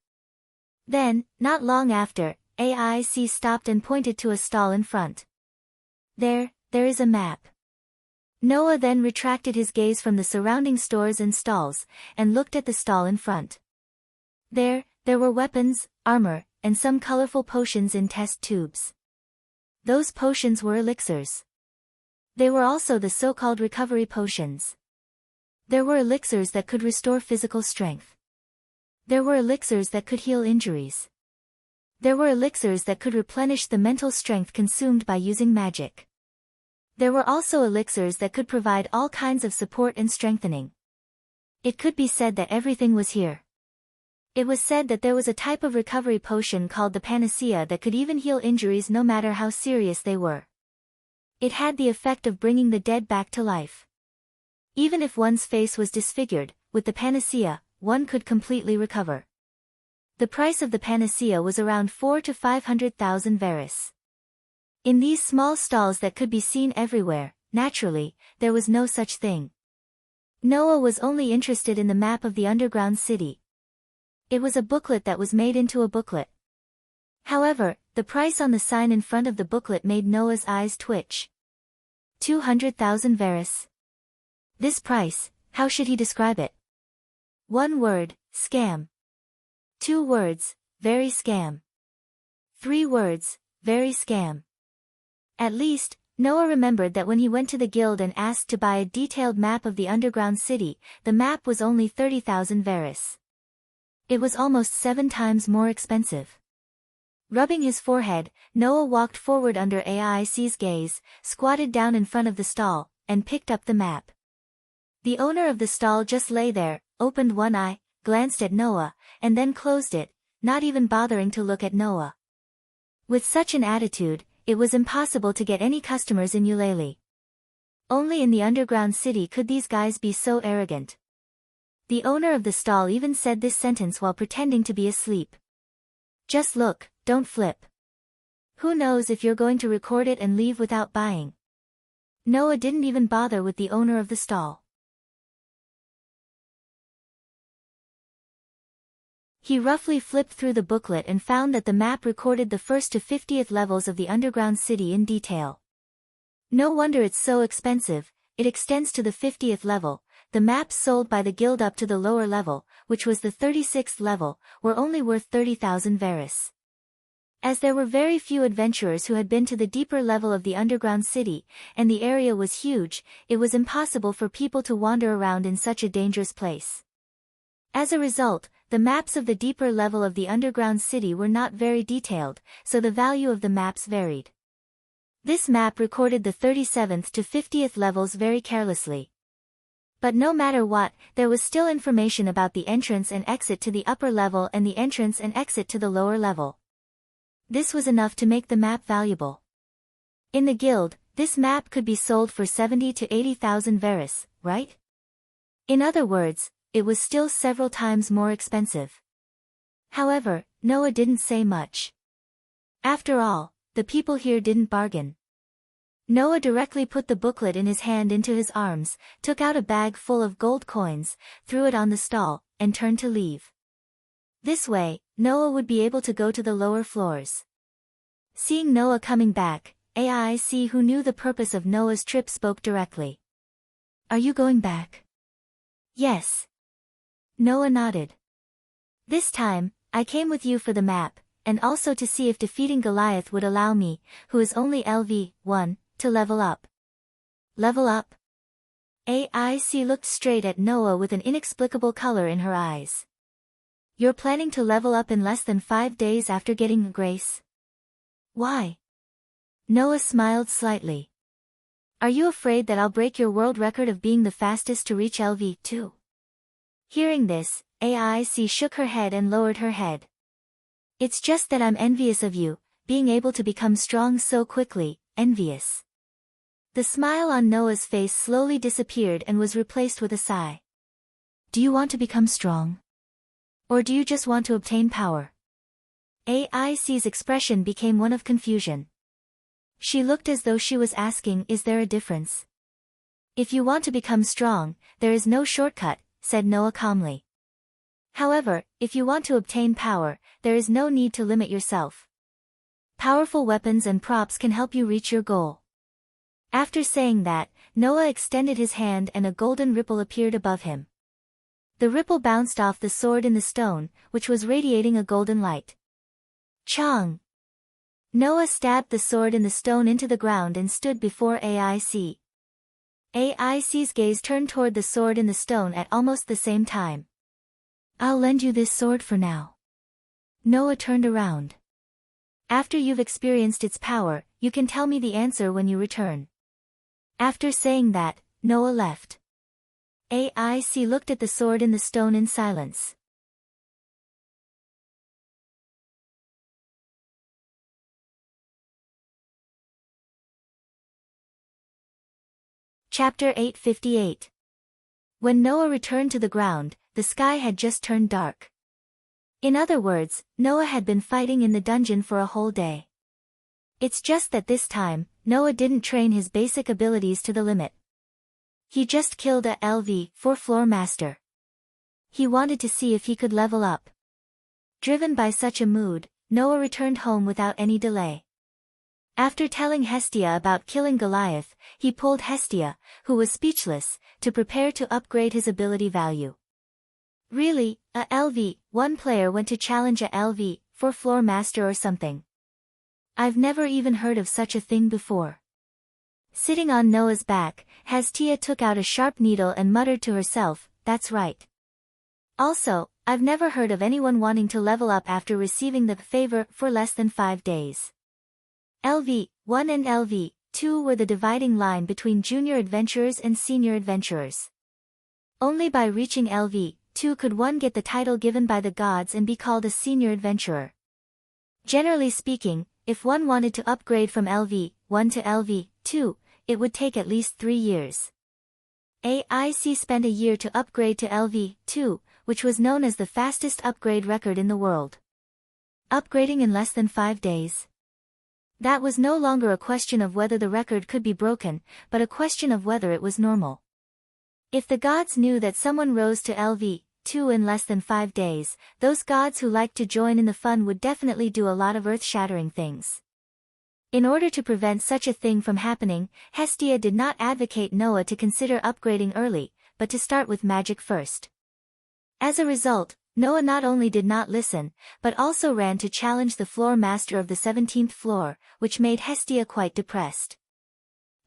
Then, not long after, AIC stopped and pointed to a stall in front. There is a map. Noah then retracted his gaze from the surrounding stores and stalls, and looked at the stall in front. There were weapons, armor, and some colorful potions in test tubes. Those potions were elixirs. They were also the so-called recovery potions. There were elixirs that could restore physical strength. There were elixirs that could heal injuries. There were elixirs that could replenish the mental strength consumed by using magic. There were also elixirs that could provide all kinds of support and strengthening. It could be said that everything was here. It was said that there was a type of recovery potion called the panacea that could even heal injuries no matter how serious they were. It had the effect of bringing the dead back to life. Even if one's face was disfigured, with the panacea, one could completely recover. The price of the panacea was around 400,000 to 500,000 veris. In these small stalls that could be seen everywhere, naturally, there was no such thing. Noah was only interested in the map of the underground city. It was a booklet that was made into a booklet. However, the price on the sign in front of the booklet made Noah's eyes twitch. 200,000 veris. This price, how should he describe it? 1 word, scam. 2 words, very scam. 3 words, very scam. At least, Noah remembered that when he went to the guild and asked to buy a detailed map of the underground city, the map was only 30,000 veris. It was almost 7 times more expensive. Rubbing his forehead, Noah walked forward under AIC's gaze, squatted down in front of the stall, and picked up the map. The owner of the stall just lay there, opened one eye, glanced at Noah, and then closed it, not even bothering to look at Noah. With such an attitude, it was impossible to get any customers in Eulalie. Only in the underground city could these guys be so arrogant. The owner of the stall even said this sentence while pretending to be asleep. Just look, don't flip. Who knows if you're going to record it and leave without buying. Noah didn't even bother with the owner of the stall. He roughly flipped through the booklet and found that the map recorded the 1st to 50th levels of the underground city in detail. No wonder it's so expensive, it extends to the 50th level. The maps sold by the guild up to the lower level, which was the 36th level, were only worth 30,000 veris. As there were very few adventurers who had been to the deeper level of the underground city, and the area was huge, it was impossible for people to wander around in such a dangerous place. As a result, the maps of the deeper level of the underground city were not very detailed, so the value of the maps varied. This map recorded the 37th to 50th levels very carelessly. But no matter what, there was still information about the entrance and exit to the upper level and the entrance and exit to the lower level. This was enough to make the map valuable. In the guild, this map could be sold for 70,000 to 80,000 veris, right? In other words, it was still several times more expensive. However, Noah didn't say much. After all, the people here didn't bargain. Noah directly put the booklet in his hand into his arms, took out a bag full of gold coins, threw it on the stall, and turned to leave. This way, Noah would be able to go to the lower floors. Seeing Noah coming back, AIC, who knew the purpose of Noah's trip, spoke directly. Are you going back? Yes. Noah nodded. This time, I came with you for the map, and also to see if defeating Goliath would allow me, who is only LV1, to level up. Level up? AIC looked straight at Noah with an inexplicable color in her eyes. You're planning to level up in less than 5 days after getting grace? Why? Noah smiled slightly. Are you afraid that I'll break your world record of being the fastest to reach LV2? Hearing this, AIC shook her head and lowered her head. It's just that I'm envious of you, being able to become strong so quickly, envious. The smile on Noah's face slowly disappeared and was replaced with a sigh. Do you want to become strong? Or do you just want to obtain power? AIC's expression became one of confusion. She looked as though she was asking, is there a difference? If you want to become strong, there is no shortcut, said Noah calmly. However, if you want to obtain power, there is no need to limit yourself. Powerful weapons and props can help you reach your goal. After saying that, Noah extended his hand and a golden ripple appeared above him. The ripple bounced off the sword in the stone, which was radiating a golden light. Chong! Noah stabbed the sword in the stone into the ground and stood before AIC. AIC's gaze turned toward the sword in the stone at almost the same time. I'll lend you this sword for now. Noah turned around. After you've experienced its power, you can tell me the answer when you return. After saying that, Noah left. AIC looked at the sword in the stone in silence. Chapter 858. When Noah returned to the ground, the sky had just turned dark. In other words, Noah had been fighting in the dungeon for a whole day. It's just that this time, Noah didn't train his basic abilities to the limit. He just killed a LV 4-floor master. He wanted to see if he could level up. Driven by such a mood, Noah returned home without any delay. After telling Hestia about killing Goliath, he pulled Hestia, who was speechless, to prepare to upgrade his ability value. Really, a LV1 player went to challenge a LV 4-floor master or something? I've never even heard of such a thing before. Sitting on Noah's back, Hestia took out a sharp needle and muttered to herself, that's right. Also, I've never heard of anyone wanting to level up after receiving the favor for less than 5 days. LV1 and LV2 were the dividing line between junior adventurers and senior adventurers. Only by reaching LV2 could one get the title given by the gods and be called a senior adventurer. Generally speaking, if one wanted to upgrade from LV1 to LV2, it would take at least 3 years. AIC spent a year to upgrade to LV2, which was known as the fastest upgrade record in the world. Upgrading in less than 5 days. That was no longer a question of whether the record could be broken, but a question of whether it was normal. If the gods knew that someone rose to LV2 in less than 5 days, those gods who liked to join in the fun would definitely do a lot of earth-shattering things. In order to prevent such a thing from happening, Hestia did not advocate Noah to consider upgrading early, but to start with magic first. As a result, Noah not only did not listen, but also ran to challenge the floor master of the 17th floor, which made Hestia quite depressed.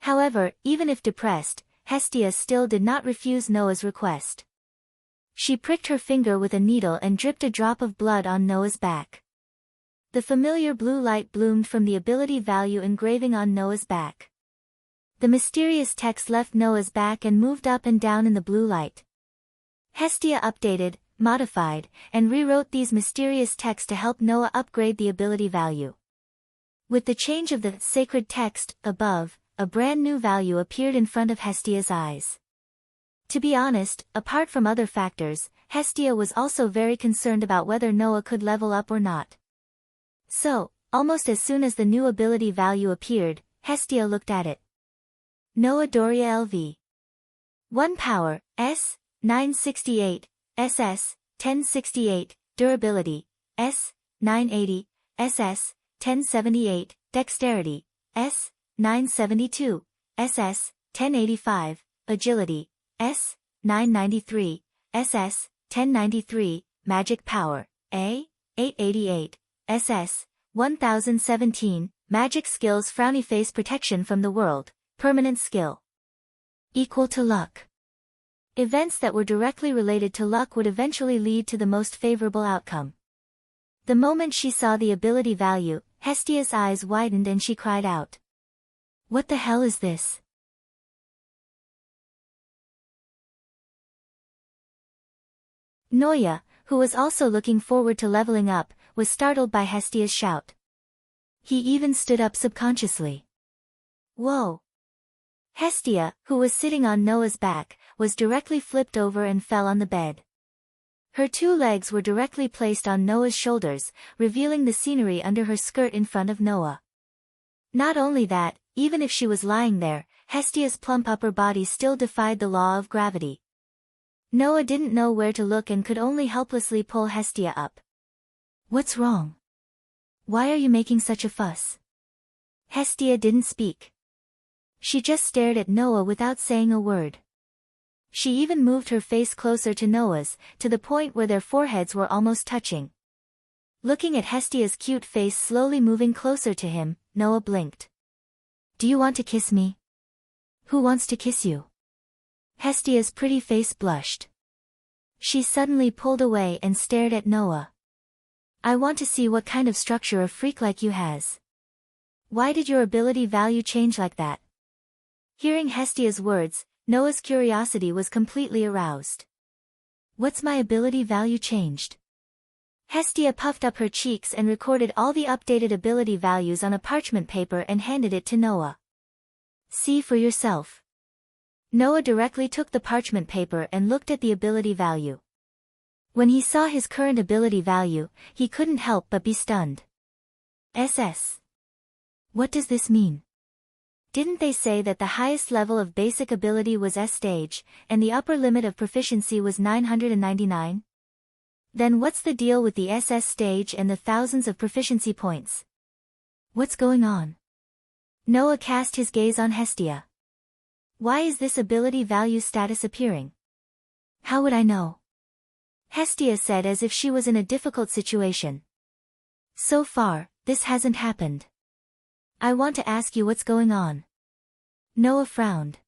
However, even if depressed, Hestia still did not refuse Noah's request. She pricked her finger with a needle and dripped a drop of blood on Noah's back. The familiar blue light bloomed from the ability value engraving on Noah's back. The mysterious text left Noah's back and moved up and down in the blue light. Hestia updated, modified, and rewrote these mysterious texts to help Noah upgrade the ability value. With the change of the sacred text above, a brand new value appeared in front of Hestia's eyes. To be honest, apart from other factors, Hestia was also very concerned about whether Noah could level up or not. So, almost as soon as the new ability value appeared, Hestia looked at it. Noah Doria LV 1 Power, S, 968, SS, 1068, Durability, S, 980, SS, 1078, Dexterity, S, 972, SS, 1085, Agility, S, 993, SS, 1093, Magic Power, A, 888, SS, 1017, Magic Skills Frowny Face Protection from the World, Permanent Skill. Equal to Luck. Events that were directly related to luck would eventually lead to the most favorable outcome. The moment she saw the ability value, Hestia's eyes widened and she cried out. What the hell is this? Noya, who was also looking forward to leveling up, was startled by Hestia's shout. He even stood up subconsciously. Whoa! Hestia, who was sitting on Noah's back, was directly flipped over and fell on the bed. Her 2 legs were directly placed on Noah's shoulders, revealing the scenery under her skirt in front of Noah. Not only that, even if she was lying there, Hestia's plump upper body still defied the law of gravity. Noah didn't know where to look and could only helplessly pull Hestia up. What's wrong? Why are you making such a fuss? Hestia didn't speak. She just stared at Noah without saying a word. She even moved her face closer to Noah's, to the point where their foreheads were almost touching. Looking at Hestia's cute face slowly moving closer to him, Noah blinked. Do you want to kiss me? Who wants to kiss you? Hestia's pretty face blushed. She suddenly pulled away and stared at Noah. I want to see what kind of structure a freak like you has. Why did your ability value change like that? Hearing Hestia's words, Noah's curiosity was completely aroused. What's my ability value changed? Hestia puffed up her cheeks and recorded all the updated ability values on a parchment paper and handed it to Noah. See for yourself. Noah directly took the parchment paper and looked at the ability value. When he saw his current ability value, he couldn't help but be stunned. SS. What does this mean? Didn't they say that the highest level of basic ability was S stage, and the upper limit of proficiency was 999? Then what's the deal with the SS stage and the thousands of proficiency points? What's going on? Noah cast his gaze on Hestia. Why is this ability value status appearing? How would I know? Hestia said as if she was in a difficult situation. So far, this hasn't happened. I want to ask you what's going on. Noah frowned.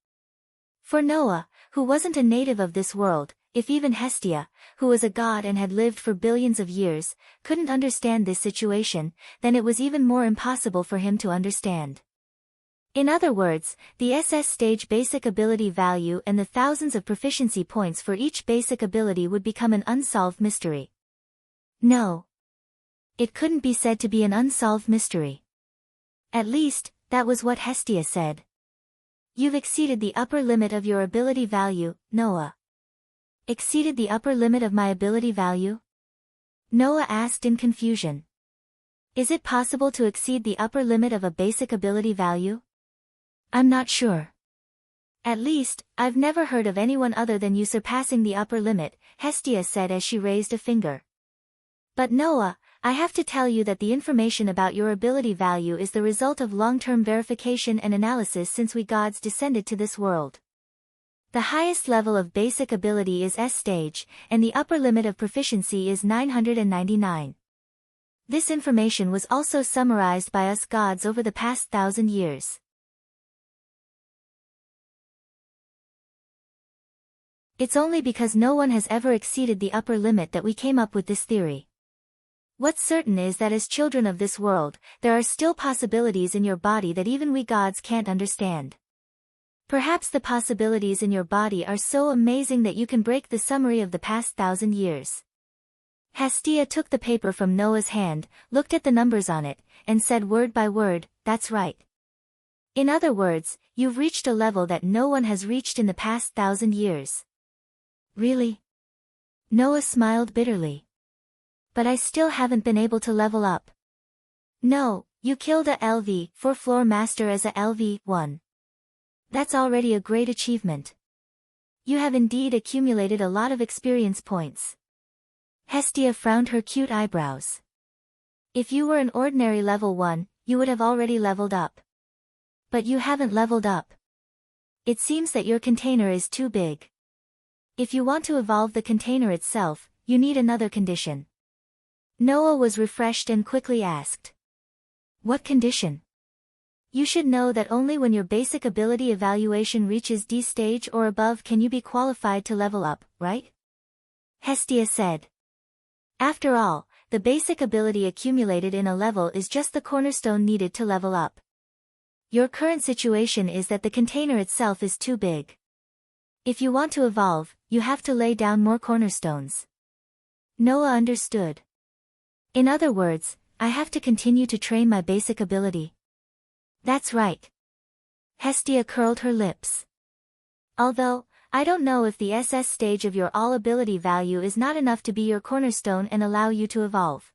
For Noah, who wasn't a native of this world, if even Hestia, who was a god and had lived for billions of years, couldn't understand this situation, then it was even more impossible for him to understand. In other words, the SS stage basic ability value and the thousands of proficiency points for each basic ability would become an unsolved mystery. No. It couldn't be said to be an unsolved mystery. At least, that was what Hestia said. You've exceeded the upper limit of your ability value, Noah. Exceeded the upper limit of my ability value? Noah asked in confusion. Is it possible to exceed the upper limit of a basic ability value? I'm not sure. At least, I've never heard of anyone other than you surpassing the upper limit, Hestia said as she raised a finger. But Noah, I have to tell you that the information about your ability value is the result of long-term verification and analysis since we gods descended to this world. The highest level of basic ability is S stage, and the upper limit of proficiency is 999. This information was also summarized by us gods over the past 1,000 years. It's only because no one has ever exceeded the upper limit that we came up with this theory. What's certain is that as children of this world, there are still possibilities in your body that even we gods can't understand. Perhaps the possibilities in your body are so amazing that you can break the summary of the past 1,000 years. Hestia took the paper from Noah's hand, looked at the numbers on it, and said word by word, "That's right." In other words, you've reached a level that no one has reached in the past 1,000 years. Really? Noah smiled bitterly. But I still haven't been able to level up. No, you killed a LV4 floor master as a LV1. That's already a great achievement. You have indeed accumulated a lot of experience points. Hestia frowned her cute eyebrows. If you were an ordinary level 1, you would have already leveled up. But you haven't leveled up. It seems that your container is too big. If you want to evolve the container itself, you need another condition. Noah was refreshed and quickly asked. What condition? You should know that only when your basic ability evaluation reaches D stage or above can you be qualified to level up, right? Hestia said. After all, the basic ability accumulated in a level is just the cornerstone needed to level up. Your current situation is that the container itself is too big. If you want to evolve, you have to lay down more cornerstones. Noah understood. In other words, I have to continue to train my basic ability. That's right. Hestia curled her lips. Although, I don't know if the SS stage of your all-ability value is not enough to be your cornerstone and allow you to evolve.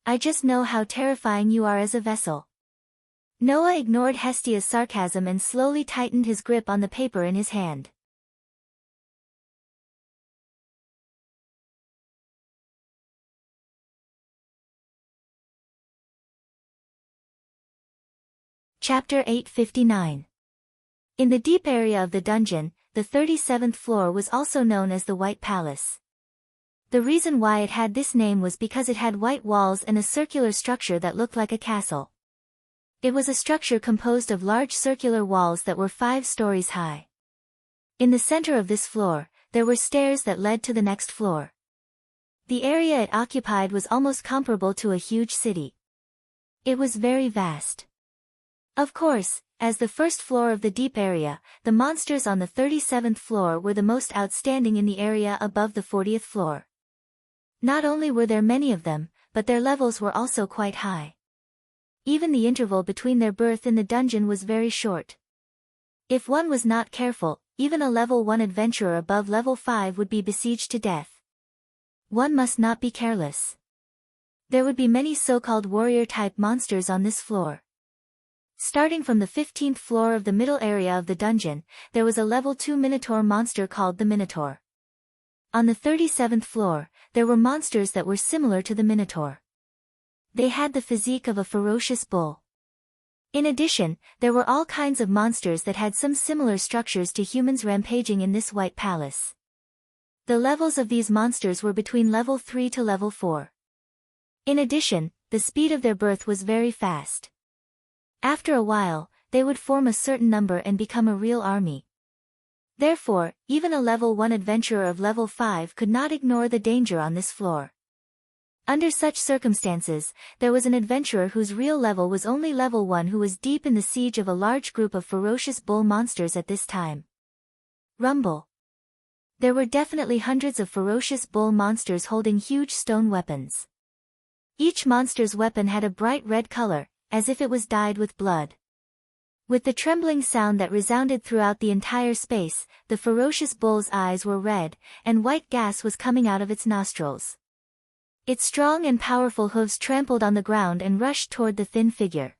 I just know how terrifying you are as a vessel. Noah ignored Hestia's sarcasm and slowly tightened his grip on the paper in his hand. Chapter 859. In the deep area of the dungeon, the 37th floor was also known as the White Palace. The reason why it had this name was because it had white walls and a circular structure that looked like a castle. It was a structure composed of large circular walls that were 5 stories high. In the center of this floor, there were stairs that led to the next floor. The area it occupied was almost comparable to a huge city. It was very vast. Of course, as the first floor of the deep area, the monsters on the 37th floor were the most outstanding in the area above the 40th floor. Not only were there many of them, but their levels were also quite high. Even the interval between their birth in the dungeon was very short. If one was not careful, even a level 1 adventurer above level 5 would be besieged to death. One must not be careless. There would be many so-called warrior-type monsters on this floor. Starting from the 15th floor of the middle area of the dungeon, there was a level 2 Minotaur monster called the Minotaur. On the 37th floor, there were monsters that were similar to the Minotaur. They had the physique of a ferocious bull. In addition, there were all kinds of monsters that had some similar structures to humans rampaging in this White Palace. The levels of these monsters were between level 3 to level 4. In addition, the speed of their birth was very fast. After a while, they would form a certain number and become a real army. Therefore, even a level 1 adventurer of level 5 could not ignore the danger on this floor. Under such circumstances, there was an adventurer whose real level was only level 1 who was deep in the siege of a large group of ferocious bull monsters at this time. Rumble. There were definitely hundreds of ferocious bull monsters holding huge stone weapons. Each monster's weapon had a bright red color, as if it was dyed with blood. With the trembling sound that resounded throughout the entire space, the ferocious bull's eyes were red, and white gas was coming out of its nostrils. Its strong and powerful hooves trampled on the ground and rushed toward the thin figure.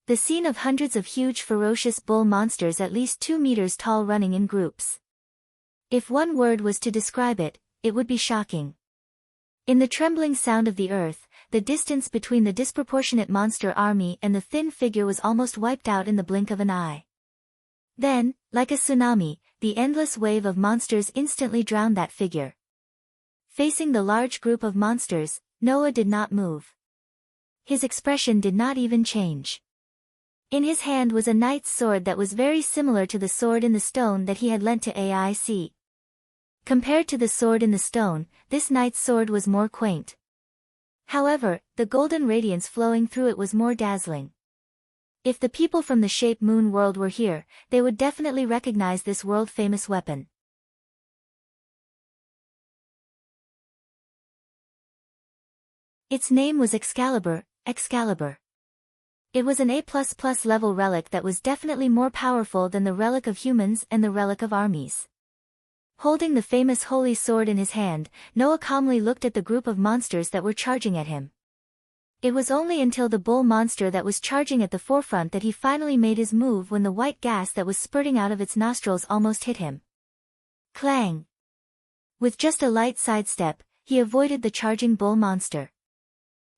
The scene of hundreds of huge ferocious bull monsters at least 2 meters tall running in groups. If one word was to describe it, it would be shocking. In the trembling sound of the earth, the distance between the disproportionate monster army and the thin figure was almost wiped out in the blink of an eye. Then, like a tsunami, the endless wave of monsters instantly drowned that figure. Facing the large group of monsters, Noah did not move. His expression did not even change. In his hand was a knight's sword that was very similar to the sword in the stone that he had lent to AIC. Compared to the sword in the stone, this knight's sword was more quaint. However, the golden radiance flowing through it was more dazzling. If the people from the Shape Moon world were here, they would definitely recognize this world-famous weapon. Its name was Excalibur. It was an A++ level relic that was definitely more powerful than the relic of humans and the relic of armies. Holding the famous holy sword in his hand, Noah calmly looked at the group of monsters that were charging at him. It was only until the bull monster that was charging at the forefront that he finally made his move when the white gas that was spurting out of its nostrils almost hit him. Clang! With just a light sidestep, he avoided the charging bull monster.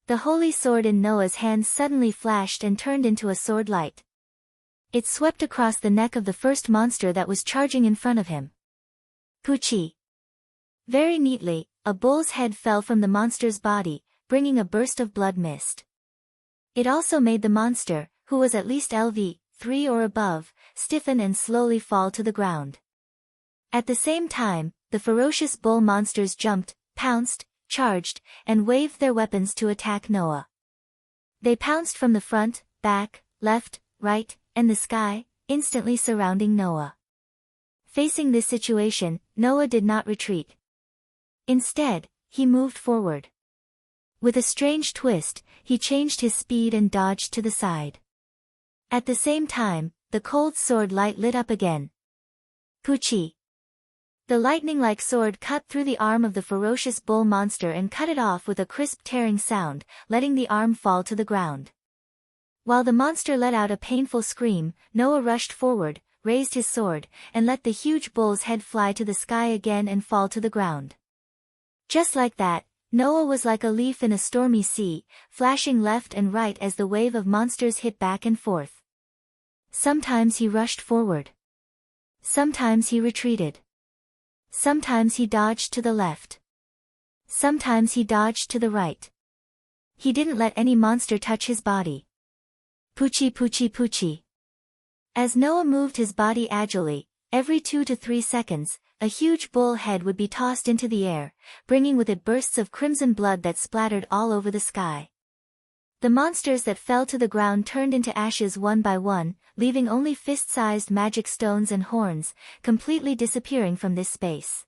The holy sword in Noah's hand suddenly flashed and turned into a sword light. It swept across the neck of the first monster that was charging in front of him. Poochie! Very neatly, a bull's head fell from the monster's body, bringing a burst of blood mist. It also made the monster, who was at least LV 3 or above, stiffen and slowly fall to the ground. At the same time, the ferocious bull monsters jumped, pounced, charged, and waved their weapons to attack Noah. They pounced from the front, back, left, right, and the sky, instantly surrounding Noah. Facing this situation, Noah did not retreat. Instead, he moved forward. With a strange twist, he changed his speed and dodged to the side. At the same time, the cold sword light lit up again. Puchi! The lightning-like sword cut through the arm of the ferocious bull monster and cut it off with a crisp tearing sound, letting the arm fall to the ground. While the monster let out a painful scream, Noah rushed forward, raised his sword, and let the huge bull's head fly to the sky again and fall to the ground. Just like that, Noah was like a leaf in a stormy sea, flashing left and right as the wave of monsters hit back and forth. Sometimes he rushed forward. Sometimes he retreated. Sometimes he dodged to the left. Sometimes he dodged to the right. He didn't let any monster touch his body. Puchi puchi puchi. As Noah moved his body agilely, every 2 to 3 seconds, a huge bull head would be tossed into the air, bringing with it bursts of crimson blood that splattered all over the sky. The monsters that fell to the ground turned into ashes one by one, leaving only fist-sized magic stones and horns, completely disappearing from this space.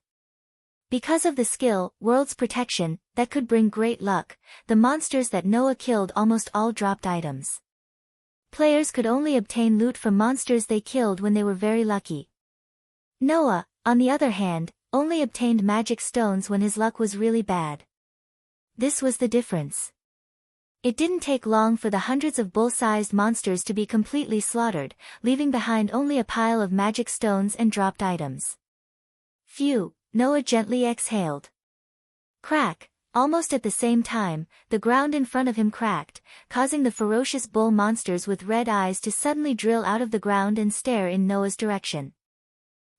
Because of the skill, World's Protection, that could bring great luck, the monsters that Noah killed almost all dropped items. Players could only obtain loot from monsters they killed when they were very lucky. Noah, on the other hand, only obtained magic stones when his luck was really bad. This was the difference. It didn't take long for the hundreds of bull-sized monsters to be completely slaughtered, leaving behind only a pile of magic stones and dropped items. Phew, Noah gently exhaled. Crack! Almost at the same time, the ground in front of him cracked, causing the ferocious bull monsters with red eyes to suddenly drill out of the ground and stare in Noah's direction.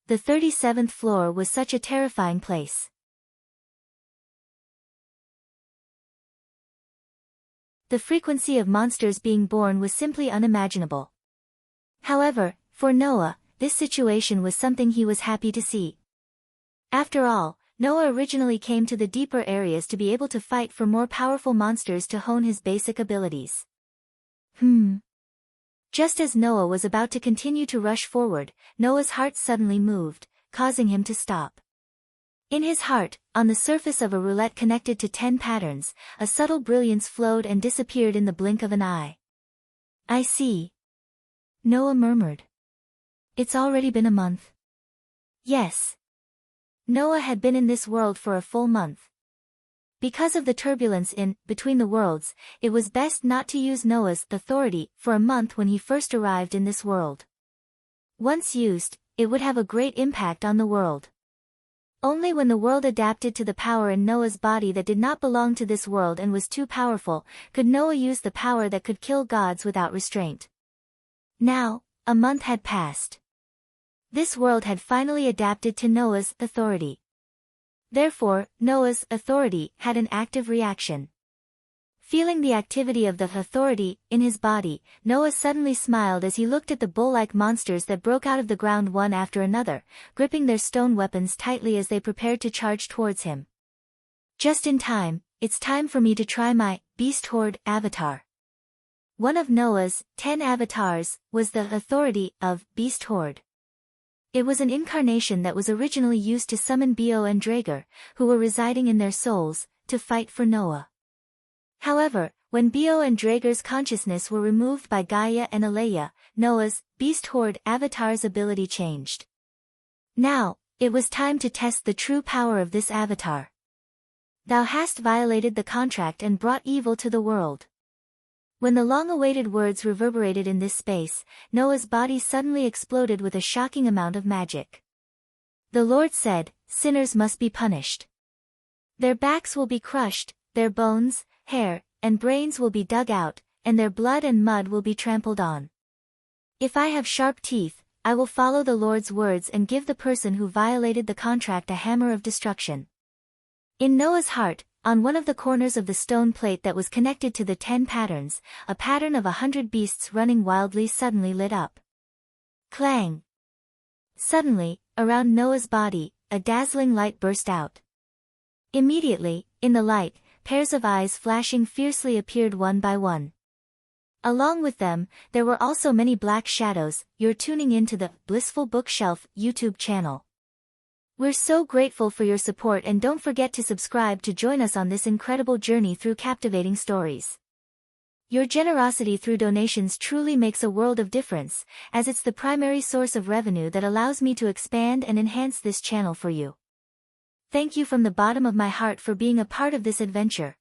The 37th floor was such a terrifying place. The frequency of monsters being born was simply unimaginable. However, for Noah, this situation was something he was happy to see. After all, Noah originally came to the deeper areas to be able to fight for more powerful monsters to hone his basic abilities. Just as Noah was about to continue to rush forward, Noah's heart suddenly moved, causing him to stop. In his heart, on the surface of a roulette connected to 10 patterns, a subtle brilliance flowed and disappeared in the blink of an eye. I see. Noah murmured. It's already been a month. Yes. Noah had been in this world for a full month. Because of the turbulence in between the worlds, it was best not to use Noah's authority for a month when he first arrived in this world. Once used, it would have a great impact on the world. Only when the world adapted to the power in Noah's body that did not belong to this world and was too powerful, could Noah use the power that could kill gods without restraint. Now, a month had passed. This world had finally adapted to Noah's authority. Therefore, Noah's authority had an active reaction. Feeling the activity of the authority in his body, Noah suddenly smiled as he looked at the bull-like monsters that broke out of the ground one after another, gripping their stone weapons tightly as they prepared to charge towards him. Just in time, it's time for me to try my Beast Horde avatar. One of Noah's 10 avatars was the authority of Beast Horde. It was an incarnation that was originally used to summon Bio and Drager, who were residing in their souls, to fight for Noah. However, when Bio and Drager's consciousness were removed by Gaia and Aleya, Noah's Beast Horde avatar's ability changed. Now, it was time to test the true power of this avatar. Thou hast violated the contract and brought evil to the world. When the long-awaited words reverberated in this space, Noah's body suddenly exploded with a shocking amount of magic. The Lord said, sinners must be punished. Their backs will be crushed, their bones, hair, and brains will be dug out, and their blood and mud will be trampled on. If I have sharp teeth, I will follow the Lord's words and give the person who violated the contract a hammer of destruction. In Noah's heart, on one of the corners of the stone plate that was connected to the 10 patterns, a pattern of 100 beasts running wildly suddenly lit up. Clang! Suddenly, around Noah's body, a dazzling light burst out. Immediately, in the light, pairs of eyes flashing fiercely appeared one by one. Along with them, there were also many black shadows. You're tuning into the Blissful Bookshelf YouTube channel. We're so grateful for your support, and don't forget to subscribe to join us on this incredible journey through captivating stories. Your generosity through donations truly makes a world of difference, as it's the primary source of revenue that allows me to expand and enhance this channel for you. Thank you from the bottom of my heart for being a part of this adventure.